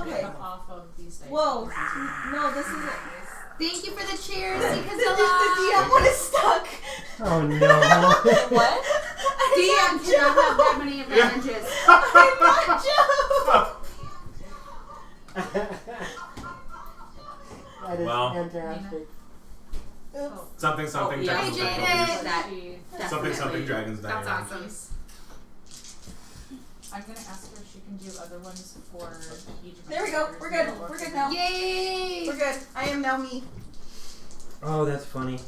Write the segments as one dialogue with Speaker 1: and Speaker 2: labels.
Speaker 1: Okay.
Speaker 2: Off of these days.
Speaker 1: Whoa. No, this isn't.
Speaker 3: Thank you for the cheers,
Speaker 1: The
Speaker 3: Kazilla.
Speaker 1: DM one is stuck.
Speaker 4: Oh no.
Speaker 3: What? DM cannot have that many advantages.
Speaker 1: I'm not Joe.
Speaker 4: That is
Speaker 5: Well.
Speaker 4: fantastic.
Speaker 5: Something
Speaker 3: yeah,
Speaker 5: dragons.
Speaker 3: Jaden.
Speaker 5: Something dragons.
Speaker 3: That's awesome.
Speaker 2: I'm gonna ask her if she can do other ones for each of
Speaker 1: There we go. We're good. We're good now.
Speaker 3: Yay!
Speaker 1: We're good. I am now me.
Speaker 4: Oh, that's funny.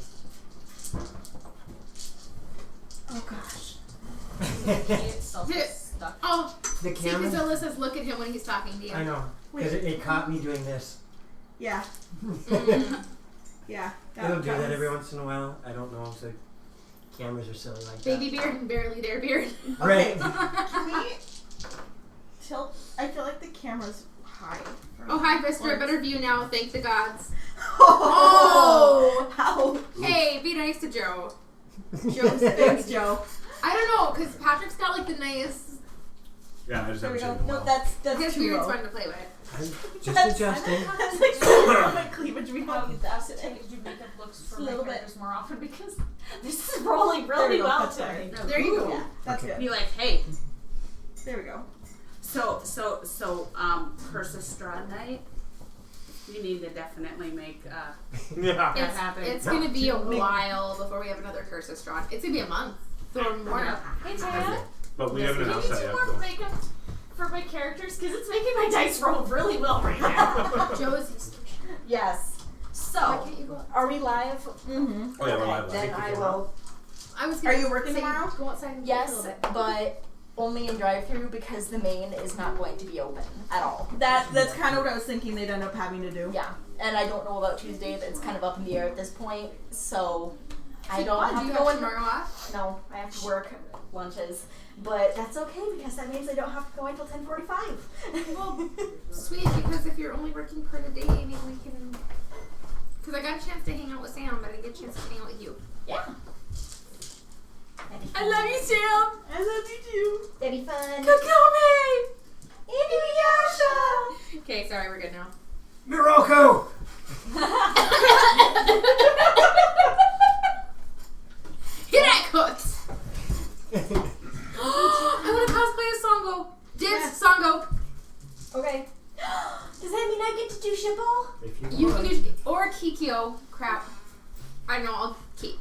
Speaker 1: Oh gosh.
Speaker 2: Stuck.
Speaker 3: Oh,
Speaker 4: The
Speaker 3: see,
Speaker 4: camera.
Speaker 3: Kazilla says look at him when he's talking to you.
Speaker 4: I know. Because it caught me doing this.
Speaker 1: Yeah.
Speaker 3: Mm.
Speaker 1: Yeah.
Speaker 4: It'll do that every once in a while. I don't know. So cameras are silly like
Speaker 3: Baby beard and barely there beard.
Speaker 4: that. Right.
Speaker 1: Can we tilt? I feel like the camera's high.
Speaker 3: Oh, hi, Mister. A better view now. Thank the gods.
Speaker 1: Oh! How?
Speaker 3: Hey, be nice to Joe.
Speaker 1: Joe's thanks, Joe.
Speaker 3: I don't know, because Patrick's got like the nice.
Speaker 5: Yeah, I just
Speaker 1: There we
Speaker 5: haven't
Speaker 1: go.
Speaker 5: shaved in a
Speaker 1: No,
Speaker 5: while.
Speaker 1: that's
Speaker 3: His
Speaker 1: too
Speaker 3: beard's
Speaker 1: low.
Speaker 3: fun to play with.
Speaker 4: I'm just adjusting.
Speaker 1: That's like so my cleavage. We don't need that today.
Speaker 2: Do makeup looks for
Speaker 1: A little
Speaker 2: my
Speaker 1: bit.
Speaker 2: characters more often because this is rolling
Speaker 1: There we
Speaker 2: really
Speaker 1: go.
Speaker 2: well
Speaker 1: That's
Speaker 2: today.
Speaker 1: better.
Speaker 3: No, there you go.
Speaker 1: Yeah, that's good.
Speaker 6: Be like, hey,
Speaker 1: There we go.
Speaker 6: so, Curse night. You need to definitely make
Speaker 5: Yeah.
Speaker 6: that happen.
Speaker 3: It's gonna be a while before we have another Curse of Strahd. It's gonna be a month or more.
Speaker 2: Hey Taya,
Speaker 5: But we
Speaker 6: Yes,
Speaker 5: haven't
Speaker 6: can
Speaker 5: announced
Speaker 2: can
Speaker 5: that
Speaker 2: you do
Speaker 5: yet.
Speaker 2: more makeup for my characters? Because it's making my dice roll really well right now.
Speaker 3: Joe's.
Speaker 1: Yes.
Speaker 3: Why
Speaker 2: So,
Speaker 3: can't you go?
Speaker 2: are we live?
Speaker 1: Mm-hmm.
Speaker 5: Oh yeah, we're live.
Speaker 2: Then I will.
Speaker 3: I was.
Speaker 1: Are you working
Speaker 3: say,
Speaker 1: tomorrow?
Speaker 3: Go outside and
Speaker 2: Yes,
Speaker 3: a little bit.
Speaker 2: but only in drive-through because the main is not going to be open at all.
Speaker 1: That's kind of what I was thinking they'd end up having to do.
Speaker 2: Yeah, and I don't know about Tuesday. That's kind of up in the air at this point. So I don't
Speaker 3: Do
Speaker 2: have
Speaker 3: you
Speaker 2: to go
Speaker 3: have
Speaker 2: in.
Speaker 3: tomorrow off?
Speaker 2: No, I have to work lunches, but that's okay because that means I don't have to go until 10:45.
Speaker 3: Well, sweet, because if you're only working per day, maybe we can. Because I got a chance to hang out with Sam, but I didn't get a chance to hang out with you.
Speaker 2: Yeah.
Speaker 3: I love you, Sam.
Speaker 1: I love you too.
Speaker 2: That'd be fun.
Speaker 3: Kakome.
Speaker 2: Inuyasha.
Speaker 3: Okay, sorry, we're good now.
Speaker 4: Morocco!
Speaker 3: Hit that cooks. I want to cosplay as Songo. Dibs, Songo.
Speaker 2: Okay. Does that mean I get to do Shippo?
Speaker 4: If
Speaker 3: You
Speaker 4: want.
Speaker 3: can do or Kikyo. Crap. I know. I'll keep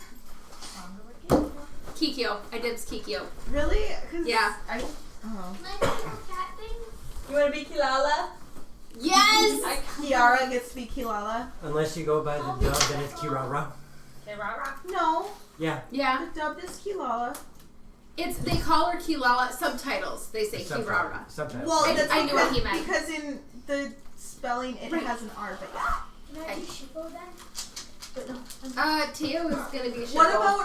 Speaker 3: Kikyo. I dibs Kikyo.
Speaker 1: Really? 'Cause
Speaker 3: Yeah.
Speaker 1: Oh.
Speaker 2: You want to be Kilala?
Speaker 3: Yes.
Speaker 1: Kiara gets to be Kilala.
Speaker 4: Unless you go by the dub, then it's Kirara.
Speaker 2: Okay, rah.
Speaker 1: No,
Speaker 4: Yeah.
Speaker 3: Yeah.
Speaker 1: the dubbed is Kilala.
Speaker 3: It's they call her Kilala. Subtitles. They say Kirara.
Speaker 4: Subtitles.
Speaker 1: Well,
Speaker 3: I-
Speaker 1: that's
Speaker 3: I knew what he meant.
Speaker 1: because in the spelling it
Speaker 3: Right.
Speaker 1: has an R, but yeah.
Speaker 2: Can I do Shippo then? But no.
Speaker 3: Teo is gonna be a
Speaker 1: What
Speaker 3: Shippo,
Speaker 1: about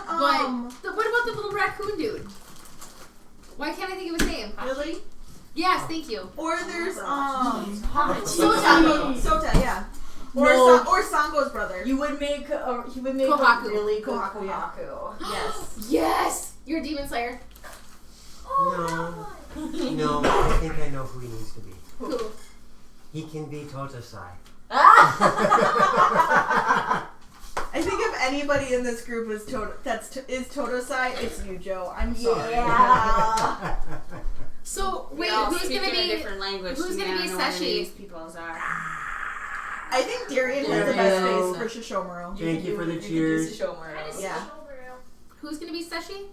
Speaker 3: what about the little raccoon dude? Why can't I think of his name?
Speaker 1: really?
Speaker 3: Yes, thank you.
Speaker 1: Or there's
Speaker 3: Sota.
Speaker 1: Sota, yeah. Or
Speaker 2: No.
Speaker 1: or Sango's brother.
Speaker 2: You would make
Speaker 3: Kohaku.
Speaker 2: a really good
Speaker 1: Kohaku, yeah.
Speaker 2: Kohaku.
Speaker 1: Yes.
Speaker 3: Yes, you're a demon slayer.
Speaker 4: No. No, I think I know who he needs to be.
Speaker 3: Who?
Speaker 4: He can be Totosai.
Speaker 1: I think if anybody in this group is Totosai, it's you, Joe. I'm sorry.
Speaker 2: Yeah.
Speaker 3: So wait,
Speaker 6: we all
Speaker 3: who's
Speaker 6: speak
Speaker 3: gonna
Speaker 6: in a
Speaker 3: be?
Speaker 6: different language.
Speaker 3: who's
Speaker 6: so
Speaker 3: gonna
Speaker 6: we
Speaker 3: be
Speaker 6: don't know what
Speaker 3: Seshi?
Speaker 6: these people's are.
Speaker 1: I think Darian has the best face for Shishomaru.
Speaker 4: Thank you for the cheers.
Speaker 1: Yeah.
Speaker 3: Who's gonna be Seshi?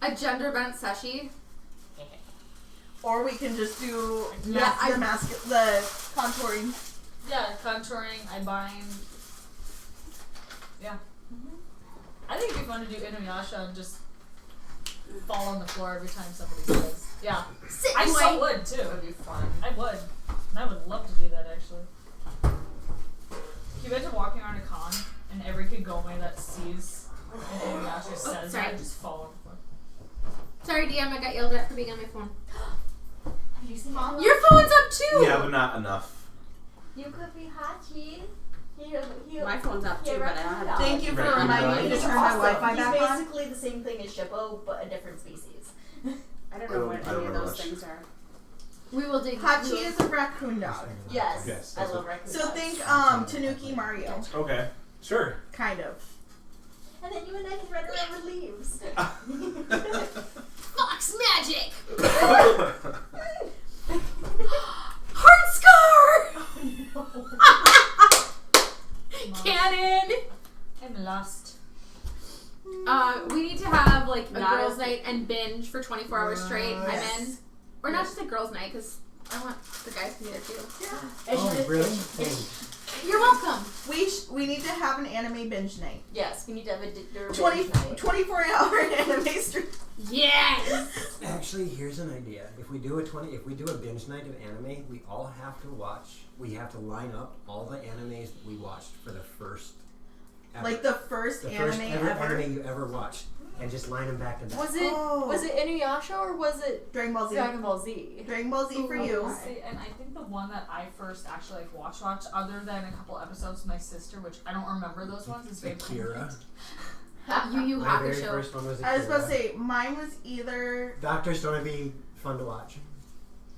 Speaker 3: A gender bent Seshi.
Speaker 1: Or we can just do
Speaker 3: Yeah,
Speaker 1: the contouring.
Speaker 7: Yeah, contouring, I bind. Yeah. I think it'd be fun to do Inuyasha and just fall on the floor every time somebody says. Yeah.
Speaker 3: Sit,
Speaker 7: I
Speaker 3: boy.
Speaker 7: so would too. It'd be fun. I would. And I would love to do that actually. Can you imagine walking around a con and every Kagome that sees an Inuyasha says
Speaker 3: sorry.
Speaker 7: that just fall on the floor?
Speaker 3: Sorry, DM, I got yelled at for being on my phone.
Speaker 2: Have you seen Mama?
Speaker 3: Your phone's up too.
Speaker 5: Yeah, but not enough.
Speaker 2: You could be Hachi.
Speaker 6: My phone's up too, but I don't have.
Speaker 1: Thank you for
Speaker 5: Right.
Speaker 1: reminding me to turn my Wi-Fi
Speaker 2: He's
Speaker 1: back on.
Speaker 2: basically the same thing as Shippo, but a different species.
Speaker 6: I don't know what
Speaker 5: I don't
Speaker 6: any of
Speaker 5: remember
Speaker 6: those
Speaker 5: much.
Speaker 6: things are.
Speaker 3: We will dig.
Speaker 1: Hachi is a raccoon dog.
Speaker 2: Yes,
Speaker 5: Yes,
Speaker 2: I
Speaker 5: that's
Speaker 2: love
Speaker 5: what-
Speaker 2: raccoon
Speaker 1: So
Speaker 2: dogs.
Speaker 1: think Tanuki Mario,
Speaker 5: Okay. Sure.
Speaker 1: kind of.
Speaker 2: And then you and I can run around with leaves.
Speaker 3: Fox magic. Heart scar. Cannon.
Speaker 7: I'm lost.
Speaker 3: We need to have like a
Speaker 6: Not
Speaker 3: girls'
Speaker 6: as-
Speaker 3: night and binge for 24 hours straight. I'm
Speaker 1: Yes.
Speaker 3: in. Or not just a girls' night, because I want the guys to be there too.
Speaker 4: Oh, really? Thanks.
Speaker 3: You're welcome.
Speaker 1: We need to have an anime binge night.
Speaker 2: Yes, we need to have a
Speaker 1: 24-hour anime stream.
Speaker 3: Yes.
Speaker 4: Actually, here's an idea. If we do a binge night of anime, we all have to watch. We have to line up all the animes that we watched for the first. Ever.
Speaker 1: Like the first
Speaker 4: the
Speaker 1: anime
Speaker 4: first ever
Speaker 1: ever.
Speaker 4: anime you ever watched, and just line them back to back.
Speaker 2: Was it
Speaker 1: Oh.
Speaker 2: was it Inuyasha or was it
Speaker 1: Dragon Ball Z.
Speaker 2: Dragon Ball Z?
Speaker 1: Dragon Ball Z for you.
Speaker 7: See, and I think the one that I first actually like watched, other than a couple episodes with my sister, which I don't remember those ones, is
Speaker 4: Akira.
Speaker 3: Yu Yu
Speaker 4: My very
Speaker 3: Hakusho.
Speaker 4: first one was Akira.
Speaker 1: I was about to say mine was either
Speaker 4: Dr. Stormby, fun to watch.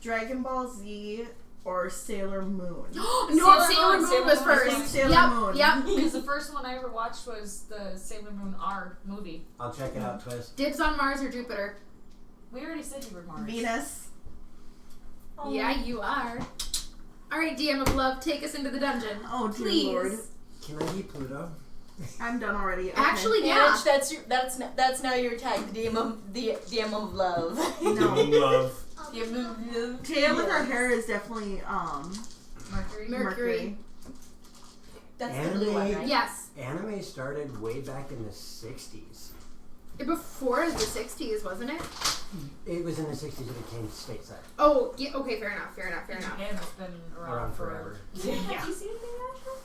Speaker 1: Dragon Ball Z or Sailor Moon.
Speaker 3: No,
Speaker 7: Sailor
Speaker 3: Sailor
Speaker 7: Moon,
Speaker 3: Moon was
Speaker 7: Sailor Moon.
Speaker 3: first.
Speaker 1: Sailor
Speaker 3: Yep,
Speaker 1: Moon.
Speaker 3: yep.
Speaker 7: Because the first one I ever watched was the Sailor Moon R movie.
Speaker 4: I'll check it out, Twist.
Speaker 3: Dibs on Mars or Jupiter?
Speaker 7: We already said you were Mars.
Speaker 1: Venus.
Speaker 2: Oh.
Speaker 3: Yeah, you are. All right, DM of Love, take us into the dungeon.
Speaker 1: Oh dear
Speaker 3: Please.
Speaker 1: Lord.
Speaker 4: Can I be Pluto?
Speaker 1: I'm done already. Okay.
Speaker 3: Actually, yeah.
Speaker 2: Ange, that's now your tag, the DM of love.
Speaker 1: no.
Speaker 5: Love.
Speaker 2: DM of love.
Speaker 1: Taya with her hair is definitely
Speaker 7: Mercury.
Speaker 3: Mercury.
Speaker 2: That's the blue one, right?
Speaker 3: Yes.
Speaker 4: Anime started way back in the 60s.
Speaker 3: Before the 60s, wasn't it?
Speaker 4: It was in the 60s that it came stateside.
Speaker 3: Oh, yeah, okay, fair enough.
Speaker 7: Japan has been
Speaker 4: Around forever.
Speaker 7: Yeah.
Speaker 2: Have you seen Inuyasha?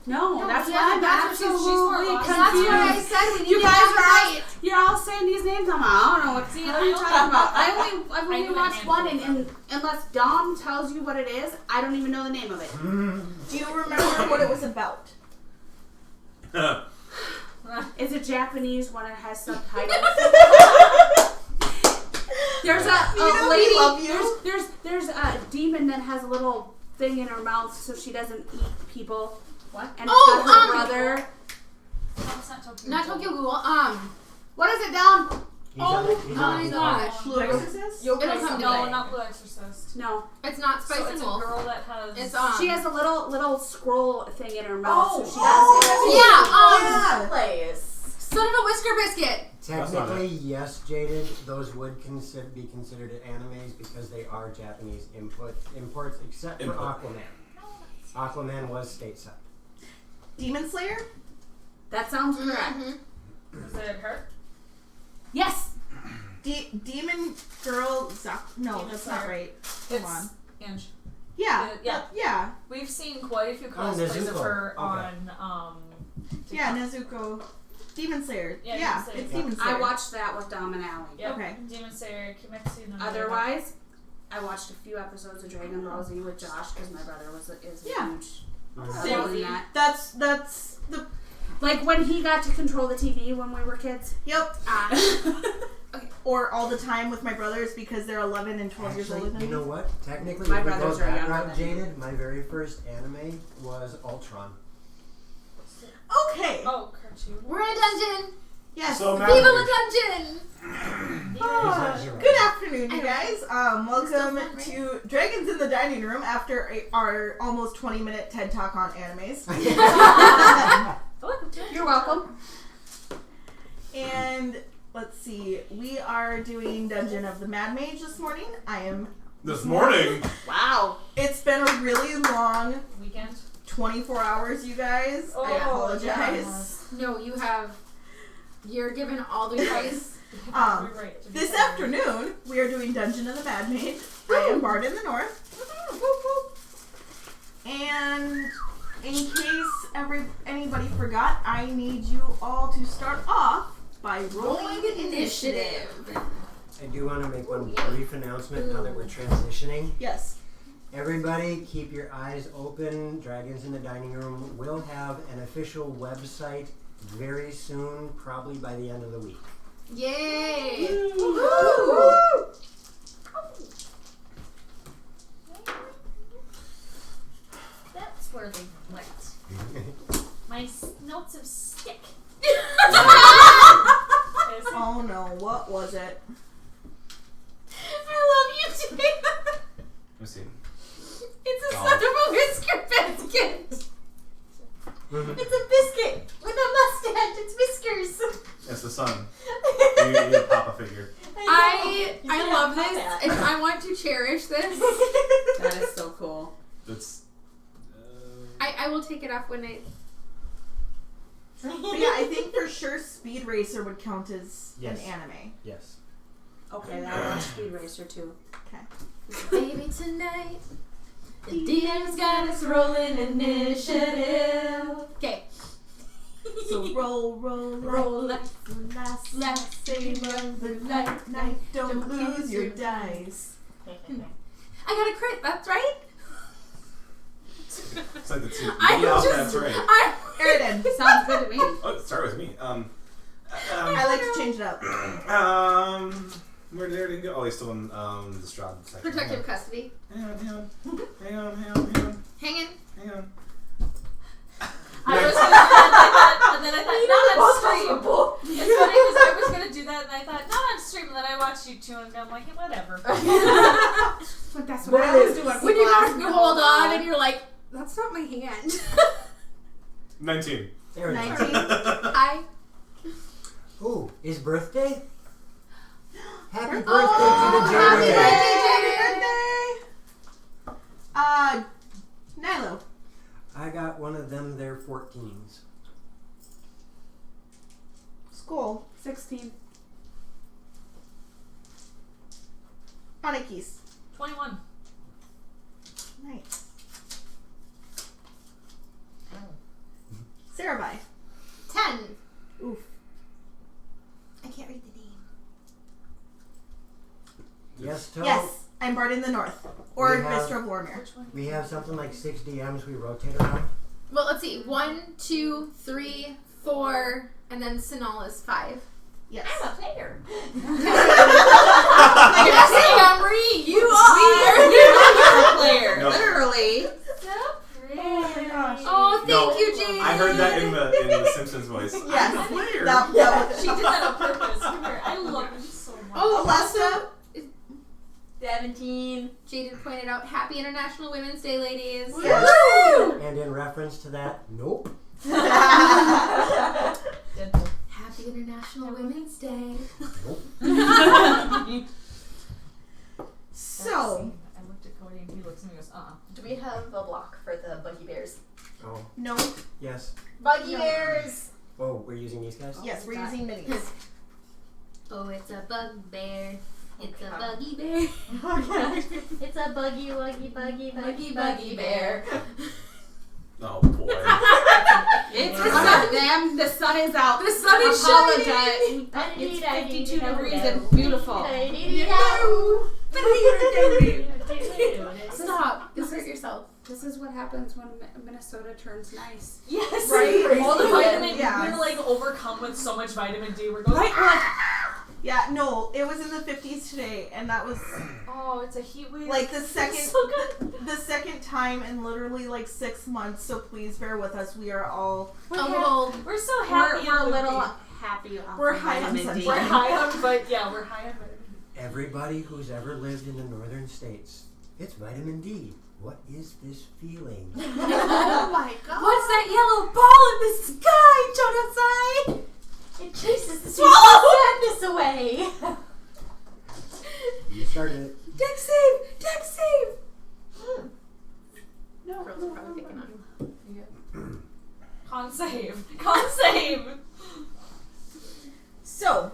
Speaker 6: No, that's
Speaker 3: yeah,
Speaker 6: why I'm
Speaker 3: that's what
Speaker 6: absolutely
Speaker 7: she's-
Speaker 3: That's
Speaker 6: confused.
Speaker 3: why I said we need
Speaker 6: You
Speaker 3: to
Speaker 6: guys
Speaker 3: have
Speaker 6: are
Speaker 3: a
Speaker 6: all,
Speaker 3: night.
Speaker 6: you're all saying these names. I'm like, I don't know what you're talking about. I've
Speaker 7: I
Speaker 6: only
Speaker 7: knew a
Speaker 6: watched
Speaker 7: handful
Speaker 6: one,
Speaker 7: of
Speaker 6: and unless Dom tells you what it is, I don't even know the name of it.
Speaker 1: Do you remember what it was about?
Speaker 6: It's a Japanese one. It has subtitles. There's
Speaker 1: You
Speaker 6: a
Speaker 1: know we
Speaker 6: lady.
Speaker 1: love you.
Speaker 6: There's a demon that has a little thing in her mouth so she doesn't eat people.
Speaker 7: What?
Speaker 6: And
Speaker 3: Oh,
Speaker 6: it's got her brother.
Speaker 7: No, it's not Tokyo.
Speaker 3: Not Tokyo Ghoul.
Speaker 6: What is it, Dom?
Speaker 4: He's on
Speaker 3: my
Speaker 4: he's
Speaker 3: gosh.
Speaker 1: Blue Exorcist?
Speaker 3: It'll come
Speaker 7: No,
Speaker 3: today.
Speaker 7: not Blue Exorcist.
Speaker 6: No.
Speaker 3: It's not Spice
Speaker 7: So
Speaker 3: and
Speaker 7: it's a
Speaker 3: Wolf.
Speaker 7: girl that has.
Speaker 3: It's
Speaker 6: She has a little scroll thing in her mouth, so she
Speaker 3: Yeah,
Speaker 1: yeah.
Speaker 2: Place.
Speaker 3: Son of a Whisker Biscuit.
Speaker 4: Technically, yes, Jaded, those would be considered animes because they are Japanese imports, except for Aquaman. Aquaman was stateside.
Speaker 1: Demon Slayer?
Speaker 6: That sounds correct.
Speaker 7: Is it her?
Speaker 6: Yes.
Speaker 1: Demon Girl No,
Speaker 7: Demon
Speaker 1: that's not
Speaker 7: Slayer.
Speaker 1: right.
Speaker 7: It's
Speaker 1: Come on.
Speaker 7: Ange.
Speaker 1: Yeah.
Speaker 7: Yeah.
Speaker 1: Yeah.
Speaker 7: We've seen quite a few cosplays of
Speaker 4: Nezuko.
Speaker 7: her
Speaker 4: Okay.
Speaker 7: on.
Speaker 1: Yeah,
Speaker 7: TikTok.
Speaker 1: Nezuko. Demon Slayer.
Speaker 7: Yeah,
Speaker 1: Yeah,
Speaker 7: Demon Slayer.
Speaker 1: it's Demon Slayer.
Speaker 6: I watched that with Dom and Allie.
Speaker 7: Yep.
Speaker 1: Okay.
Speaker 7: Demon Slayer, Kimetsu no Yaiba.
Speaker 6: Otherwise, I watched a few episodes of Dragon Ball Z with Josh because my brother is a
Speaker 1: Yeah.
Speaker 6: huge
Speaker 1: Same.
Speaker 6: fan in that.
Speaker 1: That's the
Speaker 6: Like when he got to control the TV when we were kids.
Speaker 1: yep. Or all the time with my brothers because they're 11 and 12 years older
Speaker 4: Actually,
Speaker 1: than
Speaker 4: you know
Speaker 1: me.
Speaker 4: what? Technically,
Speaker 6: My
Speaker 4: if we
Speaker 6: brothers
Speaker 4: go
Speaker 6: are
Speaker 4: that
Speaker 6: younger
Speaker 4: route,
Speaker 6: than me.
Speaker 4: Jaded, my very first anime was Ultron.
Speaker 1: Okay.
Speaker 7: Oh, cartoon.
Speaker 3: We're in a dungeon.
Speaker 1: Yes.
Speaker 5: So
Speaker 3: Viva
Speaker 5: Mad
Speaker 3: la
Speaker 5: Mage.
Speaker 3: dungeon.
Speaker 1: Good afternoon, you guys. Welcome
Speaker 3: Still fun, right?
Speaker 1: to Dragons in the Dining Room after our almost 20-minute TED Talk on animes.
Speaker 6: You're welcome.
Speaker 1: And let's see, we are doing Dungeon of the Mad Mage this morning.
Speaker 5: This morning.
Speaker 6: Wow.
Speaker 1: It's been a really long
Speaker 7: Weekend.
Speaker 1: 24 hours, you guys. I
Speaker 7: Oh,
Speaker 1: apologize.
Speaker 3: No, you're given all the advice.
Speaker 7: Right, to be
Speaker 1: This
Speaker 7: fair.
Speaker 1: afternoon, we are doing Dungeon of the Mad Mage. I am BardintheNorth. And in case anybody forgot, I need you all to start off by rolling
Speaker 3: initiative.
Speaker 4: I do want to make one brief announcement now that we're transitioning.
Speaker 1: Yes.
Speaker 4: Everybody, keep your eyes open. Dragons in the Dining Room will have an official website very soon, probably by the end of the week.
Speaker 3: Yay!
Speaker 2: Woo!
Speaker 7: That's where they went. My notes of stick.
Speaker 1: Oh no, what was it?
Speaker 3: I love you, Jade.
Speaker 5: Let me see.
Speaker 3: It's a son of a whisker biscuit.
Speaker 2: It's a biscuit with a mustache. It's whiskers.
Speaker 5: It's the sun. You pop a figure.
Speaker 3: I love this, and I want to cherish this.
Speaker 6: That is so cool.
Speaker 5: It's.
Speaker 3: I will take it off when I.
Speaker 1: But yeah, I think for sure Speed Racer would count as
Speaker 4: Yes.
Speaker 1: an anime.
Speaker 4: Yes.
Speaker 2: Okay, then I watch Speed Racer too.
Speaker 1: Okay.
Speaker 3: Baby, tonight the DM's got us rolling initiative. Okay.
Speaker 1: So roll,
Speaker 3: Roll
Speaker 1: last save of the night. Don't lose your dice.
Speaker 3: I got a crit. That's right.
Speaker 5: It's like the two.
Speaker 3: I
Speaker 5: Yeah,
Speaker 3: just.
Speaker 5: that's right.
Speaker 1: Aridin.
Speaker 6: Sounds good to me.
Speaker 5: Oh, start with me.
Speaker 1: I like to change it up.
Speaker 5: Where did Aaron go? Oh, he's still in the Strahd section.
Speaker 3: Protective custody.
Speaker 5: Hang on.
Speaker 3: Hanging.
Speaker 7: I was gonna do that, and then I thought, not on stream. It's funny because I was gonna do that, and I thought, not on stream, and then I watched you two, and I'm like, yeah, whatever.
Speaker 3: But that's what I was doing. When you guys hold on and you're like, that's not my hand.
Speaker 5: 19.
Speaker 4: There it is.
Speaker 1: 19.
Speaker 3: Hi.
Speaker 4: Ooh, is birthday? Happy birthday
Speaker 3: Oh,
Speaker 4: to the
Speaker 3: happy
Speaker 4: Jade.
Speaker 3: birthday,
Speaker 1: Nilo.
Speaker 4: I got one of them, they're 14s.
Speaker 1: Skull.
Speaker 6: 16.
Speaker 1: Anakis.
Speaker 7: 21.
Speaker 1: Nice. Sarabai.
Speaker 3: 10.
Speaker 1: Oof.
Speaker 3: I can't read the name.
Speaker 4: Yes, Toe?
Speaker 1: Yes, I'm BardintheNorth. Or
Speaker 4: We have-
Speaker 1: Mr. of Warmere.
Speaker 7: Which one?
Speaker 4: We have something like 6 DMs we rotate around.
Speaker 3: Well, let's see. 1, 2, 3, 4, and then Sinala's 5.
Speaker 1: Yes.
Speaker 2: I'm a player.
Speaker 3: Yes, Montgomery, you are.
Speaker 6: Player.
Speaker 5: No.
Speaker 6: Literally.
Speaker 1: Oh my gosh.
Speaker 3: Oh, thank
Speaker 5: No,
Speaker 3: you, Jade.
Speaker 5: I heard that in the Simpsons voice.
Speaker 1: Yes.
Speaker 5: I'm a player.
Speaker 1: That
Speaker 7: She did that on purpose. Come here. I love you so much.
Speaker 3: Oh,
Speaker 1: Alessa.
Speaker 2: 17.
Speaker 3: Jaden pointed out, Happy International Women's Day, ladies.
Speaker 1: Yes.
Speaker 4: And in reference to that, nope.
Speaker 7: Deadpool.
Speaker 3: Happy International Women's Day.
Speaker 1: So,
Speaker 7: I looked at Cody and he looks at me and goes,
Speaker 2: Do we have a block for the buggy bears?
Speaker 4: Oh,
Speaker 1: no.
Speaker 4: yes.
Speaker 2: Buggy
Speaker 1: No.
Speaker 2: bears!
Speaker 4: Oh, we're using these guys?
Speaker 1: Yes, we're using minis.
Speaker 3: Oh, it's a bugbear. It's a buggy bear.
Speaker 2: It's a buggy, wuggy, buggy
Speaker 3: bear.
Speaker 5: Oh boy.
Speaker 6: It's the sun, damn. The sun is out.
Speaker 3: The sun is shining.
Speaker 6: It's 52 degrees and beautiful.
Speaker 3: Stop. You hurt yourself.
Speaker 6: This is what happens when Minnesota turns nice.
Speaker 7: yes.
Speaker 1: Right?
Speaker 7: All the vitamin,
Speaker 1: Yeah.
Speaker 7: we're like overcome with so much vitamin D. We're going,
Speaker 1: Yeah, no, it was in the 50s today, and that was
Speaker 7: oh, it's a heat wave.
Speaker 1: like the second
Speaker 7: so good.
Speaker 1: the second time in literally like 6 months, so please bear with us. We are all
Speaker 7: We're so happy.
Speaker 6: We're a
Speaker 7: it would
Speaker 6: little
Speaker 7: be.
Speaker 6: happy. Off
Speaker 1: We're
Speaker 6: of
Speaker 1: high on
Speaker 6: vitamin D.
Speaker 1: sunshine.
Speaker 7: We're high on, but yeah, we're high on vitamin D.
Speaker 4: Everybody who's ever lived in the northern states, it's vitamin D. What is this feeling?
Speaker 3: Oh my god. What's that yellow ball in the sky, Jonasai?
Speaker 2: It chases the
Speaker 3: Swallow!
Speaker 2: sadness away.
Speaker 4: You started it.
Speaker 3: Deck save! Deck save!
Speaker 6: No,
Speaker 3: Girls are probably picking on you.
Speaker 7: Con save. Con save.
Speaker 1: So,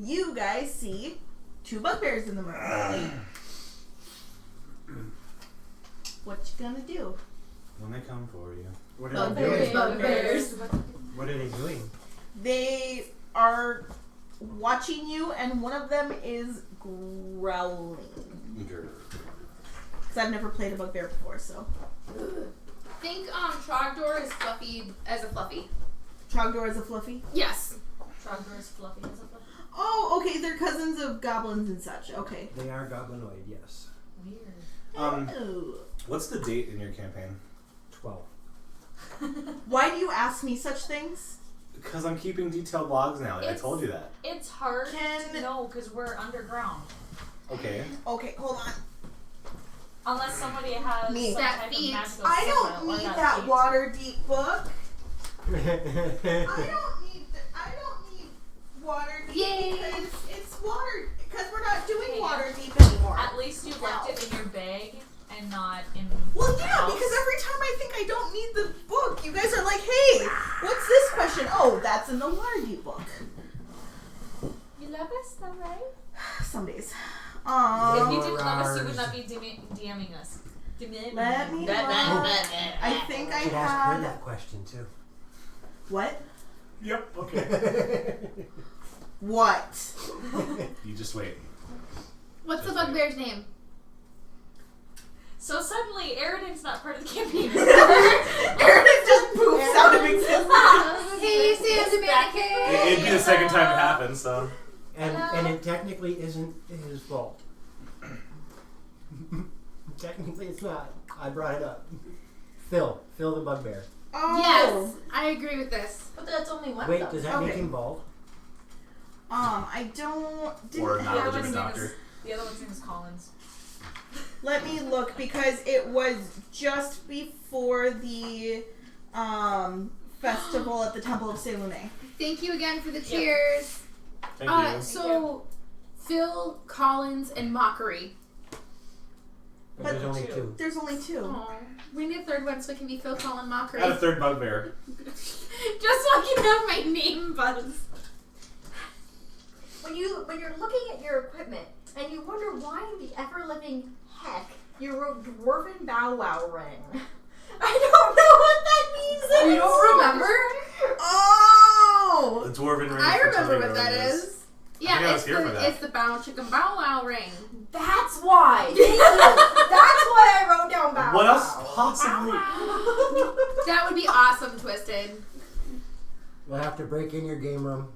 Speaker 1: you guys see 2 bugbears in the room. What you gonna do?
Speaker 5: When they come for you.
Speaker 4: What are they doing?
Speaker 3: Bugbears.
Speaker 4: What are they doing?
Speaker 1: They are watching you, and one of them is growling. because I've never played a bugbear before. So
Speaker 3: Think Trogdor is fluffy as a fluffy.
Speaker 1: Trogdor is a fluffy.
Speaker 3: Yes.
Speaker 7: Trogdor is fluffy as a fluffy.
Speaker 1: Oh, okay. They're cousins of goblins and such. Okay.
Speaker 4: They are goblinoid, yes.
Speaker 7: Weird.
Speaker 1: Oh.
Speaker 5: What's the date in your campaign?
Speaker 4: 12.
Speaker 1: Why do you ask me such things?
Speaker 5: Because I'm keeping detailed logs now. I
Speaker 7: It's-
Speaker 5: told you that.
Speaker 7: It's hard
Speaker 1: Can-
Speaker 7: to know because we're underground.
Speaker 5: Okay.
Speaker 1: Okay, hold on.
Speaker 7: Unless somebody has
Speaker 1: Me.
Speaker 7: some
Speaker 3: That
Speaker 7: type
Speaker 3: feeds.
Speaker 7: of magical
Speaker 1: I
Speaker 7: secret
Speaker 1: don't
Speaker 7: or
Speaker 1: need
Speaker 7: that
Speaker 1: that
Speaker 7: feeds.
Speaker 1: Waterdeep book. I
Speaker 4: That's
Speaker 1: don't need Waterdeep
Speaker 3: Yay.
Speaker 1: because it's water. Because we're not doing
Speaker 7: Okay.
Speaker 1: Waterdeep anymore.
Speaker 7: At least you left it in your bag and not in.
Speaker 1: Well,
Speaker 7: the
Speaker 1: yeah,
Speaker 7: house.
Speaker 1: because every time I think I don't need the book, you guys are like, "Hey, what's this question?" Oh, that's in the Waterdeep book.
Speaker 7: You love us, though, right?
Speaker 1: Some days.
Speaker 7: If you didn't love us, you would not be DMing us.
Speaker 1: Let me look. I think I
Speaker 4: should ask her
Speaker 1: have.
Speaker 4: that question too.
Speaker 1: What?
Speaker 5: Yep. Okay.
Speaker 1: What?
Speaker 5: You just wait.
Speaker 3: What's the bugbear's name?
Speaker 7: So suddenly, Eridan's not part of the campaign.
Speaker 1: Aaron just poofs out of existence.
Speaker 3: Hey, Sam's a mannequin!
Speaker 5: It'd be the second time it happened, so.
Speaker 4: And it technically isn't his fault. Technically it's not. I brought it up. Phil the bugbear.
Speaker 1: Oh.
Speaker 3: Yes, I agree with this.
Speaker 2: But that's only one
Speaker 4: Wait,
Speaker 2: though.
Speaker 4: does that make
Speaker 1: Okay.
Speaker 4: him bald?
Speaker 1: I don't. Didn't
Speaker 5: Or
Speaker 1: have
Speaker 5: not
Speaker 7: The
Speaker 5: a
Speaker 7: other
Speaker 5: legitimate
Speaker 7: one's name
Speaker 5: doctor.
Speaker 7: is- The other one's name is Collins.
Speaker 1: Let me look because it was just before the festival at the Temple of Selune.
Speaker 3: Thank you again for the cheers.
Speaker 5: Thank you.
Speaker 3: So, Phil, Collins, and Mockery.
Speaker 4: But there's only
Speaker 7: two.
Speaker 4: two.
Speaker 1: There's only two.
Speaker 3: Aw. We need a third one so it can be Phil, Colin, Mockery.
Speaker 5: Add a third bugbear.
Speaker 3: Just so I can have my name buzz.
Speaker 2: When you're looking at your equipment and you wonder why in the ever living heck you wrote Dwarven Bow Wow Ring. I don't know what that means.
Speaker 3: You don't remember?
Speaker 1: Oh!
Speaker 5: The dwarven ring.
Speaker 3: I
Speaker 5: for
Speaker 3: remember
Speaker 5: Tony
Speaker 3: what that
Speaker 5: Rhodes.
Speaker 3: is.
Speaker 5: think I
Speaker 3: Yeah,
Speaker 5: was here for that.
Speaker 3: it's the Bow Chicken Bow Wow ring.
Speaker 2: That's why. Thank you. That's why I wrote down Bow
Speaker 5: What
Speaker 2: Wow.
Speaker 5: else possibly?
Speaker 3: That would be awesome, Twisted.
Speaker 4: We'll have to break in your game room.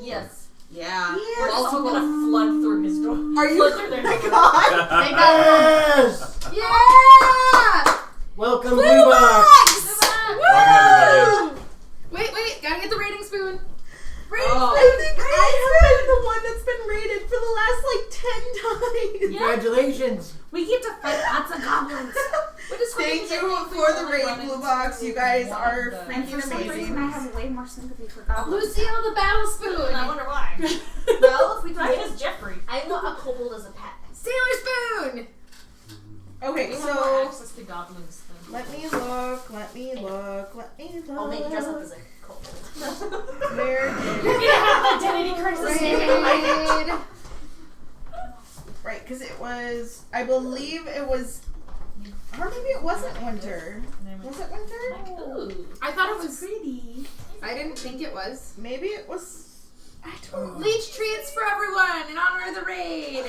Speaker 7: Yes.
Speaker 6: Yeah.
Speaker 7: We're also gonna flood through his door.
Speaker 1: Are you?
Speaker 7: Flood through their
Speaker 1: My
Speaker 7: door.
Speaker 1: God!
Speaker 3: They got
Speaker 4: Yes!
Speaker 3: Yeah!
Speaker 4: Welcome,
Speaker 3: Blue
Speaker 4: Blue Box!
Speaker 3: Box!
Speaker 5: Welcome,
Speaker 3: Wait, gotta get the rating spoon.
Speaker 1: I think I have been the one that's been rated for the last like 10 times.
Speaker 4: Congratulations!
Speaker 6: We get to fight lots of goblins.
Speaker 1: Thank you for the raid, Blue Box. You guys are
Speaker 6: And for
Speaker 1: freaking
Speaker 6: some reason, I
Speaker 1: amazing.
Speaker 6: have way more sympathy for goblins.
Speaker 3: Lucille the battle spoon.
Speaker 7: I wonder why.
Speaker 2: Well, if we
Speaker 7: Mine
Speaker 2: can
Speaker 7: is Jeffrey.
Speaker 2: I want a kobold as a pet.
Speaker 3: Sailor spoon.
Speaker 1: Okay,
Speaker 7: We have more
Speaker 1: so
Speaker 7: access to goblins than
Speaker 1: let me look. Let me look.
Speaker 2: I'll make you dress up as a kobold.
Speaker 1: Where
Speaker 7: You're
Speaker 1: did
Speaker 7: gonna have identity crisis.
Speaker 3: Raid.
Speaker 1: right? Because it was. I believe it was. Or maybe it wasn't winter. Was it winter?
Speaker 7: Ooh.
Speaker 3: I thought it was.
Speaker 6: Pretty.
Speaker 3: I didn't think it was.
Speaker 1: Maybe it was. I don't know.
Speaker 3: Leech treats for everyone in honor of the raid.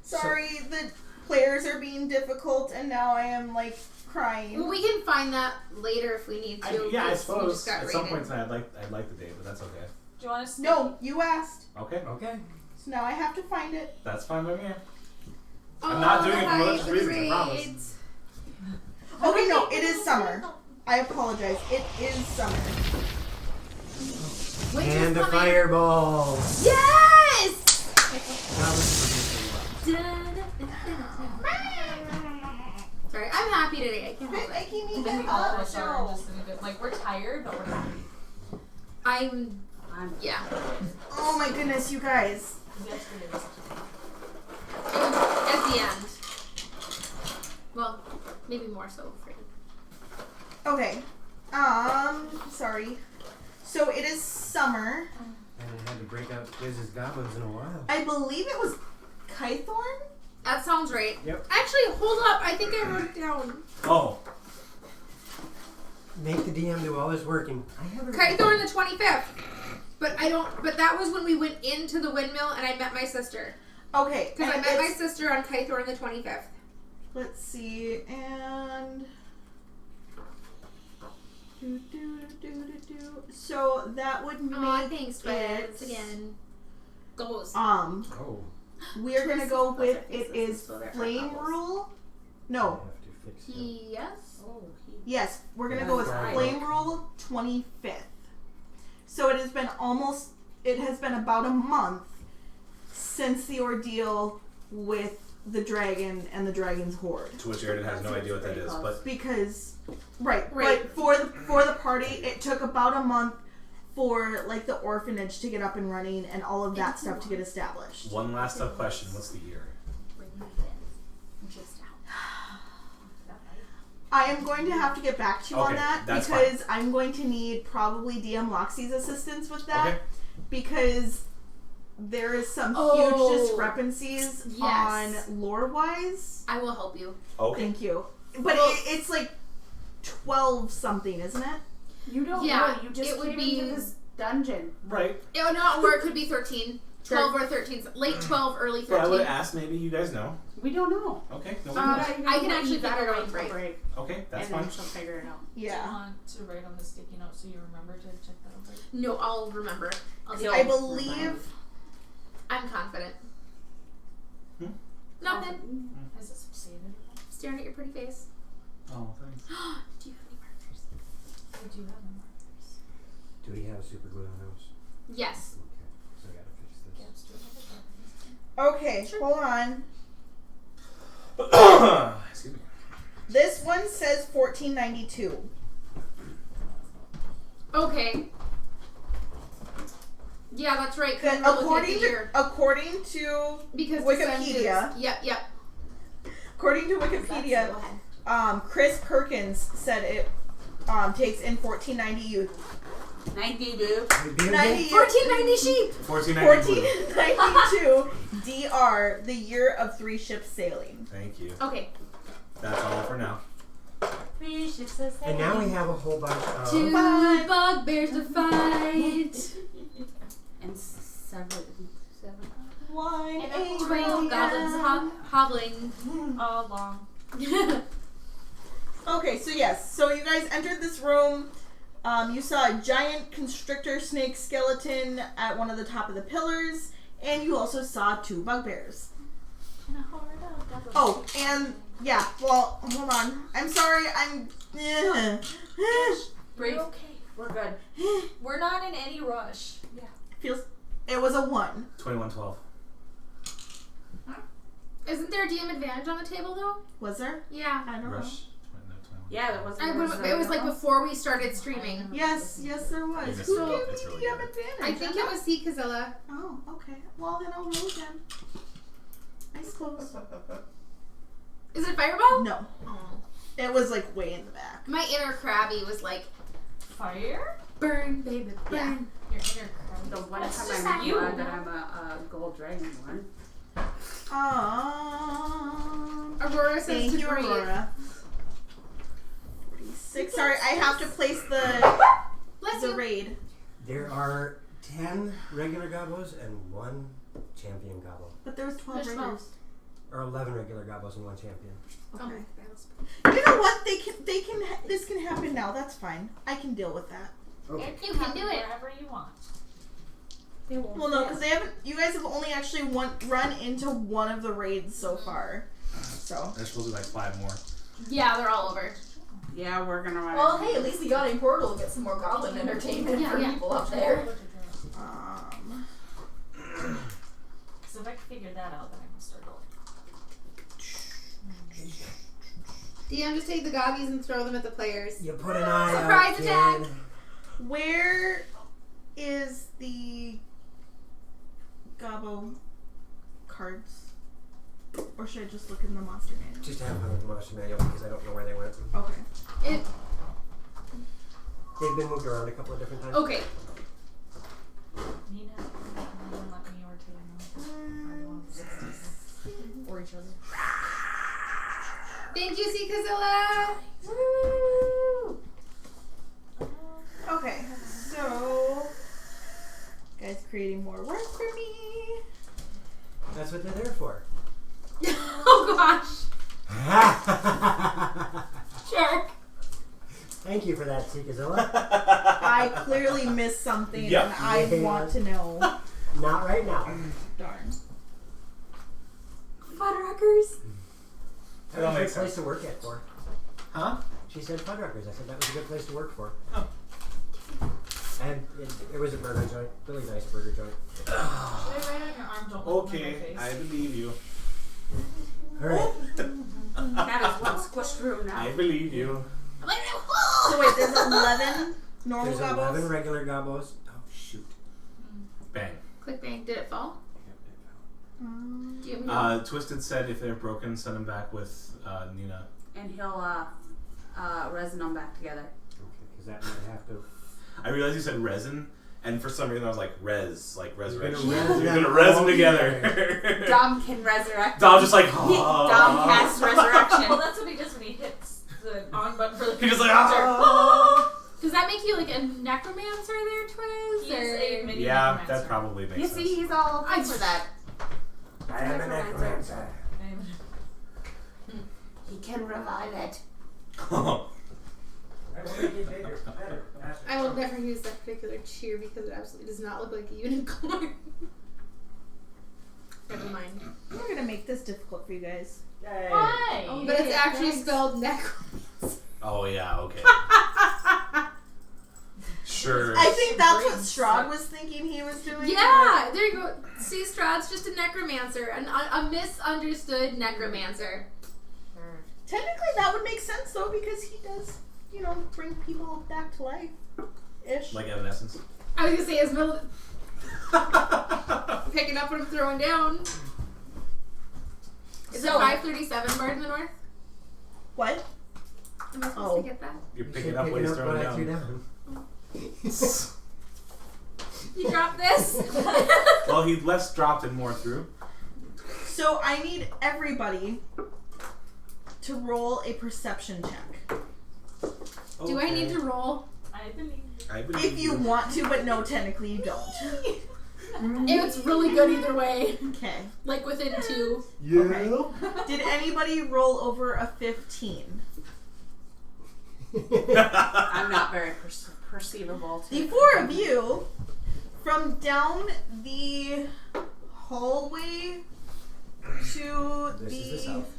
Speaker 1: Sorry, the players are being difficult, and now I am like crying.
Speaker 3: Well, we can find that later if we need to.
Speaker 5: Yeah, I
Speaker 3: because we
Speaker 5: suppose
Speaker 3: just got
Speaker 5: at some
Speaker 3: raided.
Speaker 5: point tonight I'd like the date, but that's okay.
Speaker 7: Do you want to?
Speaker 1: No, you asked,
Speaker 5: Okay,
Speaker 4: Okay.
Speaker 1: so now I have to find it.
Speaker 5: that's fine by me.
Speaker 3: Oh,
Speaker 5: I'm not doing it for
Speaker 3: hi,
Speaker 5: malicious
Speaker 3: the
Speaker 5: reasons, I promise.
Speaker 3: raids.
Speaker 1: Okay, no, it is summer. I apologize. It is summer.
Speaker 3: Winter's
Speaker 4: And the
Speaker 3: coming.
Speaker 4: fireball!
Speaker 3: Yes! Sorry, I'm happy today. I can't help it.
Speaker 1: Making me
Speaker 7: I think
Speaker 1: get
Speaker 7: all of
Speaker 1: up.
Speaker 7: us are just in a good. Like we're tired, but we're happy.
Speaker 3: I'm. Yeah.
Speaker 1: Oh my goodness, you guys.
Speaker 7: Yesterday was
Speaker 3: At the end. Well, maybe more so for you.
Speaker 1: Okay. Sorry. So it is summer.
Speaker 4: I haven't had to break out Quiz's goblins in a while.
Speaker 1: I believe it was Kythorn.
Speaker 3: That sounds right.
Speaker 4: Yep.
Speaker 3: Actually, hold up. I think I wrote it down.
Speaker 5: Oh,
Speaker 4: Make the DM do all his working. I haven't.
Speaker 3: Kythorn the 25th. But I don't. But that was when we went into the windmill and I met my sister.
Speaker 1: Okay.
Speaker 3: Because I
Speaker 1: and
Speaker 3: met my
Speaker 1: it's-
Speaker 3: sister on Kythor on the 25th.
Speaker 1: Let's see, and so that would make
Speaker 3: Aw, thanks,
Speaker 1: it
Speaker 3: friends. Again.
Speaker 6: Goals.
Speaker 4: Oh.
Speaker 1: we're gonna go with
Speaker 6: Those are
Speaker 1: it
Speaker 6: faces,
Speaker 1: is
Speaker 6: so they're
Speaker 1: flame
Speaker 6: apples.
Speaker 1: rule.
Speaker 4: I
Speaker 1: No,
Speaker 4: have to fix it.
Speaker 3: Yes.
Speaker 6: Oh,
Speaker 1: yes, we're gonna
Speaker 4: Yeah,
Speaker 1: go with
Speaker 4: right.
Speaker 1: flame rule 25th. So it has been about a month since the ordeal with the dragon and the dragon's horde.
Speaker 5: To which Airden has no idea what that is, but
Speaker 1: Because, right,
Speaker 3: Right.
Speaker 1: but for the party, it took about a month for like the orphanage to get up and running and all of that stuff to get established.
Speaker 5: one last tough question. What's the year?
Speaker 6: just out.
Speaker 1: I am going to have to get back to you on
Speaker 5: Okay,
Speaker 1: that
Speaker 5: that's
Speaker 1: because I'm going to need probably DM Loxie's assistance with that
Speaker 5: Okay.
Speaker 1: because there is some
Speaker 3: Oh,
Speaker 1: huge discrepancies
Speaker 3: yes.
Speaker 1: on lore wise.
Speaker 3: I will help you.
Speaker 5: Okay.
Speaker 1: Thank you. But it's like 12 something, isn't it?
Speaker 6: You don't
Speaker 3: Yeah,
Speaker 6: know. You just
Speaker 3: it would
Speaker 6: came
Speaker 3: be-
Speaker 6: into this dungeon.
Speaker 5: Right.
Speaker 3: It would not, or it could be 13. 12 or 13. Late 12, early
Speaker 5: But I would
Speaker 3: 13.
Speaker 5: have asked. Maybe you guys know.
Speaker 6: We don't know.
Speaker 5: Okay. No
Speaker 3: Um,
Speaker 5: worries.
Speaker 3: I can actually figure it out
Speaker 6: for
Speaker 3: right.
Speaker 6: break.
Speaker 5: Okay, that's
Speaker 6: and
Speaker 5: fine.
Speaker 6: then she'll figure it out.
Speaker 7: Do you
Speaker 1: Yeah.
Speaker 7: want to write on the sticky note so you remember to check that over?
Speaker 3: No, I'll remember. I'll do
Speaker 1: I
Speaker 3: it.
Speaker 1: believe
Speaker 3: I'm confident.
Speaker 5: Hmm?
Speaker 3: Nothing.
Speaker 7: Is it saved?
Speaker 3: Staring at your pretty face.
Speaker 5: Oh, thanks.
Speaker 3: Do you have any markers?
Speaker 7: I do have the markers.
Speaker 4: Do we have super glue on those?
Speaker 3: Yes.
Speaker 4: Okay. So I gotta fix this.
Speaker 7: Yeah, let's do another copy.
Speaker 1: okay, hold on.
Speaker 5: Excuse me.
Speaker 1: This one says 1492.
Speaker 3: Okay. Yeah, that's right. 'cause we're looking at the year.
Speaker 1: According to
Speaker 3: Because
Speaker 1: Wikipedia.
Speaker 3: Yep.
Speaker 1: according to Wikipedia,
Speaker 3: Go ahead.
Speaker 1: Chris Perkins said it takes in 1490 youth.
Speaker 6: 90 dude.
Speaker 1: 90
Speaker 3: 1490 sheep.
Speaker 5: 1492.
Speaker 1: 1492 DR, the year of 3 ships sailing.
Speaker 5: Thank you.
Speaker 3: Okay.
Speaker 5: That's all for now.
Speaker 4: And now we have a whole bunch of.
Speaker 3: Two
Speaker 1: Bye.
Speaker 3: bugbears to fight.
Speaker 6: And seven.
Speaker 1: 1
Speaker 7: And
Speaker 3: 12 goblins hobbling.
Speaker 7: All long.
Speaker 1: Okay, so yes, so you guys entered this room. You saw a giant constrictor snake skeleton at one of the top of the pillars, and you also saw 2 bugbears. Oh, and yeah, well, hold on. I'm sorry,
Speaker 6: Breathe.
Speaker 7: We're okay.
Speaker 6: We're good.
Speaker 7: We're not in any rush.
Speaker 1: it was a 1.
Speaker 5: 2112.
Speaker 3: Isn't there a DM advantage on the table though?
Speaker 1: Was there?
Speaker 3: Yeah.
Speaker 1: I don't know.
Speaker 5: Rush. No, 21.
Speaker 6: Yeah, that wasn't.
Speaker 3: It was like before we started streaming.
Speaker 1: Yes, there was.
Speaker 5: You missed
Speaker 1: Who
Speaker 5: it.
Speaker 1: gave
Speaker 5: It's
Speaker 1: me
Speaker 5: really
Speaker 1: DM
Speaker 5: good.
Speaker 1: advantage?
Speaker 3: I think it was C. Kazilla.
Speaker 1: Oh, okay. Well, then I'll roll again. Nice close.
Speaker 3: Is it Fireball?
Speaker 1: No.
Speaker 3: Oh.
Speaker 1: It was like way in the back.
Speaker 3: My inner Krabby was like,
Speaker 7: Fire?
Speaker 3: burn, baby, burn.
Speaker 1: Yeah.
Speaker 7: Your inner crowd.
Speaker 6: The one
Speaker 7: That's
Speaker 6: time
Speaker 7: just
Speaker 6: I'm
Speaker 7: you.
Speaker 6: glad that I'm a gold dragonborn.
Speaker 3: Aurora says
Speaker 1: Thank
Speaker 3: to
Speaker 1: you,
Speaker 3: breathe.
Speaker 1: Aurora. 46. Sorry, I have to place the
Speaker 3: Bless you.
Speaker 1: raid.
Speaker 4: There are 10 regular gobos and 1 champion gobbo.
Speaker 1: But there was 12
Speaker 3: There's
Speaker 1: raiders.
Speaker 4: Or 11 regular gobos and 1 champion.
Speaker 1: Okay.
Speaker 3: Oh,
Speaker 1: You know what? This can happen now. That's fine. I can deal with that.
Speaker 4: Okay.
Speaker 3: you can do it.
Speaker 7: Wherever you want.
Speaker 1: Well, no, because you guys have only actually run into one of the raids so far. So.
Speaker 5: There's supposed to be like 5 more.
Speaker 3: Yeah, they're all over.
Speaker 6: Yeah, we're gonna run.
Speaker 2: Well, hey, at least the Guiding Portal will get some more goblin entertainment for people up there.
Speaker 7: Because if I can figure that out, then I can start going.
Speaker 3: DM, just take the gobbies and throw them at the players.
Speaker 4: You put an eye
Speaker 3: Surprise
Speaker 4: out,
Speaker 3: attack!
Speaker 4: kid.
Speaker 1: Where is the Gobbo cards? Or should I just look in the monster manual?
Speaker 4: Just have one with the monster manual because I don't know where they went.
Speaker 1: Okay.
Speaker 4: They've been moved around a couple of different times.
Speaker 3: Okay.
Speaker 7: Nina, let me or Taylor know. Either one of the sisters. Or each other.
Speaker 3: Thank you, C. Kazilla.
Speaker 1: Woo! Okay, so guys creating more work for me.
Speaker 4: That's what they're there Thank you for that, Seekazilla.
Speaker 1: I clearly missed something
Speaker 5: Yep.
Speaker 1: and I want to know.
Speaker 4: Not right now.
Speaker 1: Darn.
Speaker 2: Fuddruckers.
Speaker 5: That don't
Speaker 4: was a
Speaker 5: make
Speaker 4: good place
Speaker 5: sense.
Speaker 4: to work at for.
Speaker 5: Huh?
Speaker 4: She said Fuddruckers. I said that was a good place to work for.
Speaker 5: Oh.
Speaker 4: And it was a burger joint. Really nice burger joint.
Speaker 7: Should I write on your arm? Don't look at my
Speaker 5: Okay,
Speaker 7: face.
Speaker 5: I believe you.
Speaker 4: Alright.
Speaker 6: That is one squished room now.
Speaker 5: I believe you.
Speaker 1: So wait, there's 11 normal
Speaker 4: There's
Speaker 1: gobbles?
Speaker 4: 11 regular gobos.
Speaker 5: Oh, shoot. Bang.
Speaker 3: Click bang. Did it fall? Do you
Speaker 5: Twisted said if they're broken, send them back with Nina.
Speaker 6: And he'll resin them back together.
Speaker 4: Okay, because that might have to.
Speaker 5: I realized you said resin, and for some reason I was like like resurrection.
Speaker 4: You're gonna res
Speaker 5: You're
Speaker 4: them
Speaker 5: gonna res them
Speaker 4: all
Speaker 5: together.
Speaker 6: Dom can resurrect.
Speaker 5: Dom's just like,
Speaker 6: Dom casts resurrection.
Speaker 7: Well, that's what he does when he hits the on button for the
Speaker 5: He just like,
Speaker 3: Does that make you like a necromancer there, Twiz?
Speaker 7: He is a mini
Speaker 5: yeah,
Speaker 7: necromancer.
Speaker 5: that probably makes
Speaker 6: You
Speaker 5: sense.
Speaker 6: see, he's all okay for that.
Speaker 4: I am a necromancer.
Speaker 6: He can revive it.
Speaker 3: I will never use that particular cheer because it absolutely does not look like a unicorn. Never mind.
Speaker 1: We're going to make this difficult for you guys.
Speaker 7: Why?
Speaker 2: Oh,
Speaker 3: But it's
Speaker 2: yeah,
Speaker 3: actually
Speaker 2: thanks.
Speaker 3: spelled necromancer.
Speaker 5: Oh yeah, okay. Sure.
Speaker 1: I think that's what Strahd was thinking he was doing.
Speaker 3: Yeah, there you go. See, Strahd's just a necromancer, a misunderstood necromancer.
Speaker 1: Technically, that would make sense, though, because he does, bring people back to life. Ish.
Speaker 5: Like Evanescence.
Speaker 3: I was gonna say, is Mill picking up what I'm throwing down. Is it 5:37 Bard in the North?
Speaker 1: What?
Speaker 3: Am I supposed
Speaker 1: Oh.
Speaker 3: to get that?
Speaker 5: You're
Speaker 4: You
Speaker 5: picking
Speaker 4: should
Speaker 5: up
Speaker 4: pick
Speaker 5: what
Speaker 4: it
Speaker 5: he's
Speaker 4: up what I
Speaker 5: throwing
Speaker 4: threw
Speaker 5: down.
Speaker 4: down.
Speaker 3: You dropped this?
Speaker 5: Well, he less dropped and more threw.
Speaker 1: So I need everybody to roll a perception check.
Speaker 3: Do I need to roll?
Speaker 7: I believe.
Speaker 5: I believe
Speaker 1: If you want to, but no, technically you don't.
Speaker 3: It's really good either way.
Speaker 1: Okay.
Speaker 3: Like within 2.
Speaker 1: Okay. Did anybody roll over a 15?
Speaker 6: I'm not very perceivable.
Speaker 1: The four of you, from down the hallway to
Speaker 4: This is the
Speaker 1: the
Speaker 4: south.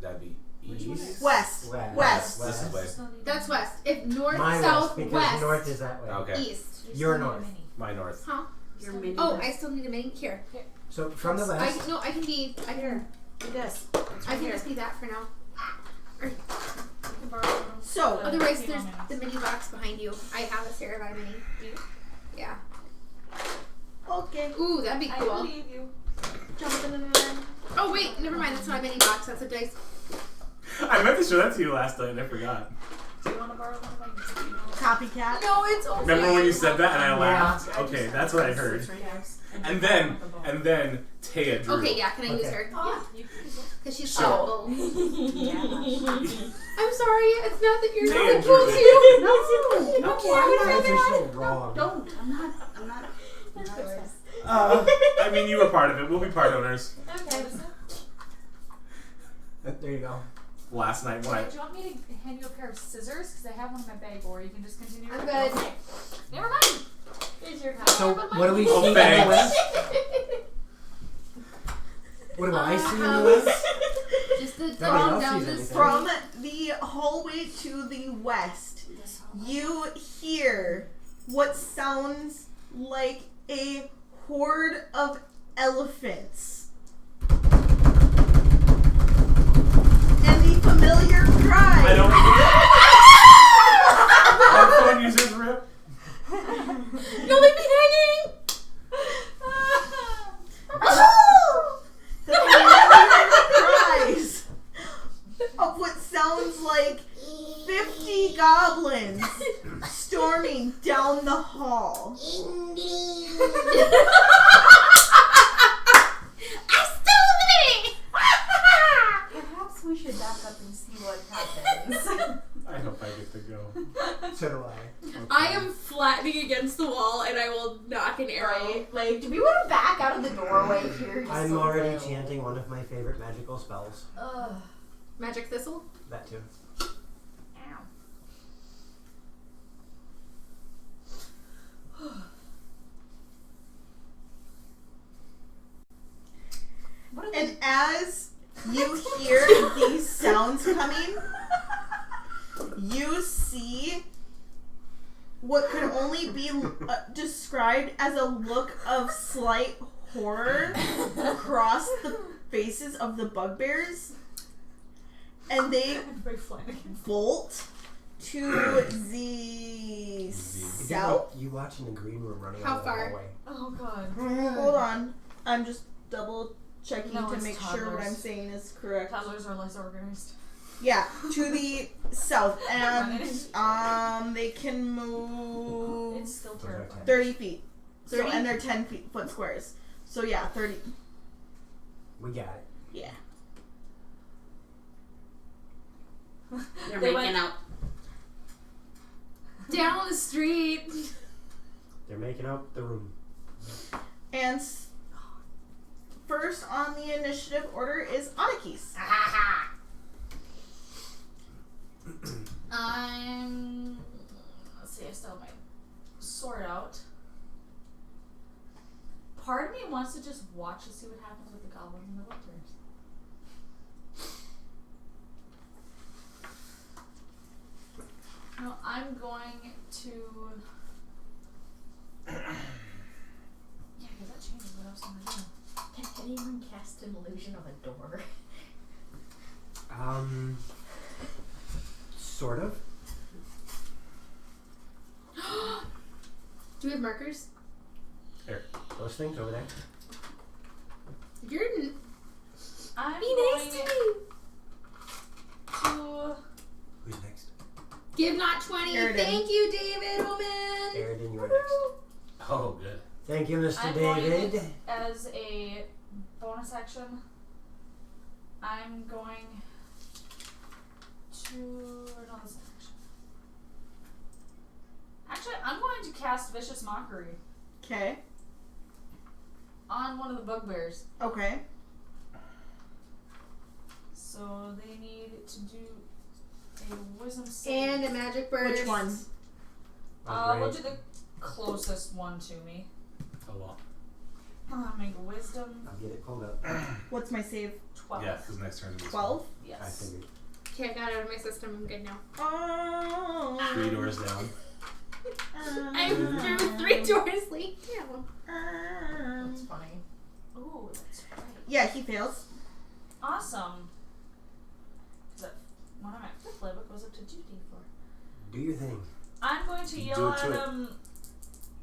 Speaker 5: That'd be east.
Speaker 1: west.
Speaker 4: West.
Speaker 5: This is west.
Speaker 3: That's west. If north,
Speaker 4: My
Speaker 3: south,
Speaker 4: west, because
Speaker 3: west,
Speaker 4: north is that way.
Speaker 5: Okay.
Speaker 3: east.
Speaker 4: Your north.
Speaker 5: My north.
Speaker 3: Huh?
Speaker 6: Your mini.
Speaker 3: Oh, I still need to make here.
Speaker 4: So from the west.
Speaker 3: I can be. I can.
Speaker 6: Yes.
Speaker 3: I can just be that for now.
Speaker 1: So,
Speaker 3: Otherwise, there's the mini box behind you. I have a Cerebi mini. Yeah.
Speaker 1: okay.
Speaker 3: Ooh, that'd be
Speaker 7: I
Speaker 3: cool.
Speaker 7: believe you.
Speaker 1: Jumping in the room.
Speaker 3: Oh wait, never mind. That's not a mini box. That's a dice.
Speaker 5: I meant to show that to you last night and I forgot.
Speaker 7: Do you want to borrow one of mine?
Speaker 1: Copycat.
Speaker 3: No, it's okay.
Speaker 5: Remember when you said that and I
Speaker 4: Yeah.
Speaker 5: laughed? Okay, that's what I heard. And then Taya drew.
Speaker 3: Okay, yeah. Can I use
Speaker 4: Okay.
Speaker 3: her?
Speaker 7: Oh, you can use it.
Speaker 3: Because she's
Speaker 5: Sure.
Speaker 3: so.
Speaker 6: Yeah.
Speaker 3: I'm sorry. It's not that you're
Speaker 5: Taya
Speaker 3: not
Speaker 5: drew
Speaker 3: supposed
Speaker 5: it.
Speaker 3: to.
Speaker 6: No.
Speaker 3: Okay,
Speaker 4: Why
Speaker 3: I'm
Speaker 4: are
Speaker 3: sorry.
Speaker 4: you so wrong?
Speaker 6: Don't. I'm not.
Speaker 5: I mean, you were part of it. We'll be part owners.
Speaker 7: Okay.
Speaker 4: There you go.
Speaker 5: Last night when I...
Speaker 7: Do you want me to hand you a pair of scissors? Because I have one in my bag, or you can just continue.
Speaker 3: I'm
Speaker 7: with
Speaker 3: good.
Speaker 7: it. Okay. Never mind. Here's your card.
Speaker 4: So what do we
Speaker 5: Oh,
Speaker 4: see in the
Speaker 5: thanks.
Speaker 4: west? What do I see in the west?
Speaker 3: Just the
Speaker 4: Nobody
Speaker 3: down
Speaker 4: else
Speaker 3: down
Speaker 4: sees
Speaker 3: this.
Speaker 4: anything.
Speaker 1: From the hallway to the west, you hear what sounds like a horde of elephants. And the familiar cry.
Speaker 5: I don't... Headphone users rip.
Speaker 3: Don't leave me hanging.
Speaker 1: The familiar cries of what sounds like 50 goblins storming down the hall.
Speaker 3: I stole it.
Speaker 6: Perhaps we should back up and see what happens.
Speaker 5: I hope I get to go.
Speaker 4: So do I.
Speaker 5: Okay.
Speaker 3: I am flattening against the wall, and I will knock an arrow.
Speaker 2: Right? Like, do we want to back out of the doorway here? Just
Speaker 4: I'm
Speaker 2: so
Speaker 4: already
Speaker 2: we know?
Speaker 4: chanting one of my favorite magical spells.
Speaker 2: Ugh.
Speaker 3: Magic thistle.
Speaker 4: That too.
Speaker 1: And as you hear these sounds coming, you see what could only be described as a look of slight horror across the faces of the bugbears. And they bolt to the south.
Speaker 4: You watching the green room running
Speaker 3: How
Speaker 4: out
Speaker 3: far?
Speaker 4: of the hallway.
Speaker 7: Oh god.
Speaker 1: Hold on. I'm just double checking
Speaker 7: No,
Speaker 1: to
Speaker 7: it's
Speaker 1: make sure what
Speaker 7: toddlers.
Speaker 1: I'm saying is correct.
Speaker 7: Toddlers are less organized.
Speaker 1: Yeah, to the south. And they can move
Speaker 7: It's still terrifying.
Speaker 1: 30 feet. So,
Speaker 3: 30?
Speaker 1: and they're 10 foot squares. So yeah, 30.
Speaker 4: We got it.
Speaker 1: Yeah.
Speaker 6: They're
Speaker 7: They
Speaker 6: making
Speaker 7: went-
Speaker 6: out.
Speaker 3: Down the street.
Speaker 4: They're making out the room.
Speaker 1: And first on the initiative order is Anakis.
Speaker 7: Let's see, I still have my sword out. Part of me wants to just watch to see what happens with the goblins and the bugbears. No, I'm going to. Yeah, because that changes what else I'm gonna do.
Speaker 2: Can anyone cast an illusion of a door?
Speaker 4: Sort of.
Speaker 3: Do we have markers?
Speaker 4: Here, those things over there.
Speaker 3: You're
Speaker 7: I'm
Speaker 3: be
Speaker 7: going
Speaker 3: nice to me.
Speaker 7: to.
Speaker 4: Who's next?
Speaker 3: Give not 20.
Speaker 1: Airden.
Speaker 3: Thank you, David Oman.
Speaker 4: Airden, you're next.
Speaker 5: Oh, good.
Speaker 4: Thank you, Mr.
Speaker 7: I'm
Speaker 4: David.
Speaker 7: going as a bonus action. I'm going to. Or no, this is an action. Actually, I'm going to cast Vicious Mockery
Speaker 1: Okay.
Speaker 7: on one of the bugbears.
Speaker 1: Okay.
Speaker 7: So they need to do a wisdom save.
Speaker 3: And a magic burst.
Speaker 1: Which one?
Speaker 7: We'll do the closest one to me.
Speaker 5: Oh, well.
Speaker 7: Make a wisdom
Speaker 4: I'll get it pulled up.
Speaker 1: What's my save?
Speaker 7: 12.
Speaker 5: Yeah, because next turn is
Speaker 1: 12?
Speaker 4: I
Speaker 7: Yes.
Speaker 4: figured.
Speaker 3: Okay, I got it out of my system. I'm good now.
Speaker 1: Oh.
Speaker 5: 3 doors down.
Speaker 3: I'm through 3 doors late. Yeah.
Speaker 2: That's funny.
Speaker 7: Ooh, that's right.
Speaker 1: Yeah, he fails.
Speaker 7: Awesome. That when I'm at 5th level, it goes up to 2d4.
Speaker 4: Do your thing.
Speaker 7: I'm going to
Speaker 5: Do
Speaker 7: yell
Speaker 5: it to
Speaker 7: at
Speaker 5: it.
Speaker 7: him.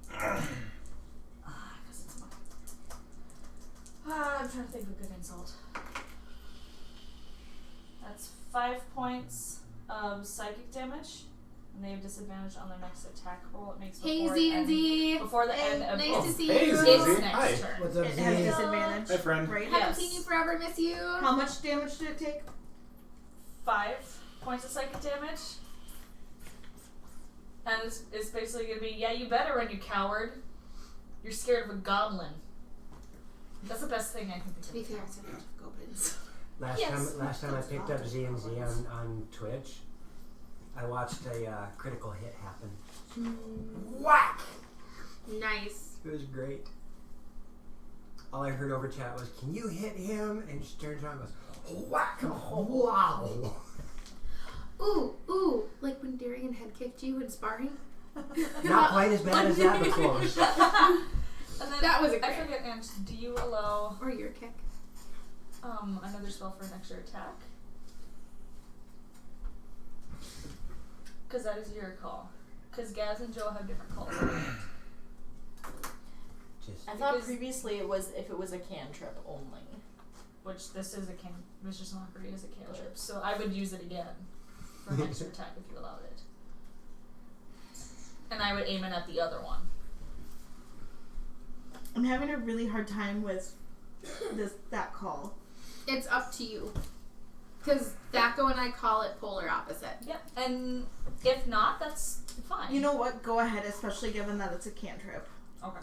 Speaker 7: Because it's my. I'm trying to think of a good insult. That's 5 points of psychic damage, and they have disadvantage on their next attack roll. It makes
Speaker 3: Hey,
Speaker 7: before
Speaker 3: Z
Speaker 7: it
Speaker 3: and
Speaker 7: end-
Speaker 3: Z.
Speaker 7: before the end of
Speaker 3: Nice to see
Speaker 5: hey,
Speaker 3: you.
Speaker 5: Z.
Speaker 7: its
Speaker 5: Hi.
Speaker 7: next turn.
Speaker 4: What's up,
Speaker 1: It
Speaker 4: Z?
Speaker 1: has disadvantage.
Speaker 5: Hi, friend.
Speaker 1: Right?
Speaker 7: Yeah.
Speaker 3: Haven't seen you forever. Miss you.
Speaker 1: How much damage did it take?
Speaker 7: 5 points of psychic damage. And it's basically going to be, yeah, you better run, you coward. You're scared of a goblin. That's the best thing I can
Speaker 3: To be
Speaker 7: think
Speaker 3: fair,
Speaker 7: of.
Speaker 3: it's a bunch of goblins.
Speaker 4: Last time I picked up Z and Z on Twitch, I watched a critical hit happen. Whack!
Speaker 3: Nice.
Speaker 4: It was great. All I heard over chat was, "Can you hit him?" And she turns around and goes, "Whack!" Wow!
Speaker 3: Ooh, like when Darian had kicked you in sparring.
Speaker 4: Not quite as bad as that, but close.
Speaker 7: And then,
Speaker 3: That was a
Speaker 7: I
Speaker 3: crit.
Speaker 7: forget, and do you allow
Speaker 3: Or your kick.
Speaker 7: another spell for an extra attack? Because that is your call. Because Gaz and Joe have different calls.
Speaker 4: Just
Speaker 2: I thought
Speaker 7: Because-
Speaker 2: previously it was if it was a cantrip only.
Speaker 7: Which this is a Vicious Mockery is a cantrip. So I would use it again for an extra attack if you allowed it. And I would aim it at the other one.
Speaker 1: I'm having a really hard time with that call.
Speaker 3: It's up to you. Because Thaco and I call it polar opposite.
Speaker 7: Yep. And if not, that's fine.
Speaker 1: You know what? Go ahead, especially given that it's a cantrip.
Speaker 7: Okay.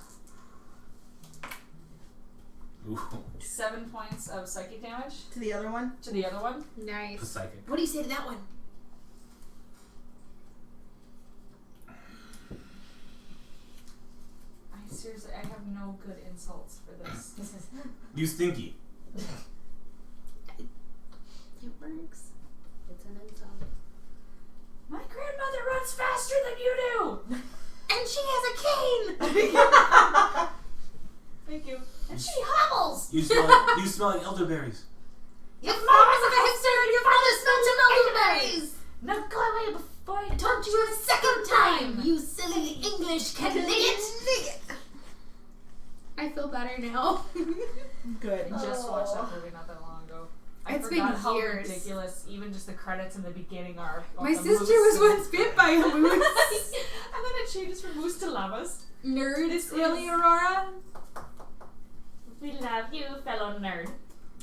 Speaker 5: Ooh.
Speaker 7: 7 points of psychic damage
Speaker 1: To the other one?
Speaker 7: to the other one.
Speaker 3: Nice.
Speaker 5: The psychic.
Speaker 3: What do you say to that one?
Speaker 7: I seriously, I have no good insults for this.
Speaker 5: You stinky.
Speaker 3: It works.
Speaker 6: It's an insult.
Speaker 7: My grandmother runs faster than you do!
Speaker 3: And she has a cane!
Speaker 7: Thank you.
Speaker 6: And she hobbles!
Speaker 5: You smell like elderberries.
Speaker 3: Your mama's a hipster and your father smelled your elderberries!
Speaker 7: Now go away before
Speaker 3: I told you a second time, you silly English Canadian! I feel better now.
Speaker 1: Good.
Speaker 7: I just watched that movie not that long ago. I
Speaker 3: It's
Speaker 7: forgot
Speaker 3: been
Speaker 7: how
Speaker 3: years.
Speaker 7: ridiculous even just the credits in the beginning are.
Speaker 3: My sister was once bit by a moose.
Speaker 7: And then it changes from moose to llamas.
Speaker 3: Nerd,
Speaker 7: This
Speaker 3: really,
Speaker 7: is-
Speaker 3: Aurora?
Speaker 7: We love you, fellow nerd.
Speaker 5: I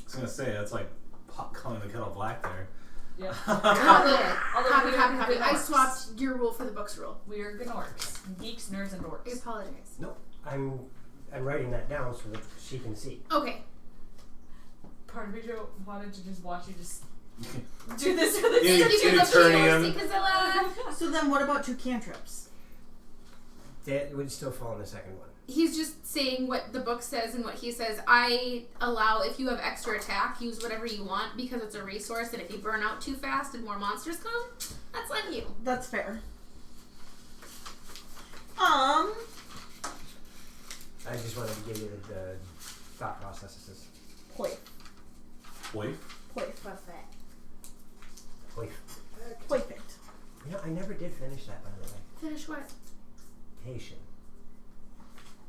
Speaker 5: was gonna say that's like pot calling the kettle black there.
Speaker 7: Yeah.
Speaker 3: Copy,
Speaker 7: Although we are
Speaker 3: copy. I
Speaker 7: gnorks.
Speaker 3: swapped your rule for the book's rule.
Speaker 7: We are gnorks. Geeks, nerds, and
Speaker 3: I
Speaker 7: dorks.
Speaker 3: apologize.
Speaker 4: Nope. I'm writing that down so that she can see.
Speaker 3: Okay.
Speaker 7: Part of me wanted to just watch you just do this for the
Speaker 5: Yeah,
Speaker 3: Thank you for the
Speaker 5: Eternium.
Speaker 3: Kazilla.
Speaker 1: So then, what about 2 cantrips?
Speaker 4: That would still fall in the second one.
Speaker 3: He's just saying what the book says and what he says. I allow, if you have extra attack, use whatever you want because it's a resource, and if you burn out too fast and more monsters come, that's on you.
Speaker 1: That's fair.
Speaker 4: I just wanted to give you the thought processes.
Speaker 1: Play.
Speaker 5: Wait.
Speaker 1: Play.
Speaker 6: What's that?
Speaker 4: Wait.
Speaker 1: Perfect.
Speaker 4: You know, I never did finish that, by the way.
Speaker 3: Finish what?
Speaker 4: Haitian.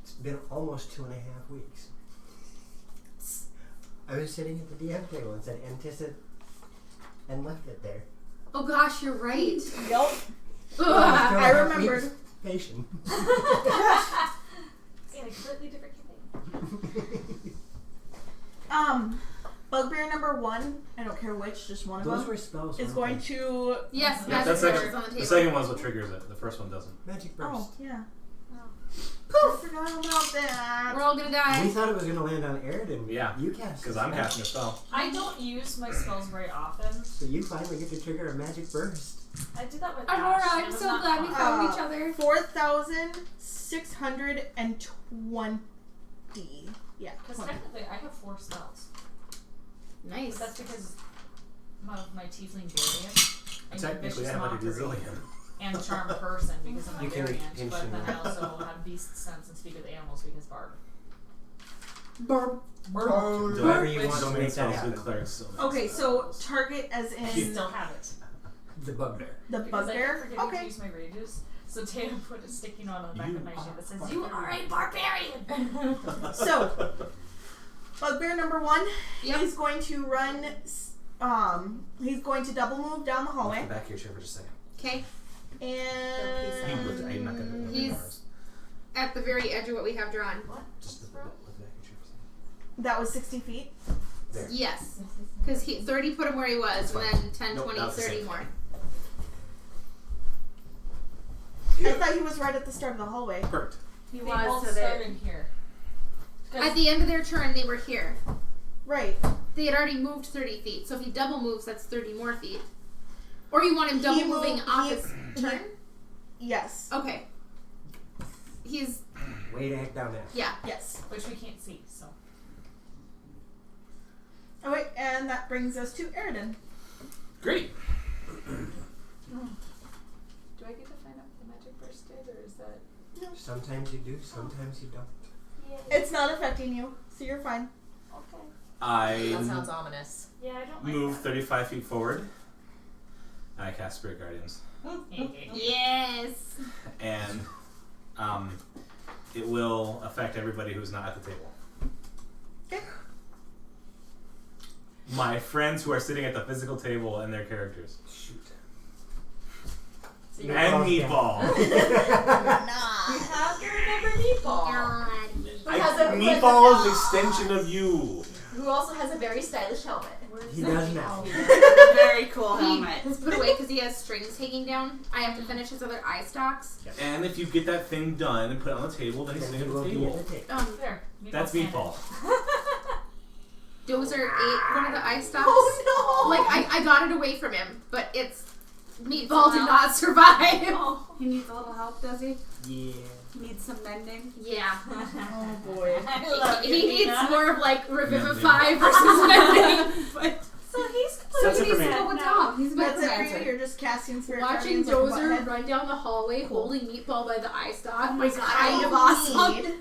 Speaker 4: It's been almost 2.5 weeks. I was sitting at the DM table and said anticipate and left it there.
Speaker 3: Oh gosh, you're right.
Speaker 1: Yup.
Speaker 3: Ugh.
Speaker 1: I remembered.
Speaker 4: Patient.
Speaker 7: Yeah, a completely different thing.
Speaker 1: Bugbear number 1, I don't care which, just one of
Speaker 4: Those
Speaker 1: them,
Speaker 4: were spells.
Speaker 1: is
Speaker 4: weren't
Speaker 1: going
Speaker 4: they?
Speaker 1: to...
Speaker 3: Yes,
Speaker 5: Yeah,
Speaker 3: magic
Speaker 5: that's
Speaker 3: burst
Speaker 5: second.
Speaker 3: is on the
Speaker 5: The
Speaker 3: table.
Speaker 5: second one's what triggers it. The first one doesn't.
Speaker 4: Magic burst.
Speaker 1: Oh, yeah.
Speaker 3: Poof!
Speaker 1: I forgot about that.
Speaker 3: We're all gonna die.
Speaker 4: We thought it was going to land on Aridin.
Speaker 5: Yeah.
Speaker 4: You cast
Speaker 5: Because
Speaker 4: it.
Speaker 5: I'm casting a spell.
Speaker 7: I don't use my spells very often.
Speaker 4: So you finally get to trigger a magic burst.
Speaker 7: I did that with
Speaker 3: Aurora,
Speaker 7: Ash, and it
Speaker 3: I'm
Speaker 7: was
Speaker 3: so
Speaker 7: not
Speaker 3: glad we
Speaker 7: fun.
Speaker 3: found each other.
Speaker 1: 4,620. Yeah.
Speaker 7: Because
Speaker 1: 20.
Speaker 7: technically I have 4 spells.
Speaker 3: Nice.
Speaker 7: But that's because of my tiefling variant. I need
Speaker 5: Technically,
Speaker 7: vicious
Speaker 5: I have like a
Speaker 7: mockery
Speaker 5: gazillion.
Speaker 7: and charm person because of my
Speaker 4: You can
Speaker 7: variant.
Speaker 4: pinch
Speaker 7: But
Speaker 4: them
Speaker 7: then I
Speaker 4: out.
Speaker 7: also have beast sense and speak with animals because barb.
Speaker 3: Burp.
Speaker 5: Do
Speaker 4: Whatever you
Speaker 5: Which
Speaker 4: want to
Speaker 5: domain
Speaker 4: make that
Speaker 5: spells
Speaker 4: happen.
Speaker 5: good clerics still make
Speaker 1: Okay, so
Speaker 5: spells.
Speaker 1: target as
Speaker 7: I
Speaker 1: in
Speaker 7: still have it.
Speaker 4: The bugbear.
Speaker 1: the
Speaker 7: Because I
Speaker 1: bugbear?
Speaker 7: keep forgetting to
Speaker 1: Okay.
Speaker 7: use my rages. So Tatum put a sticky note on the back
Speaker 5: You
Speaker 7: of my
Speaker 5: are
Speaker 7: sheet that says, "You are a barbarian."
Speaker 1: So, bugbear number 1,
Speaker 3: Yep.
Speaker 1: he's going to run, he's going to double move down the
Speaker 5: Off
Speaker 1: hallway.
Speaker 5: the back of your chair for just a second.
Speaker 3: Okay.
Speaker 5: I'm not gonna do it.
Speaker 3: He's at the very edge of what we have drawn.
Speaker 5: Just the back of your chair for a second.
Speaker 1: That was 60 feet.
Speaker 4: There.
Speaker 3: Yes. Because 30 put him where he was, and then 10,
Speaker 5: Nope,
Speaker 3: 20,
Speaker 5: that was the
Speaker 3: 30
Speaker 5: same.
Speaker 3: more.
Speaker 1: I thought he was right at the start of the hallway.
Speaker 5: Perfect.
Speaker 6: He
Speaker 7: They
Speaker 6: was
Speaker 7: both
Speaker 6: so that
Speaker 7: started here. 'Cause
Speaker 3: At the end of their turn, they were here.
Speaker 1: Right.
Speaker 3: They had already moved 30 feet, so if he double moves, that's 30 more feet. Or you want him double
Speaker 1: He
Speaker 3: moving
Speaker 1: moved-
Speaker 3: off
Speaker 1: he-
Speaker 3: his turn?
Speaker 1: Yes.
Speaker 3: Okay. He's,
Speaker 4: Way to heck down there.
Speaker 3: yeah.
Speaker 1: Yes.
Speaker 7: which we can't see, so.
Speaker 1: Oh wait, and that brings us to Aridin.
Speaker 5: Great.
Speaker 7: Do I get to find out what the magic burst did, or is that?
Speaker 4: Sometimes you do, sometimes you don't.
Speaker 1: It's not affecting you, so you're fine.
Speaker 7: Okay.
Speaker 5: I
Speaker 2: That sounds ominous.
Speaker 7: Yeah, I don't like
Speaker 5: move 35 feet forward. And I cast Spirit Guardians.
Speaker 3: Yes.
Speaker 5: And it will affect everybody who's not at the table.
Speaker 1: Okay.
Speaker 5: My friends who are sitting at the physical table and their characters.
Speaker 4: Shoot.
Speaker 7: So
Speaker 5: And
Speaker 7: you
Speaker 5: Meatball.
Speaker 2: You have to remember Meatball.
Speaker 3: God.
Speaker 5: Meatball is an extension of you.
Speaker 2: Who also has a very stylish helmet.
Speaker 4: He does now.
Speaker 6: very cool
Speaker 3: He
Speaker 6: helmet.
Speaker 3: was put away because he has strings hanging down. I have to finish his other eye stalks.
Speaker 5: And if you get that thing done and put it on the table, then he's
Speaker 4: Then
Speaker 5: sitting
Speaker 4: he
Speaker 5: at
Speaker 4: will
Speaker 5: the
Speaker 4: be at
Speaker 5: table.
Speaker 4: the table.
Speaker 7: there.
Speaker 5: That's Meatball.
Speaker 3: Those are one of the eye stalks.
Speaker 1: Oh no!
Speaker 3: Like, I got it away from him, but it's... Meatball did not survive.
Speaker 6: He needs a little help, does he?
Speaker 4: Yeah.
Speaker 6: He needs some mending.
Speaker 3: Yeah.
Speaker 1: Oh boy.
Speaker 7: I love you,
Speaker 3: He needs
Speaker 7: Nina.
Speaker 3: more of like Revivify versus mending. But
Speaker 6: So he's
Speaker 5: That's it
Speaker 6: completely
Speaker 5: for me.
Speaker 6: set
Speaker 3: What's
Speaker 6: now.
Speaker 3: up? He's a
Speaker 1: That's it for
Speaker 3: necromancer.
Speaker 1: you. You're just casting spirit
Speaker 3: Watching
Speaker 1: guardians like a
Speaker 3: Dozer
Speaker 1: butthead?
Speaker 3: run down the hallway holding Meatball by the eye stalk
Speaker 6: Oh my
Speaker 3: was
Speaker 6: God.
Speaker 3: kind of
Speaker 1: I
Speaker 3: awesome.
Speaker 1: need
Speaker 6: I would have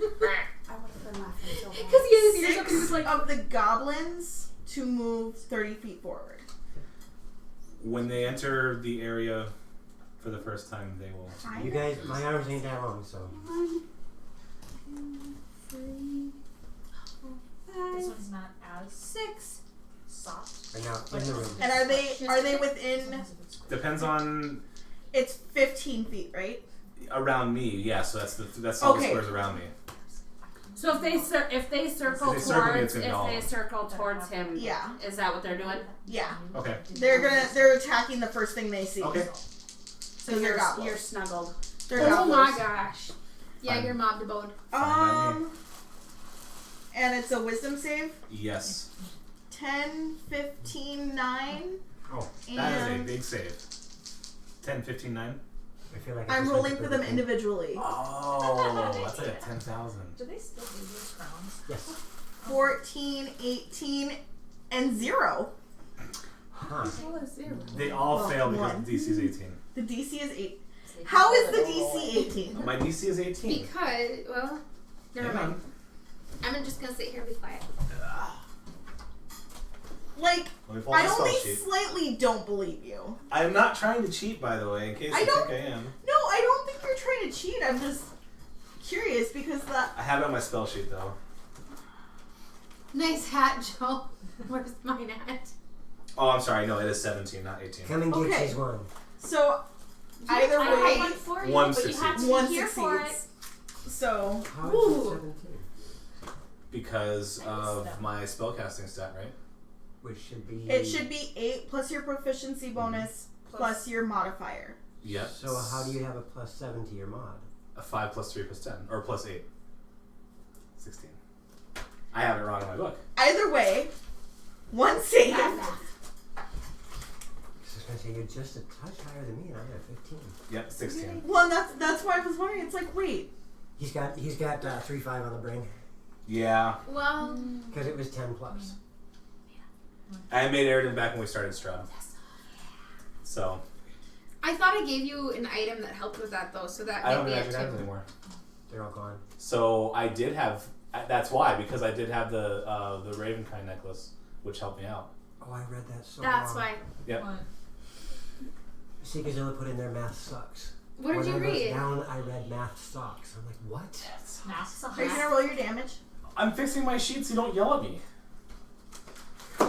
Speaker 6: been laughing so hard.
Speaker 3: Because he had his ears up and he was
Speaker 1: 6
Speaker 3: like,
Speaker 1: of the goblins to move 30 feet forward.
Speaker 5: When they enter the area for the first time, they will.
Speaker 4: You guys, my arms ain't that long, so.
Speaker 6: 1, 2, 3, 4,
Speaker 7: This
Speaker 6: 5,
Speaker 7: one's not as
Speaker 6: 6.
Speaker 7: soft.
Speaker 4: Right now, in the room.
Speaker 1: And are they within?
Speaker 5: Depends on
Speaker 1: It's 15 feet, right?
Speaker 5: around me. Yeah, so that's all the
Speaker 1: Okay.
Speaker 5: squares around me.
Speaker 6: So if they circle
Speaker 5: If they circle me, it's gonna be all of them.
Speaker 6: circle towards him,
Speaker 1: Yeah.
Speaker 6: is that what they're doing?
Speaker 1: Yeah.
Speaker 5: Okay.
Speaker 1: They're attacking the first thing they see.
Speaker 5: Okay.
Speaker 6: So
Speaker 1: They're goblins.
Speaker 6: you're snuggled.
Speaker 1: They're
Speaker 3: oh
Speaker 1: goblins.
Speaker 3: my gosh. Yeah,
Speaker 5: Fine.
Speaker 3: you're mobbed abode.
Speaker 5: Fine by me.
Speaker 1: And it's a wisdom save.
Speaker 5: Yes.
Speaker 1: 10, 15, 9.
Speaker 4: Oh,
Speaker 5: That is a
Speaker 1: And
Speaker 5: big save. 10, 15, 9.
Speaker 4: I feel like I
Speaker 1: I'm
Speaker 4: just
Speaker 1: rolling
Speaker 4: went
Speaker 1: for
Speaker 4: to
Speaker 1: them
Speaker 4: the-
Speaker 1: individually.
Speaker 5: Oh, that's like a 10,000.
Speaker 7: Do they still lose those crowns?
Speaker 4: Yes.
Speaker 1: 14, 18, and 0.
Speaker 4: Huh.
Speaker 5: They all
Speaker 1: Well,
Speaker 5: fail because
Speaker 1: one.
Speaker 5: the DC is 18.
Speaker 1: The DC is 8. How is the DC 18?
Speaker 5: My DC is 18.
Speaker 3: Because, well, never
Speaker 5: Hang
Speaker 3: mind. I'm just gonna sit here and be quiet.
Speaker 1: Like,
Speaker 5: Let me pull
Speaker 1: I
Speaker 5: my spell
Speaker 1: only
Speaker 5: sheet.
Speaker 1: slightly don't believe you.
Speaker 5: I'm not trying to cheat, by the way, in case
Speaker 1: I
Speaker 5: you
Speaker 1: don't-
Speaker 5: think I am.
Speaker 1: No, I don't think you're trying to cheat. I'm just curious because that.
Speaker 5: I have it on my spell sheet, though.
Speaker 3: Nice hat, Joe. Where's mine at?
Speaker 5: Oh, I'm sorry. No, it is 17, not 18.
Speaker 4: Come and get
Speaker 1: Okay.
Speaker 4: she's one.
Speaker 1: So, either
Speaker 6: I have
Speaker 1: way,
Speaker 6: one for you,
Speaker 5: One
Speaker 6: but you have to
Speaker 1: one
Speaker 6: be here for it.
Speaker 1: succeeds. So,
Speaker 4: How is
Speaker 3: Ooh.
Speaker 4: it 17?
Speaker 5: Because of my spellcasting stat, right?
Speaker 4: Which should be.
Speaker 1: it should be 8 plus your proficiency bonus plus your modifier.
Speaker 5: Yep.
Speaker 4: So how do you have a plus 7 to your mod?
Speaker 5: A 5 plus 3 plus 10. Or plus 8. 16. I have it wrong in my book.
Speaker 1: Either way, one save.
Speaker 4: I was gonna say you're just a touch higher than me, and I'm at 15.
Speaker 5: Yep, 16.
Speaker 1: Well, that's why I was wondering. It's like, wait,
Speaker 4: He's got 3-5 on the brain
Speaker 5: Yeah.
Speaker 3: Well,
Speaker 4: because it was 10 plus.
Speaker 5: I made Eridan back when we started Strahd. So,
Speaker 3: I thought I gave you an item that helped with that, though, so that
Speaker 5: I don't
Speaker 3: might be
Speaker 5: have
Speaker 3: a
Speaker 5: magic items
Speaker 3: tip.
Speaker 5: anymore.
Speaker 4: They're all gone.
Speaker 5: So, I did have... That's why, because I did have the Ravenkind necklace, which helped me out.
Speaker 4: Oh, I read that so
Speaker 3: That's
Speaker 4: wrong.
Speaker 3: why.
Speaker 5: Yep.
Speaker 7: What?
Speaker 4: Seekazilla put in there math sucks.
Speaker 3: What did
Speaker 4: when
Speaker 3: you
Speaker 4: I was
Speaker 3: read?
Speaker 4: down, I read math sucks. I'm like, what?
Speaker 7: Math
Speaker 1: are you gonna roll your damage?
Speaker 5: I'm fixing my sheet so you don't yell at me.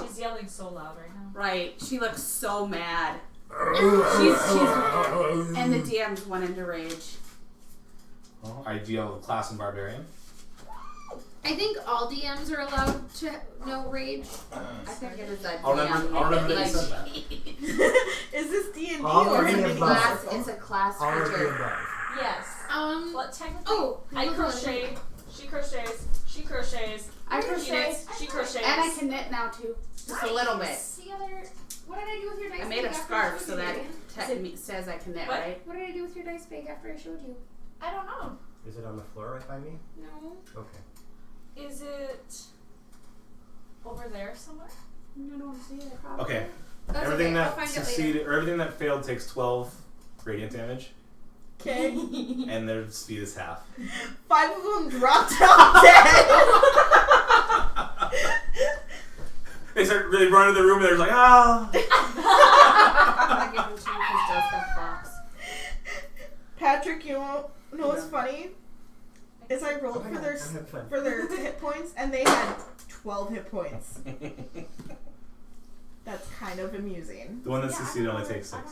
Speaker 7: She's yelling so loud right now.
Speaker 6: Right. She looks so mad. she's and the DMs went into rage.
Speaker 5: Well, I deal class and barbarian.
Speaker 3: I think all DMs are allowed to know rage.
Speaker 6: I think it is that
Speaker 5: I'll remember that you said that.
Speaker 1: Is this D&D
Speaker 4: All
Speaker 1: or
Speaker 4: of the
Speaker 1: an
Speaker 4: above.
Speaker 6: class. It's a class
Speaker 4: All of the
Speaker 6: feature.
Speaker 4: above.
Speaker 7: Yes. Well, technically,
Speaker 3: Oh,
Speaker 7: I
Speaker 3: hold on.
Speaker 7: crochet. She crochets. She crochets.
Speaker 6: I
Speaker 7: She
Speaker 6: crochet.
Speaker 7: knits, She crochets.
Speaker 6: And I can knit now too. Just a little bit.
Speaker 3: The other, what did I do with your dice
Speaker 6: I made
Speaker 3: bag
Speaker 6: a
Speaker 3: after
Speaker 6: scarf
Speaker 3: I
Speaker 6: so
Speaker 3: showed
Speaker 6: that
Speaker 3: you?
Speaker 6: says I can knit,
Speaker 7: What?
Speaker 6: right?
Speaker 3: What did I do with your dice bag after I showed you?
Speaker 7: I don't know.
Speaker 4: Is it on the floor right by me?
Speaker 3: No.
Speaker 4: Okay.
Speaker 7: Is it over there somewhere?
Speaker 3: I don't see it. Probably.
Speaker 5: Okay.
Speaker 3: That's
Speaker 5: Everything
Speaker 3: okay. I'll
Speaker 5: that
Speaker 3: find it
Speaker 5: succeeded,
Speaker 3: later.
Speaker 5: or everything that failed takes 12 radiant damage,
Speaker 1: Okay.
Speaker 5: and their speed is half.
Speaker 1: 5 of them dropped out dead.
Speaker 5: They start really running to the room, and they're like, ah!
Speaker 6: I give them to you because Joe's got the box.
Speaker 1: Patrick, you know what's funny? Is I rolled
Speaker 4: Oh my
Speaker 1: for
Speaker 4: God,
Speaker 1: their
Speaker 4: I'm having fun.
Speaker 1: hit points, and they had 12 hit points. That's kind of amusing.
Speaker 5: The one that succeeded only takes 6.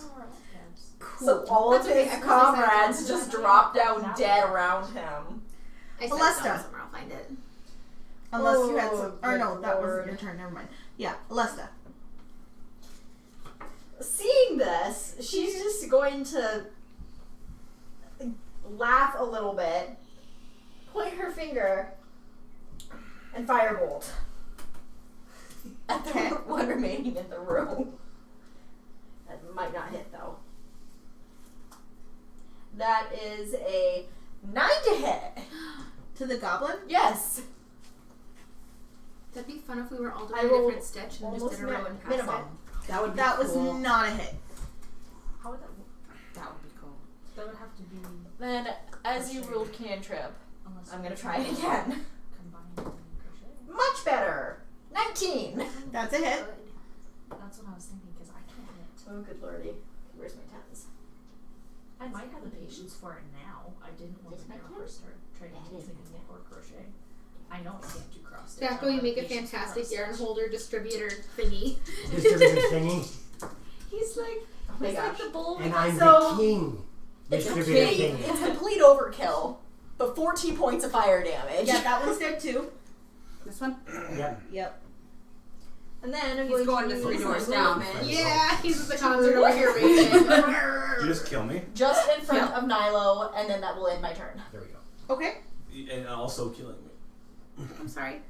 Speaker 1: Cool.
Speaker 2: So all of
Speaker 3: That's okay,
Speaker 2: his
Speaker 3: I probably
Speaker 2: comrades
Speaker 3: said
Speaker 2: just
Speaker 3: that.
Speaker 2: dropped down dead around him.
Speaker 3: I said
Speaker 1: Alesta.
Speaker 3: down somewhere. I'll find it.
Speaker 1: Unless you had
Speaker 2: Oh,
Speaker 1: some. Or no,
Speaker 2: good
Speaker 1: that
Speaker 2: lord.
Speaker 1: wasn't your turn. Never mind. Yeah, Alesta.
Speaker 2: Seeing this, she's just going to laugh a little bit, point her finger, and firebolt at the
Speaker 1: Okay.
Speaker 2: one remaining in the room. That might not hit though. That is a 9 to hit.
Speaker 1: To the goblin?
Speaker 2: Yes.
Speaker 3: That'd be fun if we were all
Speaker 2: I
Speaker 3: doing a
Speaker 2: rolled
Speaker 3: different stitch and just
Speaker 2: almost
Speaker 3: did a row and passed
Speaker 2: minimum.
Speaker 3: it.
Speaker 6: That would be
Speaker 1: That was
Speaker 6: cool.
Speaker 1: not a hit.
Speaker 7: How would that work?
Speaker 6: That would be cool.
Speaker 7: That would have to be
Speaker 2: Then, as you rolled cantrip,
Speaker 7: unless
Speaker 2: I'm gonna try it again.
Speaker 7: combined with crochet.
Speaker 2: Much better. 19.
Speaker 1: That's a hit.
Speaker 7: That's what I was thinking because I can't hit.
Speaker 2: Oh, good lordy. Where's my tens?
Speaker 7: I might have the patience for it now. I didn't when
Speaker 2: Yes,
Speaker 7: I
Speaker 2: I can.
Speaker 7: first started trying to teach knit or crochet. I know I can't do cross stitch.
Speaker 3: Jacko, you make a fantastic yarn holder distributor thingy.
Speaker 4: Distributor thingy.
Speaker 7: He's like,
Speaker 2: Oh my
Speaker 7: he's like
Speaker 2: gosh.
Speaker 7: the bull.
Speaker 4: And I'm
Speaker 2: So-
Speaker 4: the king.
Speaker 2: It's
Speaker 4: Distributor
Speaker 2: complete,
Speaker 4: thingy.
Speaker 2: it's complete overkill, but 14 points of fire damage.
Speaker 1: Yeah, that one's dead too.
Speaker 6: This one?
Speaker 4: Yeah.
Speaker 1: Yep.
Speaker 2: And then I'm
Speaker 6: He's
Speaker 2: going
Speaker 6: going to
Speaker 2: use
Speaker 6: 3
Speaker 2: my
Speaker 6: doors down.
Speaker 2: movement
Speaker 3: Yeah, he's at the concert over here raging.
Speaker 5: You just kill me,
Speaker 2: just in front of Nilo, and then that will end my turn.
Speaker 4: There we go.
Speaker 1: Okay.
Speaker 5: and also killing me.
Speaker 3: I'm sorry.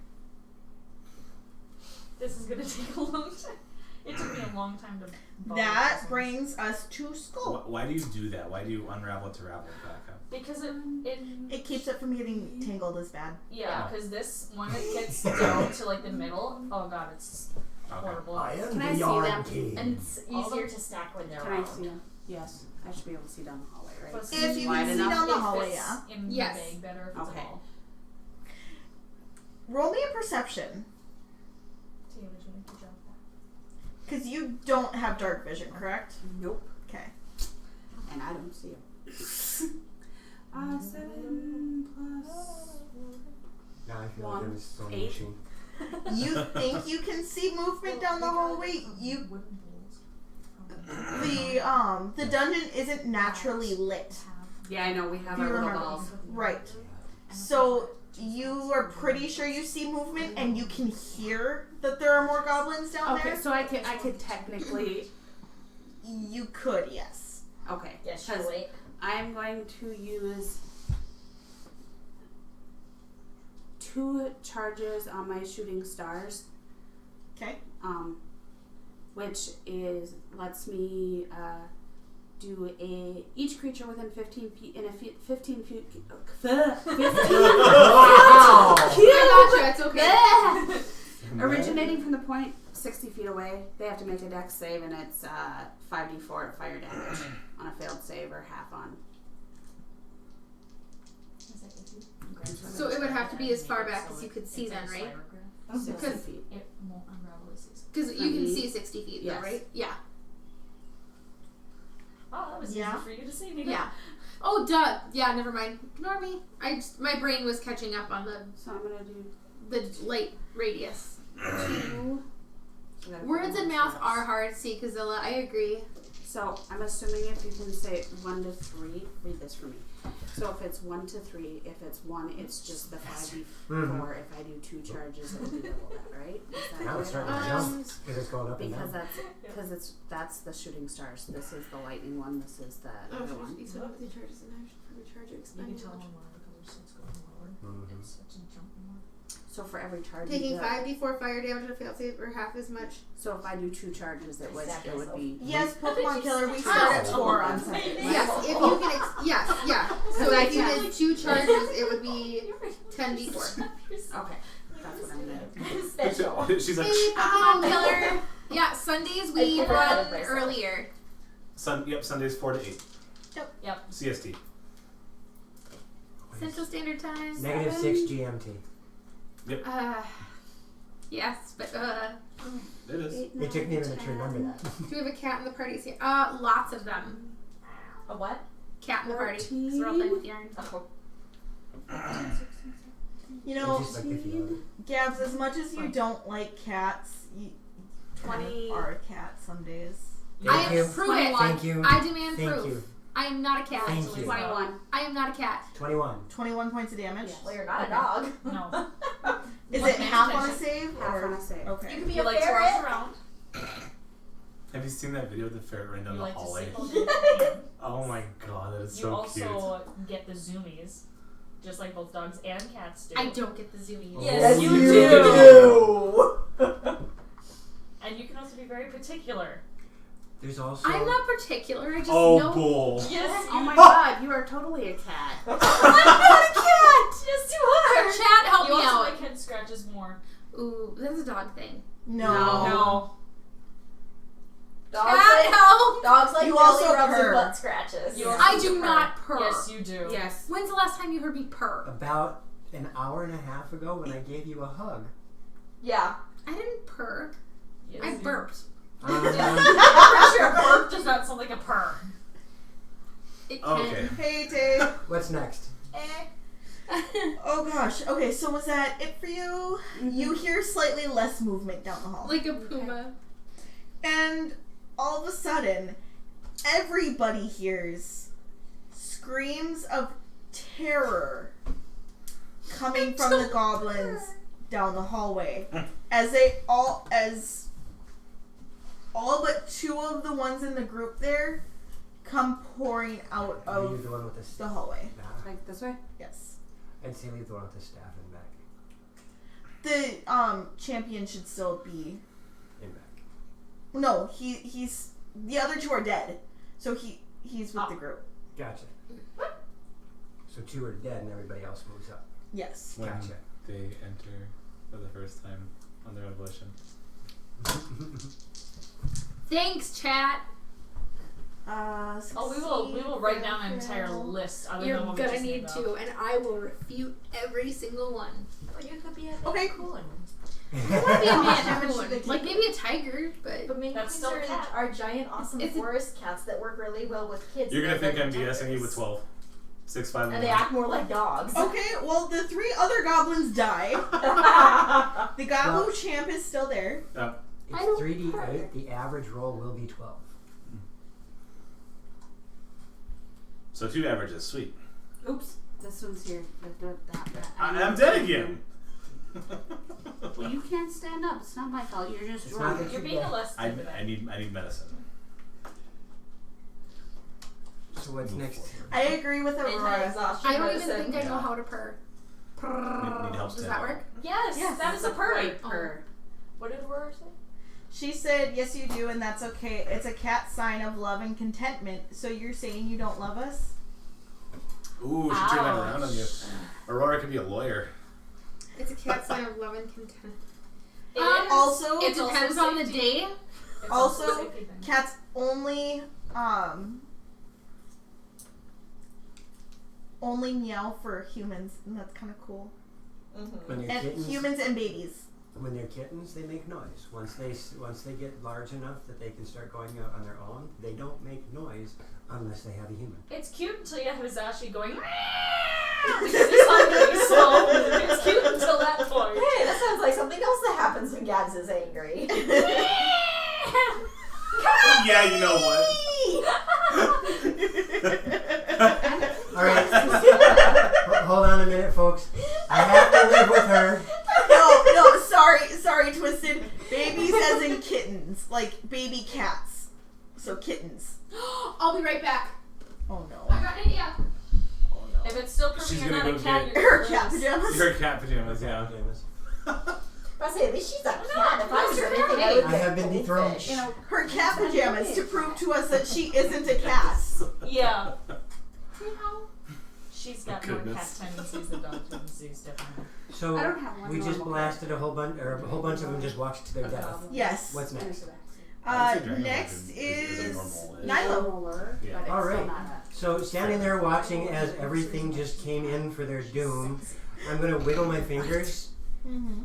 Speaker 7: This is gonna take a long time. It took me a long time to. borrow
Speaker 1: That
Speaker 7: this one.
Speaker 1: brings us to Skull.
Speaker 5: Why do you do that? Why do you unravel it to ravel it back up?
Speaker 7: Because
Speaker 1: It keeps it from getting tangled as bad.
Speaker 7: yeah, because this when it gets down to like the middle, oh god, it's
Speaker 5: Okay.
Speaker 7: horrible.
Speaker 4: I am
Speaker 6: Can I
Speaker 4: the
Speaker 6: see
Speaker 4: yarn
Speaker 6: them?
Speaker 4: king.
Speaker 2: And it's
Speaker 7: All
Speaker 2: easier
Speaker 7: the-
Speaker 2: to stack when they're
Speaker 6: Can I
Speaker 2: round.
Speaker 6: see them? Yes. I should be able to see down the hallway, right?
Speaker 7: Plus,
Speaker 1: If you
Speaker 6: Wide
Speaker 1: can see
Speaker 6: enough?
Speaker 1: down the
Speaker 7: it
Speaker 1: hallway,
Speaker 7: fits
Speaker 1: yeah.
Speaker 7: in
Speaker 3: Yes.
Speaker 7: the bag better if it's
Speaker 6: Okay.
Speaker 7: a ball.
Speaker 1: Roll me a perception.
Speaker 7: Taylor, you did a good job.
Speaker 1: Because you don't have dark vision, correct?
Speaker 6: Nope.
Speaker 1: Okay.
Speaker 6: And I don't see them. 7 plus.
Speaker 4: Now I feel like I'm a sewing
Speaker 6: 8.
Speaker 4: machine.
Speaker 1: You think you can see movement down the hallway? You
Speaker 7: Wooden bowls.
Speaker 1: the dungeon isn't naturally lit.
Speaker 6: Yeah, I know. We have
Speaker 1: Do you
Speaker 6: our little
Speaker 1: remember?
Speaker 6: balls.
Speaker 1: Right. So you are pretty sure you see movement and you can hear that there are more goblins down
Speaker 6: Okay,
Speaker 1: there?
Speaker 6: so I could technically.
Speaker 1: You could, yes.
Speaker 6: Okay.
Speaker 2: Yes,
Speaker 6: Because
Speaker 2: wait.
Speaker 6: I'm going to use 2 charges on my shooting stars.
Speaker 1: Okay.
Speaker 6: Which lets me do each creature within 15 feet in a 15 feet. 15
Speaker 4: Wow!
Speaker 3: I gotcha, it's okay.
Speaker 6: Originating from the point 60 feet away, they have to make a dex save, and it's 5d4 fire damage on a failed save or half on.
Speaker 3: So it would have to be as far back as you could see then, right?
Speaker 6: 60
Speaker 3: Because-
Speaker 6: feet.
Speaker 7: It won't unravel this season.
Speaker 3: Because you can see 60 feet though,
Speaker 6: Yes.
Speaker 3: right? Yeah.
Speaker 7: Oh, that was
Speaker 1: Yeah.
Speaker 7: easy for you to see me.
Speaker 3: Yeah. Oh, duh. Yeah, never mind. Ignore me. My brain was catching up on
Speaker 6: So I'm gonna do
Speaker 3: the light radius.
Speaker 6: 2. So I gotta
Speaker 3: Words
Speaker 6: put
Speaker 3: and
Speaker 6: one
Speaker 3: math
Speaker 6: first.
Speaker 3: are hard, see, Kazilla. I agree.
Speaker 6: So I'm assuming if you can say 1 to 3, read this for me. So if it's 1 to 3, if it's 1, it's just the 5d4.
Speaker 4: Mhm.
Speaker 6: If I do 2 charges, it will be double that, right? Is that
Speaker 4: Now it's
Speaker 6: right?
Speaker 4: starting to jump because it's going up and
Speaker 6: Because
Speaker 4: down.
Speaker 6: that's the shooting stars. This is the lightning one. This is the other one.
Speaker 3: These would be charges and for the charger
Speaker 7: You can tell when one of the colors starts going lower.
Speaker 4: Mhm.
Speaker 7: It's such a jump more.
Speaker 6: So for every charge,
Speaker 3: Taking
Speaker 6: you do-
Speaker 3: 5d4 fire damage on a failed save or half as much.
Speaker 6: So if I do 2 charges, it would be.
Speaker 1: Yes, Pokemon Killer, we start at 4 on Sunday.
Speaker 3: Yes, if you can. Yes, yeah. So
Speaker 6: Because I
Speaker 3: if you
Speaker 6: can-
Speaker 3: did 2 charges, it would be 10d4.
Speaker 6: Okay, that's what I'm gonna do.
Speaker 2: Special.
Speaker 5: She's like,
Speaker 3: Hey, Pokemon Killer. Yeah, Sundays we
Speaker 2: I forgot
Speaker 3: run
Speaker 2: myself.
Speaker 3: earlier.
Speaker 5: Sundays 4 to 8.
Speaker 7: Yep.
Speaker 5: CST.
Speaker 3: Central Standard Time.
Speaker 4: Negative 6 GMT.
Speaker 3: Yes, but
Speaker 5: It is.
Speaker 6: 8,
Speaker 4: It took me a
Speaker 6: 9,
Speaker 4: minute to remember that.
Speaker 3: do we have a cat in the parties here? Lots of them.
Speaker 2: A what?
Speaker 3: Cat in the party.
Speaker 6: 14.
Speaker 3: So we're all playing with yarn.
Speaker 2: Oh.
Speaker 1: You
Speaker 4: I
Speaker 1: know,
Speaker 4: just like the feel of it.
Speaker 1: Gabs, as much as you don't like cats, you
Speaker 6: 20.
Speaker 1: are a cat some days.
Speaker 4: Thank
Speaker 3: I
Speaker 4: you.
Speaker 3: prove it.
Speaker 4: Thank you.
Speaker 3: I demand
Speaker 4: Thank
Speaker 3: proof.
Speaker 4: you.
Speaker 3: I am not a cat.
Speaker 4: Thank you.
Speaker 6: 21.
Speaker 3: I am not a cat.
Speaker 4: 21.
Speaker 1: 21 points of damage.
Speaker 6: Yes.
Speaker 2: Well, you're not a dog.
Speaker 7: No.
Speaker 1: Is
Speaker 7: One
Speaker 1: it
Speaker 7: man's
Speaker 1: half on a
Speaker 7: attention.
Speaker 1: save?
Speaker 6: Half
Speaker 1: or?
Speaker 6: on a save.
Speaker 1: Okay.
Speaker 2: You can be
Speaker 7: You
Speaker 2: a
Speaker 7: like to
Speaker 2: ferret.
Speaker 7: rush around.
Speaker 5: Have you seen that video of the ferret running down
Speaker 7: You
Speaker 5: the
Speaker 7: like to
Speaker 5: hallway?
Speaker 7: sleep all day.
Speaker 5: Oh my god, that is
Speaker 7: You
Speaker 5: so
Speaker 7: also get the zoomies, just like both dogs and cats do.
Speaker 3: I don't get the zoomies.
Speaker 2: Yes,
Speaker 5: Oh,
Speaker 2: you
Speaker 5: you
Speaker 2: do.
Speaker 7: And you can also be very particular.
Speaker 4: There's also.
Speaker 3: I'm not particular. I just
Speaker 5: Oh,
Speaker 3: know.
Speaker 5: bull.
Speaker 7: Yes,
Speaker 6: Oh my god, you are totally a cat.
Speaker 2: I'm not a cat. Yes, you are.
Speaker 3: Chat, help
Speaker 7: You
Speaker 3: me
Speaker 7: also
Speaker 3: out.
Speaker 7: like head scratches more.
Speaker 3: Ooh, that's a dog thing.
Speaker 1: No.
Speaker 2: Dogs
Speaker 3: Cat
Speaker 2: like,
Speaker 3: help!
Speaker 2: dogs like
Speaker 1: You
Speaker 2: belly
Speaker 1: also
Speaker 2: rubs
Speaker 1: purr.
Speaker 2: and butt scratches.
Speaker 7: You
Speaker 3: I do not purr.
Speaker 7: Yes, you do.
Speaker 6: Yes.
Speaker 3: When's the last time you heard me purr?
Speaker 4: About an hour and a half ago when I gave you a hug.
Speaker 2: Yeah.
Speaker 3: I didn't purr.
Speaker 7: Yes,
Speaker 3: I
Speaker 7: you-
Speaker 3: burped.
Speaker 7: I'm pretty sure a burp does not sound like a purr.
Speaker 3: It
Speaker 5: Okay.
Speaker 1: Hey, Dave.
Speaker 4: What's next?
Speaker 1: Oh gosh. Okay, so was that it for you? You hear slightly less movement down the hall.
Speaker 3: Like a puma.
Speaker 1: And all of a sudden, everybody hears screams of terror coming from the goblins down the hallway. As all but two of the ones in the group there come pouring out
Speaker 4: Are you
Speaker 1: of
Speaker 4: the one with the
Speaker 1: the
Speaker 4: staff?
Speaker 1: hallway.
Speaker 6: Like this way?
Speaker 1: Yes.
Speaker 4: I'd say leave the one with the staff in back.
Speaker 1: The champion should still be.
Speaker 4: In back.
Speaker 1: No, he's the other two are dead. So he's with the group.
Speaker 4: Gotcha. So 2 are dead and everybody else moves up.
Speaker 1: Yes.
Speaker 5: When
Speaker 4: Gotcha.
Speaker 5: they enter for the first time on their evolution.
Speaker 3: Thanks, chat.
Speaker 7: We will write down an entire list. Other
Speaker 3: You're
Speaker 7: than what we
Speaker 3: gonna
Speaker 7: just
Speaker 3: need
Speaker 7: named
Speaker 3: to, and I will refute every single one.
Speaker 2: But you could be a
Speaker 1: Okay.
Speaker 2: coon.
Speaker 3: I want to be a
Speaker 1: much
Speaker 3: man,
Speaker 1: should they take?
Speaker 3: like maybe a tiger, but
Speaker 2: But main
Speaker 7: That's
Speaker 2: coons
Speaker 7: still a cat.
Speaker 2: are giant, awesome
Speaker 3: It's a-
Speaker 2: forest cats that work really well with kids.
Speaker 5: You're gonna
Speaker 2: that
Speaker 5: think I'm
Speaker 2: live in
Speaker 5: BSing you with
Speaker 2: tenders.
Speaker 5: 12. 6, 5, and
Speaker 2: And they
Speaker 5: 1.
Speaker 2: act more like dogs.
Speaker 1: Okay, well the 3 other goblins die. The Gobbo champ is still there.
Speaker 4: It's
Speaker 3: I don't
Speaker 4: 3d8. The average roll will be 12.
Speaker 5: So 2 averages, sweet.
Speaker 6: Oops. This one's here. That.
Speaker 5: I'm dead again.
Speaker 6: Well, you can't stand up. It's not my fault. You're just
Speaker 4: It's not
Speaker 6: drunk.
Speaker 4: that
Speaker 7: You're being a less
Speaker 5: I
Speaker 7: stupid.
Speaker 5: need medicine.
Speaker 4: So what's
Speaker 5: Move
Speaker 4: next?
Speaker 5: forward.
Speaker 1: I agree with Aurora.
Speaker 2: Anti-exhaustion
Speaker 3: I don't even
Speaker 2: medicine.
Speaker 3: think I know how to purr.
Speaker 5: Need help
Speaker 3: Does
Speaker 5: standing
Speaker 3: that
Speaker 5: up.
Speaker 3: work?
Speaker 7: Yes,
Speaker 6: Yes,
Speaker 7: that is a purr.
Speaker 6: white purr.
Speaker 2: What did Aurora say?
Speaker 1: She said, yes you do, and that's okay. It's a cat sign of love and contentment. So you're saying you don't love us?
Speaker 5: Ooh, she turned that around on you. Aurora could be a lawyer.
Speaker 3: It's a cat sign of love and content.
Speaker 1: Also,
Speaker 3: It depends on the day.
Speaker 1: Also, cats only meow for humans, and that's kind of cool.
Speaker 4: When they're
Speaker 1: And
Speaker 4: kittens,
Speaker 1: humans and babies.
Speaker 4: when they're kittens, they make noise. Once they get large enough that they can start going out on their own, they don't make noise unless they have a human.
Speaker 7: It's cute until you have Hizashi going because he's hungry, so it's cute until that point.
Speaker 2: Hey, that sounds like something else that happens when Gabs is angry.
Speaker 5: Yeah, you know what?
Speaker 4: All right, hold on a minute, folks. I have to live with her.
Speaker 1: No, sorry, Twisted. Babies as in kittens, like baby cats. So kittens.
Speaker 3: I'll be right back.
Speaker 1: Oh no.
Speaker 3: I got an idea.
Speaker 1: Oh no.
Speaker 7: If it's still proving
Speaker 5: She's
Speaker 7: you're
Speaker 5: gonna
Speaker 7: not a
Speaker 5: go
Speaker 7: cat,
Speaker 5: get
Speaker 7: you're
Speaker 1: Her
Speaker 7: gonna
Speaker 1: cat
Speaker 7: lose.
Speaker 1: pajamas.
Speaker 5: Her cat pajamas, yeah.
Speaker 4: Pajamas.
Speaker 2: I say, at least she's a cat. If I was
Speaker 3: no,
Speaker 2: anything, I would
Speaker 4: I
Speaker 2: get
Speaker 4: have been dethroned.
Speaker 2: goldfish.
Speaker 1: You know, her cat pajamas to prove to us that she isn't a cat.
Speaker 7: Yeah,
Speaker 3: Meow.
Speaker 7: she's got more cat
Speaker 5: Goodness.
Speaker 7: tendencies than dog tendencies, definitely.
Speaker 4: So
Speaker 6: I don't have one
Speaker 4: we just
Speaker 6: normal
Speaker 4: blasted a whole bunch of them just walked to their death.
Speaker 1: Yes.
Speaker 4: What's next?
Speaker 5: I would say Dragon
Speaker 1: Next
Speaker 5: Lord
Speaker 1: is
Speaker 5: normal-ish.
Speaker 1: Nyla.
Speaker 5: Yeah.
Speaker 6: But it's
Speaker 4: All right.
Speaker 6: still not a...
Speaker 4: So standing there watching as everything just came in for their doom, I'm going to wiggle my fingers,
Speaker 1: Mm-hmm.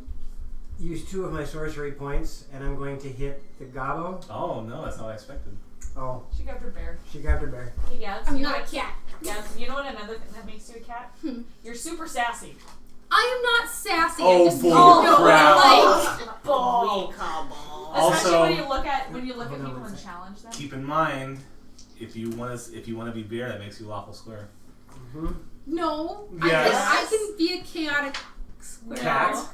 Speaker 4: use 2 of my sorcery points, and I'm going to hit the Gobbo.
Speaker 5: Oh no, that's not what I expected.
Speaker 4: Oh,
Speaker 7: She grabbed her bear.
Speaker 4: she grabbed her bear.
Speaker 7: Hey, Gabs,
Speaker 3: I'm
Speaker 7: you
Speaker 3: not
Speaker 7: know
Speaker 3: a cat.
Speaker 7: Gabs, you know what another thing that makes you a cat? You're super sassy.
Speaker 3: I am not sassy.
Speaker 5: Oh,
Speaker 3: I just
Speaker 5: bull
Speaker 3: know
Speaker 5: crap.
Speaker 3: like
Speaker 7: Bull. Especially
Speaker 5: Also-
Speaker 7: when you look at
Speaker 4: Hold on
Speaker 7: people
Speaker 4: one
Speaker 7: and
Speaker 4: sec.
Speaker 7: challenge them.
Speaker 5: Keep in mind, if you want to be bear, that makes you lawful square.
Speaker 4: Mm-hmm.
Speaker 3: no.
Speaker 5: Yes.
Speaker 3: I can be a chaotic square.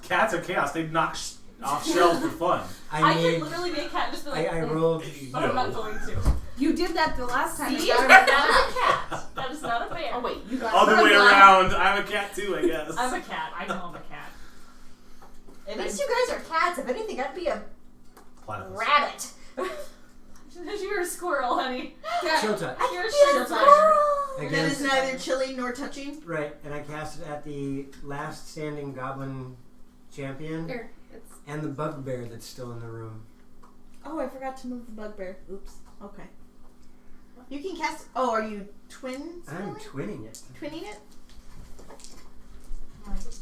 Speaker 5: Cats are chaos. They knock off shells for fun.
Speaker 7: I
Speaker 4: made,
Speaker 7: could literally be a cat and just be like,
Speaker 4: I rolled.
Speaker 7: but I'm not
Speaker 5: No.
Speaker 7: going to.
Speaker 6: You did that the last time.
Speaker 7: See?
Speaker 6: You got
Speaker 7: That
Speaker 6: her
Speaker 7: is
Speaker 6: back.
Speaker 7: a cat. That is not a bear.
Speaker 6: Oh wait, you got
Speaker 5: Other
Speaker 6: her
Speaker 5: way
Speaker 6: back.
Speaker 5: around. I'm a cat too, I guess.
Speaker 7: I'm a cat. I know I'm a cat.
Speaker 2: At least you guys are cats. If anything, I'd be a
Speaker 5: Platypus.
Speaker 2: rabbit.
Speaker 7: You're a squirrel, honey.
Speaker 4: Chill touch.
Speaker 7: You're a
Speaker 2: Be a
Speaker 7: squirrel.
Speaker 2: squirrel.
Speaker 1: That is neither chilling nor touching.
Speaker 4: Right, and I cast it at the last standing goblin champion. And the bugbear that's still in the room.
Speaker 1: Oh, I forgot to move the bugbear. Oops. Okay. You can cast. Oh, are you twin?
Speaker 4: I'm twinning it.
Speaker 1: Twinning it?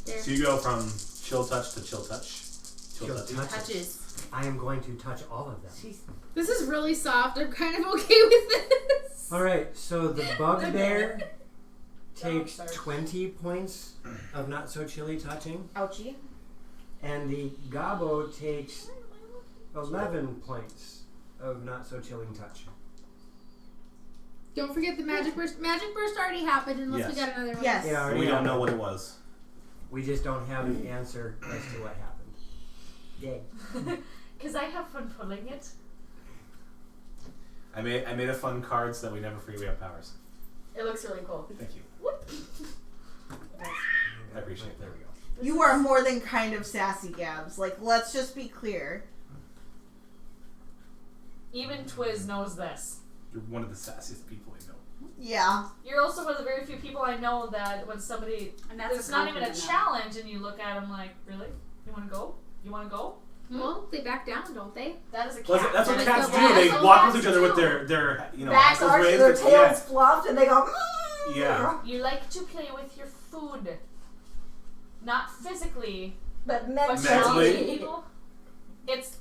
Speaker 3: There.
Speaker 5: So you go from chill touch to chill touch.
Speaker 4: Chill touch.
Speaker 3: Touches.
Speaker 4: I am going to touch all of them.
Speaker 1: Jeez.
Speaker 3: This is really soft. I'm kind of okay with this.
Speaker 4: Alright, so the bugbear takes
Speaker 7: sorry.
Speaker 4: 20 points of not so chilly touching,
Speaker 1: Ouchie.
Speaker 4: and the gobbo takes 11 points of not so chilling touch.
Speaker 3: Don't forget the magic burst. Magic burst already happened unless we
Speaker 5: Yes.
Speaker 3: got another one.
Speaker 1: Yes.
Speaker 4: Yeah, already
Speaker 5: We don't
Speaker 4: happened.
Speaker 5: know what it was.
Speaker 4: We just don't have an answer as to what happened. Yay.
Speaker 7: Because I have fun pulling it.
Speaker 5: I made a fun card so that we never forget we have powers.
Speaker 2: It looks really cool.
Speaker 5: Thank you. I appreciate it. There we go.
Speaker 1: You are more than kind of sassy, Gabs. Like, let's just be clear.
Speaker 7: Even Twiz knows this.
Speaker 5: You're one of the sassiest people I know.
Speaker 1: Yeah.
Speaker 7: You're also one of the very few people I know that when somebody,
Speaker 6: And that's
Speaker 7: it's
Speaker 6: a
Speaker 7: not even a
Speaker 6: compliment.
Speaker 7: challenge, and you look at them like, really? You want to go? You want to go?
Speaker 3: Well, they back down, don't they?
Speaker 7: That is a cat.
Speaker 5: Well, that's what
Speaker 3: That is
Speaker 5: cats
Speaker 3: the
Speaker 5: do.
Speaker 3: best.
Speaker 5: They
Speaker 3: That's
Speaker 5: walk
Speaker 3: what
Speaker 5: with each other with
Speaker 3: cats
Speaker 5: their
Speaker 2: Backs
Speaker 5: hackles
Speaker 2: arched,
Speaker 5: raised.
Speaker 2: their
Speaker 5: It's-
Speaker 2: tails fluffed, and they go.
Speaker 5: Yeah.
Speaker 7: You like to play with your food. Not physically,
Speaker 2: But
Speaker 7: but
Speaker 2: mentally.
Speaker 5: Mentally.
Speaker 7: people. It's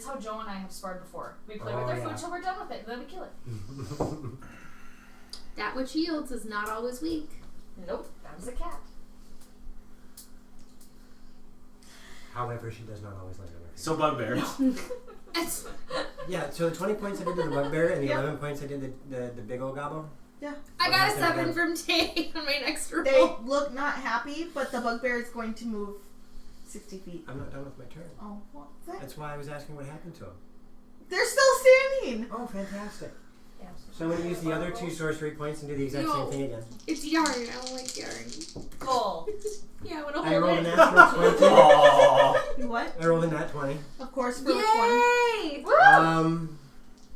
Speaker 7: how Joe and I have sparred before. We play with
Speaker 4: Oh,
Speaker 7: our
Speaker 4: yeah.
Speaker 7: food till we're done with it, and then we kill it.
Speaker 3: That which yields is not always weak.
Speaker 7: Nope, that was a cat.
Speaker 4: However, she does not always land on her feet.
Speaker 5: So bugbear.
Speaker 3: It's,
Speaker 4: Yeah, so the 20 points I did to the bugbear and the
Speaker 1: Yep.
Speaker 4: 11 points I did the big old gobbo.
Speaker 3: I got a
Speaker 4: Okay,
Speaker 3: 7
Speaker 4: then.
Speaker 3: from Tay on my next roll.
Speaker 1: They look not happy, but the bugbear is going to move 60 feet.
Speaker 4: I'm not done with my turn.
Speaker 1: Oh, what's that?
Speaker 4: That's why I was asking what happened to him.
Speaker 1: They're still standing.
Speaker 4: Oh, fantastic.
Speaker 7: Yeah.
Speaker 4: So I'm going to use the other 2 sorcery points and do the exact same
Speaker 3: No.
Speaker 4: thing again.
Speaker 3: It's yarn. I don't like yarn.
Speaker 7: Cool.
Speaker 3: Yeah, I want to
Speaker 4: I
Speaker 3: hold
Speaker 4: rolled a
Speaker 3: it.
Speaker 4: natural 20.
Speaker 5: Aww.
Speaker 1: You what?
Speaker 4: I rolled a nat 20.
Speaker 1: Of course, for which one?
Speaker 3: Yay!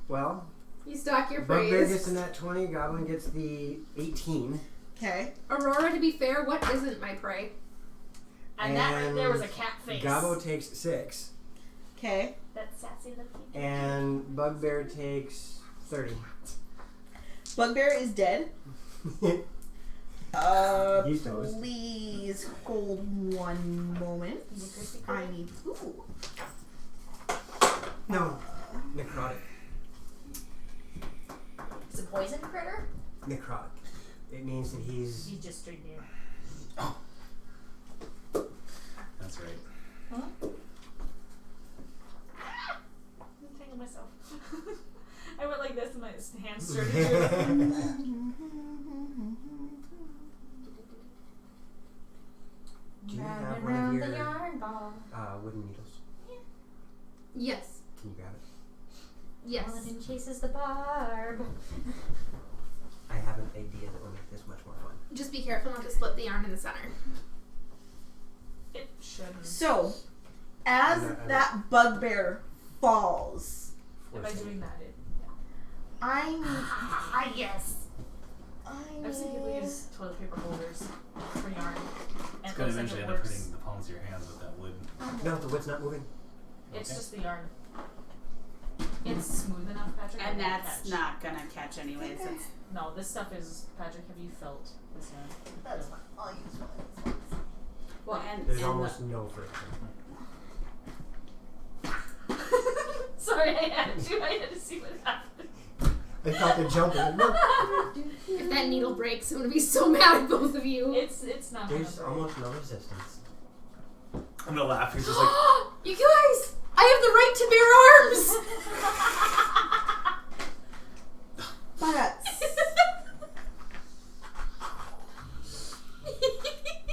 Speaker 4: Well,
Speaker 3: You stock your
Speaker 4: bugbear
Speaker 3: praise.
Speaker 4: gets a nat 20, goblin gets the 18.
Speaker 1: Okay.
Speaker 3: Aurora, to be fair, what isn't my prey?
Speaker 7: And that right there was a cat face.
Speaker 4: Gobbo takes 6.
Speaker 1: Okay.
Speaker 7: That sassy little kid.
Speaker 4: And bugbear takes 30.
Speaker 1: Bugbear is dead.
Speaker 4: He's toast.
Speaker 1: Please hold one moment. I need. Ooh.
Speaker 4: No. Necrotic.
Speaker 2: It's a poison critter.
Speaker 4: Necrotic. It means that he's...
Speaker 7: He's just straight there.
Speaker 5: That's right.
Speaker 7: I'm tangling myself. I went like this and my hands started to.
Speaker 4: Do you have
Speaker 2: Round
Speaker 4: one
Speaker 2: and
Speaker 4: of
Speaker 2: round
Speaker 4: your
Speaker 2: the yarn ball.
Speaker 4: wooden needles?
Speaker 3: Yes.
Speaker 4: Can you grab it?
Speaker 3: Yes.
Speaker 2: Paladin chases the barb.
Speaker 4: I have an idea that will make this much more fun.
Speaker 3: Just be careful not to split the yarn in the center.
Speaker 7: It shouldn't.
Speaker 1: So, as that bugbear falls,
Speaker 7: Am I doing that?
Speaker 1: I need.
Speaker 2: Ah, yes.
Speaker 7: I've seen people use toilet paper holders for yarn. And
Speaker 5: It's
Speaker 7: it
Speaker 5: going
Speaker 7: looks
Speaker 5: to
Speaker 7: like
Speaker 5: eventually
Speaker 7: it
Speaker 5: end up
Speaker 7: works.
Speaker 5: hitting the palms of your hands with that wood.
Speaker 4: No, the wood's not moving.
Speaker 7: It's
Speaker 5: Okay.
Speaker 7: just the yarn. It's smooth enough, Patrick.
Speaker 6: And
Speaker 7: it won't
Speaker 6: that's
Speaker 7: catch.
Speaker 6: not gonna catch anyways.
Speaker 1: Okay.
Speaker 6: It's,
Speaker 7: No, this stuff is. Patrick, have you felt this yarn?
Speaker 1: That's fine. I'll use one of these ones.
Speaker 6: well, and
Speaker 4: There's
Speaker 6: the-
Speaker 4: almost no friction.
Speaker 7: Sorry, I had to see what happened.
Speaker 4: I thought they'd jump in. No.
Speaker 3: If that needle breaks, I'm gonna be so mad at both of you.
Speaker 7: It's not.
Speaker 4: There's
Speaker 7: gonna
Speaker 4: almost no resistance.
Speaker 5: I'm going to laugh. He's just like,
Speaker 3: You guys! I have the right to bear arms!
Speaker 1: But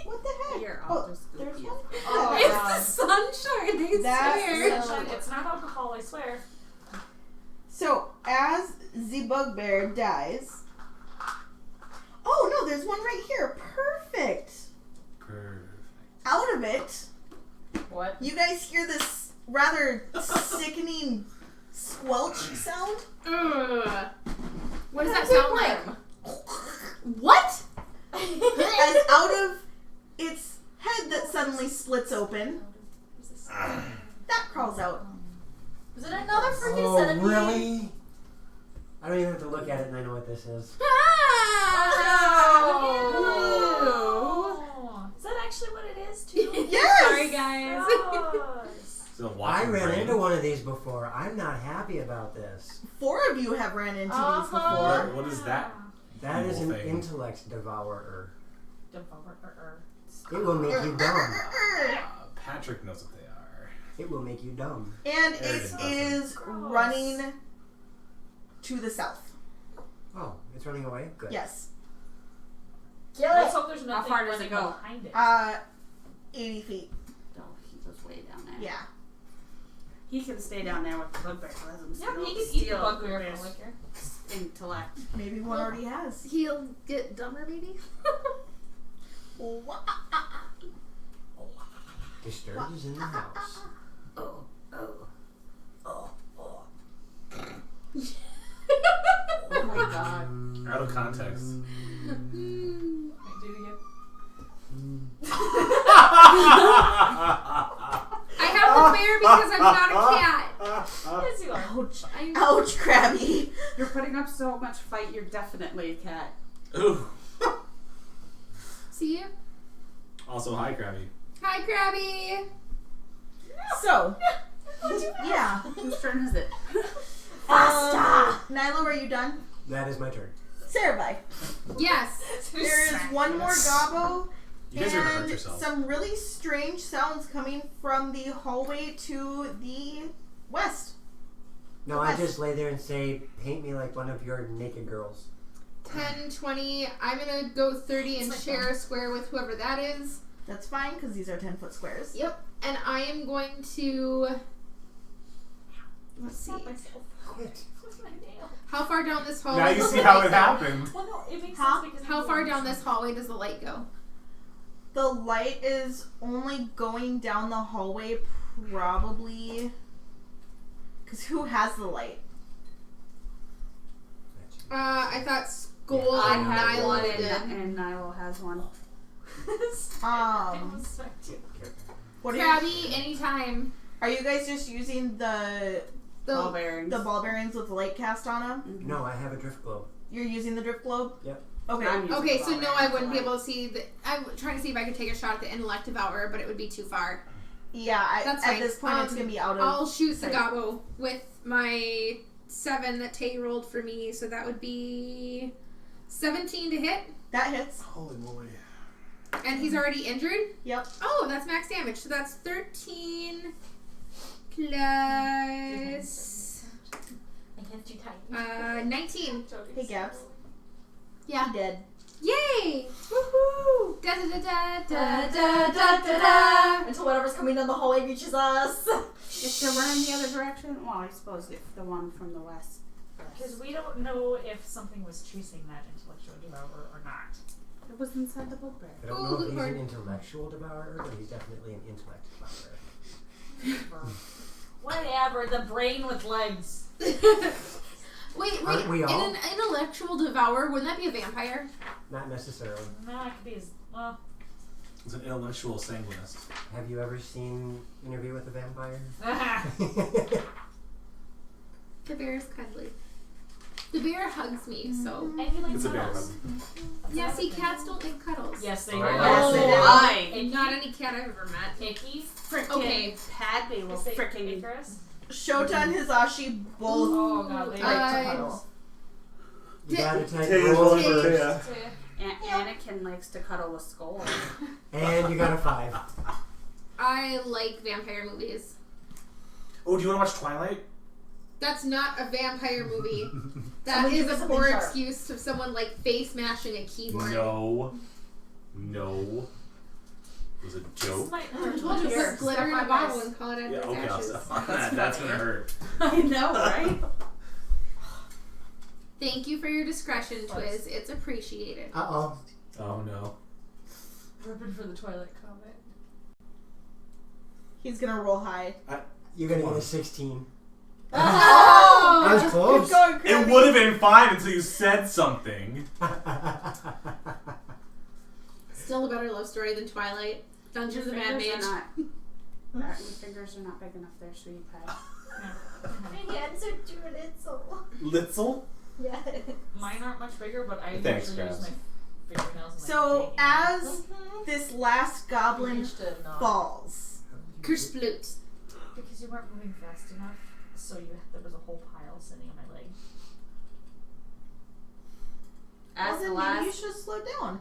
Speaker 1: what the heck?
Speaker 6: You're all
Speaker 1: Oh,
Speaker 6: just
Speaker 1: there's
Speaker 6: goofy.
Speaker 1: one.
Speaker 7: Oh,
Speaker 3: It's
Speaker 7: God.
Speaker 3: the sunshine, I
Speaker 1: That's
Speaker 3: swear.
Speaker 7: Sunshine, it's not alcohol, I swear.
Speaker 1: So as the bugbear dies. Oh no, there's one right here. Perfect.
Speaker 5: perfect.
Speaker 1: Out of it,
Speaker 7: What?
Speaker 1: you guys hear this rather sickening squelch sound.
Speaker 3: Ugh. What does that
Speaker 2: That's a
Speaker 3: sound like? What?
Speaker 1: As out of its head that suddenly splits open, That crawls out.
Speaker 2: Is it another freaking
Speaker 4: Oh,
Speaker 2: centipede?
Speaker 4: really? I don't even have to look at it and I know what this is.
Speaker 2: Oh. Is that actually what it is, too?
Speaker 1: Yes!
Speaker 3: Sorry, guys.
Speaker 5: So
Speaker 4: I ran into one of these before. I'm not happy about this.
Speaker 1: 4 of you have ran into these
Speaker 2: Uh-huh.
Speaker 1: before.
Speaker 5: What is that?
Speaker 4: That is an
Speaker 5: Thing.
Speaker 4: intellect devourer.
Speaker 7: Devourer.
Speaker 4: It will make you dumb.
Speaker 5: Patrick knows what they are.
Speaker 4: It will make you dumb.
Speaker 1: And it
Speaker 5: Everything
Speaker 1: is
Speaker 2: Gross.
Speaker 1: running to the south.
Speaker 4: Oh, it's running away? Good.
Speaker 1: Yes.
Speaker 2: Kill
Speaker 7: Let's
Speaker 2: it.
Speaker 7: hope there's nothing
Speaker 6: far does
Speaker 7: running
Speaker 6: it go?
Speaker 7: behind it.
Speaker 1: 80 feet.
Speaker 6: Oh, he goes way down there.
Speaker 1: Yeah.
Speaker 6: He can stay down there with the bugbear. Let him
Speaker 7: Yeah, he can eat the
Speaker 6: steal
Speaker 7: bugbear
Speaker 6: his
Speaker 7: for liquor.
Speaker 6: intellect.
Speaker 1: Maybe one already has.
Speaker 3: He'll get dumber, maybe.
Speaker 4: Disturbed is in the house.
Speaker 6: Oh.
Speaker 4: Oh, oh.
Speaker 6: Oh my god.
Speaker 5: Out of context.
Speaker 7: Wait, do it again.
Speaker 3: I have the bear because I'm not a cat.
Speaker 7: Yes, you are.
Speaker 1: Ouch.
Speaker 3: I'm
Speaker 1: Ouch, Krabby.
Speaker 6: You're putting up so much fight, you're definitely a cat.
Speaker 5: Ooh.
Speaker 3: See you.
Speaker 5: Also, hi, Krabby.
Speaker 3: Hi, Krabby.
Speaker 1: So, yeah.
Speaker 6: Whose turn is it?
Speaker 1: Nyla, are you done?
Speaker 4: That is my turn.
Speaker 1: Cerebi.
Speaker 3: Yes.
Speaker 1: There is one more gobbo
Speaker 5: You guys are gonna hurt
Speaker 1: and
Speaker 5: yourself.
Speaker 1: some really strange sounds coming from the hallway to the west.
Speaker 4: No, I just lay there and say, paint me like one of your naked girls.
Speaker 3: 10, 20. I'm going to go 30 and share a square with whoever that is.
Speaker 1: That's fine because these are 10-foot squares.
Speaker 3: Yep. And I am going to... Let's see.
Speaker 4: Quit.
Speaker 3: How far down this hallway
Speaker 5: Now you
Speaker 3: does
Speaker 5: see
Speaker 3: the
Speaker 5: how
Speaker 3: light
Speaker 5: it
Speaker 3: go?
Speaker 5: happened.
Speaker 7: Well, no, it makes
Speaker 1: Huh?
Speaker 7: sense because
Speaker 3: How far down this hallway does the light go?
Speaker 1: The light is only going down the hallway probably... Because who has the light?
Speaker 3: I thought Skull
Speaker 6: I
Speaker 3: and
Speaker 6: have one
Speaker 3: Nyla did.
Speaker 6: and Nyla has one.
Speaker 1: What are you,
Speaker 3: Krabby, anytime.
Speaker 1: are you guys just using the
Speaker 6: Ball bearings.
Speaker 1: ball bearings with the light cast on them?
Speaker 4: No, I have a drift globe.
Speaker 1: You're using the drift globe?
Speaker 4: Yep.
Speaker 1: Okay.
Speaker 6: I'm using
Speaker 3: Okay,
Speaker 6: the
Speaker 3: so
Speaker 6: ball
Speaker 3: no, I
Speaker 6: bearings
Speaker 3: wouldn't be
Speaker 6: for
Speaker 3: able to see the... I'm trying to see if I could take a shot at the intellect devourer, but it would be too far.
Speaker 1: Yeah,
Speaker 3: That's
Speaker 1: at
Speaker 3: fine.
Speaker 1: this point it's going to be out of...
Speaker 3: I'll shoot the
Speaker 1: sight.
Speaker 3: gobbo with my 7 that Tay rolled for me, so that would be 17 to hit,
Speaker 1: That hits.
Speaker 5: Holy moly.
Speaker 3: and he's already injured.
Speaker 1: Yep.
Speaker 3: Oh, that's max damage, so that's 13 plus
Speaker 2: Against you tight.
Speaker 3: 19.
Speaker 1: Hey, Gabs.
Speaker 3: Yeah.
Speaker 1: He dead.
Speaker 3: Yay!
Speaker 1: Woohoo!
Speaker 3: Da da da da da da da da da.
Speaker 2: Until whatever's coming down the hallway reaches us.
Speaker 6: If they're running the other direction, well, I suppose if the one from the west.
Speaker 7: Because we don't know if something was chasing that intellectual devourer or not.
Speaker 6: It was inside the bugbear.
Speaker 4: I don't
Speaker 3: Ooh,
Speaker 4: know if
Speaker 3: good
Speaker 4: he's
Speaker 3: lord.
Speaker 4: an intellectual devourer, but he's definitely an intellect devourer.
Speaker 7: Whatever, the brain with legs.
Speaker 3: Wait,
Speaker 4: Aren't we all?
Speaker 3: an intellectual devourer, wouldn't that be a vampire?
Speaker 4: Not necessarily.
Speaker 7: No, it could be as well.
Speaker 5: It's an intellectual sanguinist.
Speaker 4: Have you ever seen Interview with a Vampire?
Speaker 3: The bear is cuddly. The bear hugs me, so.
Speaker 7: And he likes
Speaker 5: It's a bear
Speaker 7: cuddles.
Speaker 5: hug.
Speaker 3: Yeah, see, cats don't like cuddles.
Speaker 7: Yes, they
Speaker 5: Oh,
Speaker 7: do.
Speaker 1: yes, they do.
Speaker 6: Why?
Speaker 3: And not any cat I've ever met.
Speaker 7: Icky.
Speaker 6: Frickin'
Speaker 3: Okay.
Speaker 6: Padme will
Speaker 7: Say
Speaker 6: frickin'
Speaker 7: Icarus.
Speaker 1: Shota and Hizashi both
Speaker 7: Oh god, they
Speaker 1: like
Speaker 3: Uh,
Speaker 1: to cuddle.
Speaker 4: You gotta take
Speaker 5: Tay is
Speaker 4: roll
Speaker 5: rolling for
Speaker 4: first.
Speaker 5: Taya.
Speaker 6: Anakin likes to cuddle with Skull.
Speaker 4: And you got a 5.
Speaker 3: I like vampire movies.
Speaker 5: Oh, do you want to watch Twilight?
Speaker 3: That's not a vampire movie. That
Speaker 2: Someone
Speaker 3: is
Speaker 2: give us
Speaker 3: a
Speaker 2: something
Speaker 3: poor
Speaker 2: sharp.
Speaker 3: excuse of someone like face mashing a keyboard.
Speaker 5: No. No. It was a joke.
Speaker 3: I told you,
Speaker 2: Here,
Speaker 3: put glitter in a
Speaker 2: step on
Speaker 3: bottle
Speaker 2: this.
Speaker 3: and call it
Speaker 5: Yeah,
Speaker 3: Edward's
Speaker 5: okay, I'll
Speaker 3: ashes.
Speaker 5: stop on that. That's gonna hurt.
Speaker 6: I know, right?
Speaker 3: Thank you for your discretion, Twiz. It's appreciated.
Speaker 4: Uh-oh.
Speaker 5: Oh no.
Speaker 7: Ripping for the Twilight comment.
Speaker 1: He's gonna roll high.
Speaker 4: You're gonna get a 16.
Speaker 1: Oh!
Speaker 4: That was close.
Speaker 1: Keep going,
Speaker 5: It
Speaker 1: Krabby.
Speaker 5: would have been fine until you said something.
Speaker 3: Still a better love story than Twilight. Dungeons of Mad
Speaker 6: Fingers
Speaker 3: Mage.
Speaker 6: or not? Your fingers are not big enough there, sweetie pie.
Speaker 2: My hands are too little.
Speaker 5: Litzel?
Speaker 2: Yeah.
Speaker 7: Mine aren't much bigger, but I
Speaker 5: Thanks,
Speaker 7: usually use
Speaker 5: Krabs.
Speaker 7: my fingernails. And
Speaker 1: So as this last goblin
Speaker 2: Used to not.
Speaker 1: falls,
Speaker 3: Kersploot.
Speaker 7: because you weren't moving fast enough, so there was a whole pile sitting on my leg.
Speaker 6: As the
Speaker 1: well, then maybe you
Speaker 6: last,
Speaker 1: should slow down.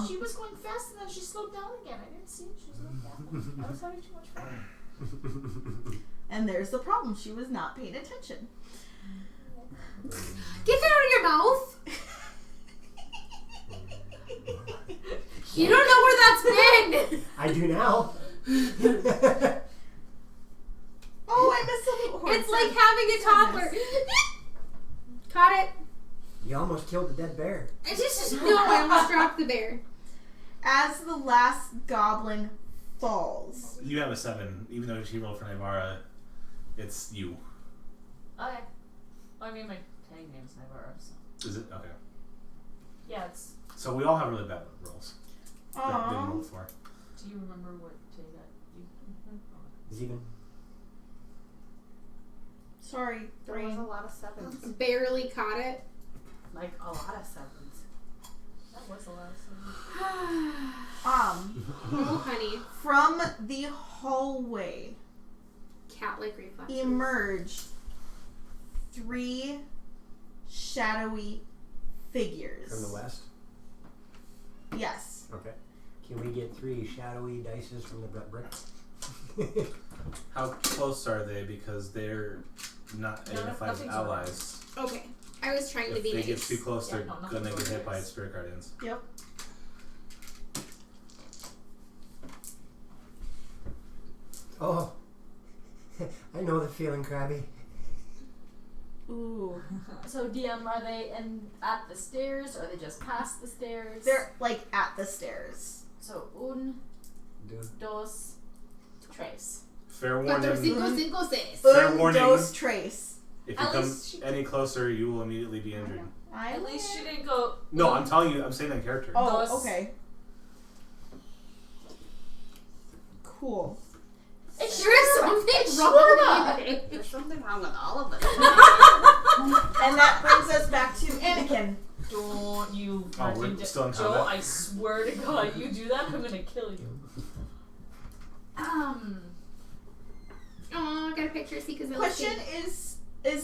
Speaker 7: She was going fast and then she slowed down again. I didn't see it. She slowed down. I was having too much fun.
Speaker 1: And there's the problem. She was not paying attention.
Speaker 3: Get that out of your mouth. You don't know where that's been.
Speaker 4: I do now.
Speaker 1: Oh, I missed a little horse.
Speaker 3: It's like having a toddler. Caught it.
Speaker 4: You almost killed the dead bear.
Speaker 3: I just no. I almost dropped the bear.
Speaker 1: As the last goblin falls,
Speaker 5: You have a 7. Even though she rolled for Nivara, it's you.
Speaker 7: Okay. Well, I mean, my tag name's Nivara, so.
Speaker 5: Is it? Okay.
Speaker 7: Yeah, it's.
Speaker 5: So we all have really bad rolls. That didn't roll
Speaker 1: Aww.
Speaker 5: for.
Speaker 7: Do you remember what tag that you.
Speaker 4: Zevin.
Speaker 1: Sorry,
Speaker 6: there was a
Speaker 1: brain.
Speaker 6: lot of sevens.
Speaker 3: Barely caught it.
Speaker 6: Like a lot of sevens.
Speaker 7: That was the last one.
Speaker 3: Oh, honey.
Speaker 1: From the hallway
Speaker 3: Cat-like reflexes.
Speaker 1: emerge 3 shadowy figures.
Speaker 4: From the west?
Speaker 1: Yes.
Speaker 4: Okay. Can we get 3 shadowy dices from the brick?
Speaker 5: How close are they? Because they're not
Speaker 7: No,
Speaker 5: identified as
Speaker 7: nothing's
Speaker 5: allies.
Speaker 3: Okay. I was trying to
Speaker 5: If
Speaker 3: be
Speaker 5: they
Speaker 3: nice.
Speaker 5: get too close,
Speaker 7: Yeah,
Speaker 5: they're
Speaker 7: no, nothing's
Speaker 5: gonna get hit
Speaker 7: allies.
Speaker 5: by spirit guardians.
Speaker 1: Yep.
Speaker 4: Oh. I know the feeling, Krabby.
Speaker 1: Ooh.
Speaker 2: So DM, are they at the stairs or are they just past the stairs?
Speaker 1: They're like at the stairs.
Speaker 2: So un,
Speaker 4: Dude.
Speaker 2: dos, tres.
Speaker 5: Fair
Speaker 3: Cuatro,
Speaker 5: warning.
Speaker 3: cinco, cinco, seis.
Speaker 5: Fair
Speaker 1: Un,
Speaker 5: warning.
Speaker 1: dos, tres.
Speaker 5: If you
Speaker 2: At
Speaker 5: come
Speaker 2: least she-
Speaker 5: any closer, you will immediately be injured.
Speaker 2: At least she didn't go.
Speaker 5: No, I'm telling you. I'm saying that character.
Speaker 1: Oh,
Speaker 2: Dos.
Speaker 1: okay. Cool.
Speaker 3: There is something wrong with you.
Speaker 6: There's something wrong with all of us.
Speaker 1: And that brings us back to Anakin.
Speaker 7: Don't you
Speaker 5: Oh, we're
Speaker 7: fucking
Speaker 5: still in
Speaker 7: Joe,
Speaker 5: combat?
Speaker 7: I swear to God, you do that, I'm gonna kill you.
Speaker 3: Oh, I got a picture. See, because
Speaker 1: Question is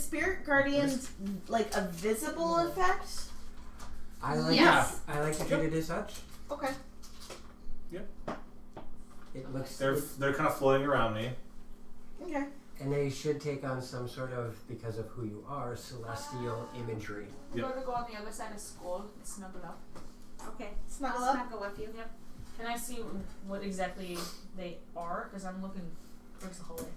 Speaker 1: Spirit Guardians like a visible effect?
Speaker 4: I like
Speaker 3: Yes.
Speaker 4: I like to treat it as such.
Speaker 1: Okay.
Speaker 4: It looks
Speaker 5: They're kind of floating around me.
Speaker 1: Okay.
Speaker 4: and they should take on some sort of, because of who you are, celestial imagery.
Speaker 7: I'm
Speaker 5: Yep.
Speaker 7: gonna go on the other side of school and snuggle up.
Speaker 6: Okay.
Speaker 1: Snuggle
Speaker 6: I'll
Speaker 1: up.
Speaker 6: snuggle with you.
Speaker 7: Yep. Can I see what exactly they are? Because I'm looking towards the hallway.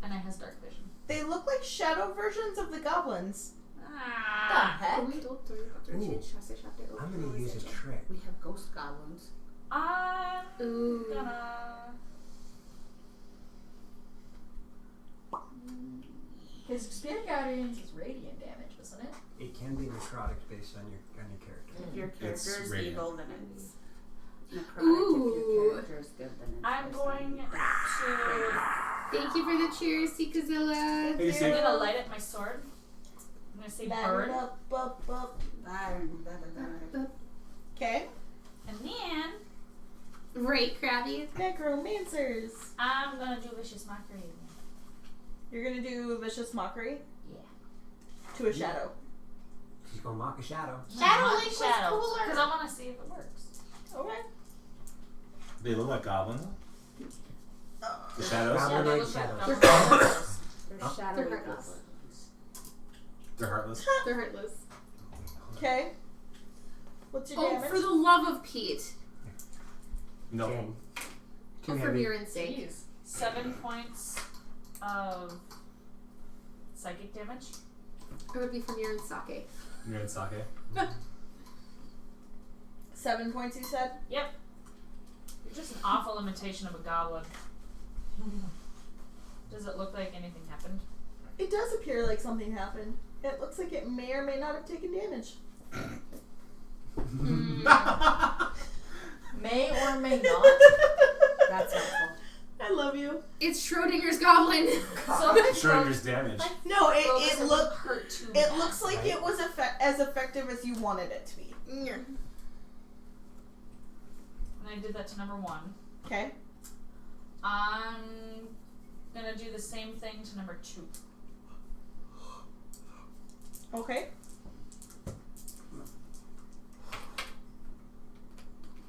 Speaker 7: And I has dark vision.
Speaker 1: They look like shadow versions of the goblins.
Speaker 2: The
Speaker 7: Ah.
Speaker 2: heck?
Speaker 4: I'm gonna use a trick.
Speaker 6: We have ghost goblins.
Speaker 7: I'm
Speaker 3: Ooh.
Speaker 7: gonna.
Speaker 2: His Spirit Guardians is radiant damage, isn't it?
Speaker 4: It can be necrotic based on your character.
Speaker 6: If your
Speaker 5: It's
Speaker 6: character is
Speaker 5: radiant.
Speaker 6: evil, then it's necrotic.
Speaker 3: Ooh.
Speaker 6: If your character is good, then it's
Speaker 7: I'm going to.
Speaker 3: Thank you for the cheers, Sikazilla.
Speaker 5: Hey,
Speaker 7: I'm
Speaker 5: Steve.
Speaker 7: gonna light up my sword. I'm gonna say burn.
Speaker 1: Okay.
Speaker 7: And then
Speaker 3: Right, Krabby.
Speaker 1: Necromancers.
Speaker 7: I'm gonna do vicious mockery.
Speaker 1: You're gonna do vicious mockery
Speaker 7: Yeah.
Speaker 1: to a shadow.
Speaker 4: She's gonna mock a shadow.
Speaker 1: Shadow Link was
Speaker 7: Shadow.
Speaker 1: cooler.
Speaker 7: Because I want to see if it works.
Speaker 1: Okay.
Speaker 5: They look like goblins. The
Speaker 4: Goblin-
Speaker 5: shadows.
Speaker 7: Yeah, they
Speaker 4: egg
Speaker 7: look like
Speaker 4: shadows.
Speaker 7: goblins.
Speaker 6: They're
Speaker 4: Huh?
Speaker 6: shadowy
Speaker 3: They're heartless.
Speaker 6: goblins.
Speaker 5: They're heartless.
Speaker 3: They're heartless.
Speaker 1: Okay. What's your
Speaker 3: Oh,
Speaker 1: damage?
Speaker 3: for the love of Pete.
Speaker 5: No.
Speaker 4: 10. Too
Speaker 3: Oh, for
Speaker 4: heavy.
Speaker 3: Mirren's sake.
Speaker 7: Jeez. 7 points of psychic damage.
Speaker 3: It would be for Mirren's sake.
Speaker 5: You're in sake.
Speaker 1: 7 points, you said?
Speaker 7: Yep. You're just an awful imitation of a goblin. Does it look like anything happened?
Speaker 1: It does appear like something happened. It looks like it may or may not have taken damage.
Speaker 2: May or may not.
Speaker 6: That's helpful.
Speaker 1: I love you.
Speaker 3: It's Schrodinger's goblin.
Speaker 5: Schrodinger's damage.
Speaker 1: No, it
Speaker 2: doesn't
Speaker 1: look.
Speaker 2: hurt too
Speaker 1: It
Speaker 2: bad.
Speaker 1: looks like it was as effective as you wanted it to be.
Speaker 3: Yeah.
Speaker 7: And I did that to number 1.
Speaker 1: Okay.
Speaker 7: I'm gonna do the same thing to number 2.
Speaker 1: Okay.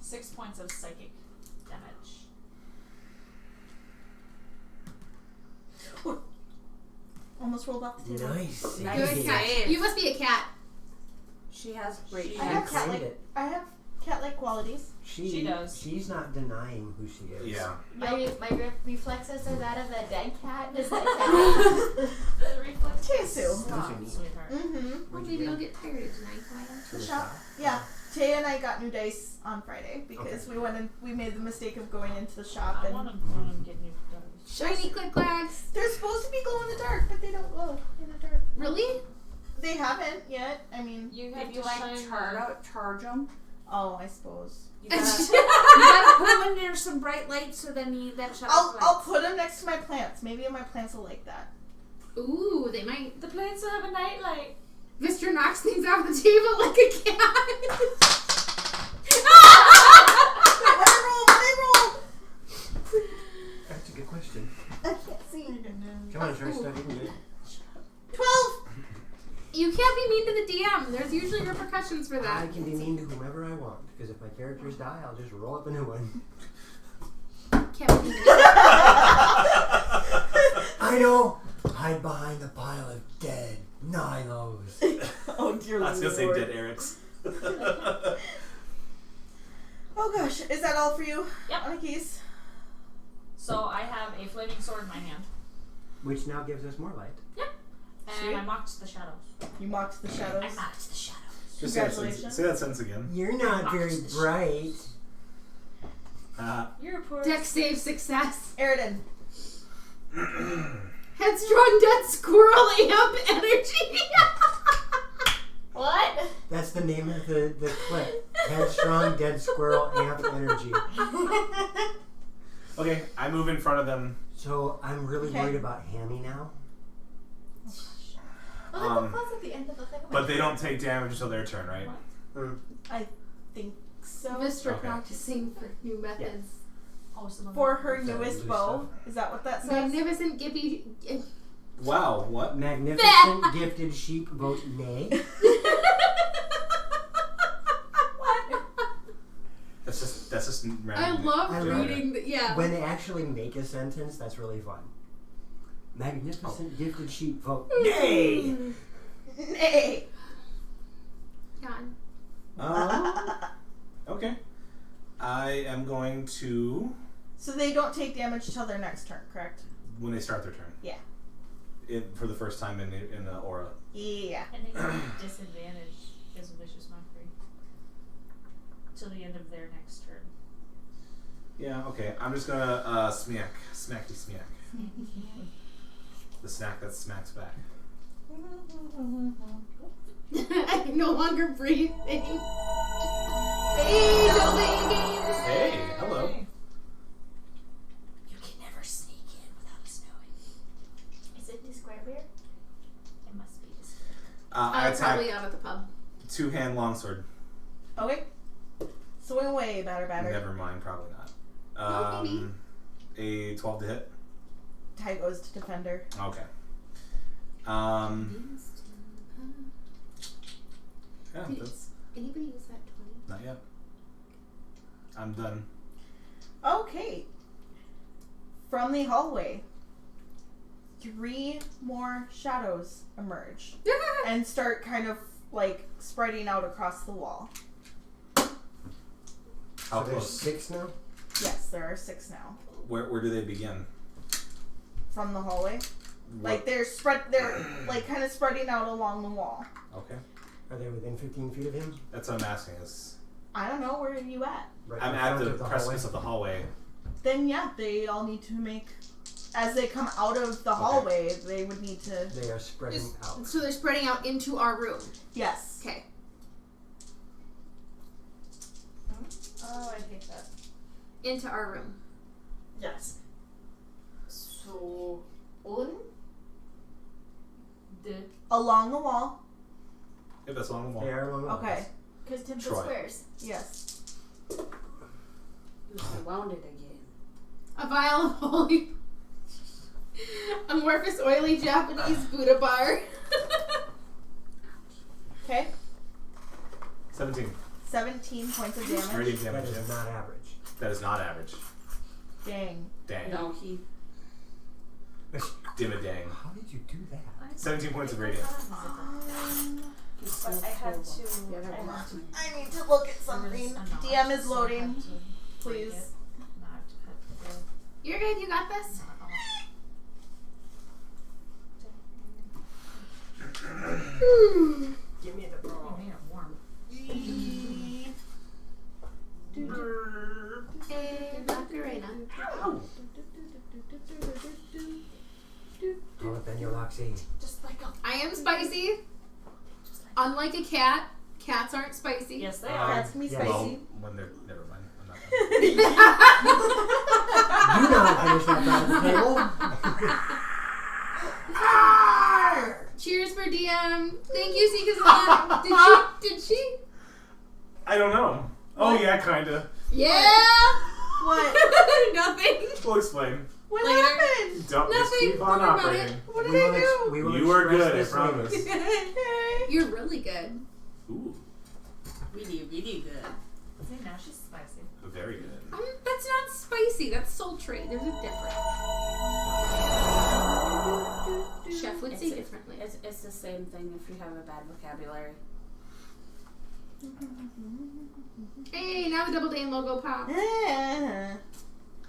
Speaker 7: 6 points of psychic damage.
Speaker 1: Almost rolled off the table.
Speaker 4: Nice.
Speaker 3: Good cat. You must be a cat.
Speaker 6: She has great.
Speaker 1: I have
Speaker 4: claimed
Speaker 1: cat-like.
Speaker 4: it.
Speaker 1: I have cat-like qualities.
Speaker 7: She does.
Speaker 4: She's not denying who she is.
Speaker 5: Yeah.
Speaker 2: My reflexes are that of a dead cat. Is that
Speaker 7: The reflex.
Speaker 1: Teasu.
Speaker 7: Stop,
Speaker 4: Who's your
Speaker 7: sweetheart.
Speaker 1: Mm-hmm.
Speaker 3: Well, maybe you'll get tired tonight, Kyle.
Speaker 4: To the
Speaker 1: Shop. Yeah. Tay and I got new dice on Friday because we went and we made the mistake of going into the shop
Speaker 7: I
Speaker 1: and
Speaker 7: want to get new dice.
Speaker 3: Shiny click clacks.
Speaker 1: they're supposed to be glow in the dark, but they don't glow in the dark.
Speaker 3: Really?
Speaker 1: They haven't yet. I mean,
Speaker 7: You have
Speaker 6: If you
Speaker 7: to
Speaker 6: like
Speaker 7: shine
Speaker 6: charge them,
Speaker 1: oh, I suppose.
Speaker 6: you gotta put them near some bright lights so then you then shut off the
Speaker 1: I'll
Speaker 6: lights.
Speaker 1: put them next to my plants. Maybe my plants will like that.
Speaker 3: Ooh, they might.
Speaker 7: The plants will have a nightlight.
Speaker 3: Mister knocks things off the table like a cat.
Speaker 1: Let me roll.
Speaker 4: That's a good question.
Speaker 1: I can't see.
Speaker 4: Come on, try studying it.
Speaker 1: 12.
Speaker 3: You can't be mean to the DM. There's usually repercussions for
Speaker 4: I
Speaker 3: that.
Speaker 4: can be mean to whomever I want because if my characters die, I'll just roll up a new one.
Speaker 3: Can't be mean.
Speaker 4: I know. Hide behind the pile of dead Nilos.
Speaker 1: Oh dear
Speaker 5: I was gonna say
Speaker 1: Lord.
Speaker 5: dead Eric's.
Speaker 1: Oh gosh, is that all for you?
Speaker 7: Yep.
Speaker 1: On the keys.
Speaker 7: So I have a flaming sword in my hand.
Speaker 4: Which now gives us more light.
Speaker 7: And
Speaker 1: Sweet.
Speaker 7: I mocked the shadows.
Speaker 1: You mocked the shadows.
Speaker 7: I mocked the shadows.
Speaker 5: Just say that sentence,
Speaker 1: Congratulations.
Speaker 5: say that sentence again.
Speaker 4: You're not very bright.
Speaker 7: You're a poor.
Speaker 3: Deck save success.
Speaker 1: Aridin.
Speaker 3: Headstrong dead squirrel amp energy.
Speaker 2: What?
Speaker 4: That's the name of the clip. Headstrong Dead Squirrel Amp Energy.
Speaker 5: Okay, I move in front of them.
Speaker 4: So I'm really
Speaker 1: Okay.
Speaker 4: worried about Hammy now.
Speaker 2: Well, the claws at the end of the thing.
Speaker 5: But they don't take damage until their turn, right?
Speaker 1: I think so.
Speaker 3: Mister
Speaker 5: Okay.
Speaker 3: practicing for new methods.
Speaker 7: Oh, some of
Speaker 1: For
Speaker 7: them.
Speaker 1: her
Speaker 4: Is that
Speaker 1: newest
Speaker 4: loose
Speaker 1: bow. Is that what that says?
Speaker 3: Magnificent Gippy.
Speaker 5: Wow, what?
Speaker 4: Magnificent gifted sheep vote nay.
Speaker 5: That's just
Speaker 3: I
Speaker 5: random.
Speaker 3: love
Speaker 4: I love
Speaker 3: reading. Yeah.
Speaker 4: When they actually make a sentence, that's really fun. Magnificent gifted sheep vote nay.
Speaker 1: Nay.
Speaker 3: God.
Speaker 5: Okay. I am going to
Speaker 1: So they don't take damage till their next turn, correct?
Speaker 5: when they start their turn.
Speaker 1: Yeah.
Speaker 5: For the first time in the aura.
Speaker 1: Yeah.
Speaker 7: And they get disadvantage because of vicious mockery. Till the end of their next turn.
Speaker 5: Yeah. Okay. I'm just gonna smacky smack. The snack that smacks back.
Speaker 3: I can no longer breathe. Hey,
Speaker 5: Hey, hello.
Speaker 2: You can never sneak in without us knowing. Is it Square Bear?
Speaker 7: It must be discreet.
Speaker 5: I
Speaker 3: I'm
Speaker 5: attack
Speaker 3: probably out at the pub.
Speaker 5: 2-hand longsword.
Speaker 1: Okay. Swing away, batter.
Speaker 5: Never mind, probably not.
Speaker 3: Oh, maybe.
Speaker 5: A 12 to hit.
Speaker 1: Tie goes to defender.
Speaker 5: Okay. Yeah,
Speaker 3: Did
Speaker 5: that's
Speaker 3: anybody use that 20?
Speaker 5: not yet. I'm done.
Speaker 1: Okay. From the hallway, 3 more shadows emerge and start kind of like spreading out across the wall.
Speaker 5: How
Speaker 4: So there's
Speaker 5: close?
Speaker 4: 6 now?
Speaker 1: Yes, there are 6 now.
Speaker 5: Where do they begin?
Speaker 1: From the hallway. Like they're like kind of spreading out along the wall.
Speaker 5: Okay.
Speaker 4: Are they within 15 feet of him?
Speaker 5: That's what I'm asking. Is
Speaker 1: I don't know, where are you at?
Speaker 4: Right
Speaker 5: I'm
Speaker 4: in
Speaker 5: at
Speaker 4: front
Speaker 5: the
Speaker 4: of the
Speaker 5: precipice
Speaker 4: hallway?
Speaker 5: of the hallway.
Speaker 1: Then yeah, they all need to make as they come out of the hallway, they would need to
Speaker 4: They are spreading out.
Speaker 3: So they're spreading out into our room.
Speaker 1: yes.
Speaker 3: Okay.
Speaker 2: Oh, I hate that.
Speaker 3: Into our room.
Speaker 2: Yes.
Speaker 1: Along the wall.
Speaker 5: If that's along the wall.
Speaker 4: They are along the
Speaker 1: Okay.
Speaker 4: walls.
Speaker 2: Because Tim
Speaker 5: Troy.
Speaker 2: squares.
Speaker 1: Yes.
Speaker 6: You wounded again.
Speaker 3: A vial of holy amorphous oily Japanese Buddha bar.
Speaker 1: Okay.
Speaker 5: 17.
Speaker 1: 17 points of damage.
Speaker 5: Radiant
Speaker 4: That
Speaker 5: damage.
Speaker 4: is not average.
Speaker 5: That is not average.
Speaker 1: Dang.
Speaker 5: Dang.
Speaker 6: No, he.
Speaker 5: Dim a dang.
Speaker 4: How did you do that?
Speaker 5: 17 points of radiant.
Speaker 6: He's
Speaker 7: But I had to.
Speaker 6: The other
Speaker 7: I
Speaker 6: one.
Speaker 7: had to.
Speaker 1: I need to look at something.
Speaker 7: There's a notch,
Speaker 1: DM is
Speaker 7: so I
Speaker 1: loading.
Speaker 7: had to break
Speaker 1: Please.
Speaker 7: it. And I have to cut the
Speaker 3: You're good. You got this.
Speaker 7: knot off.
Speaker 4: Give me the
Speaker 7: You
Speaker 4: ball.
Speaker 7: made it warm.
Speaker 3: Hey, Macarena.
Speaker 4: Ow! Jalapeno Loxy.
Speaker 2: Just like a.
Speaker 3: I am spicy. Unlike a cat, cats aren't spicy.
Speaker 7: Yes, they
Speaker 5: Um,
Speaker 7: are.
Speaker 1: That's me
Speaker 4: yeah.
Speaker 1: spicy.
Speaker 5: Well, when they're. Never mind. I'm not
Speaker 4: Do not finish that part of the table.
Speaker 3: Cheers for DM. Thank you, Sikazan. Did she?
Speaker 5: I don't know. Oh, yeah, kinda.
Speaker 3: Yeah.
Speaker 1: What?
Speaker 3: Nothing.
Speaker 5: We'll explain.
Speaker 1: What
Speaker 3: Later.
Speaker 1: happened?
Speaker 5: Don't just
Speaker 3: Nothing.
Speaker 5: keep on
Speaker 3: Don't worry about
Speaker 5: operating.
Speaker 1: What did I do?
Speaker 4: We will
Speaker 5: You are
Speaker 4: express
Speaker 5: good, I
Speaker 4: this
Speaker 5: promise.
Speaker 1: Okay.
Speaker 3: You're really good.
Speaker 5: Ooh,
Speaker 6: We do good.
Speaker 7: See, now she's spicy.
Speaker 5: very good.
Speaker 3: That's not spicy. That's sultry. There's a difference. Chef would say differently.
Speaker 6: It's the same thing if you have a bad vocabulary.
Speaker 3: Hey, now the Double Dane logo popped.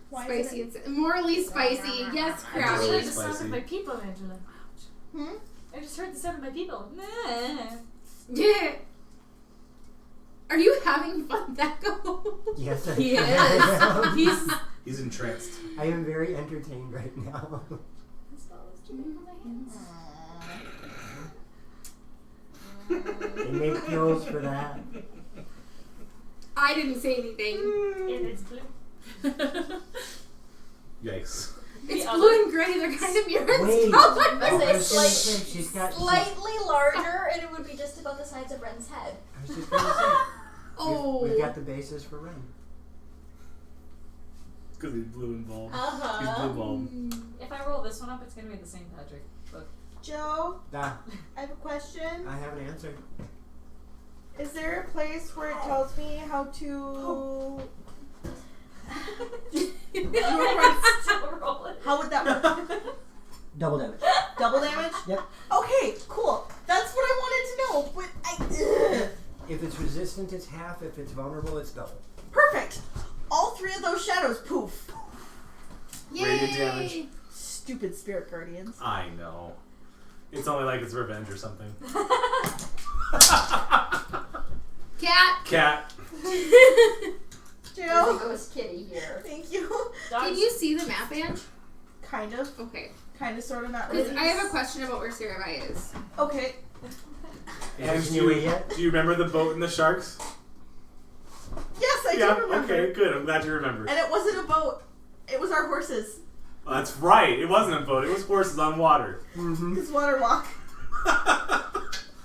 Speaker 1: Why
Speaker 3: Spicy.
Speaker 1: is
Speaker 3: It's morally spicy. Yes,
Speaker 7: I just
Speaker 5: Really
Speaker 7: heard
Speaker 3: Crowley.
Speaker 7: the sound
Speaker 5: spicy.
Speaker 7: of my people, Angela.
Speaker 1: Hmm?
Speaker 7: I just heard the sound of my people.
Speaker 3: Yeah. Are you having fun, Thaco?
Speaker 4: Yes, I
Speaker 6: He
Speaker 4: am.
Speaker 6: is.
Speaker 5: He's entranced.
Speaker 4: I am very entertained right now.
Speaker 7: This ball is too big for my hands.
Speaker 4: They make pills for that.
Speaker 3: I didn't say anything.
Speaker 7: And it's blue.
Speaker 5: Yikes.
Speaker 3: It's
Speaker 7: The
Speaker 3: blue and gray. They're kind of mirror
Speaker 4: Wait.
Speaker 3: colors.
Speaker 2: I
Speaker 4: I
Speaker 2: say
Speaker 4: was gonna say, she's got.
Speaker 2: Slightly larger, and it would be just about the size of Ren's head.
Speaker 4: I was just gonna say.
Speaker 3: Oh.
Speaker 4: We've got the basis for Ren.
Speaker 5: Because he's blue and bald.
Speaker 2: Uh-huh.
Speaker 5: He's blue bald.
Speaker 7: If I roll this one up, it's gonna be the St. Patrick book.
Speaker 1: Joe,
Speaker 4: Ah,
Speaker 1: I have a question.
Speaker 4: I have an answer.
Speaker 1: Is there a place where it tells me how to...
Speaker 7: Still rolling.
Speaker 1: How would that work?
Speaker 4: Double damage.
Speaker 1: Double damage?
Speaker 4: Yep.
Speaker 1: Okay, cool. That's what I wanted to know, but ugh.
Speaker 4: If it's resistant, it's half. If it's vulnerable, it's double.
Speaker 1: Perfect. All three of those shadows, poof.
Speaker 5: Radiant
Speaker 3: Yay.
Speaker 5: damage.
Speaker 1: Stupid spirit guardians.
Speaker 5: I know. It's only like it's revenge or something.
Speaker 3: Cat.
Speaker 5: Cat.
Speaker 2: There's a
Speaker 1: Joe,
Speaker 2: ghost kitty here.
Speaker 1: thank you.
Speaker 3: Can you see the map, Ange?
Speaker 1: Kind of.
Speaker 3: Okay.
Speaker 1: Kind of, sort of, not
Speaker 3: Because
Speaker 1: really.
Speaker 3: I have a question about where Sarabai is.
Speaker 1: Okay.
Speaker 4: As
Speaker 5: do
Speaker 4: you
Speaker 5: you,
Speaker 4: idiot.
Speaker 5: do you remember the boat and the sharks?
Speaker 1: Yes, I
Speaker 5: Yeah,
Speaker 1: do remember.
Speaker 5: okay, good. I'm glad you remember.
Speaker 1: And it wasn't a boat. It was our horses.
Speaker 5: Oh, that's right. It wasn't a boat. It was horses on water.
Speaker 4: Mm-hmm.
Speaker 1: It's water walk.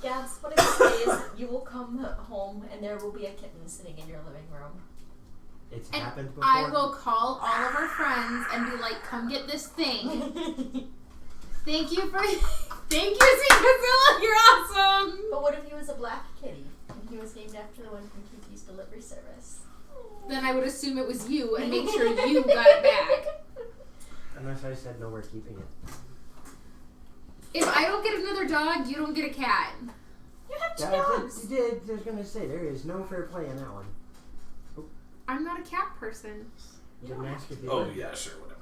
Speaker 2: Gabs, what I would say is you will come home and there will be a kitten sitting in your living room.
Speaker 4: It's
Speaker 3: And
Speaker 4: happened before.
Speaker 3: I will call all of our friends and be like, come get this thing. Thank you for... Thank you, Sikazilla. You're awesome.
Speaker 2: But what if he was a black kitty and he was named after the one from Kiki's delivery service?
Speaker 3: Then I would assume it was you and make sure you got it back.
Speaker 4: Unless I said no, we're keeping it.
Speaker 3: If I don't get another dog, you don't get a cat.
Speaker 2: You have two
Speaker 4: I
Speaker 2: dogs.
Speaker 4: was gonna say there is no fair play in that one.
Speaker 3: I'm not a cat person.
Speaker 4: Didn't ask if you
Speaker 5: Oh,
Speaker 4: were.
Speaker 5: yeah, sure, whatever.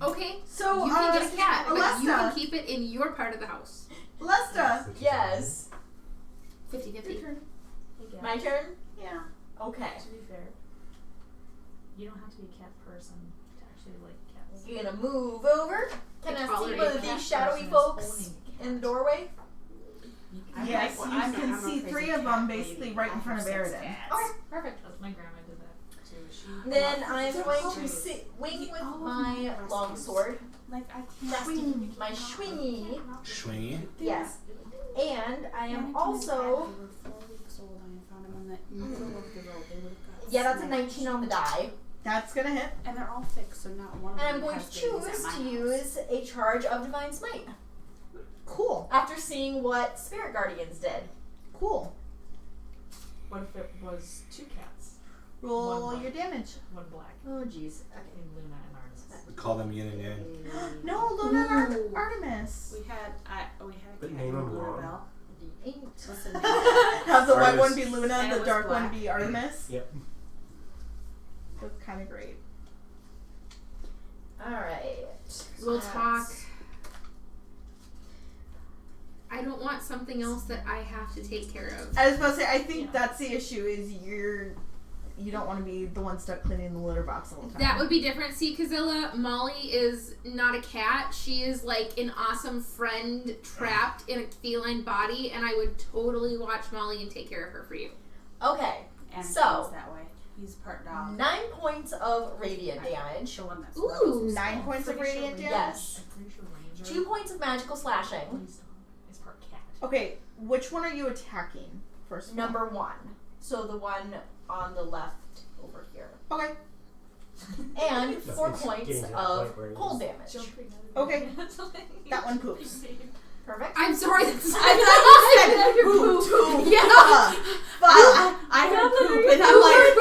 Speaker 3: Okay,
Speaker 1: So,
Speaker 3: you can get a cat, but you can
Speaker 1: Alesta.
Speaker 3: keep it in your part of the house.
Speaker 1: Lesta.
Speaker 2: Yes.
Speaker 3: 50-50.
Speaker 2: My turn?
Speaker 1: Yeah.
Speaker 2: Okay.
Speaker 7: To be fair, you don't have to be a cat person to actually like cats.
Speaker 2: You're gonna move over. Can I
Speaker 3: Tolerate
Speaker 2: see one of
Speaker 7: cat
Speaker 2: these shadowy
Speaker 7: person is
Speaker 2: folks
Speaker 7: owning a
Speaker 2: in the
Speaker 7: cat.
Speaker 2: doorway?
Speaker 1: Yes,
Speaker 6: I'm
Speaker 1: you
Speaker 6: not-
Speaker 1: can
Speaker 6: I'm not
Speaker 1: see
Speaker 6: crazy
Speaker 1: three of
Speaker 6: cat
Speaker 1: them
Speaker 6: lady.
Speaker 1: basically right in
Speaker 6: I
Speaker 1: front of
Speaker 6: have 6
Speaker 1: Aridin.
Speaker 6: cats.
Speaker 2: Okay, perfect.
Speaker 7: My grandma did that too.
Speaker 2: Then I'm going to wing with my longsword.
Speaker 6: Like I can't
Speaker 2: Thrusting my swingy.
Speaker 5: Swingy.
Speaker 2: Yes. And I am also.
Speaker 6: They were 4 weeks old. I found them in the middle of the road. They would have got
Speaker 2: Yeah, that's a
Speaker 6: smashed.
Speaker 2: 19 on the die.
Speaker 1: That's gonna hit.
Speaker 6: And they're all fixed, so not one of them.
Speaker 2: And I'm going
Speaker 6: has
Speaker 2: to
Speaker 6: babies
Speaker 2: choose
Speaker 6: at my
Speaker 2: to
Speaker 6: house.
Speaker 2: use a charge of Divine Smite.
Speaker 1: Cool.
Speaker 2: After seeing what Spirit Guardians did.
Speaker 1: Cool.
Speaker 7: What if it was 2 cats?
Speaker 1: Roll
Speaker 7: One
Speaker 1: your damage.
Speaker 7: One black.
Speaker 2: Oh, jeez.
Speaker 7: In Luna and Artemis.
Speaker 5: We call them yin and yang.
Speaker 1: No, Luna and
Speaker 6: No.
Speaker 1: Artemis.
Speaker 6: We had a
Speaker 4: But
Speaker 6: cat
Speaker 4: name
Speaker 6: named
Speaker 4: them wrong.
Speaker 6: Bluebell.
Speaker 2: Okay.
Speaker 6: Listen,
Speaker 1: Have the white
Speaker 5: Artemis.
Speaker 1: one be Luna
Speaker 6: And
Speaker 1: and
Speaker 6: it
Speaker 1: the
Speaker 6: was
Speaker 1: dark
Speaker 6: black.
Speaker 1: one be Artemis.
Speaker 4: Yep.
Speaker 1: That's kind of great.
Speaker 2: Alright.
Speaker 3: We'll talk. I don't want something else that I have to take care of.
Speaker 1: I was about to say, I think that's the issue is you don't want to be the one stuck cleaning the litter box all the time.
Speaker 3: That would be different. See, Kazilla, Molly is not a cat. She is like an awesome friend trapped in a feline body, and I would totally watch Molly and take care of her for you.
Speaker 2: Okay.
Speaker 6: and
Speaker 2: So-
Speaker 6: he's that way. He's part dog.
Speaker 2: 9 points of radiant damage.
Speaker 6: The one that's
Speaker 3: Ooh,
Speaker 1: 9 points of radiant damage?
Speaker 2: Yes.
Speaker 7: I'm pretty sure Ranger
Speaker 2: 2 points of magical slashing.
Speaker 7: is part cat.
Speaker 1: Okay, which one are you attacking first of all?
Speaker 2: Number 1. So the one on the left over here.
Speaker 1: Okay.
Speaker 2: And
Speaker 4: It's
Speaker 2: 4
Speaker 4: getting
Speaker 2: points
Speaker 4: to that
Speaker 2: of
Speaker 4: point where it
Speaker 2: cold
Speaker 4: is.
Speaker 2: damage.
Speaker 1: Okay. That one poops.
Speaker 2: Perfect.
Speaker 3: I'm sorry. That's
Speaker 1: I thought you said poop.
Speaker 3: Yeah.
Speaker 1: Fuck.
Speaker 6: I heard
Speaker 7: Downloaded
Speaker 6: poop,
Speaker 7: it.
Speaker 6: and I'm like,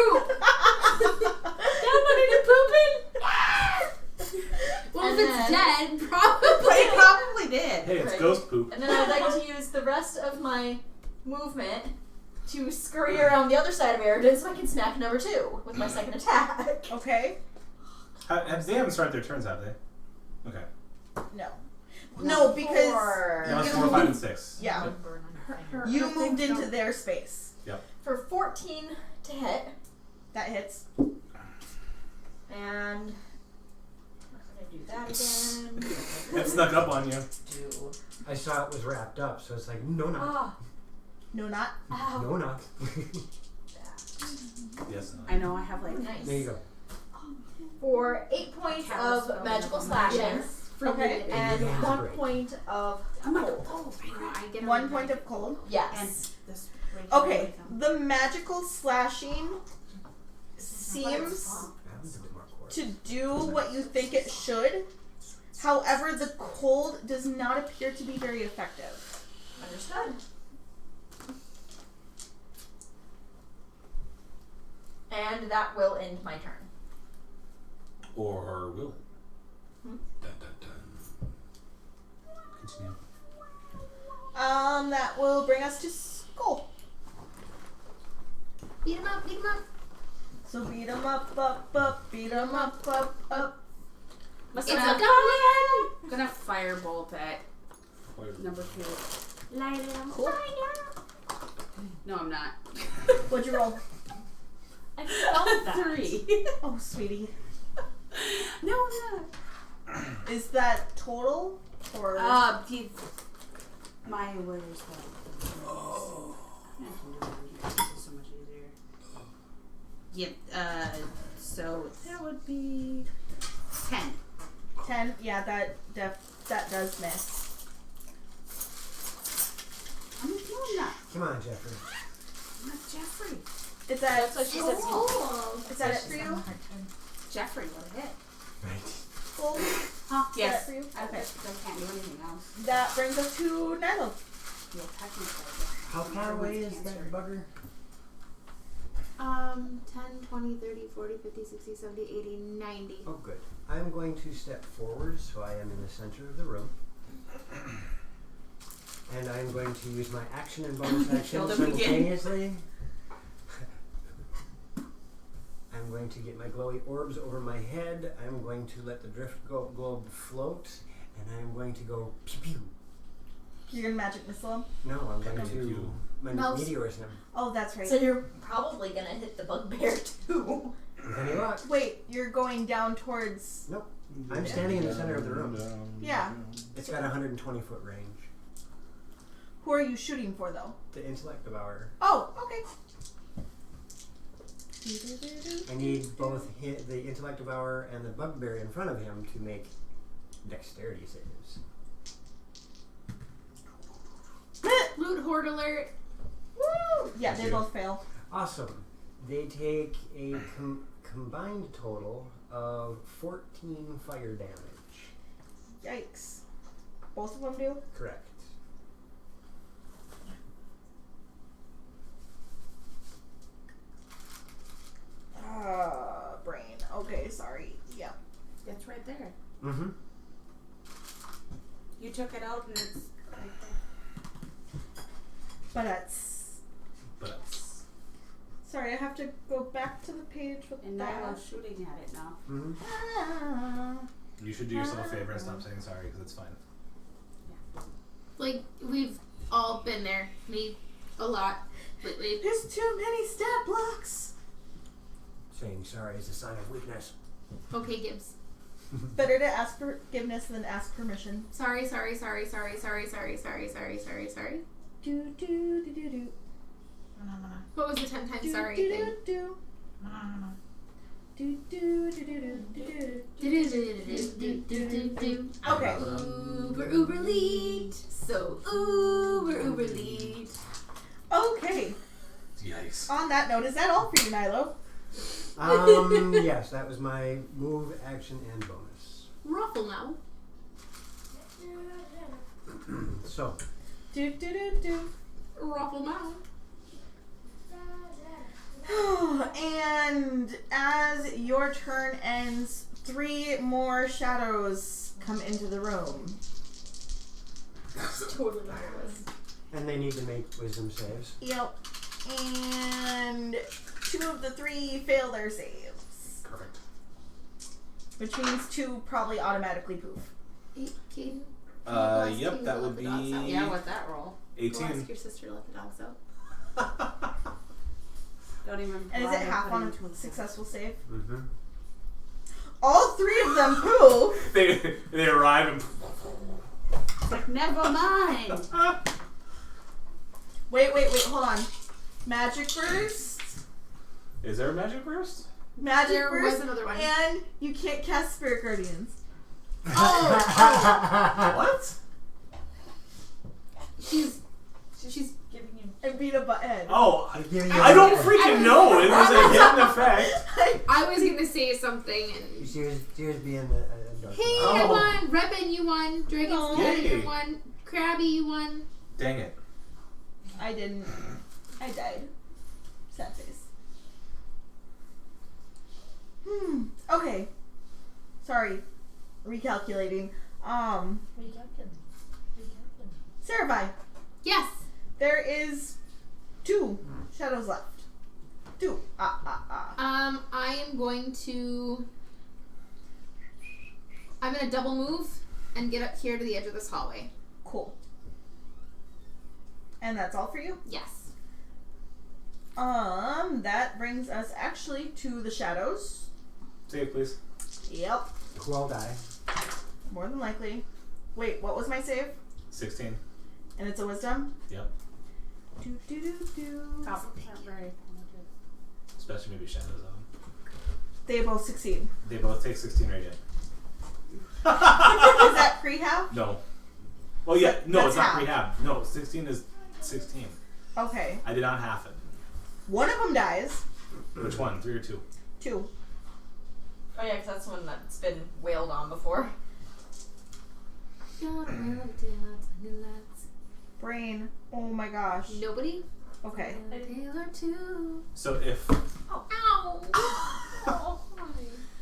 Speaker 3: Well,
Speaker 2: And
Speaker 3: if it's
Speaker 2: then-
Speaker 3: dead,
Speaker 6: but
Speaker 3: probably.
Speaker 6: it probably did.
Speaker 5: Hey, it's
Speaker 2: Right.
Speaker 5: ghost poop.
Speaker 2: And then I'd like to use the rest of my movement to scurry around the other side of Aridin so I can snack number 2 with my second attack.
Speaker 1: Okay.
Speaker 5: They haven't started their turns, have they? Okay.
Speaker 1: No. No, because
Speaker 5: Yeah, it's
Speaker 1: You
Speaker 5: 4, 5, and
Speaker 1: moved-
Speaker 5: 6.
Speaker 1: yeah, you moved into their space.
Speaker 2: For 14 to hit.
Speaker 1: That hits.
Speaker 2: And I'm gonna do that again.
Speaker 5: It snuck up on you.
Speaker 2: Do.
Speaker 4: I saw it was wrapped up, so it's like, no, not.
Speaker 2: Ah.
Speaker 1: No, not.
Speaker 2: Ow.
Speaker 4: No, not.
Speaker 5: Yes.
Speaker 6: I know I have like
Speaker 2: Nice.
Speaker 4: There you go.
Speaker 2: For 8 points
Speaker 6: Callus
Speaker 2: of
Speaker 6: spells
Speaker 2: magical
Speaker 6: on
Speaker 2: slashing.
Speaker 6: Yes.
Speaker 1: Okay.
Speaker 2: And
Speaker 4: Yeah.
Speaker 2: 1
Speaker 4: Great.
Speaker 2: point of
Speaker 6: I'm like,
Speaker 2: cold.
Speaker 6: oh,
Speaker 3: I get
Speaker 1: 1 point of cold.
Speaker 6: and
Speaker 2: Yes.
Speaker 6: this.
Speaker 1: Okay, the magical slashing seems
Speaker 4: That was a bit more core.
Speaker 1: to do what you think it should. However, the cold does not appear to be very effective.
Speaker 2: Understood. And that will end my turn.
Speaker 5: Or will it?
Speaker 2: Hmm?
Speaker 5: Dun, dun, dun. Continue.
Speaker 1: That will bring us to Skull.
Speaker 3: Beat him up, beat him up.
Speaker 1: So beat 'em up, beat 'em up, up.
Speaker 3: It's
Speaker 6: Listen
Speaker 3: a
Speaker 6: up.
Speaker 3: goblin!
Speaker 6: I'm gonna firebolt at
Speaker 5: Wait,
Speaker 6: number 2.
Speaker 3: Light it on
Speaker 1: Cool.
Speaker 3: fire.
Speaker 6: No, I'm not.
Speaker 1: What'd you roll?
Speaker 7: I felt that.
Speaker 6: 3.
Speaker 1: Oh, sweetie.
Speaker 6: No, I'm not.
Speaker 1: Is that total? Or
Speaker 6: My where's that? Oh. I can do it in here. This is so much easier. Yep. So that would be 10.
Speaker 1: 10? Yeah, that does miss.
Speaker 6: No, I'm not.
Speaker 4: Come on, Jeffrey.
Speaker 6: I'm not Jeffrey.
Speaker 1: Is that
Speaker 2: That's what she said.
Speaker 1: Is that it for you?
Speaker 6: Jeffrey, what a hit.
Speaker 4: Right.
Speaker 1: Full?
Speaker 6: Huh?
Speaker 1: Is
Speaker 6: Yes.
Speaker 1: that for you?
Speaker 6: I
Speaker 1: Okay.
Speaker 6: can't do anything else.
Speaker 1: That brings us to Nilo.
Speaker 6: Yeah, technically.
Speaker 4: How far away is that bugger?
Speaker 3: 10, 20, 30, 40, 50, 60, 70, 80, 90.
Speaker 4: Oh, good. I'm going to step forward so I am in the center of the room. And I'm going to use my action and bonus action
Speaker 6: Killed him again.
Speaker 4: simultaneously. I'm going to get my glowy orbs over my head. I'm going to let the drift globe float. And I'm going to go pew pew.
Speaker 1: You're gonna magic missile him?
Speaker 4: No, I'm going
Speaker 5: Pew,
Speaker 4: to
Speaker 5: pew.
Speaker 2: Mouse.
Speaker 4: meteors him.
Speaker 1: Oh, that's right.
Speaker 2: So you're probably gonna hit the bugbear too.
Speaker 4: With any luck.
Speaker 1: Wait, you're going down towards...
Speaker 4: Nope. I'm standing in the center of the room.
Speaker 1: Yeah.
Speaker 4: It's got a 120-foot range.
Speaker 1: Who are you shooting for, though?
Speaker 4: The intellect devourer.
Speaker 1: Oh, okay.
Speaker 4: I need both the Intellect Devourer and the Bugbear in front of him to make dexterity saves.
Speaker 3: Loot horde alert.
Speaker 1: Woo! Yeah, they both fail.
Speaker 4: Awesome. They take a combined total of 14 fire damage.
Speaker 1: Yikes. Both of them do?
Speaker 4: Correct.
Speaker 1: Brain. Okay, sorry. Yep.
Speaker 6: It's right there.
Speaker 4: Mm-hmm.
Speaker 6: You took it out and it's right there.
Speaker 1: But that's... Sorry, I have to go back to the page with
Speaker 6: And
Speaker 1: that.
Speaker 6: Nyla's shooting at it now.
Speaker 4: Mm-hmm.
Speaker 1: Ah.
Speaker 5: You should do yourself a favor and stop saying sorry because it's fine.
Speaker 3: Like, we've all been there. Me, a lot lately.
Speaker 1: There's too many stat blocks.
Speaker 4: Saying sorry is a sign of weakness.
Speaker 3: Okay, Gibbs.
Speaker 1: Better to ask forgiveness than ask permission.
Speaker 3: Sorry, sorry, sorry, sorry, sorry, sorry, sorry, sorry, sorry, sorry.
Speaker 1: Do do do do do.
Speaker 3: What was the 10 times sorry
Speaker 1: do,
Speaker 3: thing?
Speaker 1: do, do, do, do, do, do. Okay.
Speaker 3: Uber lead. So uber lead.
Speaker 1: Okay.
Speaker 5: Yikes.
Speaker 1: On that note, is that all for you, Nilo?
Speaker 4: Yes, that was my move, action, and bonus.
Speaker 3: Ruffle now.
Speaker 4: So,
Speaker 1: Do do do do.
Speaker 3: Ruffle now.
Speaker 1: And as your turn ends, 3 more shadows come into the room.
Speaker 2: Totally wireless.
Speaker 4: and they need to make wisdom saves.
Speaker 1: Yep. And 2 of the 3 fail their saves.
Speaker 5: Perfect.
Speaker 1: Which means 2 probably automatically poof.
Speaker 3: 18.
Speaker 5: Yep, that would be
Speaker 6: Yeah, with that roll.
Speaker 3: Go
Speaker 5: 18.
Speaker 3: ask your sister to let the dogs out.
Speaker 6: Don't even.
Speaker 1: And is it
Speaker 6: bother
Speaker 1: half on
Speaker 6: putting
Speaker 1: a successful save?
Speaker 4: Mm-hmm.
Speaker 1: All 3 of them poof!
Speaker 5: They arrive and
Speaker 6: It's like, never mind.
Speaker 1: Wait, hold on. Magic Burst?
Speaker 5: Is there a magic burst?
Speaker 1: Magic
Speaker 3: There
Speaker 1: Burst,
Speaker 3: was another one.
Speaker 1: and you can't cast Spirit Guardians.
Speaker 5: What?
Speaker 3: She's
Speaker 7: Giving you.
Speaker 1: And beat a butthead.
Speaker 5: Oh,
Speaker 4: giving you
Speaker 5: I don't
Speaker 4: a-
Speaker 5: freaking know. It was a hidden effect.
Speaker 3: I was gonna say something and
Speaker 4: She was being a dark.
Speaker 3: hey,
Speaker 5: Oh.
Speaker 3: I won. Rebin, you won. Dragon's
Speaker 1: Oh.
Speaker 3: Cat,
Speaker 5: Yay.
Speaker 3: you won. Krabby, you won.
Speaker 5: Dang it.
Speaker 1: I didn't. I died. Sad face. Okay. Sorry. Recalculating. Cerebi,
Speaker 3: Yes.
Speaker 1: there is 2 shadows left. 2.
Speaker 3: I am going to. I'm gonna double move and get up here to the edge of this hallway.
Speaker 1: Cool. And that's all for you?
Speaker 3: Yes.
Speaker 1: That brings us actually to the shadows.
Speaker 5: Save, please.
Speaker 1: Yep.
Speaker 4: Who all die?
Speaker 1: More than likely. Wait, what was my save?
Speaker 5: 16.
Speaker 1: And it's a wisdom?
Speaker 5: Yep.
Speaker 1: Do.
Speaker 6: Top of that, very
Speaker 5: Especially maybe Shadow Zone.
Speaker 1: They both succeed.
Speaker 5: They both take 16 radiant.
Speaker 1: Is that prehab?
Speaker 5: No. Well, yeah. No,
Speaker 1: That's
Speaker 5: it's not
Speaker 1: half.
Speaker 5: rehab. No, 16 is 16.
Speaker 1: Okay.
Speaker 5: I did not half it.
Speaker 1: One of them dies.
Speaker 5: Which one? 3 or 2?
Speaker 1: 2.
Speaker 2: Oh yeah, because that's one that's been wailed on before.
Speaker 1: Brain. Oh my gosh.
Speaker 3: Nobody?
Speaker 1: Okay.
Speaker 3: Taylor too.
Speaker 5: So if
Speaker 3: Ow!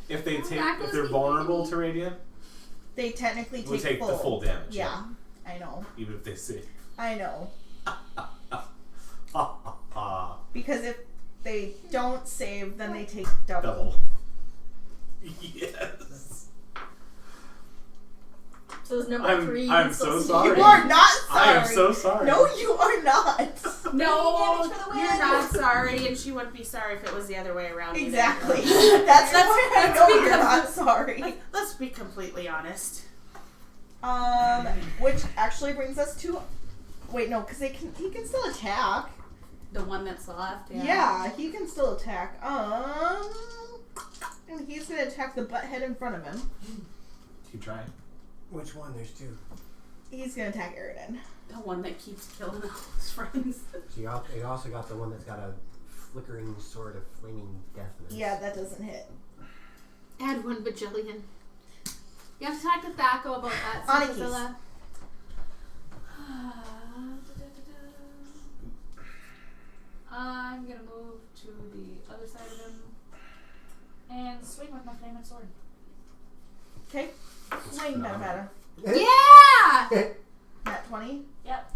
Speaker 5: if they take
Speaker 3: That
Speaker 5: if
Speaker 3: goes
Speaker 5: they're
Speaker 3: to
Speaker 5: vulnerable
Speaker 3: me.
Speaker 5: to radiant,
Speaker 1: They technically
Speaker 5: we'll take
Speaker 1: full.
Speaker 5: the full damage.
Speaker 1: Yeah. I know.
Speaker 5: Even if they save.
Speaker 1: I know. Because if they don't save, then they take double.
Speaker 5: Double. Yes.
Speaker 2: So there's number
Speaker 5: I'm-
Speaker 2: 3.
Speaker 5: I'm so
Speaker 1: You
Speaker 5: sorry.
Speaker 1: are not sorry.
Speaker 5: I am so sorry.
Speaker 1: No, you are not.
Speaker 6: No,
Speaker 2: Damage for the
Speaker 6: you're
Speaker 2: win.
Speaker 6: not sorry, and she wouldn't be sorry if it was the other way around. either.
Speaker 1: Exactly. That's why I know you're
Speaker 6: because-
Speaker 1: not sorry.
Speaker 6: Let's be completely honest.
Speaker 1: Which actually brings us to. Wait, no, because he can still attack.
Speaker 6: The one that's left.
Speaker 1: Yeah, he can still attack. And he's gonna attack the butthead in front of him.
Speaker 5: Keep trying.
Speaker 4: Which one? There's two.
Speaker 1: He's gonna attack Aridin.
Speaker 6: The one that keeps killing all his friends.
Speaker 4: So you also got the one that's got a flickering sword of flaming deafness.
Speaker 1: Yeah, that doesn't hit.
Speaker 3: Add 1 bajillion. You have to talk to Thaco about that.
Speaker 1: Onyx.
Speaker 3: Priscilla.
Speaker 7: I'm gonna move to the other side of him and swing with my flaming sword.
Speaker 1: Okay. Swing, better.
Speaker 3: Yeah!
Speaker 1: Nat 20.
Speaker 7: Yep.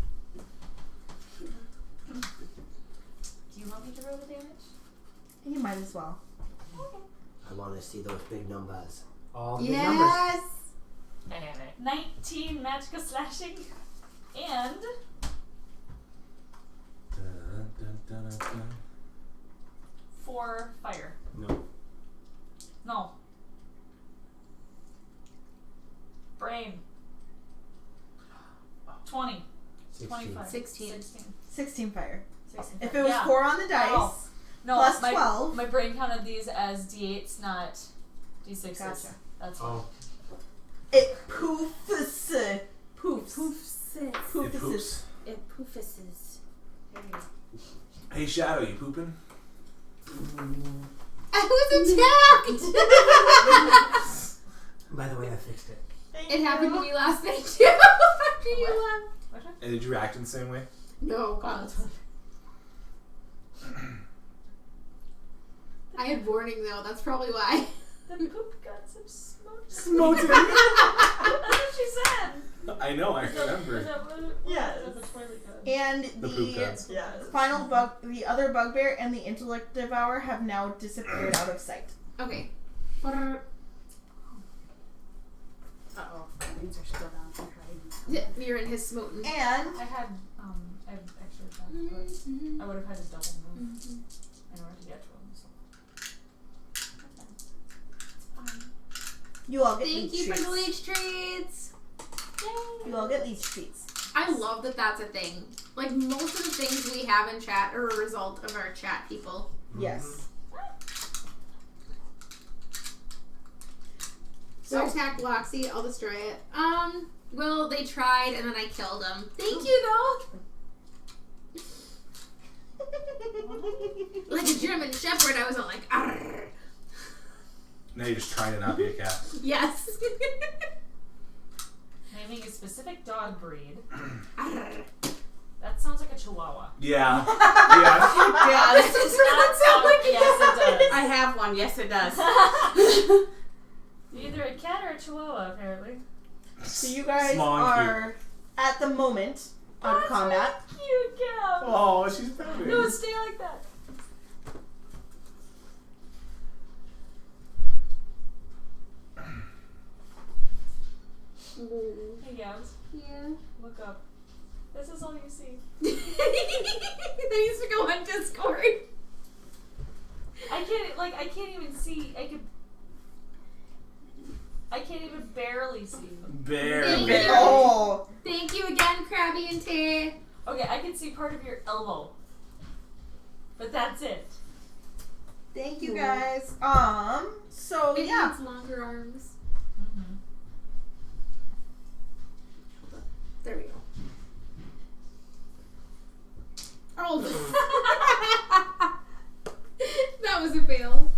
Speaker 7: Do you want me to roll the damage?
Speaker 1: You might as well.
Speaker 7: Okay.
Speaker 4: I want to see those big numbers. All the big numbers.
Speaker 1: Yes!
Speaker 7: 19 magical slashing and 4 fire.
Speaker 4: No.
Speaker 7: No. Brain. 20.
Speaker 4: 16.
Speaker 7: 25.
Speaker 3: 16.
Speaker 1: 16 fire.
Speaker 7: 16.
Speaker 1: If it was
Speaker 7: Yeah.
Speaker 1: 4 on the dice,
Speaker 7: Oh. No,
Speaker 1: plus
Speaker 7: my,
Speaker 1: 12.
Speaker 7: My brain counted these as D8s, not D6s.
Speaker 1: Gotcha.
Speaker 7: That's why.
Speaker 4: Oh.
Speaker 1: it poofs. Poofs.
Speaker 6: Poofs.
Speaker 5: It
Speaker 1: Poofs.
Speaker 5: poops.
Speaker 6: It poofuses. There you go.
Speaker 5: Hey, Shadow, you pooping?
Speaker 3: I was attacked!
Speaker 4: By the way, I fixed it.
Speaker 3: It happened to me last night too. After you left.
Speaker 7: Which one?
Speaker 5: And did you react in the same way?
Speaker 3: No, God. I had warning though, that's probably why.
Speaker 7: The poop got some smoke.
Speaker 1: Smoking.
Speaker 7: That's what she said.
Speaker 5: I know, I
Speaker 7: Is
Speaker 5: remember.
Speaker 7: that what
Speaker 1: Yes.
Speaker 7: is that the toilet gun?
Speaker 1: And
Speaker 5: The poop guns.
Speaker 1: the final the other bugbear and the intellect devourer have now disappeared out of sight.
Speaker 3: Okay.
Speaker 6: Uh-oh. That means they're still down here hiding.
Speaker 3: You're in his smoten.
Speaker 1: And
Speaker 7: I have extra attack, but I would have had to double move in order to get to him. So.
Speaker 1: you all get
Speaker 3: Thank
Speaker 1: leech
Speaker 3: you for
Speaker 1: treats.
Speaker 3: the leech treats.
Speaker 1: You all get leech treats.
Speaker 3: I love that that's a thing. Like, most of the things we have in chat are a result of our chat people.
Speaker 1: Yes.
Speaker 3: So attack Bloxy, I'll destroy it. Well, they tried and then I killed them. Thank you though. Like a German Shepherd, I was all like, arrgh.
Speaker 5: Now you're just trying to not be a cat.
Speaker 3: Yes.
Speaker 7: Naming a specific dog breed.
Speaker 3: Arrgh.
Speaker 7: That sounds like a Chihuahua.
Speaker 5: Yeah. Yeah.
Speaker 6: Yeah,
Speaker 3: This does not sound like it
Speaker 7: Yes, it does.
Speaker 6: I have one. Yes, it does.
Speaker 7: You're either a cat or a Chihuahua, apparently.
Speaker 1: So you guys
Speaker 5: Small and
Speaker 1: are at the moment on combat.
Speaker 7: Cute cat.
Speaker 5: Oh, she's pouting.
Speaker 7: No, stay like that. Hey, Gabs.
Speaker 3: Yeah.
Speaker 7: Look up. This is all you see.
Speaker 3: That needs to go on Discord.
Speaker 7: I can't even see. I can't even barely see.
Speaker 5: Barely.
Speaker 3: Thank you.
Speaker 1: Oh.
Speaker 3: Thank you again, Krabby and Tay.
Speaker 7: Okay, I can see part of your elbow. But that's it.
Speaker 1: Thank you guys. So
Speaker 3: It
Speaker 1: yeah.
Speaker 3: needs longer arms.
Speaker 7: Mm-hmm.
Speaker 3: There we go. Oh. That was a fail.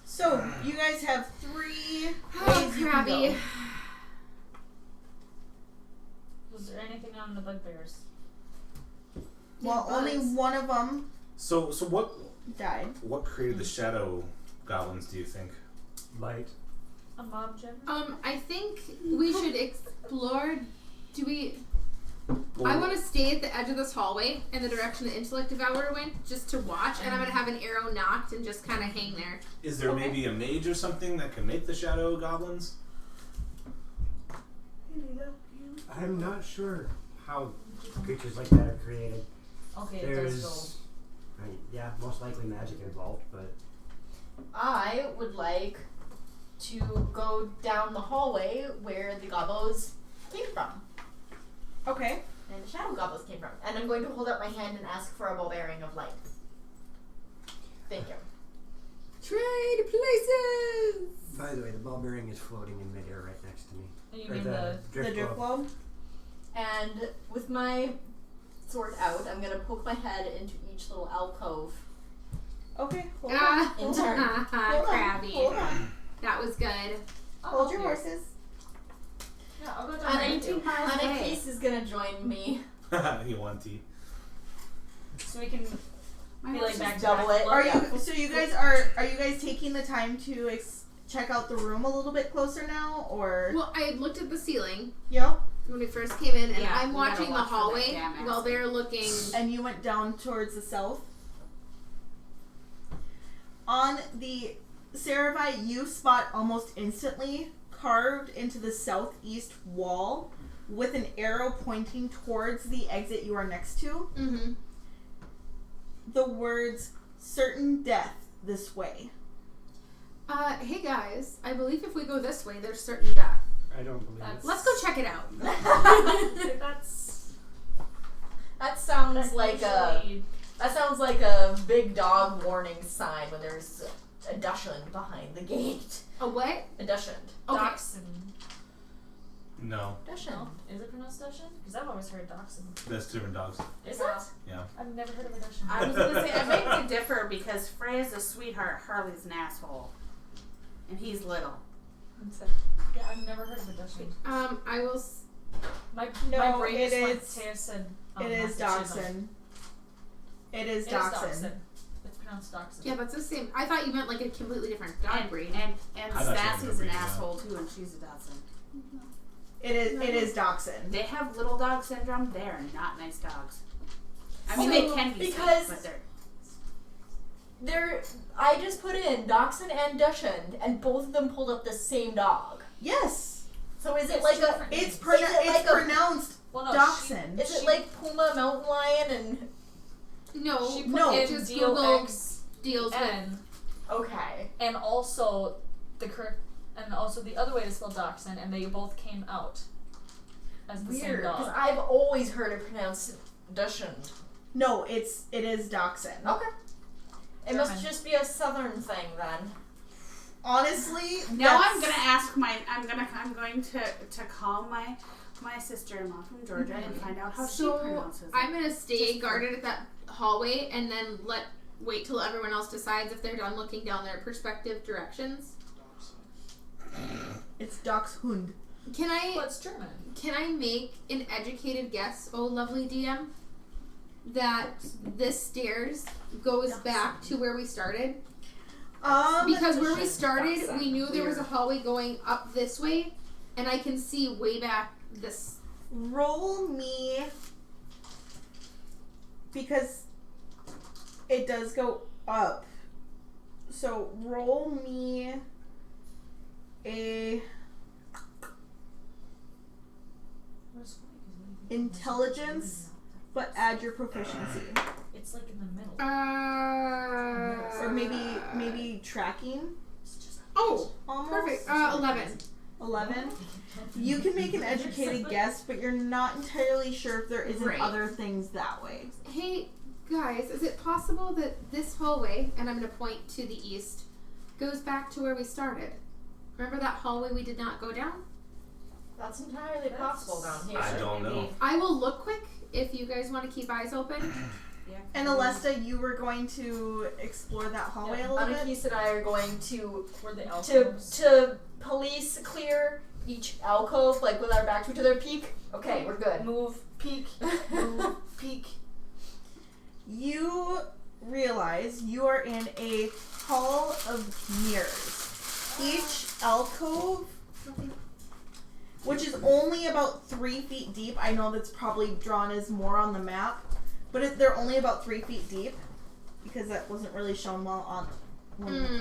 Speaker 1: So you guys have 3
Speaker 3: Oh,
Speaker 1: ways you can
Speaker 3: Krabby.
Speaker 1: go.
Speaker 7: Was there anything on the bugbears?
Speaker 1: Well, only one of them
Speaker 5: So what
Speaker 1: died.
Speaker 5: created the shadow goblins, do you think?
Speaker 4: Light.
Speaker 7: A mob gen?
Speaker 3: I think we should explore. Do we? I
Speaker 5: Well,
Speaker 3: want to stay at the edge of this hallway in the direction the intellect devourer went, just to watch, and I'm gonna have an arrow knocked and just kind of hang there.
Speaker 5: is there
Speaker 7: Okay.
Speaker 5: maybe a mage or something that can make the shadow goblins?
Speaker 4: I'm not sure how creatures like that are created.
Speaker 7: Okay, it
Speaker 4: There's,
Speaker 7: does
Speaker 4: yeah, most likely magic involved, but
Speaker 2: I would like to go down the hallway where the gobos came from.
Speaker 1: Okay.
Speaker 2: and the shadow goblins came from. And I'm going to hold up my hand and ask for a ball bearing of light. Thank you.
Speaker 6: Trade places!
Speaker 4: By the way, the ball bearing is floating in midair right next to me.
Speaker 7: You
Speaker 4: Or
Speaker 7: mean
Speaker 1: The drift globe?
Speaker 2: And with my sword out, I'm going to poke my head into each little alcove.
Speaker 1: Okay, hold on.
Speaker 3: Ah,
Speaker 2: In turn.
Speaker 1: Hold on.
Speaker 3: crabby.
Speaker 1: Hold on.
Speaker 3: That was good.
Speaker 1: Hold your horses.
Speaker 7: Yeah, I'll go down
Speaker 2: And
Speaker 7: there.
Speaker 6: 19 miles away.
Speaker 2: Anna is going to join me.
Speaker 5: You want tea?
Speaker 7: So we can
Speaker 6: My
Speaker 7: be
Speaker 6: horse
Speaker 7: like back
Speaker 6: is
Speaker 7: to
Speaker 2: double
Speaker 7: back.
Speaker 2: it.
Speaker 1: Are
Speaker 7: Yeah.
Speaker 1: you? So you guys are you guys taking the time to check out the room a little bit closer now, or?
Speaker 3: Well, I had looked at the ceiling
Speaker 1: Yep.
Speaker 3: when we first came in, and
Speaker 6: Yeah,
Speaker 3: I'm
Speaker 6: we gotta
Speaker 3: watching the
Speaker 6: watch for that
Speaker 3: hallway
Speaker 6: damn
Speaker 3: while
Speaker 6: ass.
Speaker 3: they're looking.
Speaker 1: And you went down towards the south. On the Saravi, you spot almost instantly carved into the southeast wall with an arrow pointing towards the exit you are next to.
Speaker 3: Mm-hmm.
Speaker 1: The words "certain death this way."
Speaker 3: Hey guys, I believe if we go this way, there's certain death.
Speaker 4: I don't believe it.
Speaker 3: Let's go check it out.
Speaker 2: That sounds like a big dog warning sign when there's a dachshund behind the gate.
Speaker 3: A what?
Speaker 2: A dachshund.
Speaker 3: Okay.
Speaker 7: Dachshund.
Speaker 5: No,
Speaker 2: Dachshund.
Speaker 7: No. Is it pronounced Dachshund? Because I've always heard Dachshund.
Speaker 5: there's different dogs.
Speaker 7: Is
Speaker 6: Yeah.
Speaker 7: it?
Speaker 5: Yeah.
Speaker 7: I've never heard of a Dachshund.
Speaker 6: I was gonna say, I beg to differ because Freya's a sweetheart, Harley's an asshole. And he's little.
Speaker 7: Yeah, I've never heard of a Dachshund.
Speaker 3: I will.
Speaker 7: My
Speaker 1: No,
Speaker 7: brain
Speaker 1: it
Speaker 7: just went
Speaker 1: is-
Speaker 7: Taya said.
Speaker 1: It is Dachshund. It is
Speaker 7: It is
Speaker 1: Dachshund.
Speaker 7: Dachshund. It's pronounced Dachshund.
Speaker 3: Yeah, that's the same. I thought you meant like a completely different dog
Speaker 6: And,
Speaker 3: breed.
Speaker 6: and
Speaker 5: I thought you
Speaker 6: Stassy's
Speaker 5: were
Speaker 6: an
Speaker 5: breed, yeah.
Speaker 6: asshole too, and she's a dachshund.
Speaker 1: It is Dachshund.
Speaker 6: They have little dog syndrome. They are not nice dogs. I mean,
Speaker 2: So,
Speaker 6: they can be
Speaker 2: because-
Speaker 6: sweet, but
Speaker 2: I just put in Dachshund and Dachshund, and both of them pulled up the same dog.
Speaker 1: Yes,
Speaker 2: So is it
Speaker 7: It's
Speaker 2: like a?
Speaker 7: different.
Speaker 1: it's
Speaker 2: Is it like a-
Speaker 1: pronounced
Speaker 7: Well, no,
Speaker 1: Dachshund.
Speaker 2: Is it like Puma, Mountain Lion, and
Speaker 3: No,
Speaker 7: She put
Speaker 1: No,
Speaker 7: in
Speaker 3: just
Speaker 7: DOX
Speaker 3: deals with.
Speaker 7: N,
Speaker 2: okay?
Speaker 7: and also the correct, and also the other way to spell Dachshund, and they both came out as the same
Speaker 2: Weird, because
Speaker 7: dog.
Speaker 2: I've always heard it pronounced Dachshund.
Speaker 1: No, it is Dachshund.
Speaker 2: Okay. It must
Speaker 7: German.
Speaker 2: just be a southern thing then.
Speaker 1: Honestly,
Speaker 6: now
Speaker 1: that's-
Speaker 6: I'm gonna ask I'm going to call my sister-in-law from Georgia and find out how she
Speaker 3: So
Speaker 6: pronounces it.
Speaker 3: I'm gonna stay
Speaker 6: Just
Speaker 3: guarded at that hallway and then wait till everyone else decides if they're done looking down their perspective directions.
Speaker 1: It's Dachshund.
Speaker 3: Can
Speaker 7: Well,
Speaker 3: I
Speaker 7: it's German.
Speaker 3: make an educated guess, oh lovely DM, that this stairs goes back to where we started? Because where we started, we knew there was a hallway going up this way, and I can see way back this.
Speaker 1: Roll me, because it does go up. So roll me a intelligence, but add your proficiency,
Speaker 7: It's like in the middle.
Speaker 1: or maybe tracking.
Speaker 3: Oh,
Speaker 1: Almost.
Speaker 3: perfect. 11.
Speaker 1: 11. You can make an educated guess, but you're not entirely sure if there isn't
Speaker 3: Right.
Speaker 1: other things that way.
Speaker 3: Hey, guys, is it possible that this hallway, and I'm going to point to the east, goes back to where we started? Remember that hallway we did not go down?
Speaker 2: That's entirely possible down here.
Speaker 5: I don't know.
Speaker 3: I will look quick if you guys want to keep eyes open.
Speaker 6: Yeah.
Speaker 1: And Alesta, you were going to explore that hallway a little bit?
Speaker 2: Anakis and I are going to
Speaker 7: Where the alcoves.
Speaker 2: to police clear each alcove, like with our back to each other. Peek. Okay, we're good.
Speaker 7: Move.
Speaker 1: Peek, move, peek. You realize you are in a hall of mirrors. Each alcove, which is only about 3 feet deep. I know that's probably drawn as more on the map, but they're only about 3 feet deep because that wasn't really shown well on.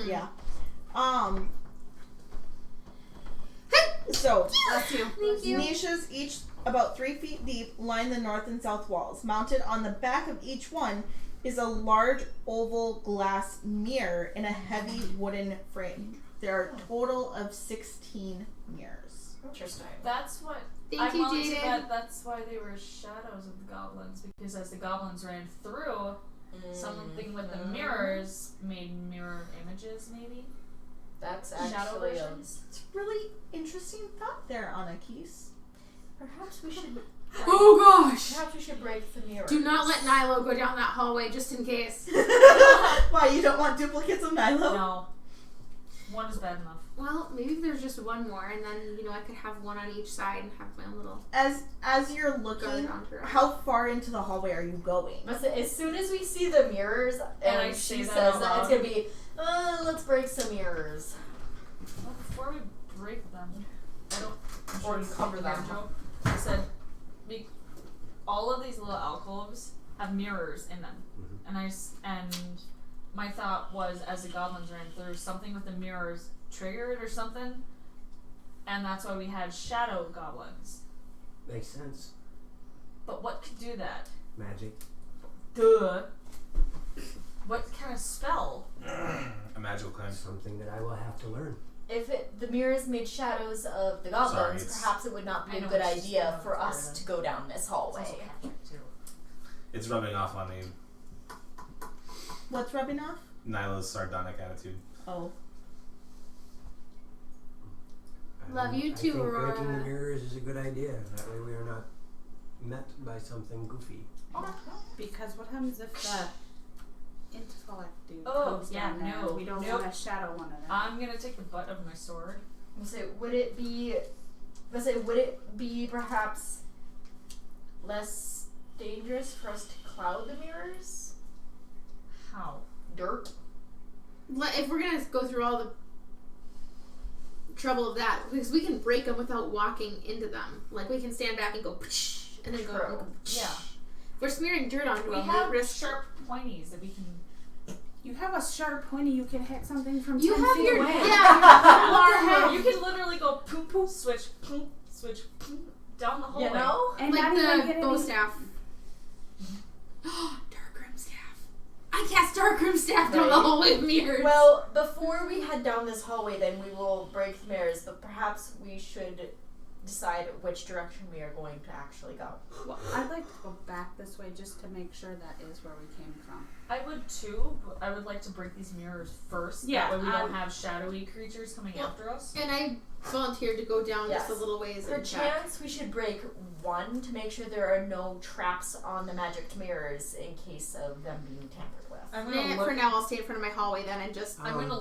Speaker 1: Yeah. So
Speaker 6: Bless you.
Speaker 3: Thank you.
Speaker 1: niches, each about 3 feet deep, line the north and south walls. Mounted on the back of each one is a large oval glass mirror in a heavy wooden frame. There are a total of 16 mirrors.
Speaker 2: Interesting.
Speaker 7: That's what
Speaker 3: Thank you,
Speaker 7: I'm willing to
Speaker 3: Jaden.
Speaker 7: bet that's why they were shadows of the goblins, because as the goblins ran through, something with the mirrors made mirror images, maybe?
Speaker 2: That's
Speaker 7: Shadow
Speaker 2: actually
Speaker 7: versions?
Speaker 1: It's a really interesting thought there, Anakis.
Speaker 2: Perhaps we should.
Speaker 3: Oh gosh!
Speaker 2: Perhaps we should break the mirrors.
Speaker 3: Do not let Nilo go down that hallway just in case.
Speaker 1: Why, you don't want duplicates of Nilo?
Speaker 7: No. One is bad enough.
Speaker 3: Well, maybe there's just one more, and then I could have one on each side and have my own little.
Speaker 1: As you're looking,
Speaker 3: Guard entourage.
Speaker 1: how far into the hallway are you going?
Speaker 2: But as soon as we see the mirrors,
Speaker 7: And I
Speaker 2: and
Speaker 7: say
Speaker 2: she
Speaker 7: that
Speaker 2: says
Speaker 7: out
Speaker 2: that, it's
Speaker 7: loud.
Speaker 2: gonna be, let's break some mirrors.
Speaker 7: Well, before we break them, I don't. I'm
Speaker 2: Or
Speaker 7: you
Speaker 2: cover
Speaker 7: can
Speaker 2: them.
Speaker 7: Joe. I said, all of these little alcoves have mirrors in them, and my thought was, as the goblins ran through, something with the mirrors triggered or something, and that's why we had shadow goblins.
Speaker 4: Makes sense.
Speaker 7: But what could do that?
Speaker 4: Magic.
Speaker 7: Duh. What kind of spell?
Speaker 5: A magical cleanse.
Speaker 4: Something that I will have to learn.
Speaker 2: If the mirrors made shadows of the goblins,
Speaker 5: it's-
Speaker 2: perhaps it would not be
Speaker 7: I
Speaker 2: a
Speaker 7: know
Speaker 2: good
Speaker 7: it's just
Speaker 2: idea
Speaker 7: one
Speaker 2: for
Speaker 7: part
Speaker 2: us
Speaker 7: of it.
Speaker 2: to go down this
Speaker 7: It's also
Speaker 2: hallway.
Speaker 7: captured too.
Speaker 5: It's rubbing off on me.
Speaker 1: What's rubbing off?
Speaker 5: Nyla's sardonic attitude.
Speaker 1: Oh.
Speaker 3: Love you
Speaker 4: I
Speaker 3: too,
Speaker 4: think
Speaker 3: Aurora.
Speaker 4: breaking the mirrors is a good idea. That way we are not met by something goofy.
Speaker 6: Because what happens if the intellect dude
Speaker 7: Oh,
Speaker 6: comes
Speaker 7: yeah,
Speaker 6: down there?
Speaker 7: no,
Speaker 6: We don't
Speaker 7: nope.
Speaker 6: want to shadow one of them.
Speaker 7: I'm gonna take the butt of my sword.
Speaker 2: Would it be perhaps less dangerous for us to cloud the mirrors?
Speaker 7: How?
Speaker 2: Dirt?
Speaker 3: If we're gonna go through all the trouble of that, because we can break them without walking into them. Like we can stand back and go, psh, and then go.
Speaker 2: True.
Speaker 3: Psh.
Speaker 7: Yeah.
Speaker 3: If we're smearing dirt onto
Speaker 7: We
Speaker 3: them,
Speaker 7: have
Speaker 3: we risk.
Speaker 7: sharp pointies that we can.
Speaker 6: You have a sharp pointy, you can hit something from
Speaker 3: You
Speaker 6: 10
Speaker 3: have
Speaker 6: feet
Speaker 3: your
Speaker 6: away.
Speaker 3: yeah.
Speaker 7: You can literally go poop poop switch poop switch poop down the hallway.
Speaker 2: You know?
Speaker 6: And
Speaker 3: Like
Speaker 6: not even
Speaker 3: the
Speaker 6: get
Speaker 3: bow
Speaker 6: any-
Speaker 3: staff. Darkroom staff. I cast Darkroom staff down the
Speaker 2: Right.
Speaker 3: hallway of mirrors.
Speaker 2: Well, before we head down this hallway, then we will break the mirrors, but perhaps we should decide which direction we are going to actually go.
Speaker 6: Well, I'd like to go back this way just to make sure that is where we came from.
Speaker 7: I would too, but I would like to break these mirrors first.
Speaker 6: Yeah,
Speaker 7: That way we don't have shadowy creatures coming after us.
Speaker 3: and I volunteered to go down
Speaker 2: Yes.
Speaker 3: just a little ways and check.
Speaker 2: Perchance we should break one to make sure there are no traps on the magic mirrors in case of them being tampered with.
Speaker 7: I'm gonna look.
Speaker 3: For now, I'll stay in front of my hallway then and just.
Speaker 7: I'm gonna.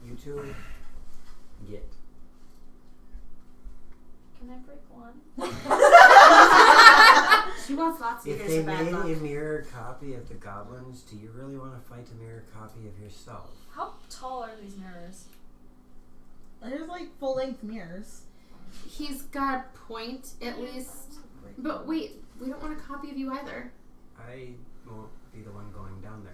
Speaker 4: You two get.
Speaker 2: Can I break one?
Speaker 6: She wants lots of
Speaker 4: If
Speaker 6: years
Speaker 4: they
Speaker 6: of bad
Speaker 4: made
Speaker 6: luck.
Speaker 4: a mirror copy of the goblins, do you really want to fight a mirror copy of yourself?
Speaker 7: How tall are these mirrors?
Speaker 1: There's like full length mirrors.
Speaker 3: He's got a point at least. But wait, we don't want a copy of you either.
Speaker 4: I won't be the one going down there.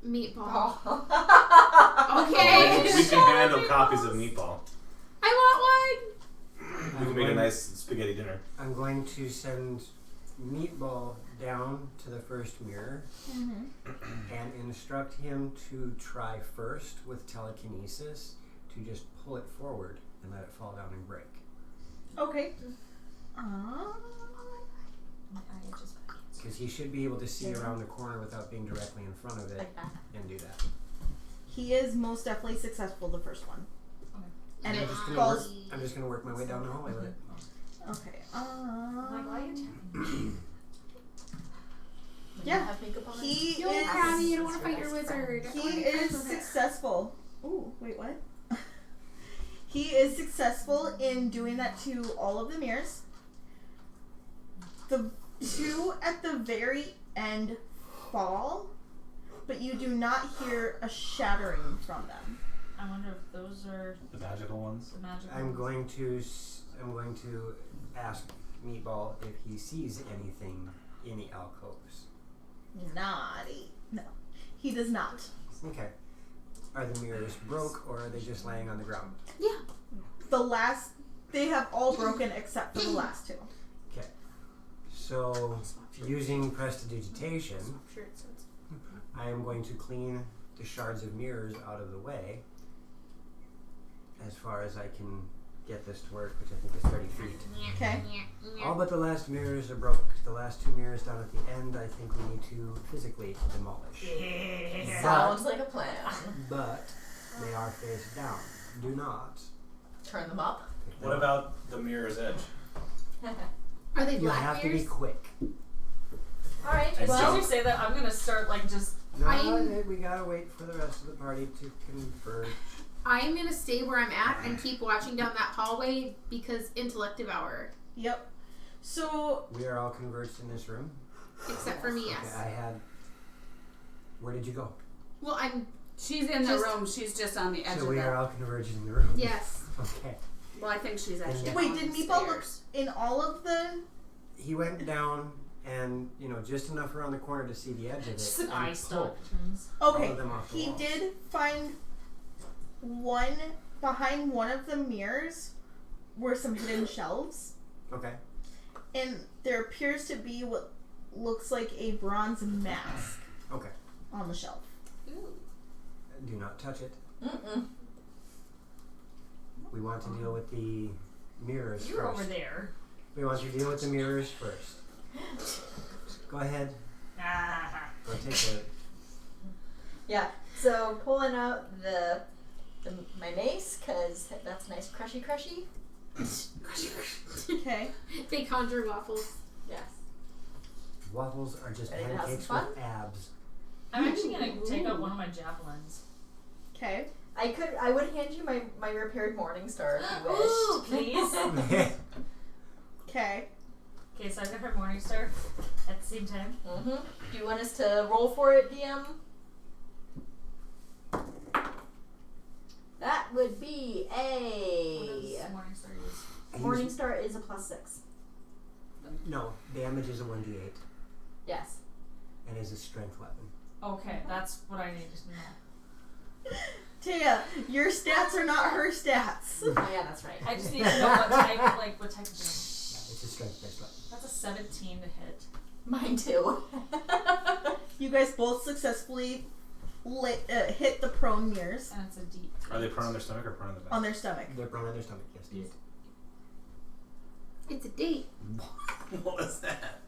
Speaker 3: Meatball.
Speaker 2: Oh.
Speaker 3: Okay.
Speaker 5: We can handle copies of Meatball.
Speaker 3: I want
Speaker 5: We can make a nice spaghetti dinner.
Speaker 4: I'm going to send Meatball down to the first mirror and instruct him to try first with telekinesis to just pull it forward and let it fall down and break.
Speaker 1: Okay.
Speaker 4: Because he should be able to see around the corner without being directly in front of it and do that.
Speaker 1: He is most definitely successful, the first one. And
Speaker 4: I'm
Speaker 1: it
Speaker 4: just gonna
Speaker 1: falls.
Speaker 4: work. I'm just gonna work my way down the hallway with it.
Speaker 1: Okay.
Speaker 2: Like, why are you tapping me?
Speaker 1: Yeah.
Speaker 2: Have makeup on?
Speaker 1: He
Speaker 3: Yo,
Speaker 1: is.
Speaker 3: Granny, you don't want to fight your wizard. I
Speaker 1: He
Speaker 3: wanna be
Speaker 1: is
Speaker 3: friends with her.
Speaker 1: successful. Ooh, wait, what? He is successful in doing that to all of the mirrors. The two at the very end fall, but you do not hear a shattering from them.
Speaker 7: I wonder if those are
Speaker 5: The magical ones.
Speaker 7: the magic
Speaker 4: I'm
Speaker 7: ones.
Speaker 4: going to ask Meatball if he sees anything in the alcoves.
Speaker 1: Naughty. No, he does not.
Speaker 4: Okay. Are the mirrors broke or are they just laying on the ground?
Speaker 1: They have all broken except for the last two.
Speaker 4: Okay. So, using prestidigitation, I am going to clean the shards of mirrors out of the way as far as I can get this to work, which I think is 30 feet.
Speaker 1: Okay.
Speaker 4: All but the last mirrors are broke. The last 2 mirrors down at the end, I think we need to physically demolish.
Speaker 2: Sounds like a plan.
Speaker 4: But they are face down. Do not
Speaker 2: Turn them up.
Speaker 4: pick them
Speaker 5: What
Speaker 4: up.
Speaker 5: about the mirror's edge?
Speaker 3: Are they
Speaker 4: You
Speaker 3: black
Speaker 4: have to be
Speaker 3: mirrors?
Speaker 4: quick.
Speaker 2: Alright,
Speaker 5: I
Speaker 7: As soon as
Speaker 2: well,
Speaker 7: you say that, I'm gonna start like just.
Speaker 4: No, we gotta wait for the rest of the party to converge.
Speaker 3: I'm gonna stay where I'm at and keep watching down that hallway because intellect devour.
Speaker 1: Yep. So
Speaker 4: We are all converged in this room.
Speaker 3: Except for me,
Speaker 4: Okay,
Speaker 3: yes.
Speaker 4: I had. Where did you go?
Speaker 3: Well, I'm
Speaker 6: She's in the
Speaker 3: Just-
Speaker 6: room. She's just on the edge
Speaker 4: So
Speaker 6: of
Speaker 4: we
Speaker 6: the.
Speaker 4: are all converged in the room.
Speaker 3: yes.
Speaker 4: Okay.
Speaker 6: Well, I think she's actually.
Speaker 1: wait,
Speaker 6: on
Speaker 1: did
Speaker 6: the
Speaker 1: Meatball look
Speaker 6: stairs.
Speaker 1: in all of the?
Speaker 4: He went down and, just enough around the corner to see the edge of it.
Speaker 7: Just an
Speaker 4: and
Speaker 7: eye
Speaker 4: pulled
Speaker 7: stalk.
Speaker 4: all
Speaker 1: Okay,
Speaker 4: of them off the
Speaker 1: he
Speaker 4: walls.
Speaker 1: did find one behind one of the mirrors were some hidden shelves,
Speaker 4: Okay.
Speaker 1: and there appears to be what looks like a bronze mask
Speaker 4: Okay.
Speaker 1: on the shelf.
Speaker 4: Do not touch it.
Speaker 2: mm-mm.
Speaker 4: We want to deal with the mirrors
Speaker 7: You're
Speaker 4: first.
Speaker 7: over there.
Speaker 4: We want to deal with the mirrors first. Go ahead. Go take it.
Speaker 2: Yeah, so pulling out my mace, because that's nice crushy.
Speaker 1: Okay.
Speaker 3: They conjure waffles.
Speaker 2: Yes.
Speaker 4: Waffles are just
Speaker 2: Ready to have
Speaker 4: pancakes
Speaker 2: some
Speaker 4: with abs.
Speaker 7: I'm actually gonna take out one of my javelins.
Speaker 1: Okay.
Speaker 2: I would hand you my repaired Morning Star if you
Speaker 7: Ooh,
Speaker 2: wished.
Speaker 7: please.
Speaker 1: Okay.
Speaker 7: Okay, so I've got her Morning Star at the same time.
Speaker 2: Mm-hmm. Do you want us to roll for it, DM? That would be
Speaker 7: What
Speaker 2: a
Speaker 7: does Morning Star use?
Speaker 2: Morning Star is a +6.
Speaker 4: No, damage is a 1d8
Speaker 2: Yes.
Speaker 4: and is a strength weapon.
Speaker 7: Okay, that's what I needed to know.
Speaker 1: Taya, your stats are not her stats.
Speaker 2: Oh yeah, that's right.
Speaker 7: I just need to know what type of damage.
Speaker 4: Yeah, it's a strength-based weapon.
Speaker 7: That's a 17 to hit.
Speaker 2: Mine too.
Speaker 1: You guys both successfully hit the prone mirrors
Speaker 7: And it's a D.
Speaker 5: Are they prone on their stomach or prone on the back?
Speaker 1: on their stomach.
Speaker 4: They're prone on their stomach, yes.
Speaker 7: Yes.
Speaker 3: It's a date.
Speaker 5: What was that?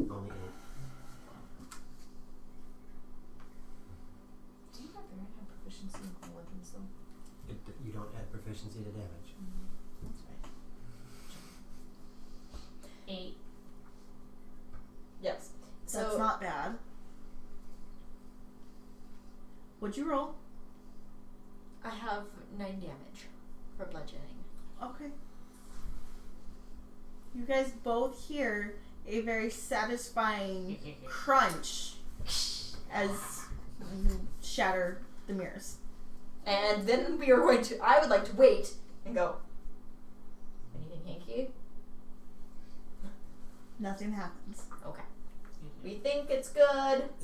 Speaker 4: Only 8.
Speaker 7: Do you have very high proficiency in cool weapons though?
Speaker 4: You don't add proficiency to damage.
Speaker 7: That's right. 8.
Speaker 2: Yes.
Speaker 1: That's
Speaker 2: So
Speaker 1: not bad. What'd you roll?
Speaker 2: I have 9 damage for bludgeoning.
Speaker 1: Okay. You guys both hear a very satisfying crunch as you shatter the mirrors.
Speaker 2: And then we are going to. I would like to wait and go. Anything hanky?
Speaker 1: Nothing happens.
Speaker 2: Okay. We think it's good.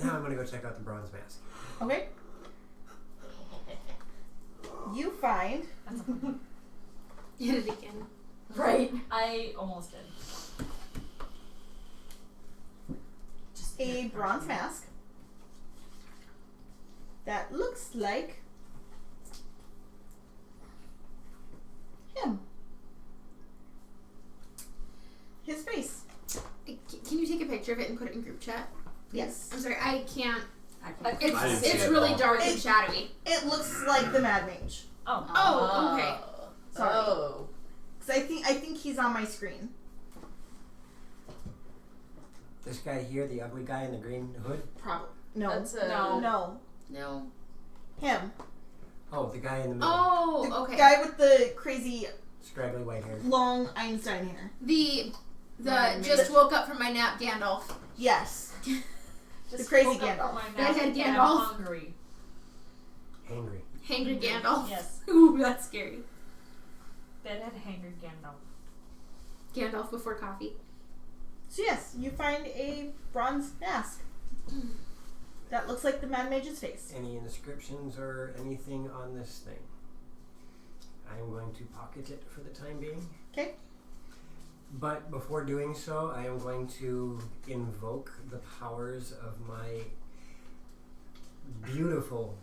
Speaker 4: Now I'm going to go check out the bronze mask.
Speaker 1: Okay? You find
Speaker 7: That's a fun.
Speaker 3: Hit it again.
Speaker 2: Right.
Speaker 7: I almost did. Just
Speaker 1: a bronze mask that looks like him. His face.
Speaker 3: Can you take a picture of it and put it in group chat?
Speaker 1: Yes.
Speaker 3: I'm sorry, I can't.
Speaker 6: I can't.
Speaker 5: I didn't see
Speaker 3: It's
Speaker 5: it
Speaker 3: really
Speaker 5: at all.
Speaker 3: dark and shadowy.
Speaker 1: It looks like the Mad Mage.
Speaker 7: Oh.
Speaker 3: Oh, okay.
Speaker 1: Sorry.
Speaker 2: Oh.
Speaker 1: Cause I think he's on my screen.
Speaker 4: This guy here, the ugly guy in the green hood.
Speaker 1: Probably. No.
Speaker 2: That's a.
Speaker 7: No.
Speaker 1: No.
Speaker 3: No.
Speaker 1: Him.
Speaker 4: Oh, the guy in the middle.
Speaker 1: The
Speaker 3: Oh, okay.
Speaker 1: guy with the crazy
Speaker 4: Scraggly white hair.
Speaker 1: long Einstein hair.
Speaker 3: The
Speaker 1: Mad
Speaker 3: just
Speaker 1: Mage.
Speaker 3: woke up from my nap Gandalf.
Speaker 1: Yes.
Speaker 7: Just
Speaker 1: The crazy
Speaker 7: woke up
Speaker 1: Gandalf.
Speaker 7: from my
Speaker 3: That
Speaker 7: nap
Speaker 3: had
Speaker 7: and I'm
Speaker 3: Gandalf.
Speaker 7: hungry.
Speaker 4: Angry.
Speaker 3: Hangry Gandalf.
Speaker 7: Yes.
Speaker 3: Ooh, that's scary.
Speaker 7: Bedhead hanger Gandalf.
Speaker 3: Gandalf before coffee.
Speaker 1: So yes, you find a bronze mask that looks like the Mad Mage's face.
Speaker 4: Any inscriptions or anything on this thing? I am going to pocket it for the time being.
Speaker 1: Okay.
Speaker 4: But before doing so, I am going to invoke the powers of my beautiful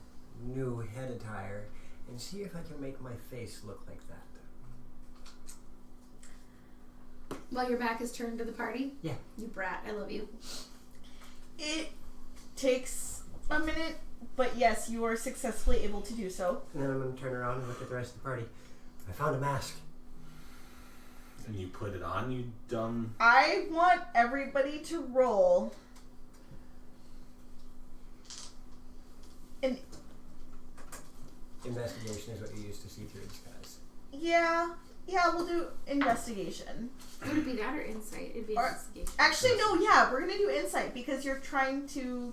Speaker 4: new head attire and see if I can make my face look like that.
Speaker 3: While your back is turned to the party?
Speaker 4: Yeah.
Speaker 3: You brat. I love you.
Speaker 1: It takes a minute, but yes, you are successfully able to do so.
Speaker 4: And then I'm going to turn around and look at the rest of the party. I found a mask.
Speaker 5: And you put it on, you dumb.
Speaker 1: I want everybody to roll an
Speaker 4: Investigation is what you use to see through disguise.
Speaker 1: yeah, we'll do investigation.
Speaker 3: Would it be that or insight? It'd be
Speaker 1: Or-
Speaker 3: investigation.
Speaker 1: Actually, no, yeah, we're gonna do insight because you're trying to.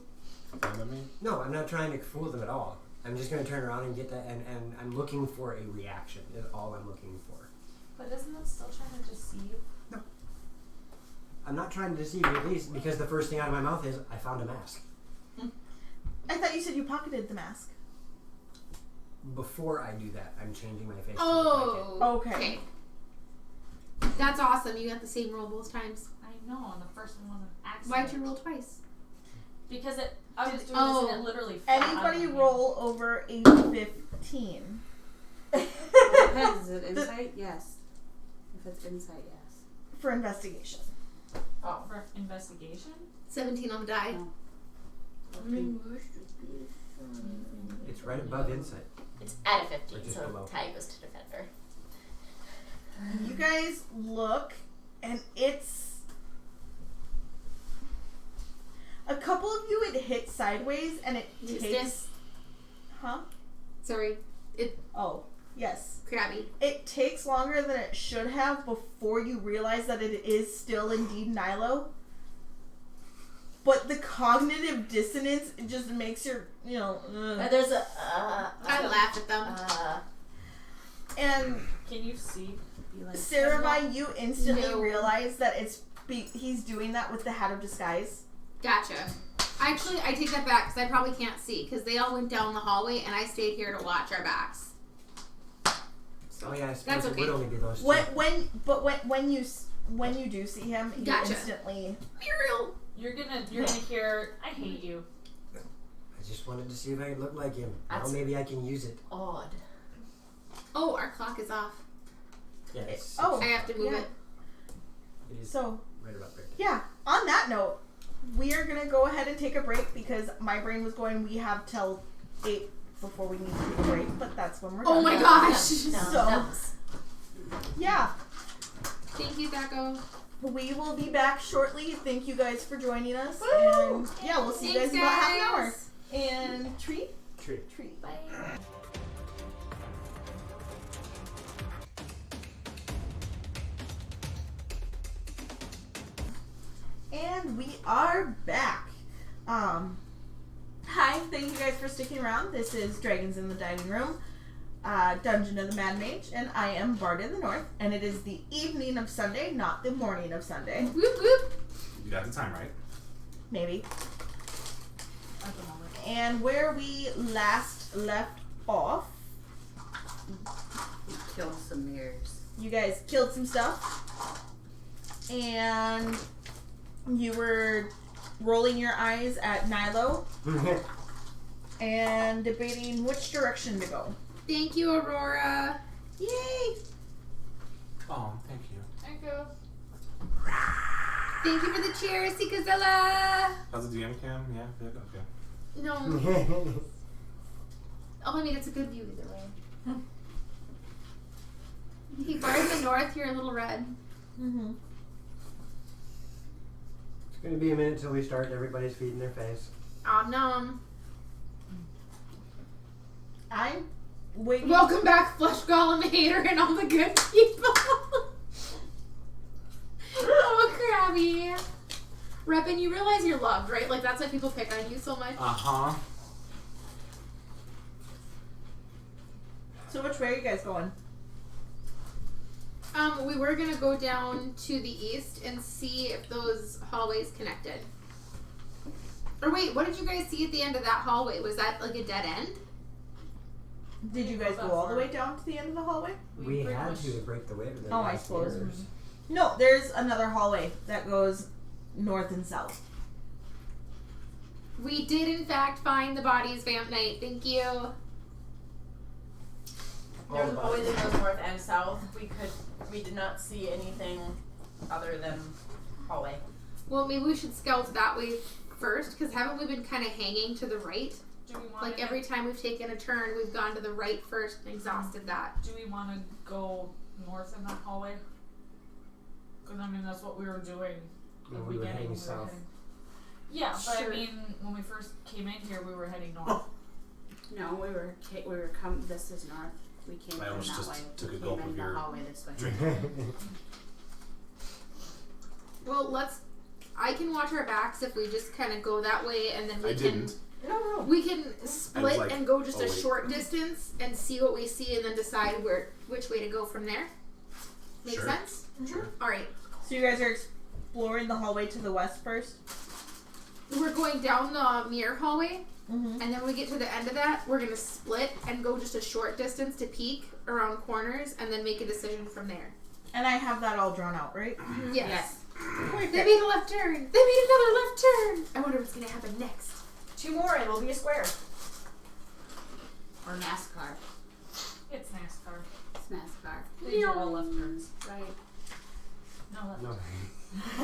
Speaker 5: Find me?
Speaker 4: No, I'm not trying to fool them at all. I'm just going to turn around and get that, and I'm looking for a reaction is all I'm looking for.
Speaker 7: But isn't it still trying to deceive?
Speaker 4: I'm not trying to deceive you, at least because the first thing out of my mouth is, I found a mask.
Speaker 1: I thought you said you pocketed the mask.
Speaker 4: Before I do that, I'm changing my face.
Speaker 3: Oh.
Speaker 1: Okay.
Speaker 3: That's awesome. You got the same roll both times.
Speaker 7: I know, and the first one was an accident.
Speaker 3: Why'd you roll twice?
Speaker 7: Because I was doing
Speaker 3: Oh.
Speaker 7: this and it literally fell out of
Speaker 1: Anybody
Speaker 7: my
Speaker 1: roll over a 15?
Speaker 6: Depends. Is it insight? Yes. If it's insight, yes.
Speaker 1: For investigation.
Speaker 7: Oh, for investigation?
Speaker 3: 17 on the die.
Speaker 6: No.
Speaker 4: It's right above insight.
Speaker 2: It's at a
Speaker 4: Or
Speaker 2: 15,
Speaker 4: just
Speaker 2: so
Speaker 4: below.
Speaker 2: tie goes to defender.
Speaker 1: You guys look, and it's a couple of you. It hits sideways, and it takes.
Speaker 3: Eustace.
Speaker 1: Huh?
Speaker 3: Sorry.
Speaker 1: Oh, yes.
Speaker 3: Crabby.
Speaker 1: It takes longer than it should have before you realize that it is still indeed Nilo. But the cognitive dissonance just makes your,
Speaker 2: There's a.
Speaker 3: I laugh at them.
Speaker 1: And
Speaker 7: Can you see? Be like,
Speaker 1: Sarah, you instantly
Speaker 3: No.
Speaker 1: realize that he's doing that with the hat of disguise.
Speaker 3: Gotcha. Actually, I take that back because I probably can't see because they all went down the hallway and I stayed here to watch our backs.
Speaker 4: Oh yeah, I suppose
Speaker 3: That's
Speaker 4: it
Speaker 3: okay.
Speaker 4: would only be those two.
Speaker 1: When you do see him, you
Speaker 3: Gotcha.
Speaker 1: instantly.
Speaker 3: Muriel!
Speaker 7: You're gonna hear, I hate you.
Speaker 4: I just wanted to see if I could look like him. Now
Speaker 2: That's-
Speaker 4: maybe I can use it.
Speaker 2: Odd.
Speaker 3: Oh, our clock is off.
Speaker 4: Yeah, it's
Speaker 1: Oh.
Speaker 3: I have to move
Speaker 1: Yeah.
Speaker 3: it.
Speaker 4: it is
Speaker 1: So
Speaker 4: right about there.
Speaker 1: yeah. On that note, we are gonna go ahead and take a break because my brain was going. We have till 8 before we need to take a break, but that's when we're done.
Speaker 3: Oh my gosh!
Speaker 2: No,
Speaker 1: So- Yeah.
Speaker 3: Thank you, Daco.
Speaker 1: We will be back shortly. Thank you guys for joining us.
Speaker 3: Woo!
Speaker 1: And yeah, we'll see you
Speaker 3: Thanks,
Speaker 1: guys in about half an hour.
Speaker 3: guys.
Speaker 1: And treat.
Speaker 4: Tree.
Speaker 7: Bye.
Speaker 1: And we are back. Hi, thank you guys for sticking around. This is Dragons in the Dining Room, Dungeon of the Mad Mage, and I am BardintheNorth, and it is the evening of Sunday, not the morning of Sunday.
Speaker 3: Whoop whoop.
Speaker 5: You got the time right.
Speaker 1: Maybe.
Speaker 7: At the moment.
Speaker 1: And where we last left off,
Speaker 6: We killed some mirrors.
Speaker 1: you guys killed some stuff, and you were rolling your eyes at Nilo and debating which direction to go.
Speaker 3: Thank you, Aurora.
Speaker 1: Yay!
Speaker 5: Oh, thank you.
Speaker 7: There you go.
Speaker 3: Thank you for the cheers, Sikazilla.
Speaker 5: How's the DM cam? Yeah, good, okay.
Speaker 3: No. Oh, I mean, it's a good view either way. Hey, BardintheNorth, you're a little red.
Speaker 1: Mm-hmm.
Speaker 4: It's going to be a minute till we start. Everybody's feeding their face.
Speaker 3: Om nom.
Speaker 1: I'm waiting.
Speaker 3: Welcome back, Flesh Golem Hater and all the good people. Oh, Crabby. Reppin', you realize you're loved, right? Like, that's why people pick on you so much.
Speaker 5: Uh-huh.
Speaker 1: So which way are you guys going?
Speaker 3: We were gonna go down to the east and see if those hallways connected. Or wait, what did you guys see at the end of that hallway? Was that like a dead end?
Speaker 1: Did you guys go all the way down to the end of the hallway?
Speaker 4: We
Speaker 7: pretty
Speaker 4: had
Speaker 7: much-
Speaker 4: to break the way to the
Speaker 1: Oh, I
Speaker 4: glass
Speaker 1: suppose.
Speaker 4: mirrors.
Speaker 1: No, there's another hallway that goes north and south.
Speaker 3: We did, in fact, find the bodies, Vamp Knight. Thank you.
Speaker 8: There was always in those north and south. We did not see anything other than hallway.
Speaker 3: Well, maybe we should scout that way first, because haven't we been kind of hanging to the right?
Speaker 7: Do we want
Speaker 3: Like every time we've taken a turn, we've gone to the right first and exhausted that.
Speaker 7: Do we want to go north in that hallway? Because I mean that's what we were doing.
Speaker 4: No,
Speaker 7: at the
Speaker 4: we were
Speaker 7: beginning,
Speaker 4: heading
Speaker 7: we
Speaker 4: south.
Speaker 7: heading- Yeah, but
Speaker 3: Sure.
Speaker 7: I mean when we first came in here, we were heading north.
Speaker 6: No, we were this is north. We came
Speaker 5: I
Speaker 6: from
Speaker 5: almost
Speaker 6: that
Speaker 5: just
Speaker 6: way.
Speaker 5: took
Speaker 6: we
Speaker 5: a
Speaker 6: came
Speaker 5: gulp
Speaker 6: in
Speaker 5: of
Speaker 6: the
Speaker 5: your
Speaker 6: hallway this way.
Speaker 5: drink.
Speaker 3: Well, I can watch our backs if we just kind of go that way, and then we
Speaker 5: I
Speaker 3: can...
Speaker 5: didn't.
Speaker 8: No.
Speaker 3: We can split
Speaker 5: like,
Speaker 3: and go just
Speaker 5: oh,
Speaker 3: a
Speaker 5: wait.
Speaker 3: short distance and see what we see and then decide which way to go from there. Make
Speaker 5: Sure.
Speaker 3: sense?
Speaker 5: Sure.
Speaker 3: Alright.
Speaker 1: So you guys are exploring the hallway to the west first?
Speaker 3: We're going down the mirror hallway,
Speaker 1: Mm-hmm.
Speaker 3: and then when we get to the end of that, we're going to split and go just a short distance to peek around corners and then make a decision from there.
Speaker 1: And I have that all drawn out, right?
Speaker 3: Yes. They
Speaker 1: Perfect.
Speaker 3: made a left turn. They made another left turn. I wonder what's going to happen next.
Speaker 8: 2 more and it'll be a square.
Speaker 6: Or NASCAR.
Speaker 7: It's NASCAR.
Speaker 6: It's NASCAR.
Speaker 7: They do all left turns.
Speaker 6: Right.
Speaker 7: No left.
Speaker 4: No.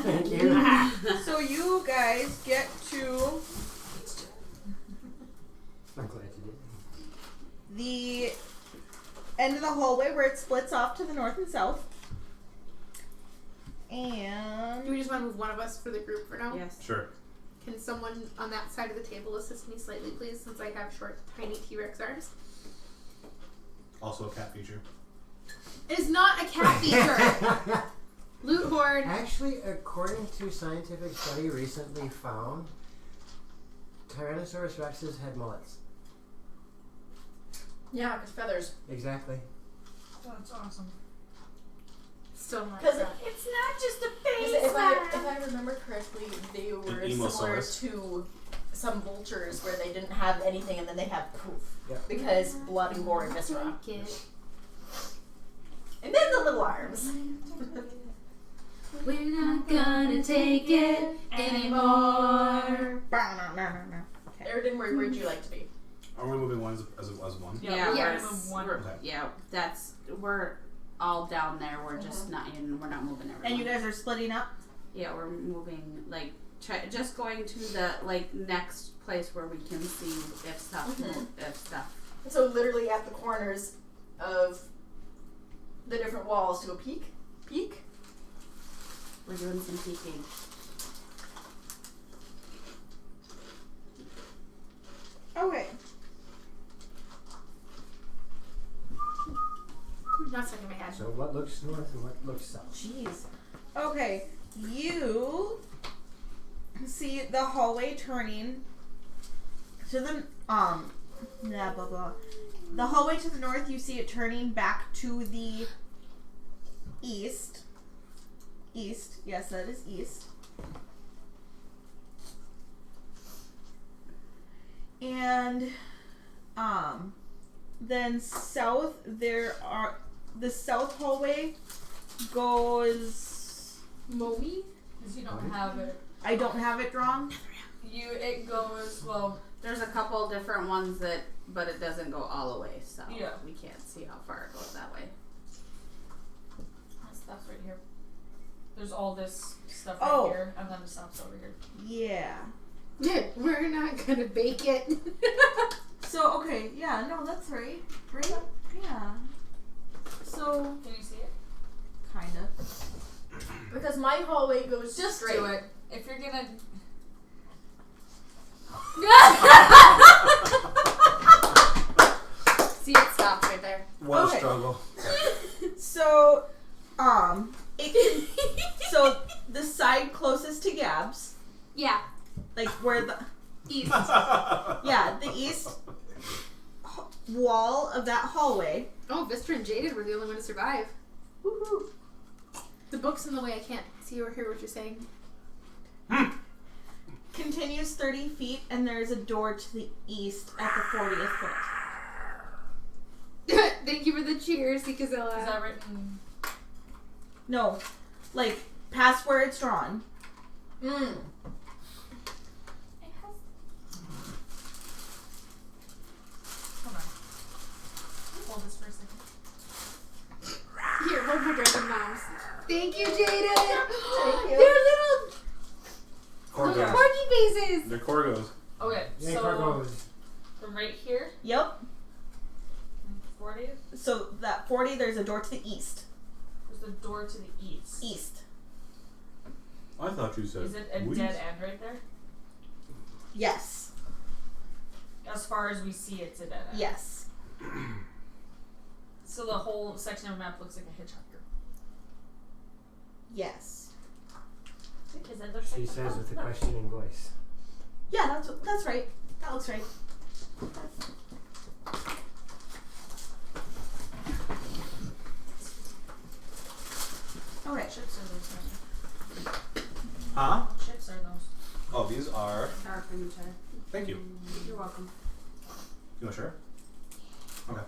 Speaker 4: Thank you.
Speaker 1: So you guys get to
Speaker 4: I'm glad you did.
Speaker 1: the end of the hallway where it splits off to the north and south.
Speaker 3: Do
Speaker 1: And
Speaker 3: we just want to move one of us for the group for now?
Speaker 6: Yes.
Speaker 5: Sure.
Speaker 3: Can someone on that side of the table assist me slightly, please, since I have short, tiny T-Rex arms?
Speaker 5: Also a cat feature.
Speaker 3: It is not a cat feature. Loot horde.
Speaker 4: Actually, according to scientific study recently found, Tyrannosaurus rexes had mullets.
Speaker 8: Yeah, because feathers.
Speaker 4: Exactly.
Speaker 7: That's awesome.
Speaker 3: Still not.
Speaker 8: Because
Speaker 3: a cat.
Speaker 8: it's not just a face. If I remember correctly, they were
Speaker 5: An
Speaker 8: similar
Speaker 5: Emosaurus.
Speaker 8: to some vultures where they didn't have anything and then they had poof.
Speaker 4: Yep.
Speaker 8: Because blood and gore and viscera.
Speaker 3: Like it.
Speaker 8: And then the little arms.
Speaker 3: We're not gonna take it anymore.
Speaker 1: okay.
Speaker 8: Eridan, where would you like to be?
Speaker 5: Are we moving one as one?
Speaker 6: Yeah,
Speaker 3: we're
Speaker 6: we're,
Speaker 3: gonna
Speaker 7: move one.
Speaker 6: we're-
Speaker 5: Okay.
Speaker 6: yeah, we're all down there. We're just not we're not moving everyone.
Speaker 1: And you guys are splitting up?
Speaker 6: Yeah, we're moving just going to the next place where we can see if stuff if stuff.
Speaker 8: So literally at the corners of the different walls to a peak.
Speaker 6: We're doing some peeking.
Speaker 1: Okay.
Speaker 3: Not stuck in my head.
Speaker 4: So what looks north and what looks south?
Speaker 1: Jeez. Okay. You see the hallway turning to the blah blah blah. The hallway to the north, you see it turning back to the east. East. Yes, that is east. And then south the south hallway goes
Speaker 3: Moe?
Speaker 7: Because you don't have it.
Speaker 1: I don't have it drawn.
Speaker 7: It goes, well,
Speaker 6: There's a couple different ones but it doesn't go all the way, so
Speaker 7: Yeah.
Speaker 6: we can't see how far it goes that way.
Speaker 7: that's right here. There's all this stuff right
Speaker 1: Oh.
Speaker 7: here, and then the stuff's over here.
Speaker 1: Yeah.
Speaker 3: We're not gonna bake it.
Speaker 1: So okay, yeah, no, that's right. Right? Yeah. So
Speaker 7: Can you see it?
Speaker 1: kinda.
Speaker 8: Because my hallway goes
Speaker 7: Just
Speaker 8: straight.
Speaker 7: do it. If you're gonna.
Speaker 3: See, it stops right there.
Speaker 5: What
Speaker 1: Okay.
Speaker 5: a struggle.
Speaker 1: So so the side closest to Gabs,
Speaker 3: Yeah.
Speaker 1: like where the
Speaker 3: East.
Speaker 1: the east wall of that hallway.
Speaker 3: Oh, Vistra and Jaded were the only one to survive.
Speaker 1: Woohoo.
Speaker 3: The book's in the way. I can't see or hear what you're saying.
Speaker 1: Continues 30 feet, and there's a door to the east at the 40th foot.
Speaker 3: Thank you for the cheers,
Speaker 7: Is
Speaker 3: Ikazilla.
Speaker 7: that written?
Speaker 1: No, like past where it's drawn.
Speaker 8: Mm.
Speaker 3: Thank you, Jaden.
Speaker 2: Thank you.
Speaker 3: They're little
Speaker 5: Corgos.
Speaker 3: porky faces.
Speaker 5: They're Corgos.
Speaker 7: Okay,
Speaker 4: Yay,
Speaker 7: so
Speaker 4: Corgos.
Speaker 7: from right here,
Speaker 1: Yep.
Speaker 7: 40,
Speaker 1: So that 40, there's a door to the east.
Speaker 7: there's the door to the east.
Speaker 1: East.
Speaker 5: I thought you said.
Speaker 7: Is it a
Speaker 5: woods.
Speaker 7: dead end right there?
Speaker 1: Yes.
Speaker 7: As far as we see, it's a dead end.
Speaker 1: Yes.
Speaker 7: So the whole section of the map looks like a hitchhiker.
Speaker 1: Yes.
Speaker 7: Because it looks
Speaker 4: She
Speaker 7: like
Speaker 4: says with a questioning voice.
Speaker 1: Yeah, that's right. That looks right. All right.
Speaker 7: Chips are those?
Speaker 5: Huh?
Speaker 7: What chips are those?
Speaker 5: Oh, these are.
Speaker 6: Sharpen each other.
Speaker 5: Thank you.
Speaker 6: You're welcome.
Speaker 5: You want to share? Okay.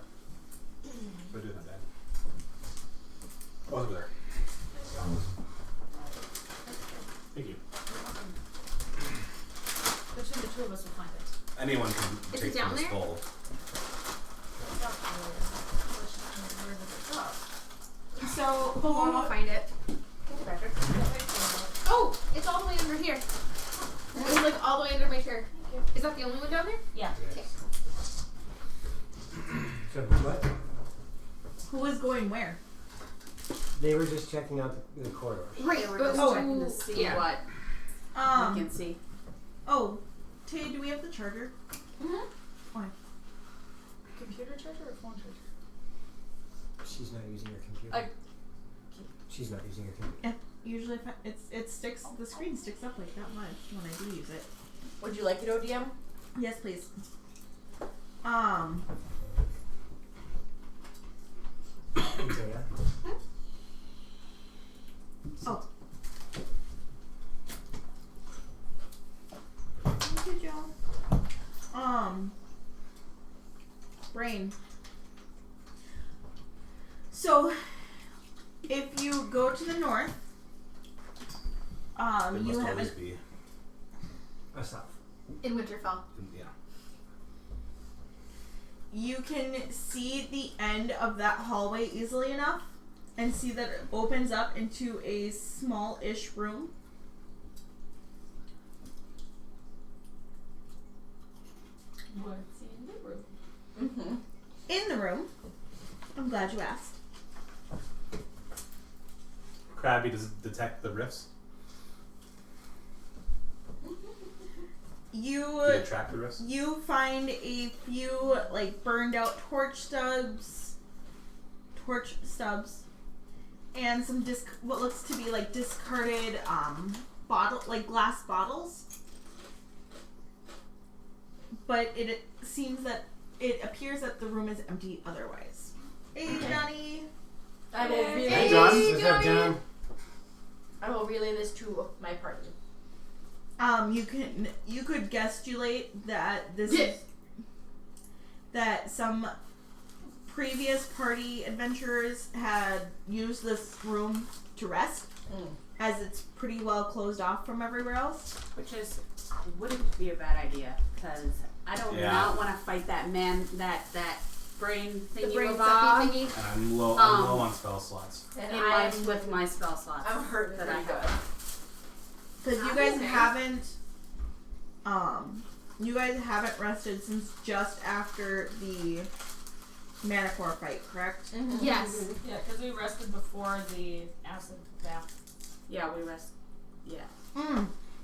Speaker 5: We'll do that then. Oh, it's over there. Thank you.
Speaker 7: Between the two of us, we'll find it.
Speaker 5: Anyone can
Speaker 3: Is
Speaker 5: take
Speaker 3: it down
Speaker 5: from this
Speaker 3: there?
Speaker 5: bowl.
Speaker 7: Where did it drop?
Speaker 1: So
Speaker 3: Hold on, I'll find it.
Speaker 7: Patrick.
Speaker 3: Oh, it's all the way under here. It was like all the way under my chair. Is that the only one down there?
Speaker 7: Yeah.
Speaker 3: Okay.
Speaker 4: So what?
Speaker 1: who is going where?
Speaker 4: They were just checking out the corridors.
Speaker 3: Right.
Speaker 6: Yeah, we're
Speaker 3: but
Speaker 6: just checking to see
Speaker 3: yeah.
Speaker 6: what we can see.
Speaker 1: Oh, Tay, do we have the charger?
Speaker 7: Computer charger or phone charger?
Speaker 4: She's not using her computer.
Speaker 7: I-
Speaker 4: She's not using her computer.
Speaker 1: Yeah. Usually, if it sticks, the screen sticks up like that much when I do use it.
Speaker 8: Would you like it, ODM?
Speaker 1: Yes, please.
Speaker 4: Andrea.
Speaker 1: Oh. Thank you, Joe. Brain. So, if you go to the north,
Speaker 5: It
Speaker 1: you
Speaker 5: must
Speaker 1: have
Speaker 5: always be.
Speaker 4: South.
Speaker 3: In Winterfell.
Speaker 5: Yeah.
Speaker 1: you can see the end of that hallway easily enough and see that it opens up into a small-ish room.
Speaker 7: What's in the room?
Speaker 8: Mm-hmm.
Speaker 1: In the room, I'm glad you asked.
Speaker 5: Krabby does it detect the rifts?
Speaker 1: You
Speaker 5: Do they track the rifts?
Speaker 1: You find a few like burned out torch stubs, and some what looks to be like discarded glass bottles. But it seems that it appears that the room is empty otherwise. Hey, Johnny.
Speaker 8: I will relay.
Speaker 5: Hey, John.
Speaker 4: What's up, John?
Speaker 8: I will relay this to my party.
Speaker 1: You could guesstimate that this is that some previous party adventurers had used this room to rest, as it's pretty well closed off from everywhere else.
Speaker 6: Which is wouldn't be a bad idea because I don't not want to fight that man that brain thingy
Speaker 1: brain
Speaker 6: bob.
Speaker 3: Thingy.
Speaker 5: And I'm low on spell slots.
Speaker 8: And
Speaker 6: In my, with my spell slots.
Speaker 8: I'm hurting
Speaker 6: that
Speaker 8: pretty
Speaker 6: I
Speaker 8: good.
Speaker 6: have.
Speaker 1: Because you guys haven't rested since just after the Manticore fight, correct?
Speaker 8: Mm-hmm.
Speaker 3: Yes.
Speaker 7: Yeah, because we rested before the acid bath.
Speaker 6: Yeah, we rest. Yeah.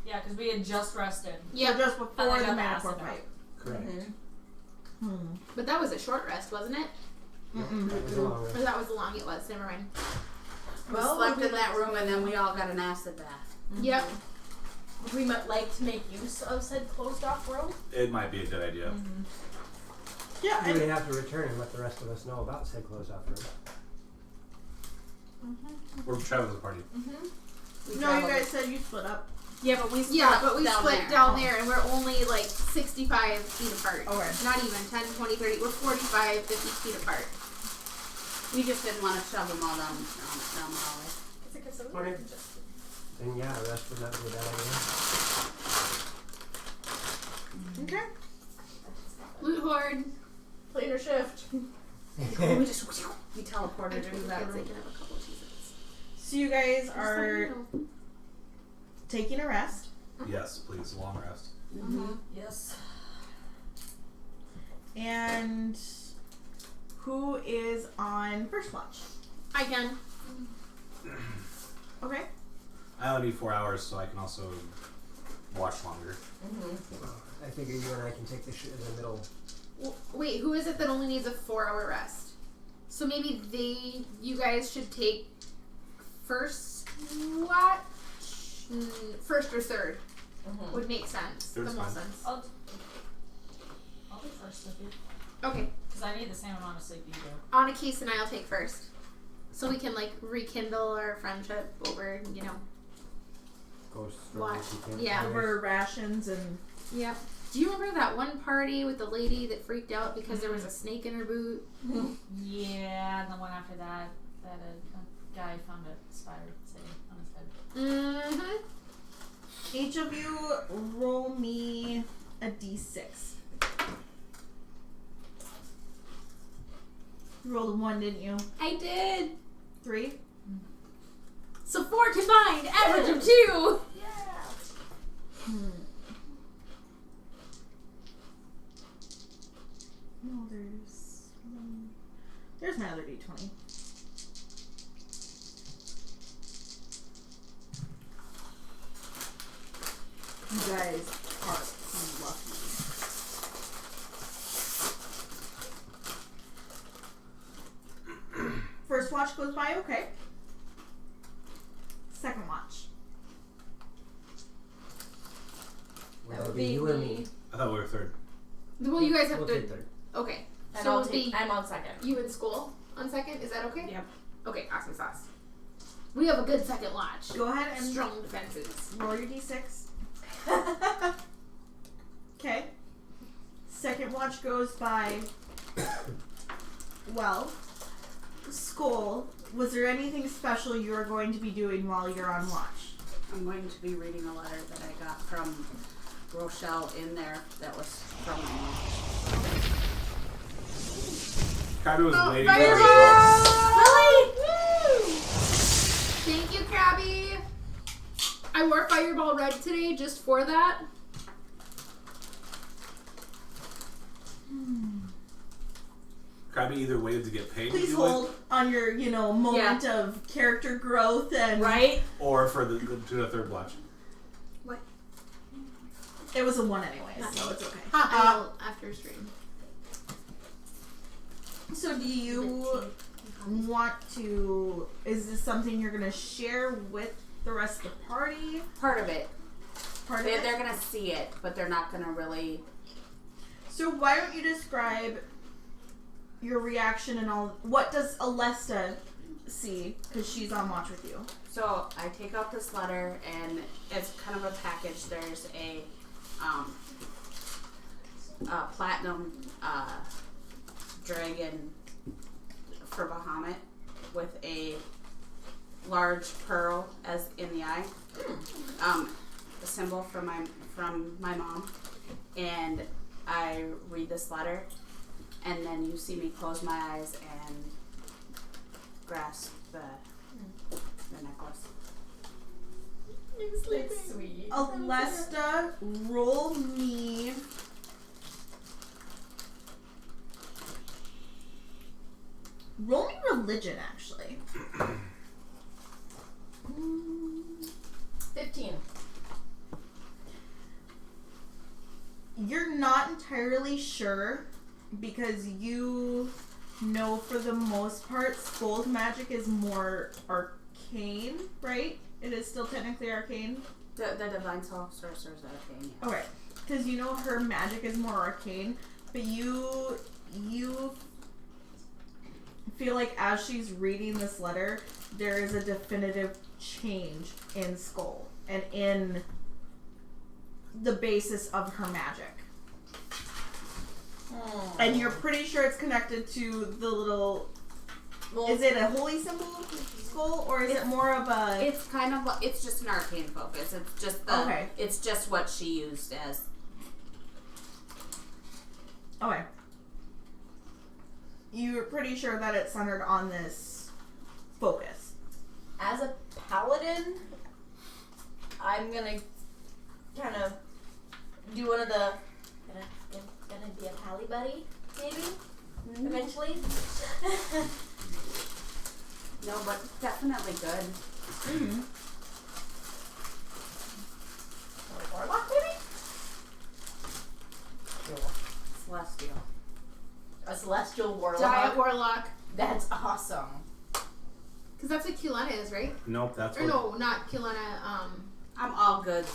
Speaker 7: Yeah, because we had just rested.
Speaker 3: Yeah.
Speaker 1: So just
Speaker 7: And
Speaker 1: before
Speaker 7: I
Speaker 1: the
Speaker 7: got the
Speaker 1: Manticore
Speaker 7: acid
Speaker 1: fight.
Speaker 4: Correct.
Speaker 3: But that was a short rest, wasn't it?
Speaker 4: That was a long
Speaker 3: Or
Speaker 4: rest.
Speaker 3: that was long. It was. Never mind.
Speaker 8: Well,
Speaker 6: We slept in that room and then we all got an acid bath.
Speaker 3: Yep.
Speaker 8: We might like to make use of said closed off room.
Speaker 5: It might be a good idea.
Speaker 1: Yeah,
Speaker 4: We have to return and let the rest of us know about said closed off room.
Speaker 5: We're traveling as a party.
Speaker 6: We
Speaker 1: no, you
Speaker 6: traveled-
Speaker 1: guys said you split up.
Speaker 6: Yeah, but we split
Speaker 3: Yeah, but we
Speaker 6: down
Speaker 3: split
Speaker 6: there.
Speaker 3: down there and we're only like 65 feet apart.
Speaker 1: Okay.
Speaker 3: Not even 10, 20, 30. We're 45, 50 feet apart.
Speaker 6: We just didn't want to shove them all down the hallway.
Speaker 4: Okay. Then yeah, the rest would not be a bad idea.
Speaker 1: Okay.
Speaker 3: Loot horde.
Speaker 8: Planar shift.
Speaker 6: We just we teleported into that room.
Speaker 3: I can have a couple of cheeses.
Speaker 1: So So you guys are taking a rest.
Speaker 5: Yes, please. A long rest.
Speaker 7: Yes.
Speaker 1: And who is on first watch?
Speaker 3: I can.
Speaker 1: Okay.
Speaker 5: I only need 4 hours, so I can also watch longer.
Speaker 4: I figure you and I can take the shit in the middle.
Speaker 3: Wait, who is it that only needs a 4-hour rest? So maybe you guys should take first watch? First or third would make sense.
Speaker 5: Third's
Speaker 3: the most
Speaker 5: fine.
Speaker 3: sense.
Speaker 7: I'll do first with you.
Speaker 3: Okay.
Speaker 7: Because I need the same amount of sleep you do.
Speaker 3: Anna, Case, and I'll take first. So we can, like, rekindle our friendship over, you know.
Speaker 4: Go strong as you can.
Speaker 3: Yeah.
Speaker 1: Over rations and...
Speaker 3: Yep. Do you remember that one party with the lady that freaked out because there was a snake in her boot?
Speaker 7: Yeah, and the one after that, a guy found a spider sitting on his head.
Speaker 3: Mm-hmm.
Speaker 1: Each of you roll me a d6. You rolled a 1, didn't you?
Speaker 3: I did.
Speaker 1: 3?
Speaker 3: So 4 combined, average of 2.
Speaker 1: No, there's my other d20. You guys are lucky. First watch goes by okay. Second watch.
Speaker 4: Would that be you or me?
Speaker 5: I thought we were third.
Speaker 3: Well, you guys have
Speaker 4: We'll
Speaker 3: to.
Speaker 4: take third.
Speaker 3: Okay.
Speaker 8: And
Speaker 3: So
Speaker 8: I'll
Speaker 3: it'll be
Speaker 8: I'm on second.
Speaker 3: you in school on second. Is that okay?
Speaker 6: Yep.
Speaker 3: Okay. Awesome sauce. We have a good second watch.
Speaker 1: Go ahead and
Speaker 3: Strong defenses.
Speaker 1: roll your d6. Okay. Second watch goes by well. Skull, was there anything special you are going to be doing while you're on watch?
Speaker 6: I'm going to be reading a letter that I got from Rochelle in there that was from my mom.
Speaker 5: Kyber was waiting
Speaker 3: Fireball! Thank you, Krabby. I wore Fireball Red today just for that.
Speaker 5: Kyber either waited to get paid
Speaker 1: Please
Speaker 5: to do
Speaker 1: hold on your, moment of character growth and
Speaker 8: Right?
Speaker 5: it, or for the to the third watch.
Speaker 1: It was a 1 anyway, so it's okay.
Speaker 3: I will after stream.
Speaker 1: So do you want to, is this something you're going to share with the rest of the party?
Speaker 6: Part of it.
Speaker 1: Part of
Speaker 6: They're
Speaker 1: it?
Speaker 6: going to see it, but they're not going to really.
Speaker 1: So why don't you describe your reaction and all, what does Alesta see? Because she's on watch with you.
Speaker 6: So I take out this letter, and it's kind of a package. There's a platinum dragon for Bahamut with a large pearl as in the eye. A symbol from my mom, and I read this letter, and then you see me close my eyes and grasp the necklace.
Speaker 8: It's sweet.
Speaker 1: Alesta, roll me religion, actually.
Speaker 8: 15.
Speaker 1: You're not entirely sure because you know for the most part Skull's magic is more arcane, right? It is still technically arcane.
Speaker 6: The divine sorcerer's arcane. Yeah.
Speaker 1: Okay, because you know her magic is more arcane, but you feel like as she's reading this letter, there is a definitive change in Skull and in the basis of her magic. And you're pretty sure it's connected to the little...
Speaker 8: Well,
Speaker 1: is it a holy symbol skull, or is it more of a...
Speaker 6: It's kind of it's just an arcane focus. It's just
Speaker 1: Okay.
Speaker 6: It's just what she used as.
Speaker 1: Okay. You're pretty sure that it's centered on this focus.
Speaker 8: As a paladin, I'm gonna kind of do one of the gonna be a pally buddy, maybe eventually.
Speaker 6: No, but definitely good.
Speaker 1: Mm-hmm.
Speaker 8: Warlock, maybe.
Speaker 6: Celestial.
Speaker 8: A celestial warlock.
Speaker 3: Giant warlock.
Speaker 8: That's awesome.
Speaker 3: Because that's what Kulena is, right?
Speaker 5: Nope, that's
Speaker 3: Or
Speaker 5: what.
Speaker 3: no, not Kulena.
Speaker 6: I'm all good.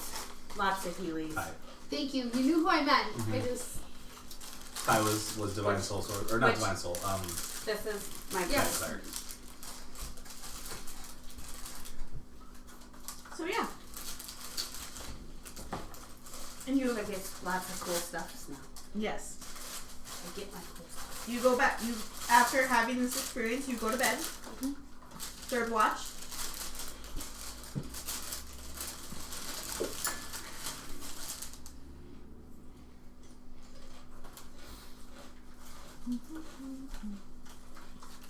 Speaker 6: Lots of healies.
Speaker 5: Hi.
Speaker 3: Thank you. You knew who I meant.
Speaker 5: Mhm.
Speaker 3: I just.
Speaker 5: Ty was Divine Soul Sword. Or not
Speaker 6: which-
Speaker 5: Divine Soul.
Speaker 6: This is my
Speaker 3: Yeah.
Speaker 5: Sorry.
Speaker 1: So yeah.
Speaker 6: And you I get lots of cool stuff now.
Speaker 1: Yes.
Speaker 6: I get my cool stuff.
Speaker 1: You go back. You after having this experience, you go to bed. Third watch.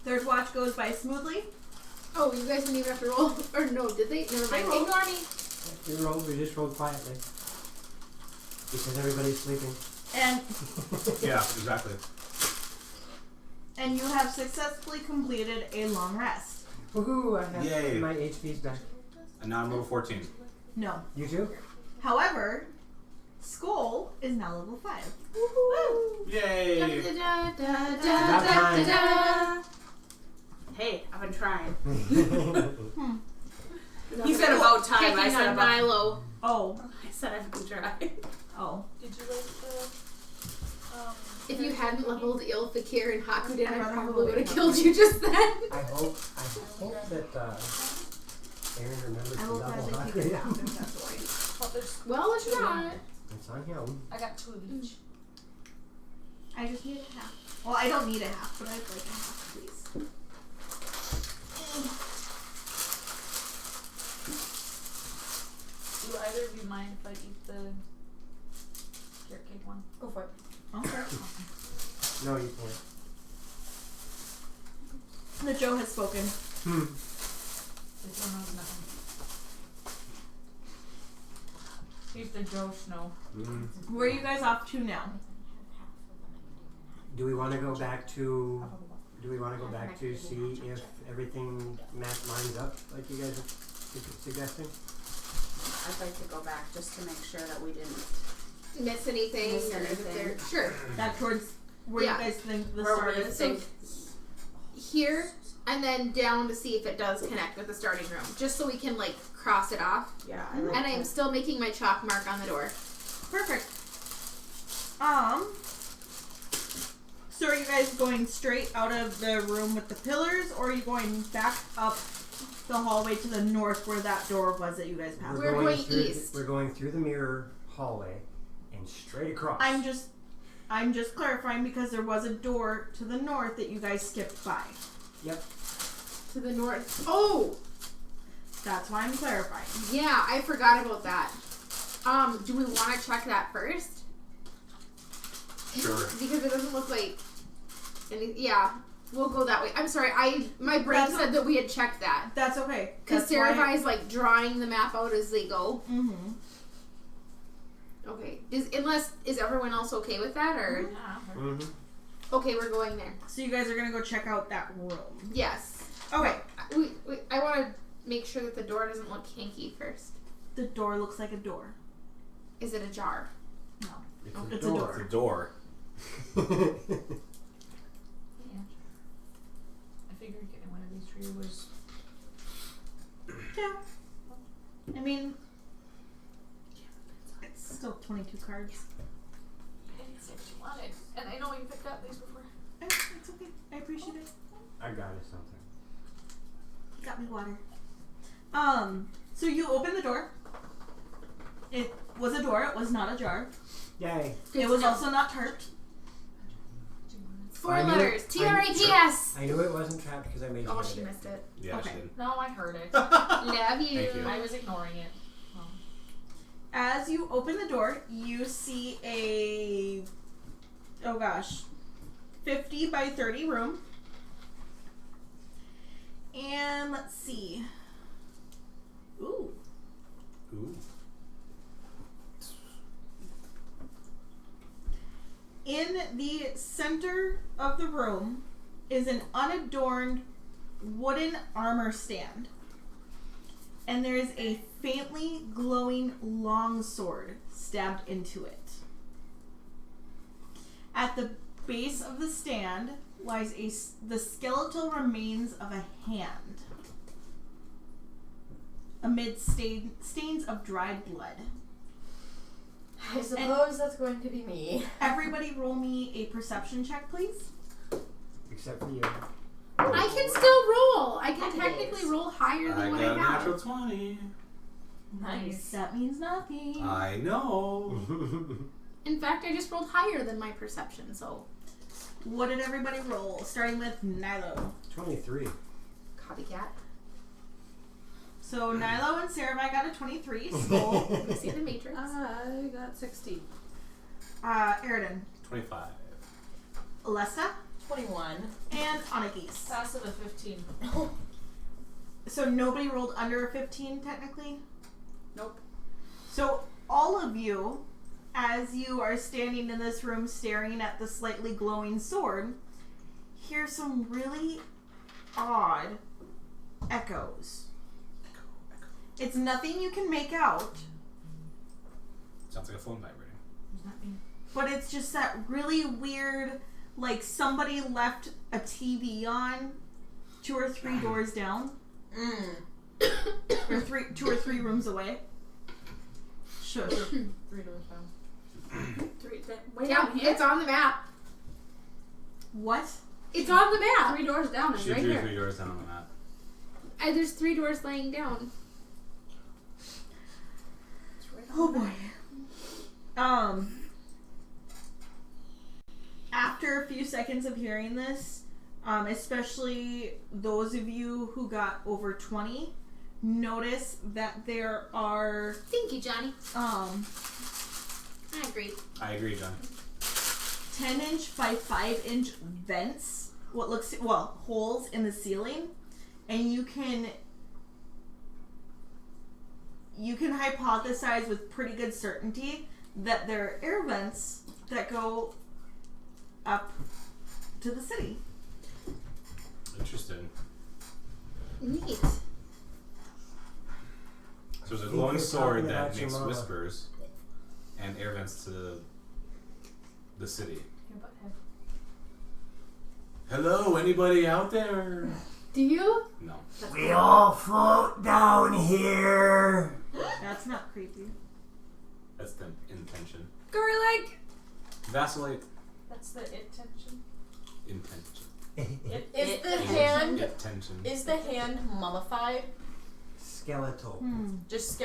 Speaker 1: Third watch goes by smoothly.
Speaker 3: Oh, you guys didn't even have to roll. Or no, did they? Never mind.
Speaker 1: rolled.
Speaker 3: Ignore me.
Speaker 4: We just rolled quietly. Because everybody's sleeping.
Speaker 1: And
Speaker 5: Yeah, exactly.
Speaker 1: you have successfully completed a long rest.
Speaker 4: Woohoo! I have
Speaker 5: Yay.
Speaker 4: my HP's back.
Speaker 5: And now I'm level 14.
Speaker 1: No.
Speaker 4: You too?
Speaker 1: However, Skull is now level 5.
Speaker 5: Yay!
Speaker 3: Da, da, da,
Speaker 4: About time.
Speaker 3: da.
Speaker 6: Hey, I've been trying.
Speaker 1: Hmm.
Speaker 6: He said about time. I
Speaker 3: Picking
Speaker 6: said
Speaker 3: on
Speaker 6: about.
Speaker 3: Milo.
Speaker 1: Oh.
Speaker 6: I said I've been trying.
Speaker 1: Oh.
Speaker 7: Did you like the
Speaker 3: If you hadn't leveled Il Fakir and Hakuden, I
Speaker 1: I'd
Speaker 3: probably would have
Speaker 1: rather
Speaker 3: killed you just then.
Speaker 4: I hope that Aaron remembers
Speaker 1: I
Speaker 4: to
Speaker 1: will
Speaker 4: level
Speaker 1: gladly keep it
Speaker 4: up.
Speaker 1: down if that's the way.
Speaker 7: well, there's
Speaker 3: Well, it's not.
Speaker 4: It's on him.
Speaker 7: I got 2 of each.
Speaker 1: I just need a half. Well, I don't need a half, but I'd like a half, please.
Speaker 7: Do either of you mind if I eat the carrot cake one?
Speaker 8: Go for it.
Speaker 1: Okay.
Speaker 4: No, you can't.
Speaker 1: The Joe has spoken.
Speaker 7: This one knows nothing. He's the Joe Snow.
Speaker 1: Where are you guys off to now?
Speaker 4: Do we want to go back to? Do we want to go back to see if everything lines up like you guys are suggesting?
Speaker 6: I'd like to go back just to make sure that we didn't.
Speaker 3: Miss anything?
Speaker 6: Miss
Speaker 3: or if
Speaker 6: anything.
Speaker 3: they're- Sure.
Speaker 1: Back towards where
Speaker 3: Yeah.
Speaker 1: you guys think the
Speaker 6: Where
Speaker 1: start
Speaker 6: we're
Speaker 1: is.
Speaker 6: think-
Speaker 3: Here and then down to see if it does connect with the starting room, just so we can like cross it off.
Speaker 6: Yeah, I like
Speaker 3: And I am
Speaker 6: that.
Speaker 3: still making my chalk mark on the door.
Speaker 1: Perfect. So are you guys going straight out of the room with the pillars, or are you going back up the hallway to the north where that door was that you guys passed?
Speaker 3: We're going
Speaker 4: through
Speaker 3: east.
Speaker 4: We're going through the mirror hallway and straight across.
Speaker 1: I'm just clarifying because there was a door to the north that you guys skipped by.
Speaker 4: Yep.
Speaker 3: To the north. Oh!
Speaker 1: That's why I'm clarifying.
Speaker 3: Yeah, I forgot about that. Do we want to check that first?
Speaker 5: Sure.
Speaker 3: Because it doesn't look like yeah, we'll go that way. I'm sorry, my brain
Speaker 1: That's
Speaker 3: said that we had checked that.
Speaker 1: That's okay.
Speaker 3: Because Seraphai is like drawing the map out as they go.
Speaker 1: Mm-hmm.
Speaker 3: Okay. Is everyone else okay with that, or
Speaker 7: Yeah.
Speaker 4: Mm-hmm.
Speaker 3: okay, we're going there.
Speaker 1: So you guys are gonna go check out that room.
Speaker 3: Yes.
Speaker 1: Okay.
Speaker 3: I want to make sure that the door doesn't look kinky first.
Speaker 1: The door looks like a door.
Speaker 3: Is it ajar?
Speaker 1: No.
Speaker 4: It's
Speaker 1: It's a
Speaker 5: It's a door.
Speaker 7: Yeah. I figured getting one of these for you was.
Speaker 1: Yeah. I mean, it's still 22 cards.
Speaker 7: It's what you wanted. And I know you picked up these before.
Speaker 1: It's okay. I appreciate it.
Speaker 4: I got it something.
Speaker 1: Got me water. So you open the door. It was a door. It was not a jar.
Speaker 4: Yay.
Speaker 3: Good
Speaker 1: It
Speaker 3: to
Speaker 1: was
Speaker 3: know.
Speaker 1: also not tarped.
Speaker 3: 4
Speaker 4: I knew
Speaker 3: letters.
Speaker 4: it.
Speaker 3: TRAPS.
Speaker 4: I knew it wasn't trapped because I made
Speaker 3: Oh,
Speaker 4: fun
Speaker 3: she
Speaker 4: of it.
Speaker 3: missed it.
Speaker 5: Yeah,
Speaker 1: Okay.
Speaker 5: she did.
Speaker 7: No, I heard it.
Speaker 3: Love you.
Speaker 5: Thank you.
Speaker 7: I was ignoring it. Oh.
Speaker 1: As you open the door, you see a 50 by 30 room. And let's see.
Speaker 5: Ooh.
Speaker 1: In the center of the room is an unadorned wooden armor stand. And there is a faintly glowing longsword stabbed into it. At the base of the stand lies the skeletal remains of a hand, amid stains of dried blood.
Speaker 8: I suppose that's going to be me.
Speaker 1: Everybody roll me a perception check, please.
Speaker 4: Except for you.
Speaker 3: I can still roll. I can
Speaker 8: Happy
Speaker 3: technically
Speaker 8: days.
Speaker 3: roll higher than
Speaker 5: I
Speaker 3: what
Speaker 5: got a
Speaker 3: I have.
Speaker 5: natural 20.
Speaker 7: Nice.
Speaker 1: That means nothing.
Speaker 5: I know.
Speaker 3: In fact, I just rolled higher than my perception, so
Speaker 1: What did everybody roll? Starting with Nilo.
Speaker 4: 23.
Speaker 3: copycat.
Speaker 1: So Nilo and Sarah got a 23. Skull.
Speaker 3: You see the Matrix?
Speaker 6: I got 16.
Speaker 1: Aridin.
Speaker 5: 25.
Speaker 1: Alessa.
Speaker 8: 21.
Speaker 1: And Onagis.
Speaker 7: Passive of 15.
Speaker 1: So nobody rolled under a 15 technically?
Speaker 3: Nope.
Speaker 1: So all of you, as you are standing in this room staring at the slightly glowing sword, hear some really odd echoes. It's nothing you can make out,
Speaker 5: Sounds like a phone vibrating.
Speaker 1: but it's just that really weird, like somebody left a TV on 2 or 3 doors down, or 2 or 3 rooms away. Shush.
Speaker 7: 3 doors down.
Speaker 2: Way
Speaker 3: Yeah,
Speaker 2: down here?
Speaker 3: it's on the map.
Speaker 1: What?
Speaker 3: It's on the map.
Speaker 2: 3 doors down and
Speaker 5: She
Speaker 2: right
Speaker 5: drew
Speaker 2: here.
Speaker 5: 3 doors down on the map.
Speaker 3: There's 3 doors laying down.
Speaker 1: Oh boy. After a few seconds of hearing this, especially those of you who got over 20, notice that there are
Speaker 3: Thank you, Johnny. I agree.
Speaker 5: I agree, John.
Speaker 1: 10-inch by 5-inch vents, holes in the ceiling, and you can hypothesize with pretty good certainty that there are air vents that go up to the city.
Speaker 5: Interesting.
Speaker 3: Neat.
Speaker 5: So there's a
Speaker 4: think
Speaker 5: glowing
Speaker 4: you're
Speaker 5: sword
Speaker 4: talking
Speaker 5: that
Speaker 4: about your
Speaker 5: makes
Speaker 4: mama.
Speaker 5: whispers and air vents to the city.
Speaker 7: Your butthead.
Speaker 5: Hello, anybody out there?
Speaker 3: Do you?
Speaker 5: No.
Speaker 4: We all float down here.
Speaker 1: That's not creepy.
Speaker 5: That's the intention.
Speaker 3: Garlic!
Speaker 5: Vacillate.
Speaker 7: That's the it tension.
Speaker 5: Intention.
Speaker 8: Is the hand
Speaker 5: Intention.
Speaker 8: is the hand mummified?
Speaker 4: Skeletal.
Speaker 8: Just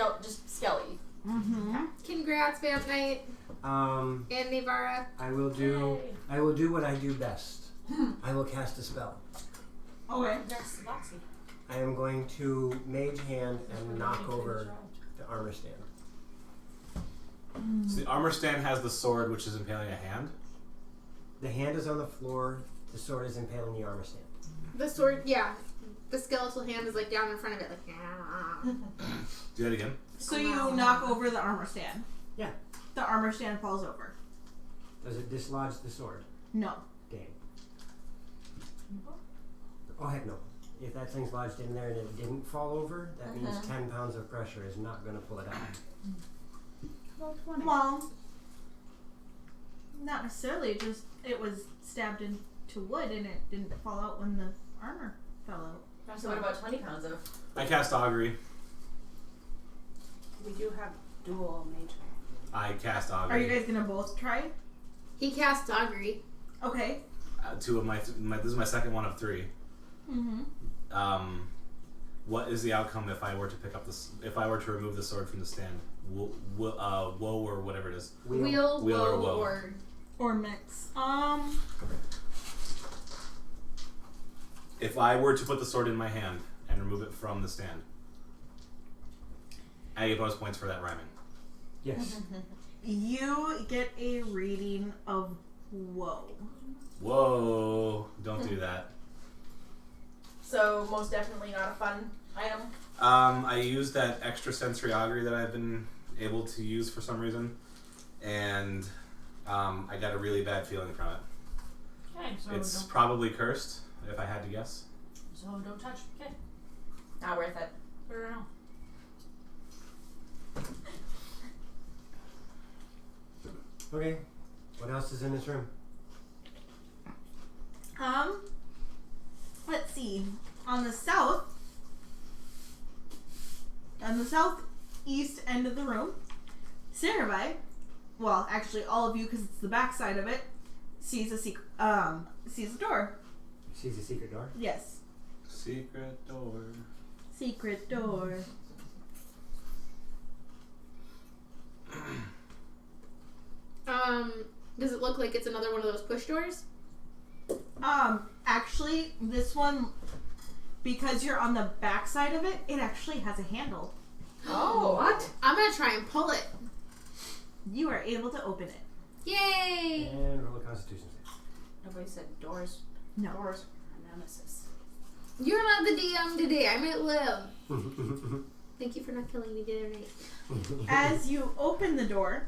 Speaker 8: skelly.
Speaker 1: Mm-hmm.
Speaker 3: Congrats, Vamp Knight and Navara.
Speaker 4: I will do what I do best. I will cast a spell.
Speaker 1: Okay.
Speaker 7: That's Loxy.
Speaker 4: I am going to mage hand and knock over the armor stand.
Speaker 5: So the armor stand has the sword, which is impaling a hand.
Speaker 4: The hand is on the floor. The sword is impaling the armor stand.
Speaker 3: The sword, yeah. The skeletal hand is like down in front of it, like, yeah.
Speaker 5: Do that again.
Speaker 1: So you knock over the armor stand.
Speaker 4: Yeah.
Speaker 1: The armor stand falls over.
Speaker 4: Does it dislodge the sword?
Speaker 1: No.
Speaker 4: Dang. Oh heck no. If that thing's lodged in there and it didn't fall over, that means 10 pounds of pressure is not going to pull it out.
Speaker 6: About 20.
Speaker 1: Well, not necessarily. Just it was stabbed into wood and it didn't fall out when the armor fell out.
Speaker 8: So what about 20 pounds of?
Speaker 5: I cast augury.
Speaker 6: We do have dual mage.
Speaker 5: I cast augury.
Speaker 1: Are you guys gonna both try?
Speaker 3: He cast augury.
Speaker 1: Okay.
Speaker 5: 2 of my this is my second one of 3.
Speaker 1: Mm-hmm.
Speaker 5: What is the outcome if I were to pick up this? If I were to remove the sword from the stand? Woe or whatever it is.
Speaker 3: Wheel,
Speaker 5: Wheel or
Speaker 3: woe,
Speaker 5: woe.
Speaker 1: Or mix.
Speaker 5: If I were to put the sword in my hand and remove it from the stand, I get bonus points for that rhyming.
Speaker 4: Yes.
Speaker 1: You get a reading of woe.
Speaker 5: Whoa! Don't do that.
Speaker 8: So most definitely not a fun Item.
Speaker 5: I used that extra sensory augury that I've been able to use for some reason, and I got a really bad feeling from it.
Speaker 7: Okay, so
Speaker 5: It's
Speaker 7: don't,
Speaker 5: probably cursed, if I had to guess.
Speaker 7: so don't touch. Okay.
Speaker 8: Not worth it.
Speaker 7: I don't know.
Speaker 4: Okay. What else is in this room?
Speaker 1: Let's see. On the southeast end of the room, Syrinscape, well, actually all of you because it's the back side of it, sees a door.
Speaker 4: Sees a secret door.
Speaker 1: Yes.
Speaker 5: Secret door.
Speaker 1: Secret door.
Speaker 3: Does it look like it's another one of those push doors?
Speaker 1: Actually, this one, because you're on the back side of it, it actually has a handle.
Speaker 8: Oh.
Speaker 3: What? I'm gonna try and pull it.
Speaker 1: You are able to open it.
Speaker 3: Yay!
Speaker 4: And roll a Constitution save.
Speaker 6: Nobody said doors.
Speaker 1: No.
Speaker 6: Doors are nemesis.
Speaker 3: You're not the DM today. I might live. Thank you for not killing me the other night.
Speaker 1: As you open the door,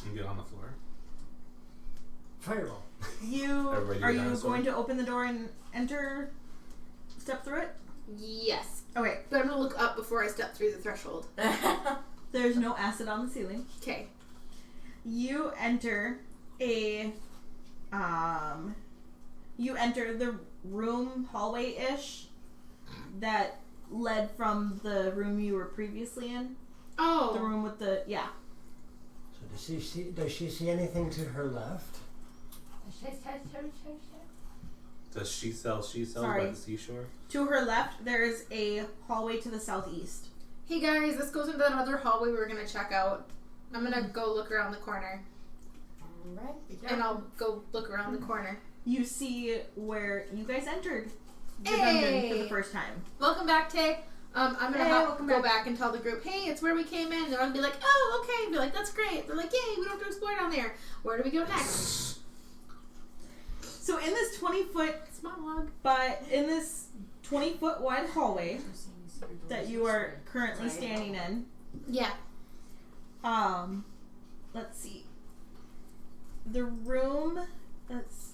Speaker 5: And get on the floor.
Speaker 4: Fireball.
Speaker 5: Everybody do
Speaker 1: are
Speaker 5: a
Speaker 1: you
Speaker 5: dinosaur?
Speaker 1: going to open the door and step through it?
Speaker 3: Yes.
Speaker 1: Okay.
Speaker 3: But I'm gonna look up before I step through the threshold.
Speaker 1: There's no acid on the ceiling.
Speaker 3: Okay.
Speaker 1: You enter the room hallway-ish that led from the room you were previously in.
Speaker 3: Oh.
Speaker 1: The room with the, yeah.
Speaker 4: So does she see anything to her left?
Speaker 5: Does she sell
Speaker 1: Sorry.
Speaker 5: by the seashore?
Speaker 1: To her left, there is a hallway to the southeast.
Speaker 3: Hey guys, this goes into that other hallway we were gonna check out. I'm gonna go look around the corner.
Speaker 8: Alright.
Speaker 3: And I'll go look around the corner.
Speaker 1: You see where you guys entered the
Speaker 3: Hey!
Speaker 1: dungeon for the first time.
Speaker 3: Welcome back, Tay. I'm gonna
Speaker 1: Hey, welcome
Speaker 3: go
Speaker 1: back.
Speaker 3: back and tell the group, hey, it's where we came in. They're gonna be like, oh, okay. And be like, that's great. They're like, yay, we don't have to explore down there. Where do we go next?
Speaker 1: So in this 20-foot,
Speaker 3: It's monologue.
Speaker 1: but in this 20-foot wide hallway that you are currently standing in,
Speaker 3: Yeah.
Speaker 1: let's see. The room. Let's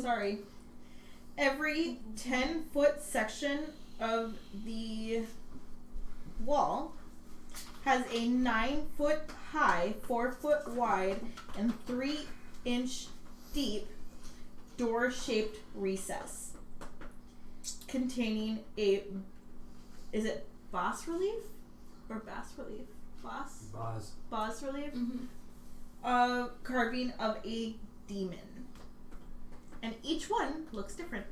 Speaker 1: sorry. Every 10-foot section of the wall has a 9-foot high, 4-foot wide, and 3-inch deep door-shaped recess containing a, is it bas relief or bas relief? Bas relief?
Speaker 3: Mm-hmm.
Speaker 1: Carving of a demon. And each one looks different.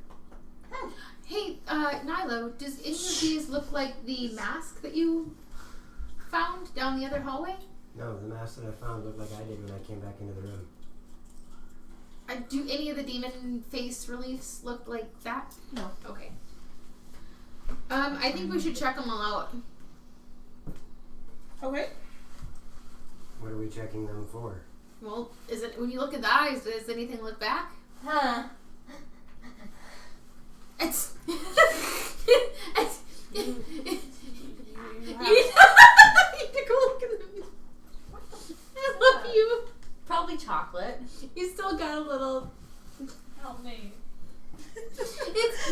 Speaker 3: Hey, Nilo, does any of these look like the mask that you found down the other hallway?
Speaker 4: No, the mask that I found looked like I did when I came back into the room.
Speaker 3: Do any of the demon face reliefs look like that?
Speaker 1: No.
Speaker 3: Okay. I think we should check them all out.
Speaker 1: Okay.
Speaker 4: What are we checking them for?
Speaker 3: Well, is it when you look at the eyes, does anything look back?
Speaker 8: Huh.
Speaker 3: It's. You need to go look at them. I love you.
Speaker 8: Probably chocolate.
Speaker 3: You still got a little.
Speaker 7: Help me.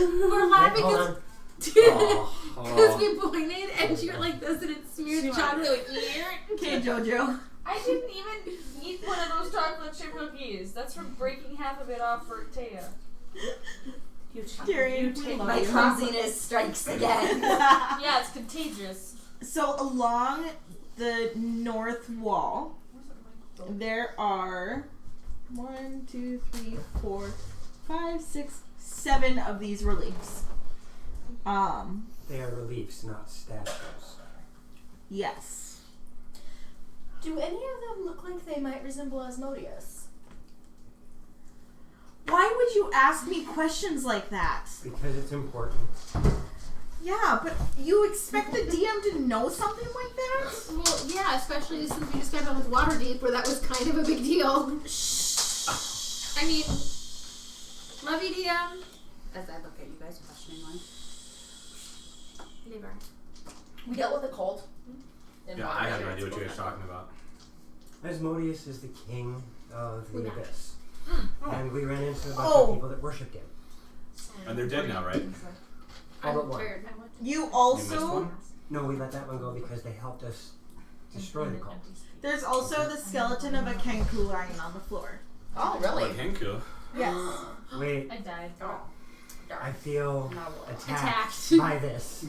Speaker 3: We're laughing
Speaker 4: Hold
Speaker 3: because
Speaker 4: on.
Speaker 3: we pointed and you're like this and it smeared chocolate.
Speaker 1: Okay, Jojo.
Speaker 7: I didn't even eat one of those chocolate chip cookies. That's from breaking half of it off for Taya.
Speaker 6: You
Speaker 1: Tyrion, we love
Speaker 8: My
Speaker 1: you.
Speaker 8: clumsiness strikes again.
Speaker 7: Yeah, it's contagious.
Speaker 1: So along the north wall, there are 1, 2, 3, 4, 5, 6, 7 of these reliefs.
Speaker 4: They are reliefs, not statues.
Speaker 1: Yes.
Speaker 8: Do any of them look like they might resemble Asmodeus?
Speaker 1: Why would you ask me questions like that?
Speaker 4: Because it's important.
Speaker 1: Yeah, but you expect the DM to know something like that?
Speaker 3: Well, yeah, especially since we just got done with Waterdeep, where that was kind of a big deal. I mean, love you, DM.
Speaker 6: As I look at you guys questioningly.
Speaker 3: Never.
Speaker 8: We dealt with a cold.
Speaker 5: Yeah, I have no idea what you guys are talking about.
Speaker 4: Asmodeus is the king of the
Speaker 3: Yeah.
Speaker 4: abyss.
Speaker 8: Oh.
Speaker 4: And we ran into a bunch
Speaker 1: Oh.
Speaker 4: of people that worshipped him.
Speaker 5: And they're dead now, right?
Speaker 4: All but one.
Speaker 3: Tired.
Speaker 1: You
Speaker 5: You missed
Speaker 1: also
Speaker 5: one?
Speaker 4: No, we let that one go because they helped us destroy the cult.
Speaker 1: there's also the skeleton of a Kenku lying on the floor.
Speaker 8: Oh,
Speaker 5: Like
Speaker 8: really?
Speaker 5: Henku.
Speaker 1: Yes.
Speaker 4: Wait,
Speaker 7: I died.
Speaker 8: Oh.
Speaker 4: I feel
Speaker 6: No, well,
Speaker 4: attacked
Speaker 3: Attacked.
Speaker 4: by this.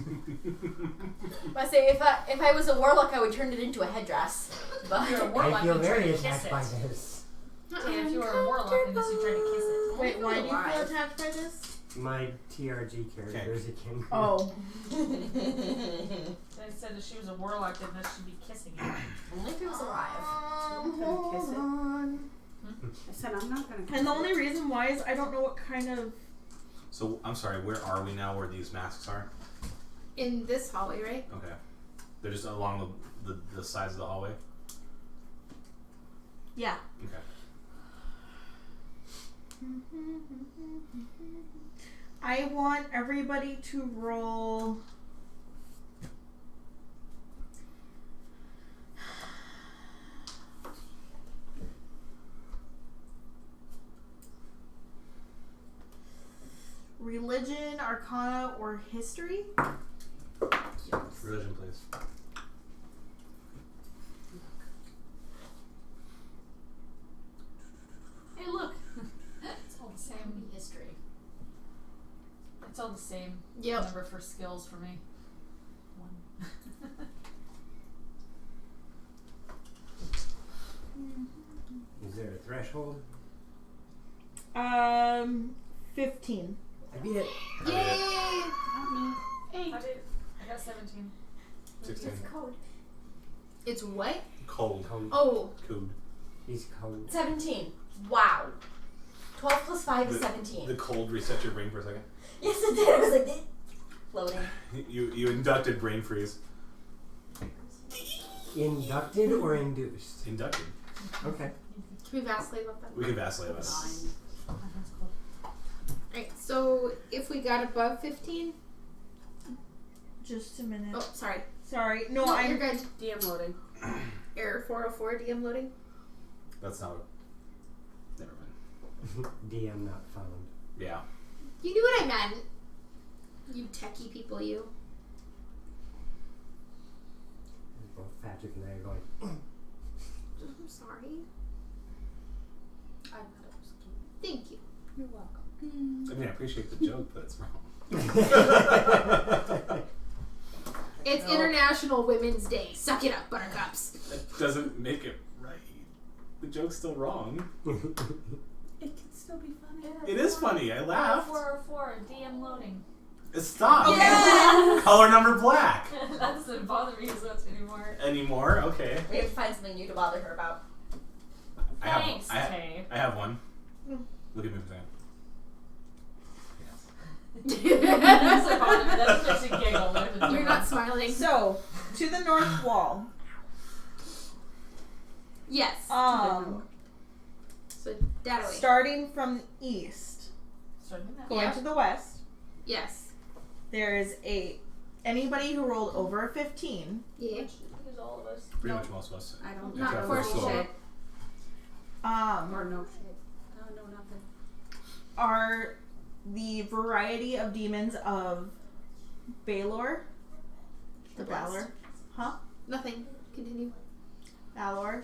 Speaker 8: I say if I was a warlock, I would turn it into a headdress. But
Speaker 7: You're a
Speaker 4: I
Speaker 7: warlock,
Speaker 4: feel
Speaker 7: you try
Speaker 4: very
Speaker 7: to kiss
Speaker 4: attacked
Speaker 7: it.
Speaker 4: by this.
Speaker 7: Okay, if you were a warlock, I guess you try to kiss it.
Speaker 1: Wait, why do you feel
Speaker 6: alive.
Speaker 1: attacked by this?
Speaker 4: My TRG character is a king.
Speaker 1: Oh.
Speaker 7: I said if she was a warlock, then she'd be kissing it.
Speaker 8: only if he was alive.
Speaker 1: Hold
Speaker 6: kiss it.
Speaker 1: on.
Speaker 6: I said I'm not gonna.
Speaker 1: And the only reason why is I don't know what kind of.
Speaker 5: So, I'm sorry, where are we now where these masks are?
Speaker 3: In this hallway, right?
Speaker 5: Okay. They're just along the sides of the hallway?
Speaker 1: Yeah.
Speaker 5: Okay.
Speaker 1: I want everybody to roll. Religion, Arcana, or History?
Speaker 5: Religion, please.
Speaker 7: Hey, look. It's all the same.
Speaker 2: History.
Speaker 7: It's all the same
Speaker 3: Yep.
Speaker 7: number for skills for me. 1.
Speaker 4: Is there a threshold?
Speaker 1: 15.
Speaker 4: I beat it.
Speaker 3: Yay!
Speaker 7: I got 17.
Speaker 5: 16.
Speaker 8: It's code.
Speaker 3: It's what?
Speaker 5: Cold.
Speaker 4: Code.
Speaker 3: Oh,
Speaker 5: Cood.
Speaker 4: He's code.
Speaker 8: 17. Wow. 12 plus 5 is
Speaker 5: The
Speaker 8: 17.
Speaker 5: cold reset your brain for a second.
Speaker 8: Yes, it did. I was like, floating.
Speaker 5: You inducted brain freeze.
Speaker 4: Inducted or induced?
Speaker 5: Inducted.
Speaker 4: Okay.
Speaker 3: can we vacillate about that?
Speaker 5: We can vacillate about it.
Speaker 3: Right, so if we got above 15.
Speaker 1: Just a minute.
Speaker 3: Oh, sorry.
Speaker 1: Sorry. No,
Speaker 3: No,
Speaker 1: I'm.
Speaker 3: you're good.
Speaker 6: DM loading.
Speaker 3: Error 404, DM loading.
Speaker 5: That's not a... Never mind.
Speaker 4: DM not found.
Speaker 5: Yeah.
Speaker 3: You knew what I meant. You techie people, you.
Speaker 4: Both Patrick and I are going.
Speaker 3: I'm sorry.
Speaker 6: I thought it was cute.
Speaker 3: Thank you.
Speaker 6: You're welcome.
Speaker 5: I mean, I appreciate the joke, but it's wrong.
Speaker 3: It's International Women's Day. Suck it up, buttercups.
Speaker 5: That doesn't make it right. The joke's still wrong.
Speaker 6: It can still be funny.
Speaker 5: It is funny. I laughed.
Speaker 7: 404, DM loading.
Speaker 5: Stop.
Speaker 3: Yes!
Speaker 5: Color number black.
Speaker 7: That doesn't bother me as much anymore.
Speaker 5: Anymore? Okay.
Speaker 8: We have to find something new to bother her about.
Speaker 7: Thanks,
Speaker 5: I
Speaker 7: Tay.
Speaker 5: have one. Look at me for a second.
Speaker 7: That doesn't bother me. That just makes you giggle. more than
Speaker 3: You're not smiling.
Speaker 1: So, to the north wall.
Speaker 3: Yes. So that way.
Speaker 1: Starting from the east,
Speaker 7: Starting that.
Speaker 1: going
Speaker 3: Yeah.
Speaker 1: to the west,
Speaker 3: Yes.
Speaker 1: there is anybody who rolled over a 15
Speaker 3: Yeah.
Speaker 7: Which is all of us.
Speaker 5: Pretty much most of us.
Speaker 6: I don't
Speaker 3: Not
Speaker 5: Except
Speaker 3: for
Speaker 5: for
Speaker 3: sure.
Speaker 5: Soul.
Speaker 6: Or no shit. No, nothing.
Speaker 1: are the variety of demons of Balor.
Speaker 3: The
Speaker 1: Balor. Huh?
Speaker 3: Nothing. Continue.
Speaker 1: Balor.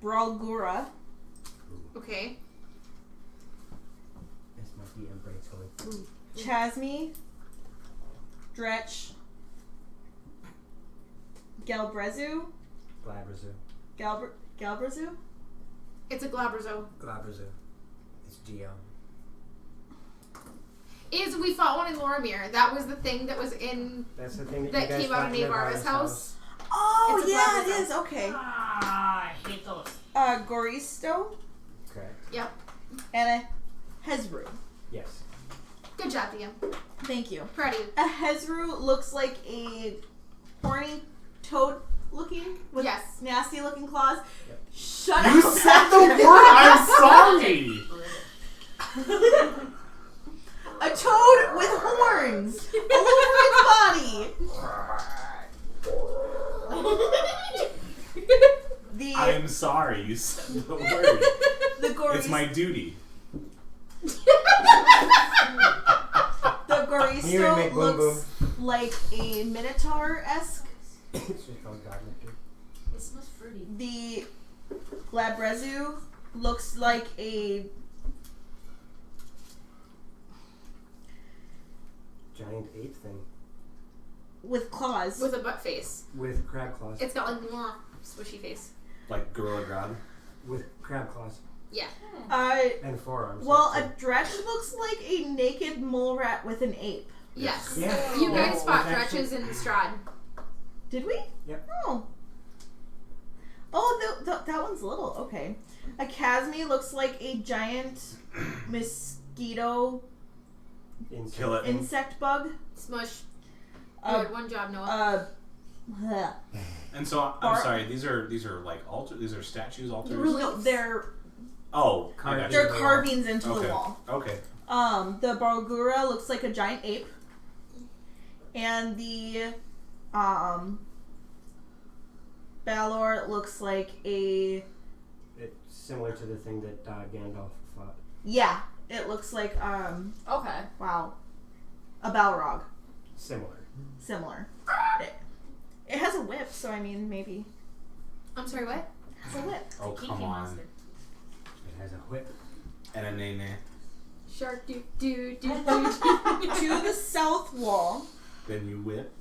Speaker 1: Bralgura.
Speaker 3: Okay.
Speaker 4: That's my DM brain's going.
Speaker 1: Chasme. Dretch. Galbrezu.
Speaker 4: Glabrazu.
Speaker 1: Galbrezu?
Speaker 3: It's a Glabrazo.
Speaker 4: Glabrazu. It's GL.
Speaker 3: We fought one in Lorimir. That was the thing that was in.
Speaker 4: That's the thing that,
Speaker 3: That
Speaker 4: you guys
Speaker 3: came out of
Speaker 4: fought in
Speaker 3: Navarra's house.
Speaker 1: Oh,
Speaker 3: It's a
Speaker 1: yeah,
Speaker 3: Glabrazo.
Speaker 1: it is. Okay.
Speaker 7: Ah, I hate those.
Speaker 1: Goristo
Speaker 4: Correct.
Speaker 3: Yep.
Speaker 1: and a Hezru.
Speaker 4: Yes.
Speaker 3: Good job, DM.
Speaker 1: Thank you.
Speaker 3: Proud of you.
Speaker 1: A Hezru looks like a horny toad looking with
Speaker 3: Yes.
Speaker 1: nasty looking claws.
Speaker 4: Yep.
Speaker 1: Shut
Speaker 5: You
Speaker 1: up.
Speaker 5: said the word. I'm sorry.
Speaker 1: A toad with horns all over its body. The
Speaker 5: I'm sorry. You said the word.
Speaker 1: the gory
Speaker 5: It's my duty.
Speaker 1: the
Speaker 4: You would
Speaker 1: Goristo
Speaker 4: make boom
Speaker 1: looks like a Minotaur-esque.
Speaker 4: It's just called God Nectar.
Speaker 7: It smells fruity.
Speaker 1: The Glabrezu looks like a
Speaker 4: Giant ape thing
Speaker 1: with claws.
Speaker 3: With a butt face.
Speaker 4: with crab claws.
Speaker 3: It's got like mwah, swishy face.
Speaker 5: Like Gorilla Grodd.
Speaker 4: With crab claws
Speaker 3: Yeah.
Speaker 4: and forearms.
Speaker 1: Well,
Speaker 4: like,
Speaker 1: a Dretch looks like a naked mole rat with an ape.
Speaker 3: Yes.
Speaker 4: Yeah.
Speaker 3: You guys
Speaker 4: Oh,
Speaker 3: fought
Speaker 4: it's actually-
Speaker 3: Dretches in Strahd.
Speaker 1: Did we?
Speaker 4: Yep.
Speaker 1: Oh. Oh, that one's little. Okay. A Casmi looks like a giant mosquito
Speaker 5: Kill it.
Speaker 1: insect bug.
Speaker 3: Smush.
Speaker 1: Uh,
Speaker 3: Good. One job, Noah.
Speaker 1: bleh.
Speaker 5: And so I'm
Speaker 1: Bar-
Speaker 5: sorry. These are like these are statues, altars.
Speaker 1: No, they're
Speaker 5: Oh, I
Speaker 4: Carved.
Speaker 5: got
Speaker 1: they're
Speaker 5: you.
Speaker 1: carvings into
Speaker 5: Okay.
Speaker 1: the wall.
Speaker 5: Okay.
Speaker 1: The Bargura looks like a giant ape. And the Balor looks like a
Speaker 4: It's similar to the thing that Gandalf fought.
Speaker 1: yeah. It looks like
Speaker 7: Okay.
Speaker 1: wow, a Balrog.
Speaker 4: Similar.
Speaker 1: Similar. It has a whip, so I mean maybe
Speaker 3: I'm sorry, what?
Speaker 1: it has a whip.
Speaker 5: Oh
Speaker 7: Kinky
Speaker 5: come on.
Speaker 7: monster.
Speaker 4: It has a whip.
Speaker 5: And a nene.
Speaker 3: Shark do do do do.
Speaker 1: To the south wall.
Speaker 5: Then you whip.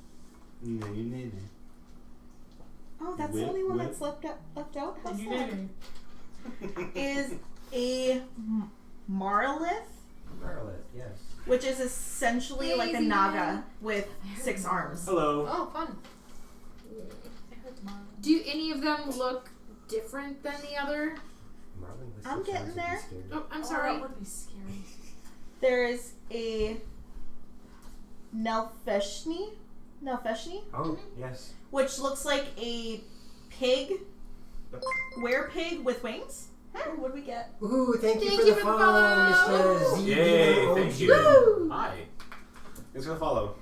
Speaker 5: And then you nene.
Speaker 1: Oh, that's
Speaker 5: Whip,
Speaker 1: the only one
Speaker 5: whip.
Speaker 1: that's left out. How
Speaker 7: You
Speaker 1: sad.
Speaker 7: did.
Speaker 1: Is a Marlith,
Speaker 4: Marlet, yes.
Speaker 1: which is essentially like a
Speaker 3: Lazy
Speaker 1: Naga
Speaker 3: man.
Speaker 1: with 6 arms.
Speaker 5: Hello.
Speaker 3: Oh, fun.
Speaker 7: I heard tomorrow.
Speaker 3: Do any of them look different than the other?
Speaker 4: Marlin with
Speaker 1: I'm
Speaker 4: 6
Speaker 1: getting
Speaker 4: arms would be
Speaker 1: there.
Speaker 4: scary.
Speaker 3: Oh, I'm
Speaker 7: Oh,
Speaker 3: sorry.
Speaker 7: that would be scary.
Speaker 1: There is a Nelfeshni,
Speaker 4: Oh, yes.
Speaker 1: which looks like a pig, were-pig with wings. What do we get?
Speaker 4: Ooh, thank you
Speaker 3: Thank
Speaker 4: for
Speaker 3: you
Speaker 4: the
Speaker 3: for the
Speaker 4: follow,
Speaker 3: follow.
Speaker 4: Mr. Z.
Speaker 5: Yay! Thank you.
Speaker 3: Woo!
Speaker 5: Hi. It's gonna follow.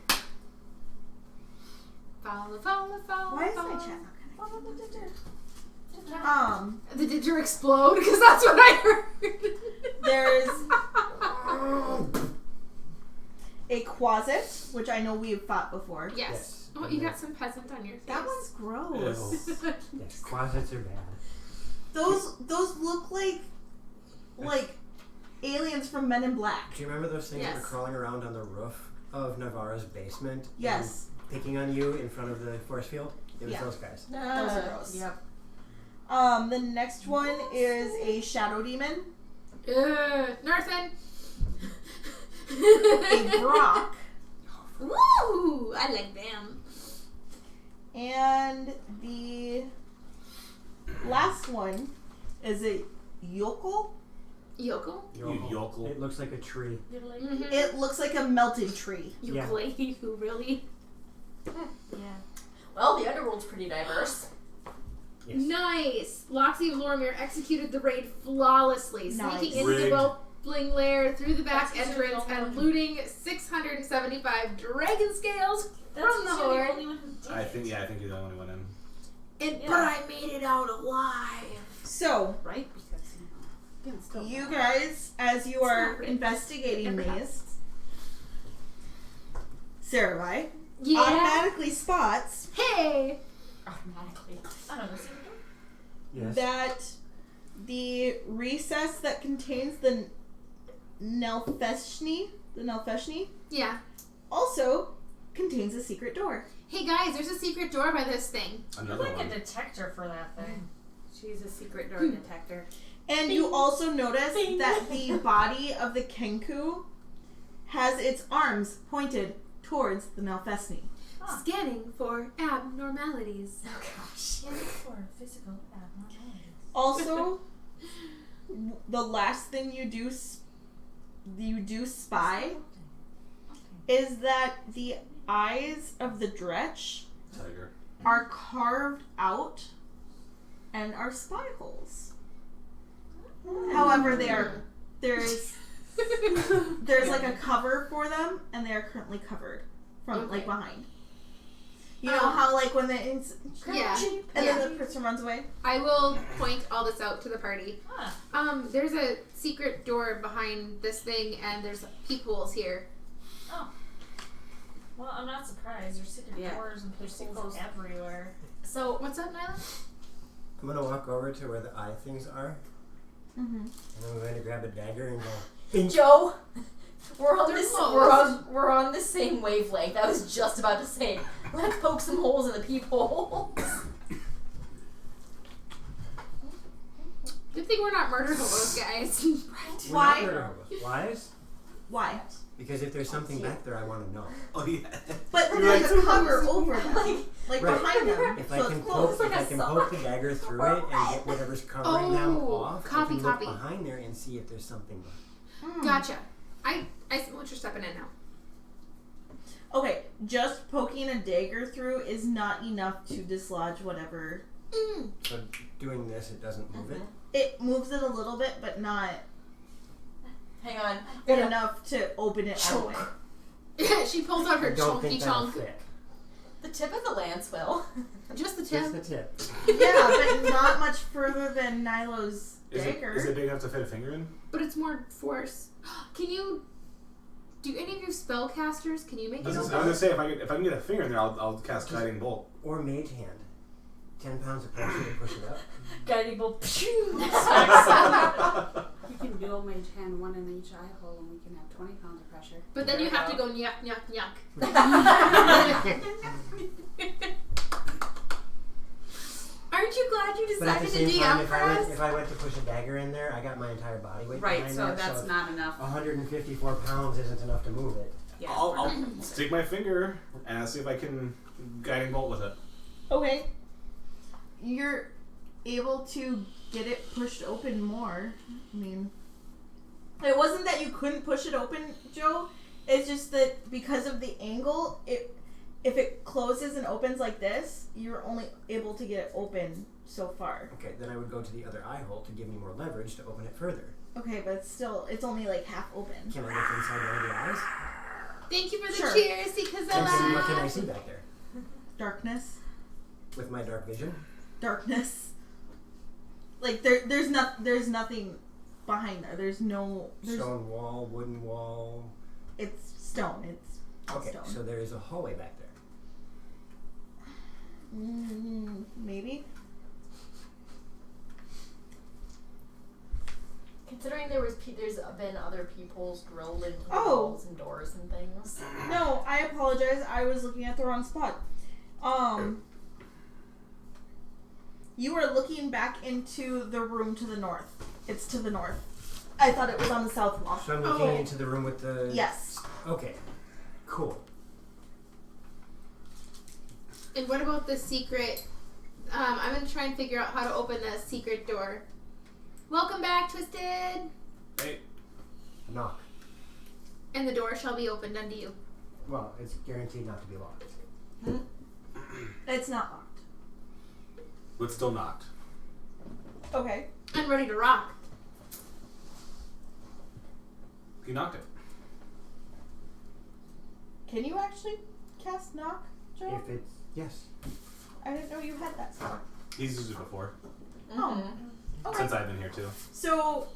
Speaker 3: Follow.
Speaker 1: Why is my
Speaker 3: follow.
Speaker 1: chat not connected?
Speaker 3: The did you explode? Because that's what I heard.
Speaker 1: There's a Quasit, which I know we've fought before.
Speaker 3: Yes.
Speaker 4: Yes.
Speaker 3: Oh, you got some peasant on your face.
Speaker 1: That one's gross.
Speaker 5: Ew.
Speaker 4: Yes, closets are bad.
Speaker 1: Those look like aliens from Men in Black.
Speaker 4: Do you remember those things that
Speaker 3: Yes.
Speaker 4: were crawling around on the roof of Navarra's basement?
Speaker 1: Yes.
Speaker 4: And picking on you in front of the force field? It was
Speaker 1: Yeah.
Speaker 4: those guys.
Speaker 1: Those are gross.
Speaker 7: Yep.
Speaker 1: The next one is a Shadow Demon,
Speaker 3: Northen.
Speaker 1: a Brock,
Speaker 3: Woo! I like them.
Speaker 1: and the last one is a Yokel.
Speaker 3: Yoko?
Speaker 5: You yokel.
Speaker 4: It looks like a tree.
Speaker 3: Mm-hmm.
Speaker 1: It looks like a melted tree.
Speaker 4: Yeah.
Speaker 3: Ukulele, who really?
Speaker 7: Yeah.
Speaker 8: Well, the underworld's pretty diverse.
Speaker 4: Yes.
Speaker 3: Nice! Loxy of Lormir executed the raid flawlessly,
Speaker 1: Nice.
Speaker 3: sneaking into the
Speaker 5: Rigged.
Speaker 3: Whelpling lair through the back
Speaker 7: That's
Speaker 3: entrance
Speaker 7: the only
Speaker 3: and
Speaker 7: one.
Speaker 3: looting 675 dragon scales from the horde.
Speaker 7: only one who did
Speaker 5: I think you're the only one in.
Speaker 3: And
Speaker 7: Yeah.
Speaker 3: but I made it out alive.
Speaker 1: So,
Speaker 7: Right? Because, you know. Still
Speaker 1: you guys, as you are
Speaker 3: It's not
Speaker 1: investigating these, Saravai
Speaker 3: Yeah.
Speaker 1: automatically spots
Speaker 3: Hey.
Speaker 7: Automatically. I don't know. See what
Speaker 4: Yes.
Speaker 1: that the recess that contains the Nelfeshni,
Speaker 3: Yeah.
Speaker 1: also contains a secret door.
Speaker 3: Hey guys, there's a secret door by this thing.
Speaker 7: You're
Speaker 5: Another
Speaker 7: like
Speaker 5: one.
Speaker 7: a detector for that thing.
Speaker 8: She's a secret door detector.
Speaker 1: And you also notice that the body of the Kenku has its arms pointed towards the Nelfeshni.
Speaker 7: Huh.
Speaker 3: Scanning for abnormalities.
Speaker 7: Oh gosh. For physical abnormalities.
Speaker 1: Also, the last thing you do spy is that the eyes of the Dretch
Speaker 5: Tiger.
Speaker 1: are carved out and are spy holes. However, there's like a cover for them, and they are currently covered from like behind. You know how like when and then the person runs away.
Speaker 3: I will point all this out to the party.
Speaker 7: Huh.
Speaker 3: There's a secret door behind this thing, and there's peepholes here.
Speaker 7: Oh. Well, I'm not surprised. There's secret doors and peepholes everywhere.
Speaker 2: So
Speaker 3: What's up, Nyla?
Speaker 4: I'm gonna walk over to where the eye things are, and I'm going to grab a dagger and go.
Speaker 8: Joe, we're on
Speaker 3: They're
Speaker 8: this.
Speaker 3: close.
Speaker 8: We're on the same wavelength. I was just about to say, let's poke some holes in the peepholes.
Speaker 3: Good thing we're not murder hobos, guys.
Speaker 4: We're
Speaker 1: Why?
Speaker 4: not murder hobos. Whys?
Speaker 1: Why?
Speaker 4: Because if there's something back there, I want to know.
Speaker 5: Oh yeah.
Speaker 1: But there's a cover over them, like
Speaker 4: Right.
Speaker 1: behind them,
Speaker 4: If
Speaker 1: so
Speaker 4: I
Speaker 1: it's
Speaker 4: can
Speaker 1: closed.
Speaker 4: poke, if I can poke the dagger through it and get whatever's covering them off, I
Speaker 3: copy,
Speaker 4: can look
Speaker 3: copy.
Speaker 4: behind there and see if there's something.
Speaker 3: Gotcha. I see what you're stepping in now.
Speaker 1: Okay, just poking a dagger through is not enough to dislodge whatever.
Speaker 4: So doing this, it doesn't move it.
Speaker 1: It moves it a little bit, but not
Speaker 8: Hang on.
Speaker 1: good enough to open it all the way.
Speaker 3: She pulls out her
Speaker 4: I don't
Speaker 3: chunky
Speaker 4: think that'll
Speaker 3: chunk.
Speaker 4: fit.
Speaker 8: The tip of the lance will.
Speaker 3: Just the
Speaker 4: Just
Speaker 3: tip.
Speaker 4: the tip.
Speaker 1: Yeah, but not much further than Nilo's
Speaker 5: Is
Speaker 1: dagger.
Speaker 5: it big enough to fit a finger in?
Speaker 3: But it's more force. Can you... Do any of you spellcasters, can you make
Speaker 5: I
Speaker 3: it
Speaker 5: was
Speaker 3: open?
Speaker 5: gonna say if I can get a finger in there, I'll cast Guiding Bolt.
Speaker 4: Or mage hand. 10 pounds of pressure to push it up.
Speaker 2: Guiding bolt.
Speaker 6: You can dual mage hand, one in each eye hole, and we can have 20 pounds of pressure.
Speaker 3: But then you have to go nyuk, nyuk, nyuk. Aren't you glad you
Speaker 4: But at the
Speaker 3: decided to
Speaker 4: same time,
Speaker 3: DM for us?
Speaker 4: if I went to push a dagger in there, I got my entire body weight
Speaker 6: Right,
Speaker 4: behind
Speaker 6: so
Speaker 4: that,
Speaker 6: that's
Speaker 4: so
Speaker 6: not enough.
Speaker 4: 154 pounds isn't enough to move it.
Speaker 6: Yes,
Speaker 5: I'll stick my finger and see if I can Guiding Bolt with it.
Speaker 1: Okay. You're able to get it pushed open more. I mean, it wasn't that you couldn't push it open, Joe. It's just that because of the angle, if it closes and opens like this, you're only able to get it open so far.
Speaker 4: Okay, then I would go to the other eye hole to give me more leverage to open it further.
Speaker 1: Okay, but it's only like half open.
Speaker 4: Can I look inside one of the eyes?
Speaker 3: Thank you for the
Speaker 1: Sure.
Speaker 3: cheers, because
Speaker 4: And see what can I see back there
Speaker 1: Darkness.
Speaker 4: with my dark vision?
Speaker 1: Darkness. Like there's nothing behind there. There's
Speaker 4: Stone wall, wooden wall.
Speaker 1: It's stone. It's
Speaker 4: Okay,
Speaker 1: stone.
Speaker 4: so there is a hallway back there.
Speaker 1: Maybe.
Speaker 8: Considering there's been other peepholes drilled into the
Speaker 1: Oh.
Speaker 8: walls and doors and things.
Speaker 1: No, I apologize. I was looking at the wrong spot. You are looking back into the room to the north. It's to the north. I thought it was on the south wall.
Speaker 4: So I'm looking into the room with the...
Speaker 1: Yes.
Speaker 4: Okay, cool.
Speaker 3: And what about the secret? I'm going to try and figure out how to open the secret door. Welcome back, Twisted!
Speaker 5: Hey.
Speaker 4: Knock.
Speaker 3: And the door shall be opened unto you.
Speaker 4: Well, it's guaranteed not to be locked.
Speaker 1: It's not locked.
Speaker 5: It's still knocked.
Speaker 1: Okay.
Speaker 3: I'm ready to rock.
Speaker 5: He knocked it.
Speaker 1: Can you actually cast knock, Joe?
Speaker 4: If it's... Yes.
Speaker 1: I didn't know you had that spell.
Speaker 5: He's used it before.
Speaker 1: Oh. Okay.
Speaker 5: Since I've been here too.
Speaker 1: So,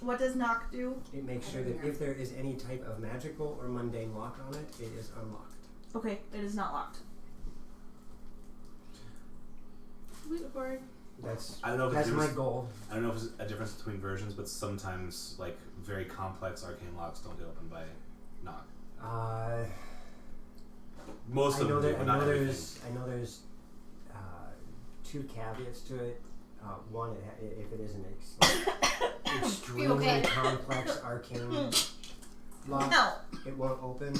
Speaker 1: what does knock do?
Speaker 4: It makes sure that if there is any type of magical or mundane lock on it, it is unlocked.
Speaker 1: Okay, it is not locked.
Speaker 4: That's
Speaker 5: I don't know if
Speaker 4: that's
Speaker 5: it's
Speaker 4: my
Speaker 5: difference-
Speaker 4: goal.
Speaker 5: I don't know if it's a difference between versions, but sometimes like very complex arcane locks don't get opened by knock. Most of them do, but not everything.
Speaker 4: I know there's 2 caveats to it. One, if it is an extremely
Speaker 3: okay?
Speaker 4: complex arcane lock,
Speaker 1: No.
Speaker 4: it won't open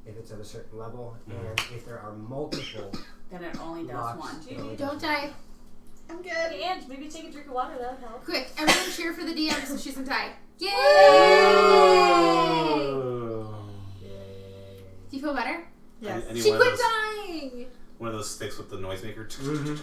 Speaker 4: if it's at a certain level, and if there are multiple
Speaker 6: then it only does
Speaker 4: locks,
Speaker 6: one.
Speaker 4: it only
Speaker 3: Don't
Speaker 4: does
Speaker 3: die.
Speaker 1: I'm good.
Speaker 7: Hey, and maybe take a drink of water, that'll help.
Speaker 3: Quick, everyone cheer for the DM so she can die. Yay!
Speaker 5: Oh.
Speaker 4: Yay.
Speaker 3: Do you feel better?
Speaker 1: Yes.
Speaker 5: Any
Speaker 3: She
Speaker 5: one of
Speaker 3: quit
Speaker 5: those-
Speaker 3: dying!
Speaker 5: one of those sticks with the noisemaker.
Speaker 4: Mm-hmm.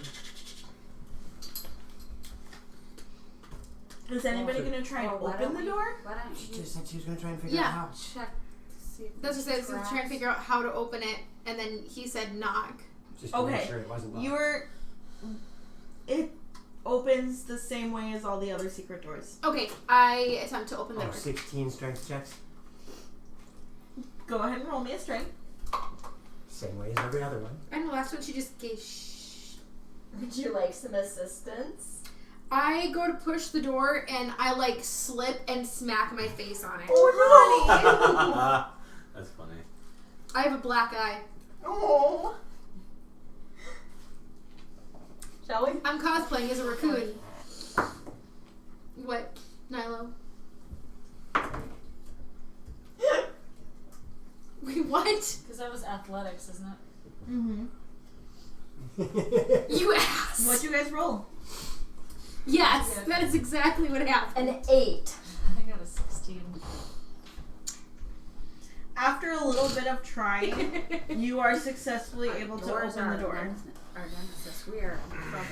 Speaker 1: Is anybody gonna try and open the door?
Speaker 6: Why don't
Speaker 4: She
Speaker 6: you
Speaker 4: just said she was going to try and figure out how.
Speaker 6: check to see if
Speaker 3: That's what I said. I was trying to figure out how to open it, and then he said knock.
Speaker 4: Just to make sure it wasn't locked.
Speaker 1: It opens the same way as all the other secret doors.
Speaker 3: Okay, I attempt to open the door.
Speaker 4: 16 strength checks.
Speaker 1: Go ahead and roll me a strength.
Speaker 4: Same way as every other one.
Speaker 3: And the last one she just gave shh.
Speaker 8: Would you like some assistance?
Speaker 3: I go to push the door and I like slip and smack my face on it.
Speaker 1: Oh,
Speaker 5: That's funny.
Speaker 3: I have a black eye.
Speaker 1: Oh.
Speaker 8: Shall we?
Speaker 3: I'm cosplaying as a raccoon. What, Nilo? Wait, what?
Speaker 7: Because that was athletics, isn't it?
Speaker 1: Mm-hmm.
Speaker 3: You ass.
Speaker 1: What'd you guys roll?
Speaker 3: Yes,
Speaker 7: Yeah.
Speaker 3: that is exactly what happened.
Speaker 8: An 8.
Speaker 7: I got a 16.
Speaker 1: After a little bit of trying, you are successfully able to
Speaker 6: doors
Speaker 1: open the door.
Speaker 6: Our nemesis. We are in trouble.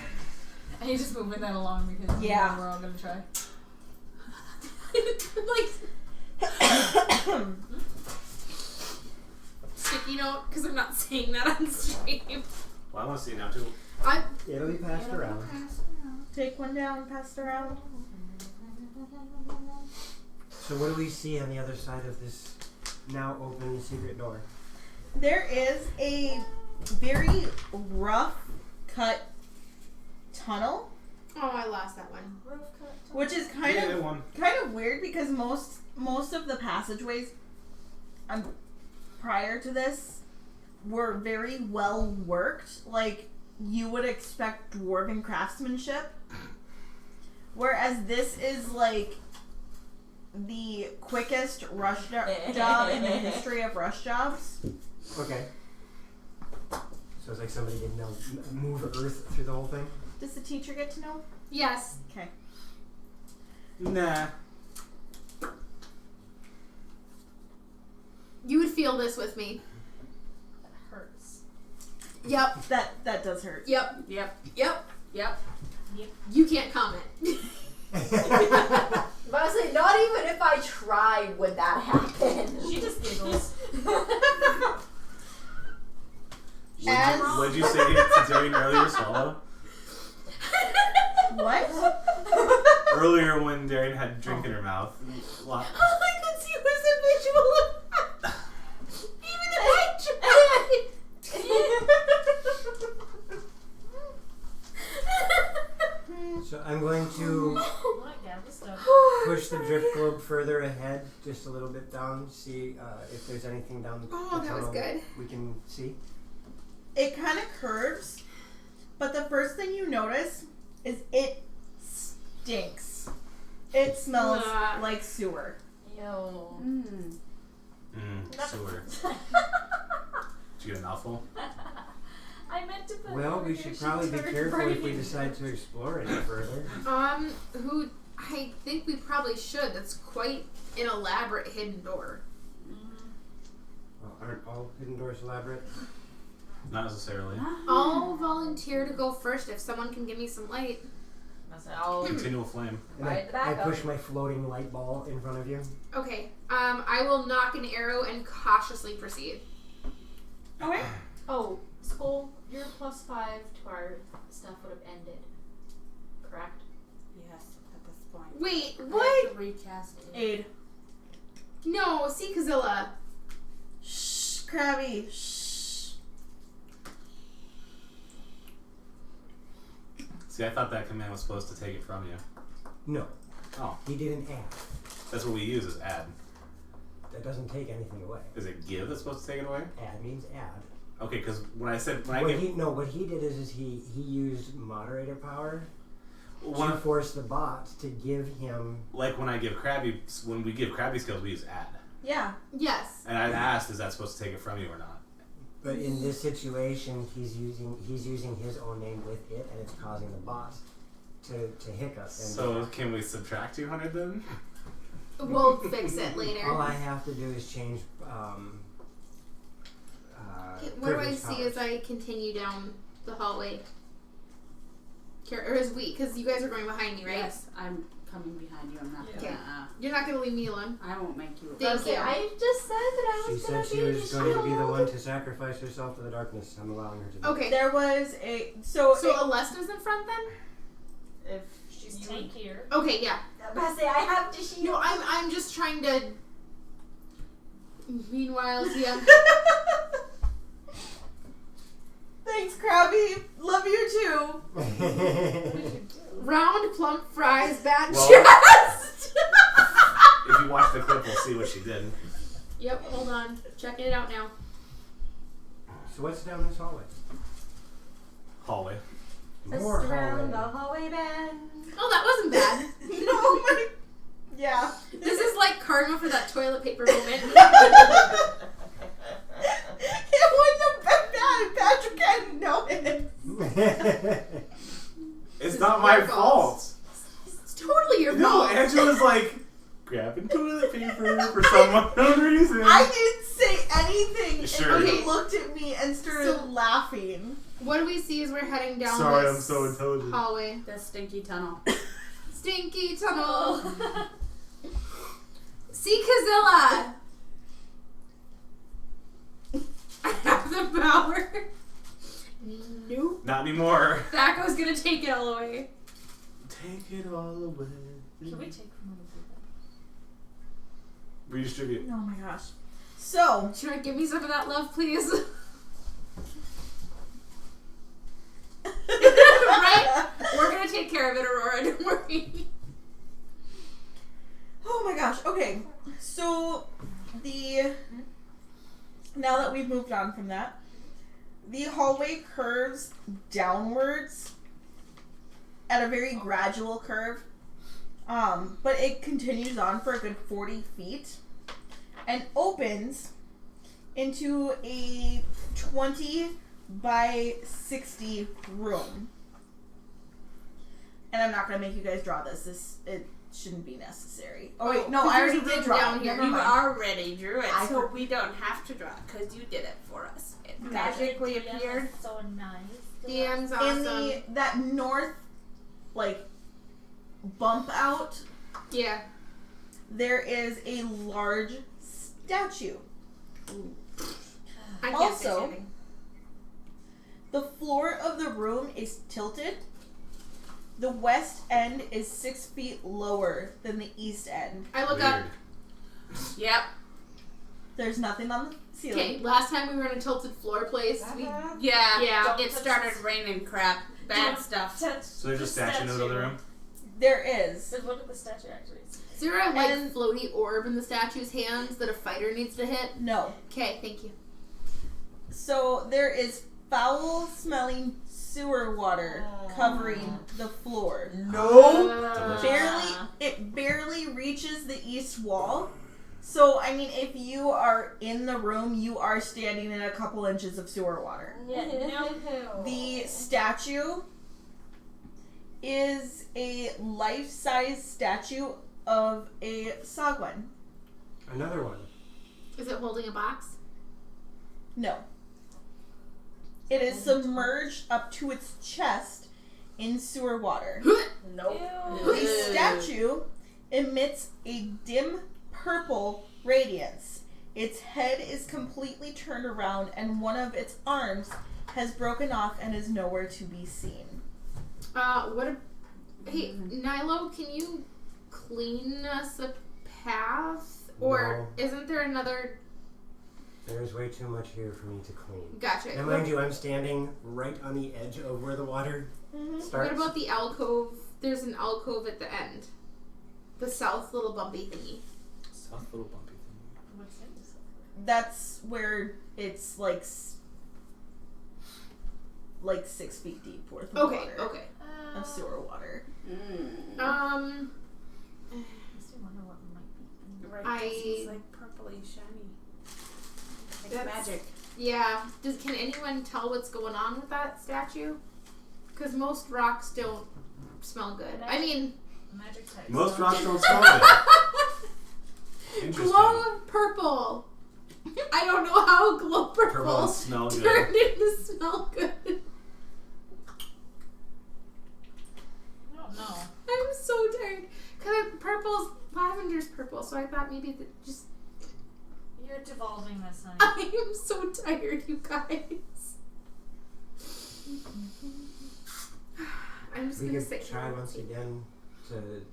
Speaker 7: And you just moving that along because you
Speaker 1: Yeah.
Speaker 7: know we're all gonna try.
Speaker 3: Like sticky note because I'm not saying that on stream.
Speaker 5: Well, I want to see it now too.
Speaker 4: It'll be passed around.
Speaker 1: Take one down, pass it around.
Speaker 4: So what do we see on the other side of this now open secret door?
Speaker 1: There is a very rough cut tunnel,
Speaker 3: Oh, I lost that one.
Speaker 1: which is kind
Speaker 5: Yeah,
Speaker 1: of
Speaker 5: one.
Speaker 1: weird because most of the passageways prior to this were very well worked, like you would expect dwarven craftsmanship, whereas this is like the quickest rush job in the history of rush jobs.
Speaker 4: Okay. So it's like somebody didn't know move earth through the whole thing?
Speaker 1: Does the teacher get to know?
Speaker 3: Yes.
Speaker 1: Okay.
Speaker 5: Nah.
Speaker 3: You would feel this with me.
Speaker 7: Hurts.
Speaker 3: Yep.
Speaker 1: That does hurt.
Speaker 3: Yep.
Speaker 6: Yep.
Speaker 3: Yep.
Speaker 6: Yep.
Speaker 3: You can't comment.
Speaker 8: But I was like, not even if I tried would that happen.
Speaker 7: She just giggles.
Speaker 5: What did you say to Darian earlier, Swallow?
Speaker 1: What?
Speaker 5: Earlier when Darian had drink in her mouth.
Speaker 3: All I could see was a visual of that. Even if I
Speaker 4: So I'm going to
Speaker 7: What? Yeah, this stuff.
Speaker 4: push the drift globe further ahead, just a little bit down, see if there's anything down the
Speaker 3: Oh, that was
Speaker 4: tunnel
Speaker 3: good.
Speaker 4: we can see.
Speaker 1: It kind of curves, but the first thing you notice is it stinks. It smells
Speaker 3: Ugh.
Speaker 1: like sewer.
Speaker 8: Yo.
Speaker 5: Sewer. Did you get a mouthful?
Speaker 7: I meant to put
Speaker 4: Well, we should probably be careful if we decide to explore any further.
Speaker 3: who I think we probably should. That's quite an elaborate hidden door.
Speaker 4: Well, aren't all hidden doors elaborate?
Speaker 5: Not necessarily.
Speaker 3: I'll volunteer to go first if someone can give me some light.
Speaker 7: I'll
Speaker 5: Continual flame.
Speaker 4: And
Speaker 8: Right at the
Speaker 4: I
Speaker 8: back
Speaker 4: push my floating light ball in front of you.
Speaker 3: Okay. I will knock an arrow and cautiously proceed.
Speaker 1: Okay.
Speaker 2: Oh, Skull, your +5 to our stuff would have ended. Correct?
Speaker 6: Yes, at this point.
Speaker 3: Wait,
Speaker 6: I have
Speaker 3: what?
Speaker 6: to recast it.
Speaker 1: Aid.
Speaker 3: No, see Kazilla.
Speaker 1: Shh, Krabby. Shh.
Speaker 5: See, I thought that command was supposed to take it from you.
Speaker 4: No,
Speaker 5: Oh,
Speaker 4: he didn't add.
Speaker 5: that's what we use is add.
Speaker 4: That doesn't take anything away.
Speaker 5: Is it give that's supposed to take it away?
Speaker 4: Add means add.
Speaker 5: Okay, because when I
Speaker 4: What he did is he used moderator power to force the bot to give him.
Speaker 5: like when we give Krabby skills, we use add.
Speaker 1: Yeah.
Speaker 3: Yes.
Speaker 5: And I asked, is that supposed to take it from you or not?
Speaker 4: But in this situation, he's using his own name with it, and it's causing the bot to hiccup. And
Speaker 5: So can we subtract 200 then?
Speaker 3: We'll fix it later.
Speaker 4: all I have to do is change.
Speaker 3: Okay, what do I
Speaker 4: Privilege
Speaker 3: see
Speaker 4: powers.
Speaker 3: as I continue down the hallway? Or as we, because you guys are going behind me, right?
Speaker 6: Yes, I'm coming behind you. I'm not
Speaker 3: Okay.
Speaker 6: gonna.
Speaker 3: You're not going to leave me alone.
Speaker 6: I won't make you.
Speaker 3: Thank
Speaker 2: Okay,
Speaker 3: you.
Speaker 2: I just said that I
Speaker 4: She
Speaker 2: was
Speaker 4: said
Speaker 2: gonna
Speaker 4: she
Speaker 2: be
Speaker 4: was going to be the
Speaker 2: shield.
Speaker 4: one to sacrifice herself to the darkness. I'm allowing her to do
Speaker 3: Okay.
Speaker 1: There was a
Speaker 3: So Alesta's in front then?
Speaker 7: If she's tankier.
Speaker 3: Okay, yeah.
Speaker 2: I'm about to say I have to shield.
Speaker 3: No, I'm just trying to. Meanwhile, yeah.
Speaker 1: Thanks, Krabby. Love you too.
Speaker 4: it.
Speaker 3: Round plump fries, bad
Speaker 5: Well-
Speaker 3: chest.
Speaker 5: If you watch the clip, we'll see what she did.
Speaker 3: Yep, hold on. Checking it out now.
Speaker 4: So what's down this hallway?
Speaker 5: Hallway.
Speaker 4: More
Speaker 2: Just around the
Speaker 4: hallway.
Speaker 2: hallway bend.
Speaker 3: Oh, that wasn't bad.
Speaker 1: No, my. Yeah.
Speaker 3: This is like karma for that toilet paper moment.
Speaker 1: It wouldn't have been bad if Patrick hadn't noticed.
Speaker 5: It's
Speaker 3: is
Speaker 5: not my
Speaker 3: your
Speaker 5: fault.
Speaker 3: fault. It's totally your
Speaker 5: No,
Speaker 3: fault.
Speaker 5: Angela's like grabbing toilet paper for some unknown reason.
Speaker 1: I didn't say anything.
Speaker 5: Sure.
Speaker 1: And
Speaker 3: Okay.
Speaker 1: he looked at me and started
Speaker 3: So-
Speaker 1: laughing.
Speaker 3: What do we see as we're heading down
Speaker 5: Sorry,
Speaker 3: this
Speaker 5: I'm so intelligent.
Speaker 3: hallway?
Speaker 6: The stinky tunnel.
Speaker 3: Stinky tunnel. See Kazilla. I have the power. Nope.
Speaker 5: Not anymore.
Speaker 3: Thaco's gonna take it all away.
Speaker 5: Take it all away.
Speaker 7: Can we take from other people?
Speaker 5: Redistribute.
Speaker 1: Oh my gosh. So,
Speaker 3: Do you want to give me some of that love, please? Right? We're gonna take care of it, Aurora. Don't worry.
Speaker 1: oh my gosh. Okay. So, now that we've moved on from that, the hallway curves downwards at a very gradual curve. But it continues on for a good 40 feet and opens into a 20 by 60 room. And I'm not going to make you guys draw this. It shouldn't be necessary. Oh wait, no, I already did draw
Speaker 3: down
Speaker 1: it.
Speaker 3: here.
Speaker 1: Never
Speaker 6: You
Speaker 1: mind.
Speaker 6: already drew it,
Speaker 1: I
Speaker 6: so
Speaker 1: for-
Speaker 6: we don't have to draw it because you did it for us. It
Speaker 1: Magic
Speaker 6: magically
Speaker 7: DM
Speaker 6: appeared.
Speaker 7: is so nice.
Speaker 3: DM's
Speaker 1: In
Speaker 3: awesome.
Speaker 1: that north, like, bump out,
Speaker 3: Yeah.
Speaker 1: there is a large statue.
Speaker 3: I can't
Speaker 1: Also-
Speaker 3: say anything.
Speaker 1: The floor of the room is tilted. The west end is 6 feet lower than the east end.
Speaker 3: I look up.
Speaker 6: Yep.
Speaker 1: There's nothing on the ceiling.
Speaker 3: Okay, last time we were in a tilted floor place.
Speaker 6: Yeah.
Speaker 3: Yeah.
Speaker 6: It started raining crap. Bad
Speaker 7: Don't
Speaker 6: stuff.
Speaker 5: So there's a statue in the middle of the room.
Speaker 1: There is.
Speaker 7: So look at the statue actually.
Speaker 3: Is there a like
Speaker 1: And-
Speaker 3: floaty orb in the statue's hands that a fighter needs to hit?
Speaker 1: No.
Speaker 3: Okay, thank you.
Speaker 1: So there is foul smelling sewer water covering the floor.
Speaker 5: No.
Speaker 1: It barely reaches the east wall. So I mean, if you are in the room, you are standing in a couple inches of sewer water.
Speaker 7: Yeah, no.
Speaker 1: The statue is a life-size statue of a Sagwan.
Speaker 4: Another one.
Speaker 3: Is it holding a box?
Speaker 1: No. It is submerged up to its chest in sewer water.
Speaker 8: Nope.
Speaker 1: The statue emits a dim purple radiance. Its head is completely turned around and one of its arms has broken off and is nowhere to be seen.
Speaker 3: Hey, Nilo, can you clean us a path? Or isn't there another...
Speaker 4: There's way too much here for me to clean.
Speaker 3: Gotcha.
Speaker 4: And mind you, I'm standing right on the edge of where the water starts.
Speaker 3: What about the alcove? There's an alcove at the end. The south little bumpy thingy.
Speaker 5: South little bumpy thing.
Speaker 7: What's this?
Speaker 1: That's where it's like 6 feet deep worth of
Speaker 3: Okay,
Speaker 1: water.
Speaker 3: okay.
Speaker 1: Of sewer water.
Speaker 6: Mm.
Speaker 7: Makes me wonder what might be.
Speaker 6: Right,
Speaker 3: I-
Speaker 6: 'cause he's like purpley shiny. Like
Speaker 3: That's-
Speaker 6: magic.
Speaker 3: Yeah. Can anyone tell what's going on with that statue? Because most rocks don't smell good. I mean,
Speaker 7: Magic type.
Speaker 5: Most
Speaker 7: stuff.
Speaker 5: rocks don't smell good. Interesting.
Speaker 3: glow of purple. I don't know how glow
Speaker 5: Purple
Speaker 3: purple
Speaker 5: and smell good.
Speaker 3: turned into smell good.
Speaker 7: I don't know.
Speaker 3: I'm so tired. Cause lavender's purple, so I thought maybe just.
Speaker 7: You're devolving this, honey.
Speaker 3: I am so tired, you guys. I'm just
Speaker 4: We
Speaker 3: gonna
Speaker 4: could
Speaker 3: sit
Speaker 4: try
Speaker 3: here.
Speaker 4: once again to,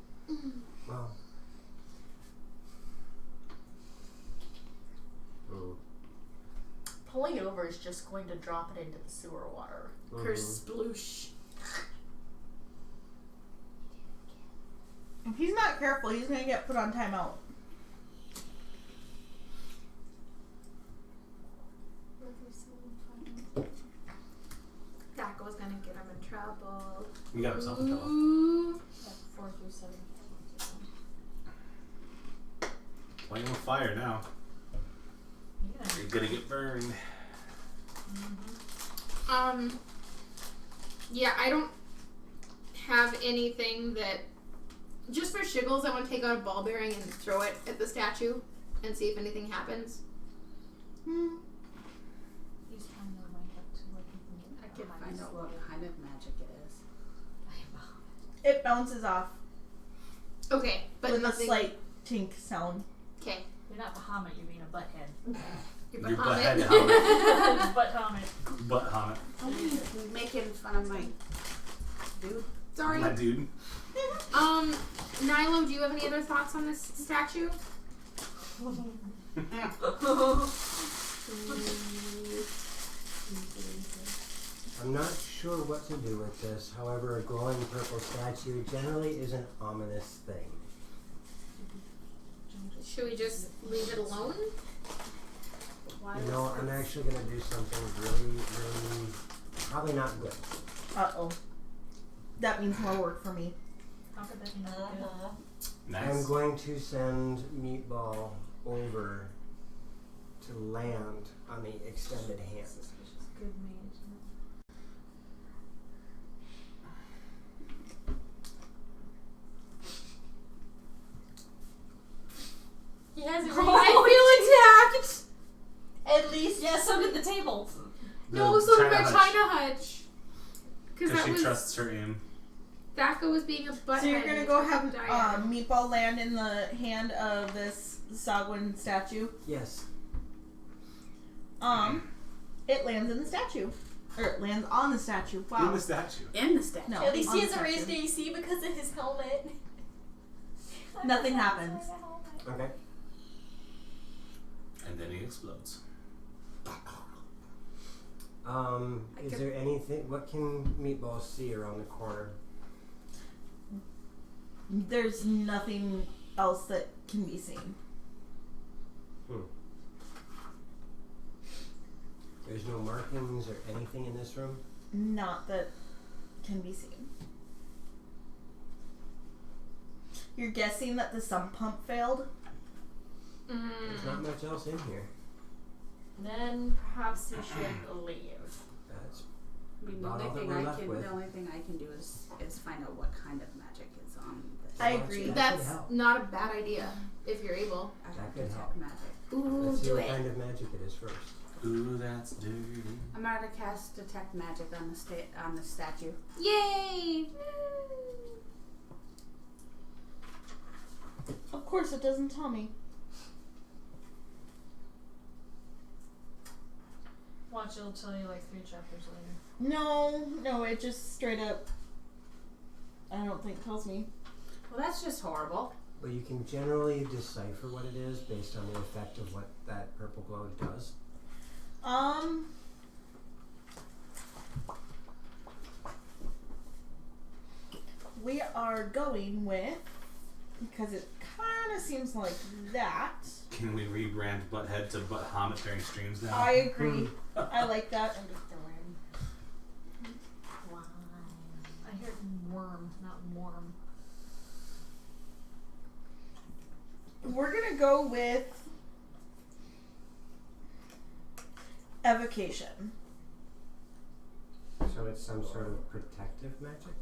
Speaker 4: well. Oh.
Speaker 8: Pulling it over is just going to drop it into the sewer water.
Speaker 3: Kersploosh.
Speaker 1: If he's not careful, he's gonna get put on timeout.
Speaker 3: That was gonna get him in trouble.
Speaker 5: You got himself in trouble.
Speaker 3: Ooh.
Speaker 7: 4 through 7.
Speaker 5: Playing with fire now.
Speaker 7: Yeah.
Speaker 5: You're gonna get burned.
Speaker 3: Yeah, I don't have anything that. Just for shiggles, I want to take out a ball bearing and throw it at the statue and see if anything happens.
Speaker 6: He's trying to rank up to what he can
Speaker 2: I can
Speaker 6: find out what kind of magic it is.
Speaker 1: It bounces off
Speaker 3: Okay, but
Speaker 1: with a
Speaker 3: nothing.
Speaker 1: slight tink sound.
Speaker 3: Okay.
Speaker 7: You're not Bahamut, you're being a butthead.
Speaker 3: Your
Speaker 5: Your
Speaker 3: Bahamut.
Speaker 5: butthead
Speaker 7: Butt Bahamut.
Speaker 5: Butt Hamlet.
Speaker 6: I'm making fun of my dude.
Speaker 3: Sorry.
Speaker 5: My dude.
Speaker 3: Nilo, do you have any other thoughts on this statue?
Speaker 4: I'm not sure what to do with this. However, a glowing purple statue generally is an ominous thing.
Speaker 3: Should we just leave it alone?
Speaker 4: You know, I'm actually going to do something really, really, probably not good.
Speaker 1: Uh-oh. That means more work for me.
Speaker 7: How could that be not good?
Speaker 4: I'm
Speaker 5: Nice.
Speaker 4: going to send Meatball over to land on the extended hand.
Speaker 7: Good mage.
Speaker 8: He has a
Speaker 3: I feel attacked!
Speaker 8: At least.
Speaker 7: Yeah, so did the table.
Speaker 3: No, so did my
Speaker 5: Hutch.
Speaker 3: China Hutch. Because
Speaker 5: Because
Speaker 3: that
Speaker 5: she
Speaker 3: was.
Speaker 5: trusts her aim.
Speaker 3: Thaka was being a butthead.
Speaker 1: So you're gonna go have
Speaker 3: Diana.
Speaker 1: Meatball land in the hand of this Sagwin statue.
Speaker 4: Yes.
Speaker 1: It lands in the statue. Or it lands on the statue. Wow.
Speaker 5: In the statue.
Speaker 6: In the statue.
Speaker 1: No.
Speaker 8: At least
Speaker 1: on
Speaker 8: he
Speaker 1: the
Speaker 8: has a
Speaker 1: statue.
Speaker 8: raised AC because of his helmet.
Speaker 1: Nothing happens.
Speaker 4: Okay.
Speaker 5: And then he explodes.
Speaker 4: Is there anything, what can Meatball see around the corner?
Speaker 1: There's nothing else that can be seen.
Speaker 4: There's no markings or anything in this room?
Speaker 1: Not that can be seen. You're guessing that the sump pump failed?
Speaker 4: There's not much else in here.
Speaker 8: Then perhaps we should leave.
Speaker 4: That's
Speaker 6: I mean, the
Speaker 4: Not
Speaker 6: only
Speaker 4: all that
Speaker 6: thing
Speaker 4: we're
Speaker 6: I
Speaker 4: left
Speaker 6: can
Speaker 4: with.
Speaker 6: the only thing I can do is find out what kind of magic is on this.
Speaker 1: I agree.
Speaker 4: That
Speaker 3: That's
Speaker 4: could help.
Speaker 3: not a bad idea if you're able.
Speaker 6: I
Speaker 4: that
Speaker 6: have
Speaker 4: could
Speaker 6: detect
Speaker 4: help.
Speaker 6: magic.
Speaker 3: Ooh,
Speaker 4: Let's see
Speaker 3: do
Speaker 4: what
Speaker 3: it.
Speaker 4: kind of magic it is first.
Speaker 5: Ooh, that's dirty.
Speaker 6: I'm gonna cast detect magic on the statue.
Speaker 3: Yay!
Speaker 1: Of course it doesn't tell me.
Speaker 7: Watch, it'll tell you like 3 chapters later.
Speaker 1: No, it just straight up, I don't think tells me.
Speaker 6: Well, that's just horrible.
Speaker 4: Well, you can generally decipher what it is based on the effect of what that purple glow does.
Speaker 1: We are going with, because it kind of seems like that.
Speaker 5: Can we rebrand Butthead to Butt Hamlet during streams now?
Speaker 1: I agree. I like that.
Speaker 7: I hear worm, not worm.
Speaker 1: We're gonna go with evocation.
Speaker 4: So it's some sort of protective magic?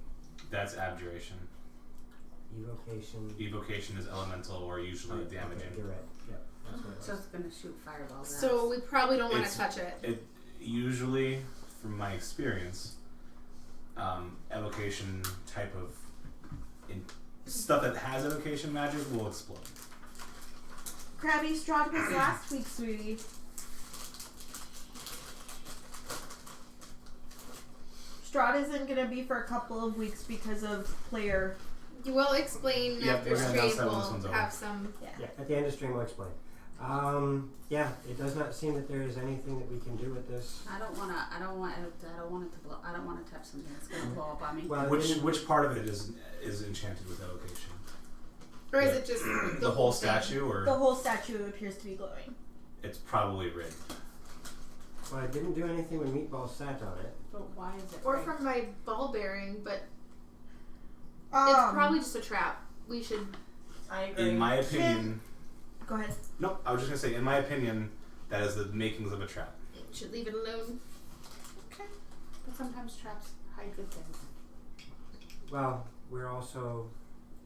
Speaker 5: That's abjuration.
Speaker 4: Evocation.
Speaker 5: Evocation is elemental or usually
Speaker 4: Okay,
Speaker 5: damaging.
Speaker 4: you're right. Yep. That's what it
Speaker 6: So
Speaker 4: was.
Speaker 6: it's gonna shoot fireballs. at
Speaker 3: So
Speaker 6: us.
Speaker 3: we probably don't want to
Speaker 5: It's-
Speaker 3: touch it.
Speaker 5: It usually, from my experience, evocation type of stuff that has evocation magic will explode.
Speaker 1: Krabby, Strahd was last week, sweetie. Strahd isn't gonna be for a couple of weeks because of player.
Speaker 3: You will explain
Speaker 5: Yep,
Speaker 3: after
Speaker 5: we're gonna announce
Speaker 3: stream.
Speaker 5: that when this one's
Speaker 3: We'll
Speaker 5: over.
Speaker 3: have some.
Speaker 4: Yeah, at the end of stream we'll explain. Yeah, it does not seem that there is anything that we can do with this.
Speaker 6: I don't want it to blow. I don't want to touch something that's gonna blow up on me.
Speaker 4: Well,
Speaker 5: Which part of it is enchanted with evocation?
Speaker 3: Or is it just
Speaker 5: The whole
Speaker 3: thing?
Speaker 5: statue, or
Speaker 1: The whole statue appears to be glowing.
Speaker 5: it's probably rigged?
Speaker 4: Well, I didn't do anything when Meatball sat on it.
Speaker 6: But why is it?
Speaker 3: Or
Speaker 6: right?
Speaker 3: from my ball bearing, but it's
Speaker 1: Um,
Speaker 3: probably just a trap. We should.
Speaker 8: I agree.
Speaker 5: In my opinion,
Speaker 1: Go ahead.
Speaker 5: nope. I was just gonna say, in my opinion, that is the makings of a trap.
Speaker 3: Should leave it alone.
Speaker 6: But sometimes traps hide good things.
Speaker 4: Well, we're also,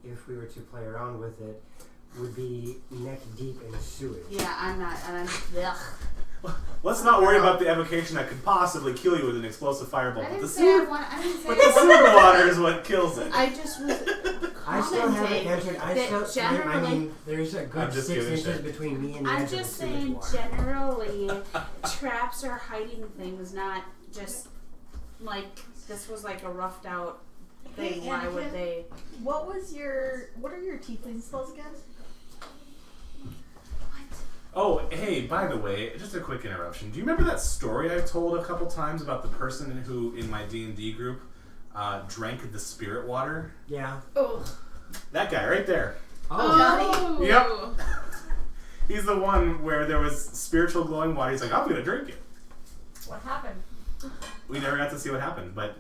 Speaker 4: if we were to play around with it, would be neck deep in sewage.
Speaker 6: Yeah, I'm not. And I'm. Ugh.
Speaker 5: Let's not worry about the evocation that could possibly kill you with an explosive fireball.
Speaker 6: I
Speaker 5: But
Speaker 6: didn't
Speaker 5: the
Speaker 6: say
Speaker 5: sewer,
Speaker 6: I want. I didn't say.
Speaker 5: but the sewer water is what kills it.
Speaker 6: I just was.
Speaker 4: I still haven't
Speaker 6: commenting
Speaker 4: entered. I
Speaker 6: that
Speaker 4: still. I
Speaker 6: generally-
Speaker 4: mean, there's a
Speaker 5: I'm
Speaker 4: good
Speaker 5: just
Speaker 4: 6
Speaker 5: giving
Speaker 4: inches
Speaker 5: shit.
Speaker 4: between me and the
Speaker 6: I'm
Speaker 4: edge of
Speaker 6: just
Speaker 4: the sewage
Speaker 6: saying,
Speaker 4: water.
Speaker 6: generally, traps are hiding things, not just like this was like a roughed out thing.
Speaker 1: Hey,
Speaker 6: Why would
Speaker 1: Anakin.
Speaker 6: they?
Speaker 1: What are your tiefling spells again?
Speaker 5: Oh, hey, by the way, just a quick interruption. Do you remember that story I've told a couple times about the person who, in my D&D group, drank the spirit water?
Speaker 4: Yeah.
Speaker 3: Oh.
Speaker 5: That guy right there.
Speaker 3: Oh.
Speaker 5: Yep. He's the one where there was spiritual glowing water. He's like, I'm going to drink it.
Speaker 7: What happened?
Speaker 5: We never got to see what happened, but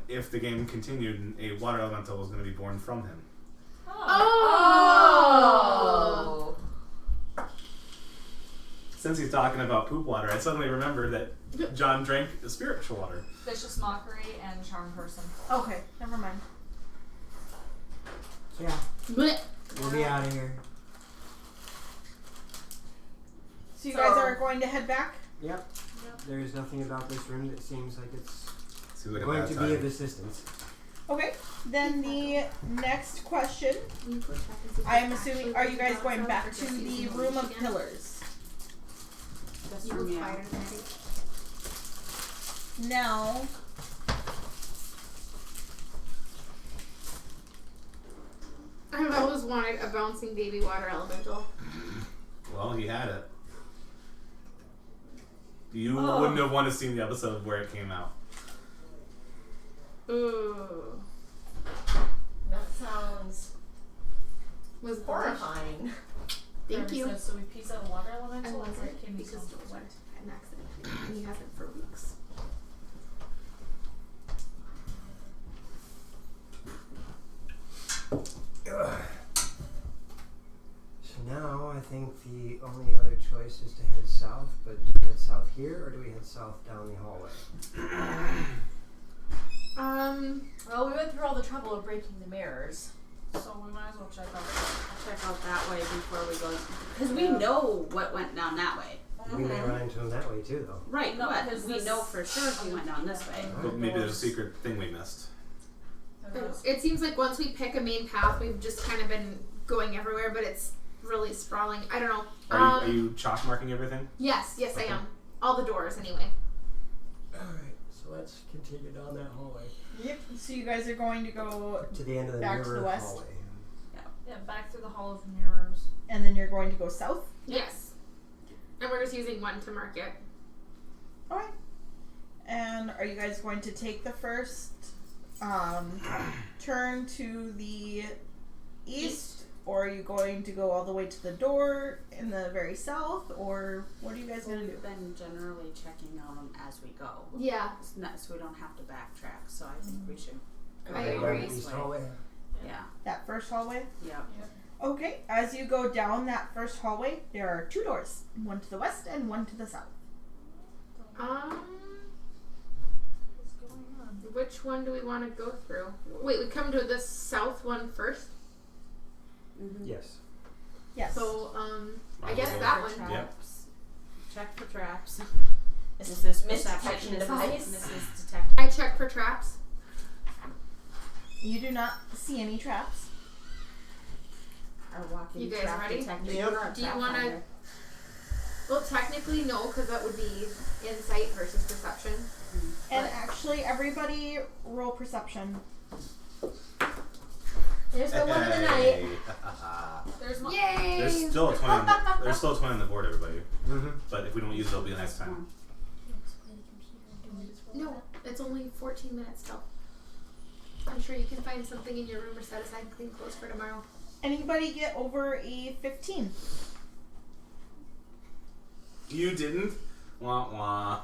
Speaker 5: if the game continued, a water elemental was going to be born from him.
Speaker 3: Oh.
Speaker 5: Since he's talking about poop water, I suddenly remembered that John drank the spiritual water.
Speaker 7: Vicious mockery and charm person.
Speaker 1: Okay, never mind.
Speaker 4: Yeah.
Speaker 3: Blech.
Speaker 4: We'll be out of here.
Speaker 1: So you guys are going to head back?
Speaker 4: Yep. There is nothing about this room that seems like it's
Speaker 5: Seems like a
Speaker 4: going
Speaker 5: bad
Speaker 4: to
Speaker 5: time.
Speaker 4: be of assistance.
Speaker 1: Okay. Then the next question, I am assuming, are you guys going back to the room of pillars?
Speaker 6: Just
Speaker 3: You
Speaker 6: from
Speaker 3: look
Speaker 6: you.
Speaker 3: quieter than I do.
Speaker 1: Now,
Speaker 3: I've always wanted a bouncing baby water elemental.
Speaker 5: Well, he had it. You wouldn't have wanted to see the episode where it came out.
Speaker 3: Ooh.
Speaker 8: That sounds
Speaker 3: Was
Speaker 8: horrifying.
Speaker 3: Thank
Speaker 7: Kirby
Speaker 3: you.
Speaker 7: says, so we piece out a water
Speaker 3: I
Speaker 7: elemental.
Speaker 3: love
Speaker 7: It's like,
Speaker 3: it
Speaker 7: can we
Speaker 3: because
Speaker 7: come
Speaker 3: George
Speaker 7: to
Speaker 3: had an accident and he hasn't for weeks.
Speaker 4: So now I think the only other choice is to head south, but do we head south here or do we head south down the hallway?
Speaker 8: Well, we went through all the trouble of breaking the mirrors.
Speaker 6: So we might as well check out that way before we go, because we know what went down that way.
Speaker 4: We may run into them that way too, though.
Speaker 6: Right,
Speaker 7: No,
Speaker 6: but
Speaker 7: because
Speaker 6: we
Speaker 7: this-
Speaker 6: know for sure he went down this way.
Speaker 5: But maybe there's a secret thing we missed.
Speaker 3: It seems like once we pick a main path, we've just kind of been going everywhere, but it's really sprawling. I don't know.
Speaker 5: Are you chalk marking everything?
Speaker 3: Yes, I am. All the doors, anyway.
Speaker 4: Alright, so let's continue down that hallway.
Speaker 1: yep. So you guys are going to go,
Speaker 4: To the end of the
Speaker 1: Back to
Speaker 4: mirror
Speaker 1: the west.
Speaker 4: hallway.
Speaker 7: Yeah, back through the Hall of Mirrors.
Speaker 1: and then you're going to go south.
Speaker 3: Yes. And we're just using one to mark it.
Speaker 1: All right. And are you guys going to take the first turn to the east, or are you going to go all the way to the door in the very south, or what are you guys going to do?
Speaker 6: We've been generally checking out them as we go.
Speaker 3: Yeah.
Speaker 6: It's not, so we don't have to backtrack, so I think we should go
Speaker 3: I
Speaker 4: Down
Speaker 3: agree.
Speaker 4: the
Speaker 6: this
Speaker 4: east
Speaker 6: way.
Speaker 4: hallway.
Speaker 6: Yeah,
Speaker 1: That first hallway?
Speaker 6: yeah.
Speaker 1: Okay. As you go down that first hallway, there are two doors, one to the west and one to the south.
Speaker 7: What's going on?
Speaker 3: Which one do we want to go through? Wait, we come to the south one first?
Speaker 6: Mm-hmm.
Speaker 4: Yes.
Speaker 1: Yes.
Speaker 3: So, I guess that one.
Speaker 5: Yep.
Speaker 6: Check for traps.
Speaker 8: This
Speaker 6: Is this
Speaker 8: Miss
Speaker 6: perception?
Speaker 8: Detection device.
Speaker 6: This is detect.
Speaker 3: I check for traps.
Speaker 1: You do not see any traps.
Speaker 6: Our walking
Speaker 3: You guys
Speaker 6: trap
Speaker 3: ready?
Speaker 6: detector.
Speaker 4: Yep.
Speaker 6: You're a
Speaker 3: Do you
Speaker 6: trap
Speaker 3: wanna-
Speaker 6: finder.
Speaker 3: Well, technically, no, because that would be insight versus perception.
Speaker 1: And actually, everybody roll perception.
Speaker 8: There's the one of the night.
Speaker 7: There's one.
Speaker 3: Yay!
Speaker 5: There's still a 20 on the, there's still a 20 on the board, everybody.
Speaker 4: Mm-hmm.
Speaker 5: But if we don't use it, it'll be a nice time.
Speaker 3: No, it's only 14 minutes still. I'm sure you can find something in your room or set aside clean clothes for tomorrow.
Speaker 1: Anybody get over a 15?
Speaker 5: You didn't? Wah wah.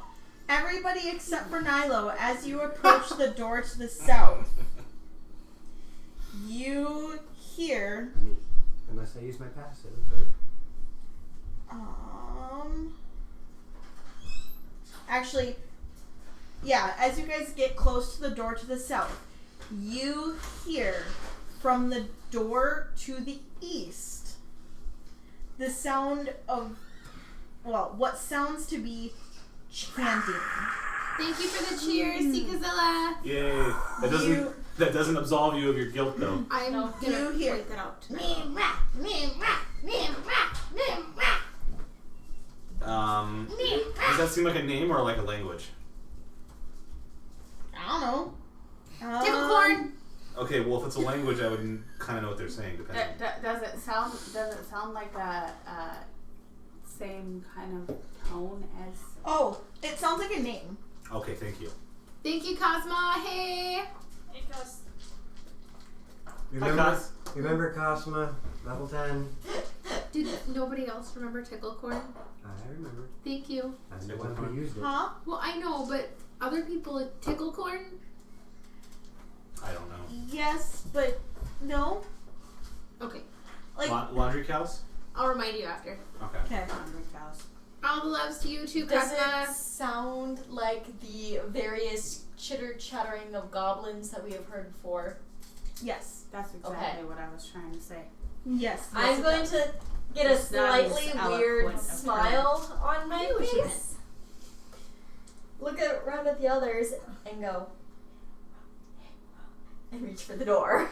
Speaker 1: Everybody except for Nilo, as you approach the door to the south, you hear
Speaker 4: I mean, unless I use my passive, but
Speaker 1: actually, yeah, as you guys get close to the door to the south, you hear from the door to the east the sound of, well, what sounds to be chanting.
Speaker 3: Thank you for the cheers, Sikazilla.
Speaker 5: Yay. That doesn't absolve you of your guilt though.
Speaker 3: I'm
Speaker 8: No,
Speaker 3: gonna
Speaker 1: you hear
Speaker 3: point that out.
Speaker 5: Does that seem like a name or like a language?
Speaker 1: I don't know.
Speaker 3: Ticklecorn.
Speaker 5: Okay, well if it's a language I would kind of know what they're saying depending.
Speaker 6: Does it sound like a same kind of tone as?
Speaker 1: Oh, it sounds like a name.
Speaker 5: Okay, thank you.
Speaker 3: Thank you, Cosma. Hey.
Speaker 7: Because
Speaker 4: remember Cosma, level 10?
Speaker 3: Did nobody else remember Ticklecorn?
Speaker 4: I remember.
Speaker 3: Thank you.
Speaker 4: I'm the one who used it.
Speaker 1: Huh?
Speaker 3: Well, I know, but other people Ticklecorn?
Speaker 5: I don't know.
Speaker 1: Yes, but no.
Speaker 3: Okay.
Speaker 1: Like,
Speaker 5: Laundry cows?
Speaker 3: I'll remind you after.
Speaker 5: Okay.
Speaker 1: okay.
Speaker 6: Hungry cows.
Speaker 3: All the loves to you too,
Speaker 8: Does
Speaker 3: Cosma.
Speaker 8: it sound like the various chitter-chattering of goblins that we have heard before?
Speaker 1: Yes.
Speaker 6: That's exactly what I was trying to say.
Speaker 1: Yes.
Speaker 8: I'm going to get a
Speaker 6: It's not as
Speaker 8: slightly
Speaker 6: eloquent
Speaker 8: weird
Speaker 6: of
Speaker 8: smile on my
Speaker 3: I knew she
Speaker 8: face. Look around at the others and go, and reach for the door.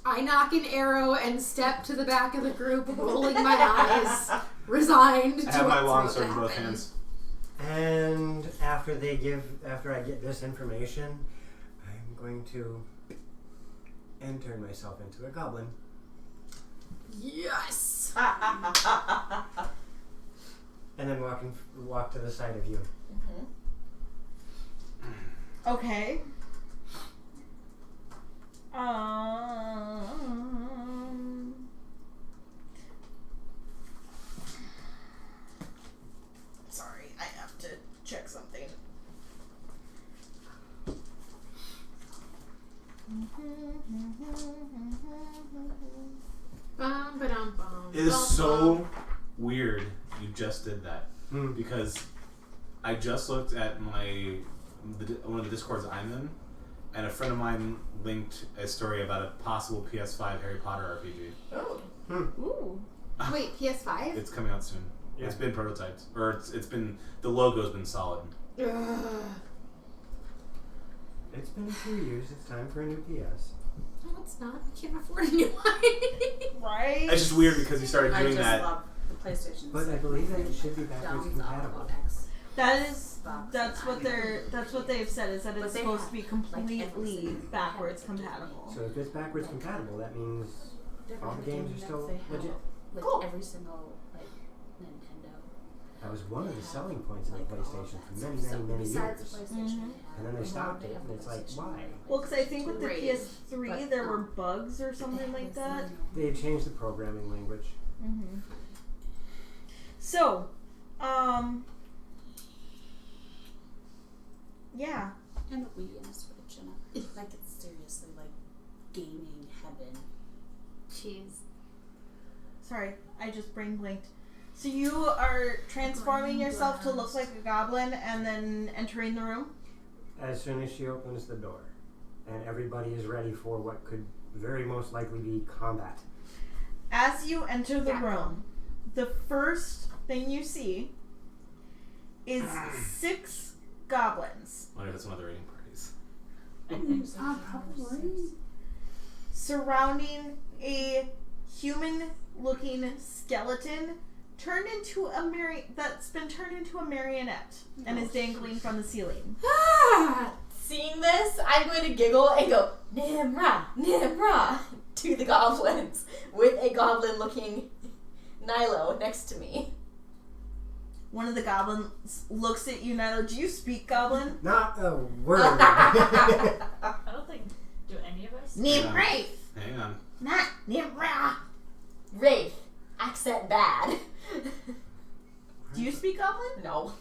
Speaker 3: I knock an arrow and step to the back of the group, rolling my eyes, resigned to
Speaker 5: I have my
Speaker 3: what's
Speaker 5: longsword
Speaker 3: going
Speaker 5: in
Speaker 3: to
Speaker 5: both
Speaker 3: happen.
Speaker 5: hands.
Speaker 4: And after I get this information, I'm going to turn myself into a goblin.
Speaker 3: Yes.
Speaker 4: And then walk to the side of you.
Speaker 1: Okay. Sorry, I have to check something.
Speaker 3: Bum, ba-dum, bum,
Speaker 5: It is
Speaker 3: bum,
Speaker 5: so
Speaker 3: bum.
Speaker 5: weird you just did that. Because I just looked at one of the Discords I'm in, and a friend of mine linked a story about a possible PS5 Harry Potter RPG.
Speaker 8: Oh.
Speaker 1: Ooh.
Speaker 3: Wait, PS5?
Speaker 5: It's coming out soon.
Speaker 4: Yeah.
Speaker 5: It's been prototyped, or it's been the logo's been solid.
Speaker 3: Ugh.
Speaker 4: It's been 2 years. It's time for a new PS.
Speaker 3: No, it's not. I can't afford a new one.
Speaker 1: Right?
Speaker 5: It's just weird because you started
Speaker 6: I
Speaker 5: doing
Speaker 6: just
Speaker 5: that.
Speaker 6: love the PlayStation.
Speaker 4: But I believe that it should be backwards
Speaker 6: Thumbs up
Speaker 4: compatible.
Speaker 6: on X.
Speaker 1: That's what they've said, is that
Speaker 6: But
Speaker 1: it's
Speaker 6: they
Speaker 1: supposed
Speaker 6: have,
Speaker 1: to be
Speaker 6: like,
Speaker 1: completely
Speaker 6: everything.
Speaker 1: backwards compatible.
Speaker 4: So if it's backwards compatible, that means all the games are still legit.
Speaker 6: Like
Speaker 1: Cool.
Speaker 6: every single Nintendo.
Speaker 4: That was one of the selling points of the PlayStation for many,
Speaker 6: So
Speaker 4: many, many
Speaker 6: besides
Speaker 4: years.
Speaker 6: the PlayStation,
Speaker 1: Mhm.
Speaker 4: And then they stopped it, and it's like, why?
Speaker 1: Well, because I think with the
Speaker 3: Right.
Speaker 1: PS3
Speaker 6: But,
Speaker 1: there were bugs or something like that.
Speaker 4: They changed the programming language.
Speaker 1: Mm-hmm. So, yeah.
Speaker 6: And a Wii and a Switch and like it's seriously like gaming heaven.
Speaker 3: Jeez.
Speaker 1: Sorry, I just brain blinked. So you are transforming yourself to look like a goblin and then entering the room?
Speaker 4: As soon as she opens the door, and everybody is ready for what could very most likely be combat.
Speaker 1: As you enter the
Speaker 3: Yeah.
Speaker 1: room, the first thing you see is 6 goblins
Speaker 5: Wonder if it's one of the raiding parties.
Speaker 3: Probably.
Speaker 1: surrounding a human-looking skeleton that's been turned into a marionette and is dangling from the ceiling.
Speaker 8: Seeing this, I'm going to giggle and go, Nimra, Nimra, to the goblins, with a goblin-looking Nilo next to me.
Speaker 1: One of the goblins looks at you, Nilo. Do you speak goblin?
Speaker 4: Not a word.
Speaker 7: I don't think. Do any of us?
Speaker 1: Nimra!
Speaker 5: Hang on.
Speaker 1: Not Nimra!
Speaker 8: Wraith, accent bad.
Speaker 1: Do you speak goblin?
Speaker 8: No.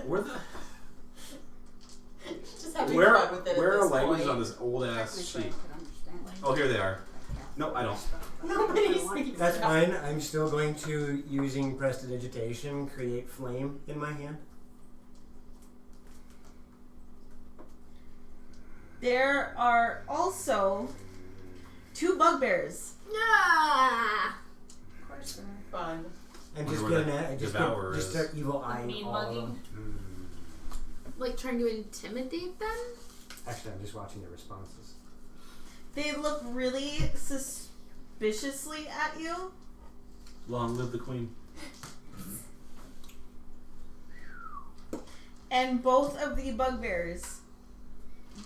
Speaker 5: Where the
Speaker 8: Just having
Speaker 5: where
Speaker 8: fun with it
Speaker 5: where
Speaker 8: at
Speaker 5: are
Speaker 8: this
Speaker 5: languages
Speaker 8: point.
Speaker 5: on this old ass
Speaker 6: Technically,
Speaker 5: sheet?
Speaker 6: I could understand.
Speaker 5: Oh, here they are. No, I don't.
Speaker 8: Nobody speaks
Speaker 4: That's fine. I'm still going to, using prestidigitation, create flame in my hand.
Speaker 1: There are also 2 bugbears.
Speaker 3: Ah!
Speaker 7: Of course.
Speaker 8: Fun.
Speaker 4: I'm
Speaker 5: Wonder
Speaker 4: just
Speaker 5: where
Speaker 4: gonna
Speaker 5: that
Speaker 4: just
Speaker 5: devourer
Speaker 4: just
Speaker 5: is.
Speaker 4: start evil eyeing
Speaker 7: mean
Speaker 4: all of
Speaker 7: mugging?
Speaker 4: them.
Speaker 3: Like trying to intimidate them?
Speaker 4: Actually, I'm just watching their responses.
Speaker 1: They look really suspiciously at you.
Speaker 5: Long live the queen.
Speaker 1: And both of the bugbears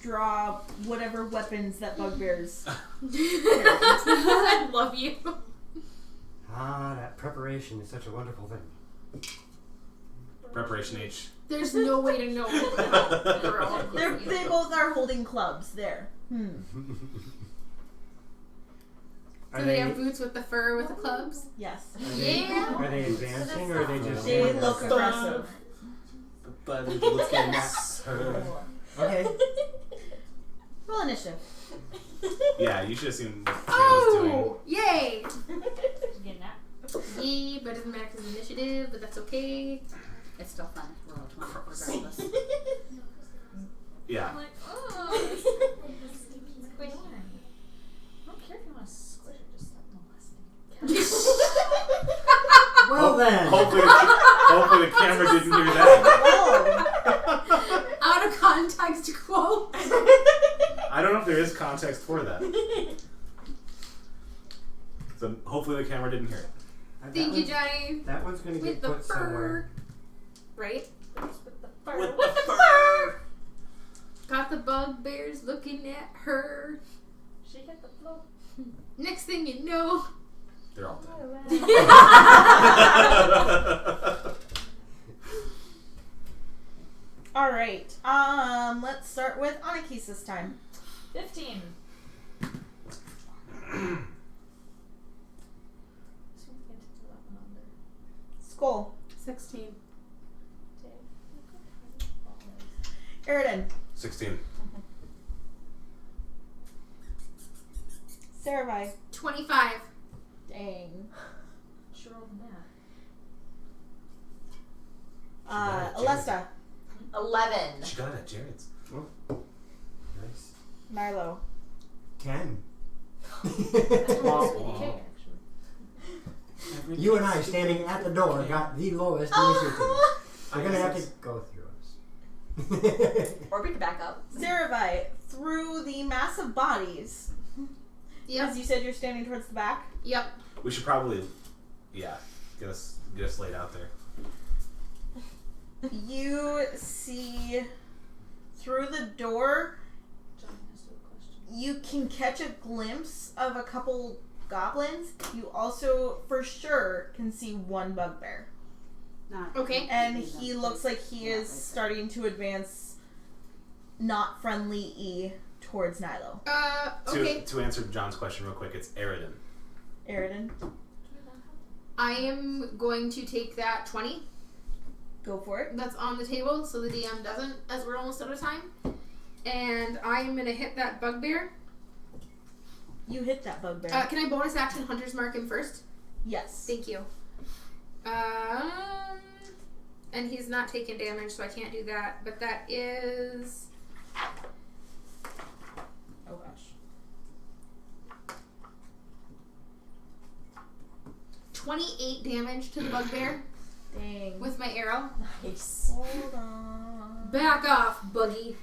Speaker 1: draw whatever weapons that bugbears.
Speaker 3: I love you.
Speaker 4: Ah, that preparation is such a wonderful thing.
Speaker 5: Preparation H.
Speaker 3: There's no way to know.
Speaker 1: They both are holding clubs there.
Speaker 3: Do they have boots with the fur with the clubs?
Speaker 1: Yes.
Speaker 3: Yeah.
Speaker 4: Are they advancing or are they just?
Speaker 1: They look aggressive.
Speaker 5: But looking at her.
Speaker 4: Okay.
Speaker 1: Roll initiative.
Speaker 5: Yeah, you should have seen what Kayla's doing.
Speaker 3: Oh! Yay!
Speaker 7: Getting that?
Speaker 3: Yay, but it doesn't matter because it's initiative, but that's okay.
Speaker 6: It's still fun. We're all 20 regardless.
Speaker 5: Yeah.
Speaker 7: I'm like, oh. Wait, I don't care if you want to squish it, just stop molesting.
Speaker 4: Well then.
Speaker 5: Hopefully the camera didn't hear that.
Speaker 3: Out of context quote.
Speaker 5: I don't know if there is context for that. So hopefully the camera didn't hear it.
Speaker 3: Thank you, Johnny.
Speaker 4: That one's gonna
Speaker 3: With
Speaker 4: get
Speaker 3: the
Speaker 4: put somewhere.
Speaker 3: fur. Right?
Speaker 7: With the fur.
Speaker 5: With the fur.
Speaker 3: Got the bugbears looking at her.
Speaker 7: She hit the floor.
Speaker 3: Next thing you know.
Speaker 5: They're all dead.
Speaker 1: All right. Let's start with Anakis this time.
Speaker 7: 15.
Speaker 1: Skull.
Speaker 3: 16.
Speaker 1: Eridan.
Speaker 5: 16.
Speaker 1: Saravai.
Speaker 3: 25.
Speaker 1: Dang.
Speaker 7: She rolled that.
Speaker 1: Alesta.
Speaker 8: 11.
Speaker 5: She got it at Jared's.
Speaker 4: Nice.
Speaker 1: Nilo.
Speaker 4: 10.
Speaker 5: Wow.
Speaker 4: You and I standing at the door got the lowest initiative. We're gonna have to go through us.
Speaker 8: Or we can back up.
Speaker 1: Saravai, through the massive bodies.
Speaker 3: Yep.
Speaker 1: As you said, you're standing towards the back.
Speaker 3: Yep.
Speaker 5: We should probably, get us laid out there.
Speaker 1: You see through the door.
Speaker 7: John has a question.
Speaker 1: You can catch a glimpse of a couple goblins. You also, for sure, can see one bugbear.
Speaker 6: Not
Speaker 3: Okay.
Speaker 1: And he looks like he is starting to advance not friendly towards Nilo.
Speaker 3: Okay.
Speaker 5: To answer John's question real quick, it's Eridan.
Speaker 1: Eridan,
Speaker 3: I am going to take that 20
Speaker 1: go for it.
Speaker 3: that's on the table so the DM doesn't, as we're almost out of time. And I am going to hit that bugbear.
Speaker 1: You hit that bugbear.
Speaker 3: Can I bonus action Hunter's Mark him first?
Speaker 1: Yes.
Speaker 3: Thank you. And he's not taking damage, so I can't do that. But that is...
Speaker 1: Oh gosh.
Speaker 3: 28 damage to the bugbear
Speaker 1: Dang.
Speaker 3: with my arrow.
Speaker 8: Nice.
Speaker 1: Hold on.
Speaker 3: Back off, buggy.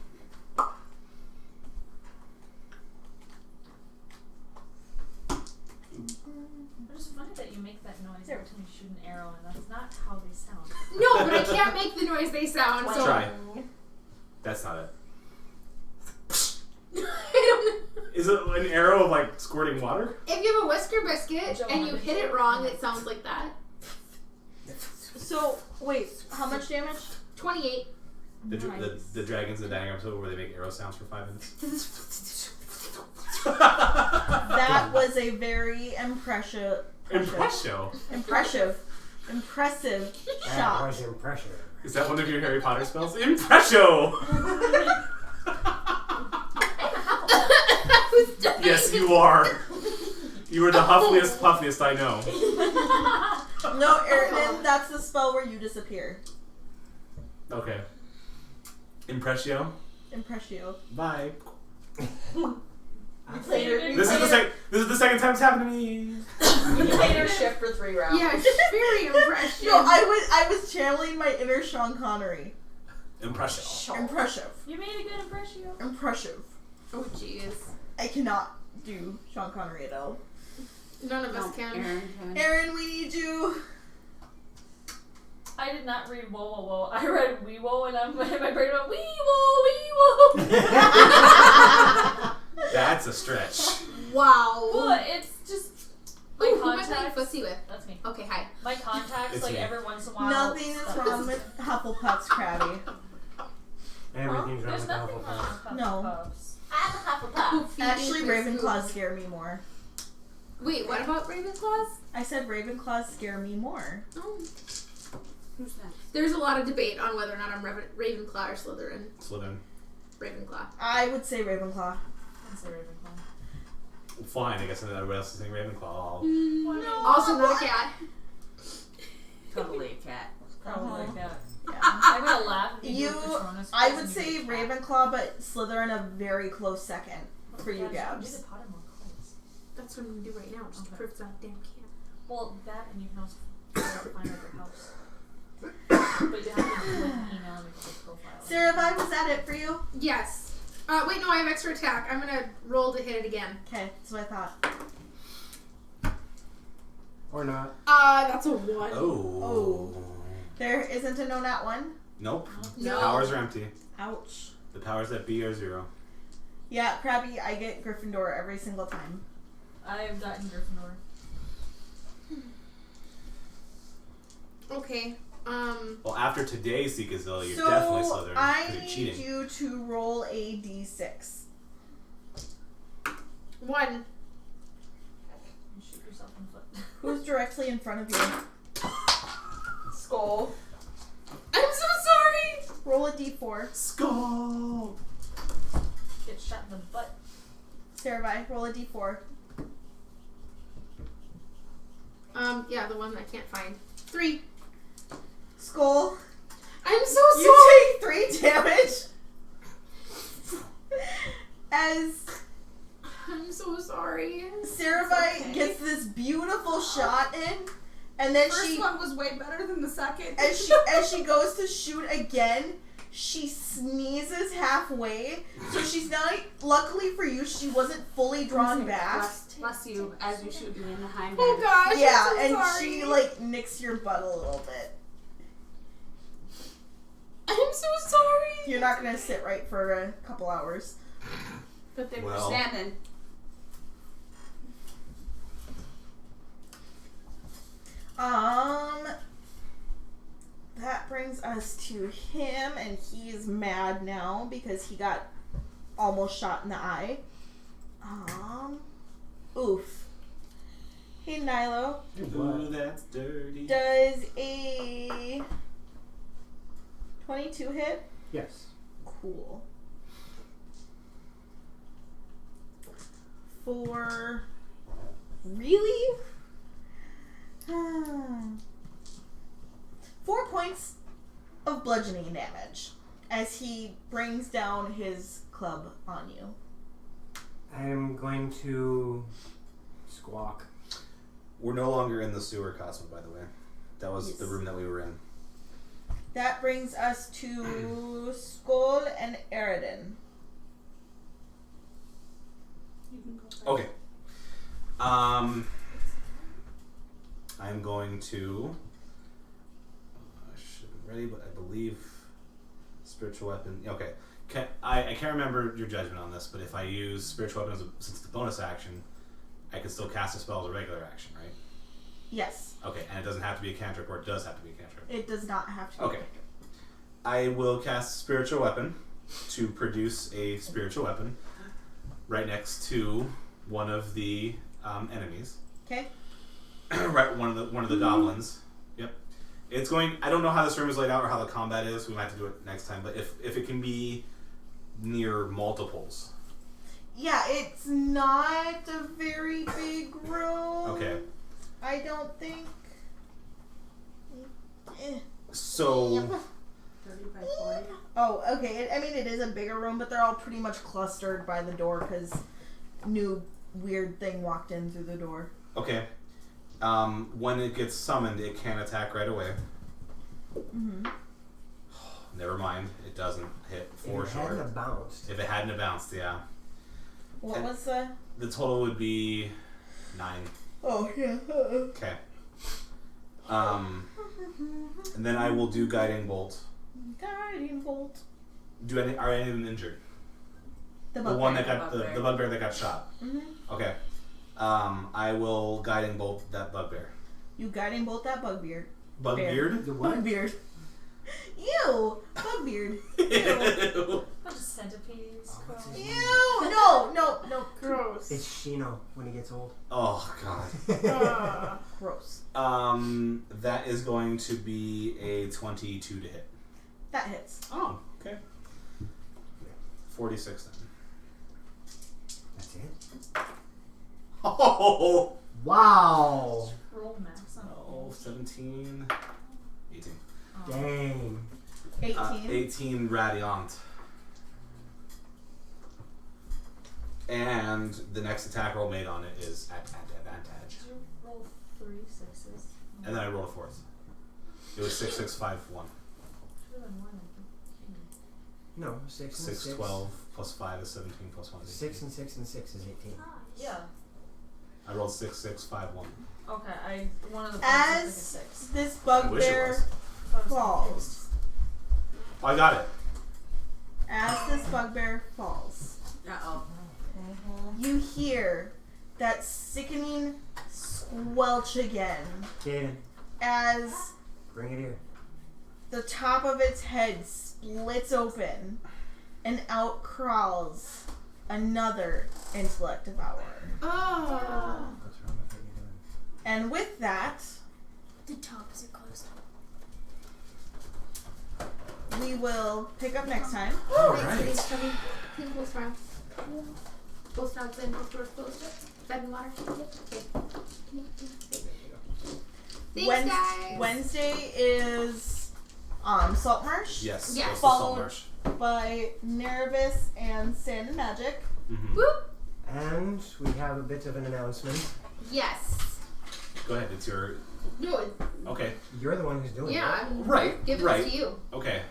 Speaker 7: It's funny that you make that noise every time you shoot an arrow, and that's not how they sound.
Speaker 3: No, but I can't make the noise they sound, so...
Speaker 5: Try. That's not it.
Speaker 3: I don't know.
Speaker 5: Is it an arrow of like squirting water?
Speaker 3: If you have a whisker biscuit and you hit it wrong, it sounds like that.
Speaker 1: So, wait, how much damage?
Speaker 3: 28.
Speaker 5: The dragons in the dining room table where they make arrow sounds for 5 minutes.
Speaker 1: That was a very impressive
Speaker 4: That
Speaker 1: shot.
Speaker 4: was impressive.
Speaker 5: Is that one of your Harry Potter spells? Impresso! Yes, you are. You are the huffiest, puffiest I know.
Speaker 1: No, Aaron, that's the spell where you disappear.
Speaker 5: Okay. Impressio.
Speaker 1: Impressio.
Speaker 5: Bye.
Speaker 8: This
Speaker 5: This is the second time it's happened to me.
Speaker 8: You played her shift for 3 rounds.
Speaker 3: Yeah, very impressive.
Speaker 1: No, I was channeling my inner Sean Connery.
Speaker 5: Impressio.
Speaker 1: Impressive.
Speaker 7: You made a good impression.
Speaker 1: Impressive.
Speaker 3: Oh, jeez.
Speaker 1: I cannot do Sean Connery at all.
Speaker 3: None of us can.
Speaker 1: Aaron, we need you.
Speaker 7: I did not read whoa whoa whoa. I read wee whoa, and my brain went wee whoa wee whoa.
Speaker 5: That's a stretch.
Speaker 3: Wow.
Speaker 7: But it's just my
Speaker 3: Ooh, who am I playing
Speaker 7: contacts.
Speaker 3: footsie with?
Speaker 7: That's me.
Speaker 3: Okay, hi.
Speaker 7: My contacts,
Speaker 5: It's
Speaker 7: like
Speaker 5: me.
Speaker 7: every once in a while.
Speaker 1: Nothing is
Speaker 7: stuff
Speaker 1: wrong with Hufflepuff's Krabby.
Speaker 4: Everything's wrong
Speaker 7: There's
Speaker 4: with
Speaker 7: nothing
Speaker 4: Hufflepuff.
Speaker 7: wrong with
Speaker 1: No.
Speaker 7: Puffs.
Speaker 8: I'm a Hufflepuff.
Speaker 1: Actually, Ravenclaws scare me more.
Speaker 3: Wait, what about Ravenclaws?
Speaker 1: I said Ravenclaws scare me more.
Speaker 3: Oh.
Speaker 6: Who's that?
Speaker 3: There's a lot of debate on whether or not I'm Ravenclaw or Slytherin.
Speaker 5: Slytherin.
Speaker 3: Ravenclaw.
Speaker 1: I would say Ravenclaw.
Speaker 7: I'd say Ravenclaw.
Speaker 5: Fine, I guess everybody else is saying Ravenclaw.
Speaker 3: Also not a cat.
Speaker 6: Totally a cat.
Speaker 7: Probably like that.
Speaker 1: Yeah.
Speaker 7: I'm gonna laugh. If
Speaker 1: You,
Speaker 7: do Patronus
Speaker 1: I
Speaker 7: quiz
Speaker 1: would
Speaker 7: and
Speaker 1: say
Speaker 7: you get cat.
Speaker 1: Ravenclaw, but Slytherin a very close second for you,
Speaker 7: Yeah, just
Speaker 1: Gabs.
Speaker 7: do the Pottermore quiz.
Speaker 3: That's what I'm gonna do right now, just to
Speaker 7: Okay.
Speaker 3: prove it's not a damn cat.
Speaker 7: Well, that and you can also find out your house. But you have to do like an email and make a profile.
Speaker 1: Sarah, was that it for you?
Speaker 3: Yes. Wait, no, I have extra attack. I'm gonna roll to hit it again.
Speaker 1: Okay, that's what I thought.
Speaker 4: Or not.
Speaker 3: That's a 1.
Speaker 5: Oh.
Speaker 1: There isn't a no nat one.
Speaker 5: Nope.
Speaker 3: No.
Speaker 5: The powers are empty.
Speaker 1: Ouch.
Speaker 5: The powers that be are 0.
Speaker 1: Yeah, Krabby, I get Gryffindor every single time.
Speaker 7: I've gotten Gryffindor.
Speaker 3: Okay.
Speaker 5: Well, after today's Seekazilla, you're
Speaker 1: So
Speaker 5: definitely Slytherin.
Speaker 1: I
Speaker 5: 'cause you're
Speaker 1: need
Speaker 5: cheating.
Speaker 1: you to roll a d6.
Speaker 3: 1.
Speaker 7: You shoot yourself in the foot.
Speaker 1: Who's directly in front of you?
Speaker 8: Skull.
Speaker 3: I'm so sorry!
Speaker 1: Roll a d4.
Speaker 5: Skull!
Speaker 7: Get shot in the butt.
Speaker 1: Sarah, roll a d4.
Speaker 3: Yeah, the one I can't find. 3.
Speaker 1: Skull,
Speaker 3: I'm so sorry!
Speaker 1: you take 3 damage. As
Speaker 3: I'm so sorry.
Speaker 1: Sarah gets this beautiful shot in, and then
Speaker 6: First one was way better than the second.
Speaker 1: as she goes to shoot again, she sneezes halfway. So she's not. Luckily for you, she wasn't fully drawn back.
Speaker 6: Bless you as you shoot me in the hind
Speaker 3: Oh
Speaker 6: head.
Speaker 3: gosh,
Speaker 1: Yeah,
Speaker 3: I'm so
Speaker 1: and
Speaker 3: sorry.
Speaker 1: she like nicks your butt a little bit.
Speaker 3: I'm so sorry.
Speaker 1: You're not gonna sit right for a couple hours.
Speaker 6: But they were
Speaker 5: Well.
Speaker 6: standing.
Speaker 1: That brings us to him, and he's mad now because he got almost shot in the eye. Oof. Hey, Nilo.
Speaker 5: Ooh, that's dirty.
Speaker 1: Does a 22 hit?
Speaker 4: Yes.
Speaker 1: Cool. For really? 4 points of bludgeoning damage as he brings down his club on you.
Speaker 4: I am going to squawk.
Speaker 5: We're no longer in the sewer, Cosmo, by the way. That was
Speaker 1: Yes.
Speaker 5: the room that we were in.
Speaker 1: That brings us to Skull and Eridan.
Speaker 6: You can go first.
Speaker 5: Okay. I'm going to. I should have been ready, but I believe spiritual weapon. Okay. I can't remember your judgment on this, but if I use spiritual weapon since it's a bonus action, I can still cast a spell as a regular action, right?
Speaker 1: Yes.
Speaker 5: Okay, and it doesn't have to be a cantrip, or it does have to be a cantrip.
Speaker 1: It does not have to be.
Speaker 5: Okay. I will cast spiritual weapon to produce a spiritual weapon right next to one of the enemies.
Speaker 1: Okay.
Speaker 5: Right, one of the goblins. Yep. It's going. I don't know how this room is laid out or how the combat is. We might have to do it next time. But if it can be near multiples.
Speaker 1: Yeah, it's not a very big room.
Speaker 5: Okay.
Speaker 1: I don't think.
Speaker 5: So.
Speaker 2: 30 by 40.
Speaker 1: Oh, okay. I mean, it is a bigger room, but they're all pretty much clustered by the door because new weird thing walked in through the door.
Speaker 5: Okay. When it gets summoned, it can attack right away.
Speaker 1: Mm-hmm.
Speaker 5: Never mind. It doesn't hit for
Speaker 4: If it
Speaker 5: sure.
Speaker 4: hadn't have bounced.
Speaker 5: If it hadn't have bounced, yeah.
Speaker 1: What
Speaker 5: And-
Speaker 1: was the?
Speaker 5: The total would be 9.
Speaker 1: Oh yeah.
Speaker 5: Okay. And then I will do guiding bolt.
Speaker 1: Guiding bolt.
Speaker 5: Are any of them injured?
Speaker 1: The
Speaker 5: The one that
Speaker 1: bugbear.
Speaker 5: got
Speaker 6: Bugbear.
Speaker 5: the bugbear that got shot.
Speaker 1: Mm-hmm.
Speaker 5: Okay. I will guiding bolt that bugbear.
Speaker 1: You guiding bolt that bugbeard.
Speaker 5: Bugbeard?
Speaker 4: The what?
Speaker 1: Bugbeard. Ew. Bugbeard.
Speaker 5: Ew.
Speaker 7: Bunch of centipedes.
Speaker 4: Oh, what's his
Speaker 1: Ew.
Speaker 4: name?
Speaker 1: No. Gross.
Speaker 4: It's Shino when he gets old.
Speaker 5: Oh god.
Speaker 1: Gross.
Speaker 5: That is going to be a 22 to hit.
Speaker 1: That hits.
Speaker 5: Oh, okay. 46 then.
Speaker 4: That's it.
Speaker 5: Oh,
Speaker 4: Wow.
Speaker 7: Roll max on
Speaker 5: oh 17, 18.
Speaker 4: Dang.
Speaker 1: 18.
Speaker 5: 18 radiant. And the next attack roll made on it is at advantage.
Speaker 7: Did you roll 3 6s?
Speaker 5: And then I rolled a 4th. It was 6, 6, 5, 1.
Speaker 7: Should've been more than
Speaker 4: No, 6 and
Speaker 5: 6,
Speaker 4: 6.
Speaker 5: 12 plus 5 is 17 plus 1 is 18.
Speaker 4: 6 and 6 and 6 is 18.
Speaker 7: Yeah.
Speaker 5: I rolled 6, 6, 5, 1.
Speaker 7: Okay, one of the
Speaker 1: As-
Speaker 7: points is like a 6.
Speaker 1: This
Speaker 5: I wish it
Speaker 1: bugbear
Speaker 5: was.
Speaker 7: So I was
Speaker 1: falls.
Speaker 7: confused.
Speaker 5: Oh, I got it.
Speaker 1: As this bugbear falls,
Speaker 6: Uh-oh.
Speaker 1: you hear that sickening squelch again
Speaker 4: Kaden,
Speaker 1: as
Speaker 4: bring it here.
Speaker 1: the top of its head splits open and out crawls another intellect devourer.
Speaker 3: Oh.
Speaker 4: What's wrong with what you're doing?
Speaker 1: And with that,
Speaker 3: The top is closed.
Speaker 1: we will pick up next time.
Speaker 3: Thanks, Kitty. Clean both frogs. Both frogs and both doors closed. Bed and water. Okay. Thanks, guys.
Speaker 1: Wednesday is Saltmarsh.
Speaker 5: Yes.
Speaker 3: Yeah.
Speaker 5: Yes,
Speaker 1: Followed by Nervous and Sand and Magic.
Speaker 5: Mm-hmm.
Speaker 3: Whoop.
Speaker 4: And we have a bit of an announcement.
Speaker 3: Yes.
Speaker 5: Go ahead. It's your.
Speaker 3: No.
Speaker 5: Okay.
Speaker 4: You're the one who's doing
Speaker 3: Yeah.
Speaker 4: it.
Speaker 3: I'm
Speaker 5: Right.
Speaker 3: giving
Speaker 5: right.
Speaker 3: this to you.
Speaker 5: Okay.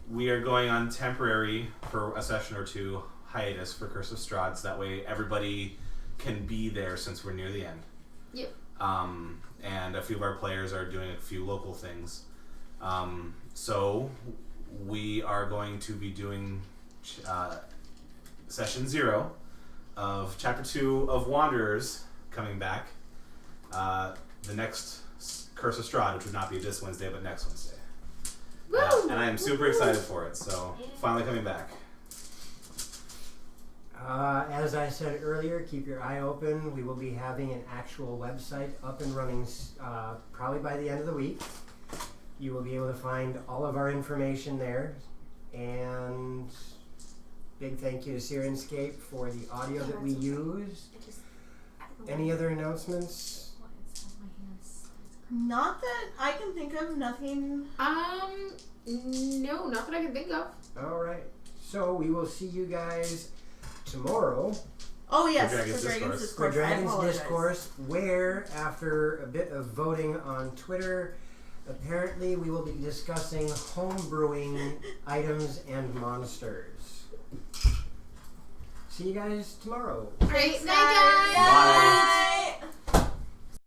Speaker 5: We are going on temporary for a session or two hiatus for Curse of Strahd, so that way everybody can be there since we're near the end.
Speaker 3: Yep.
Speaker 5: And a few of our players are doing a few local things. So we are going to be doing session 0 of chapter 2 of Wanderers coming back. The next Curse of Strahd, which would not be this Wednesday, but next Wednesday.
Speaker 3: Woo!
Speaker 5: And I am super excited for it, so finally coming back.
Speaker 4: As I said earlier, keep your eye open. We will be having an actual website up and running probably by the end of the week. You will be able to find all of our information there. And big thank you to Syrinscape for the audio that we use. Any other announcements?
Speaker 7: What is on my hands?
Speaker 1: Not that I can think of. Nothing.
Speaker 3: No, not that I can think of.
Speaker 4: All right. So we will see you guys tomorrow
Speaker 1: Oh yes,
Speaker 5: For Dragon's
Speaker 1: for Dragon's
Speaker 5: Discourse.
Speaker 4: For
Speaker 1: Discourse. I
Speaker 4: Dragon's
Speaker 1: apologize.
Speaker 4: Discourse, where, after a bit of voting on Twitter, apparently we will be discussing homebrewing items and monsters. See you guys tomorrow.
Speaker 3: Great night, guys.
Speaker 5: Bye.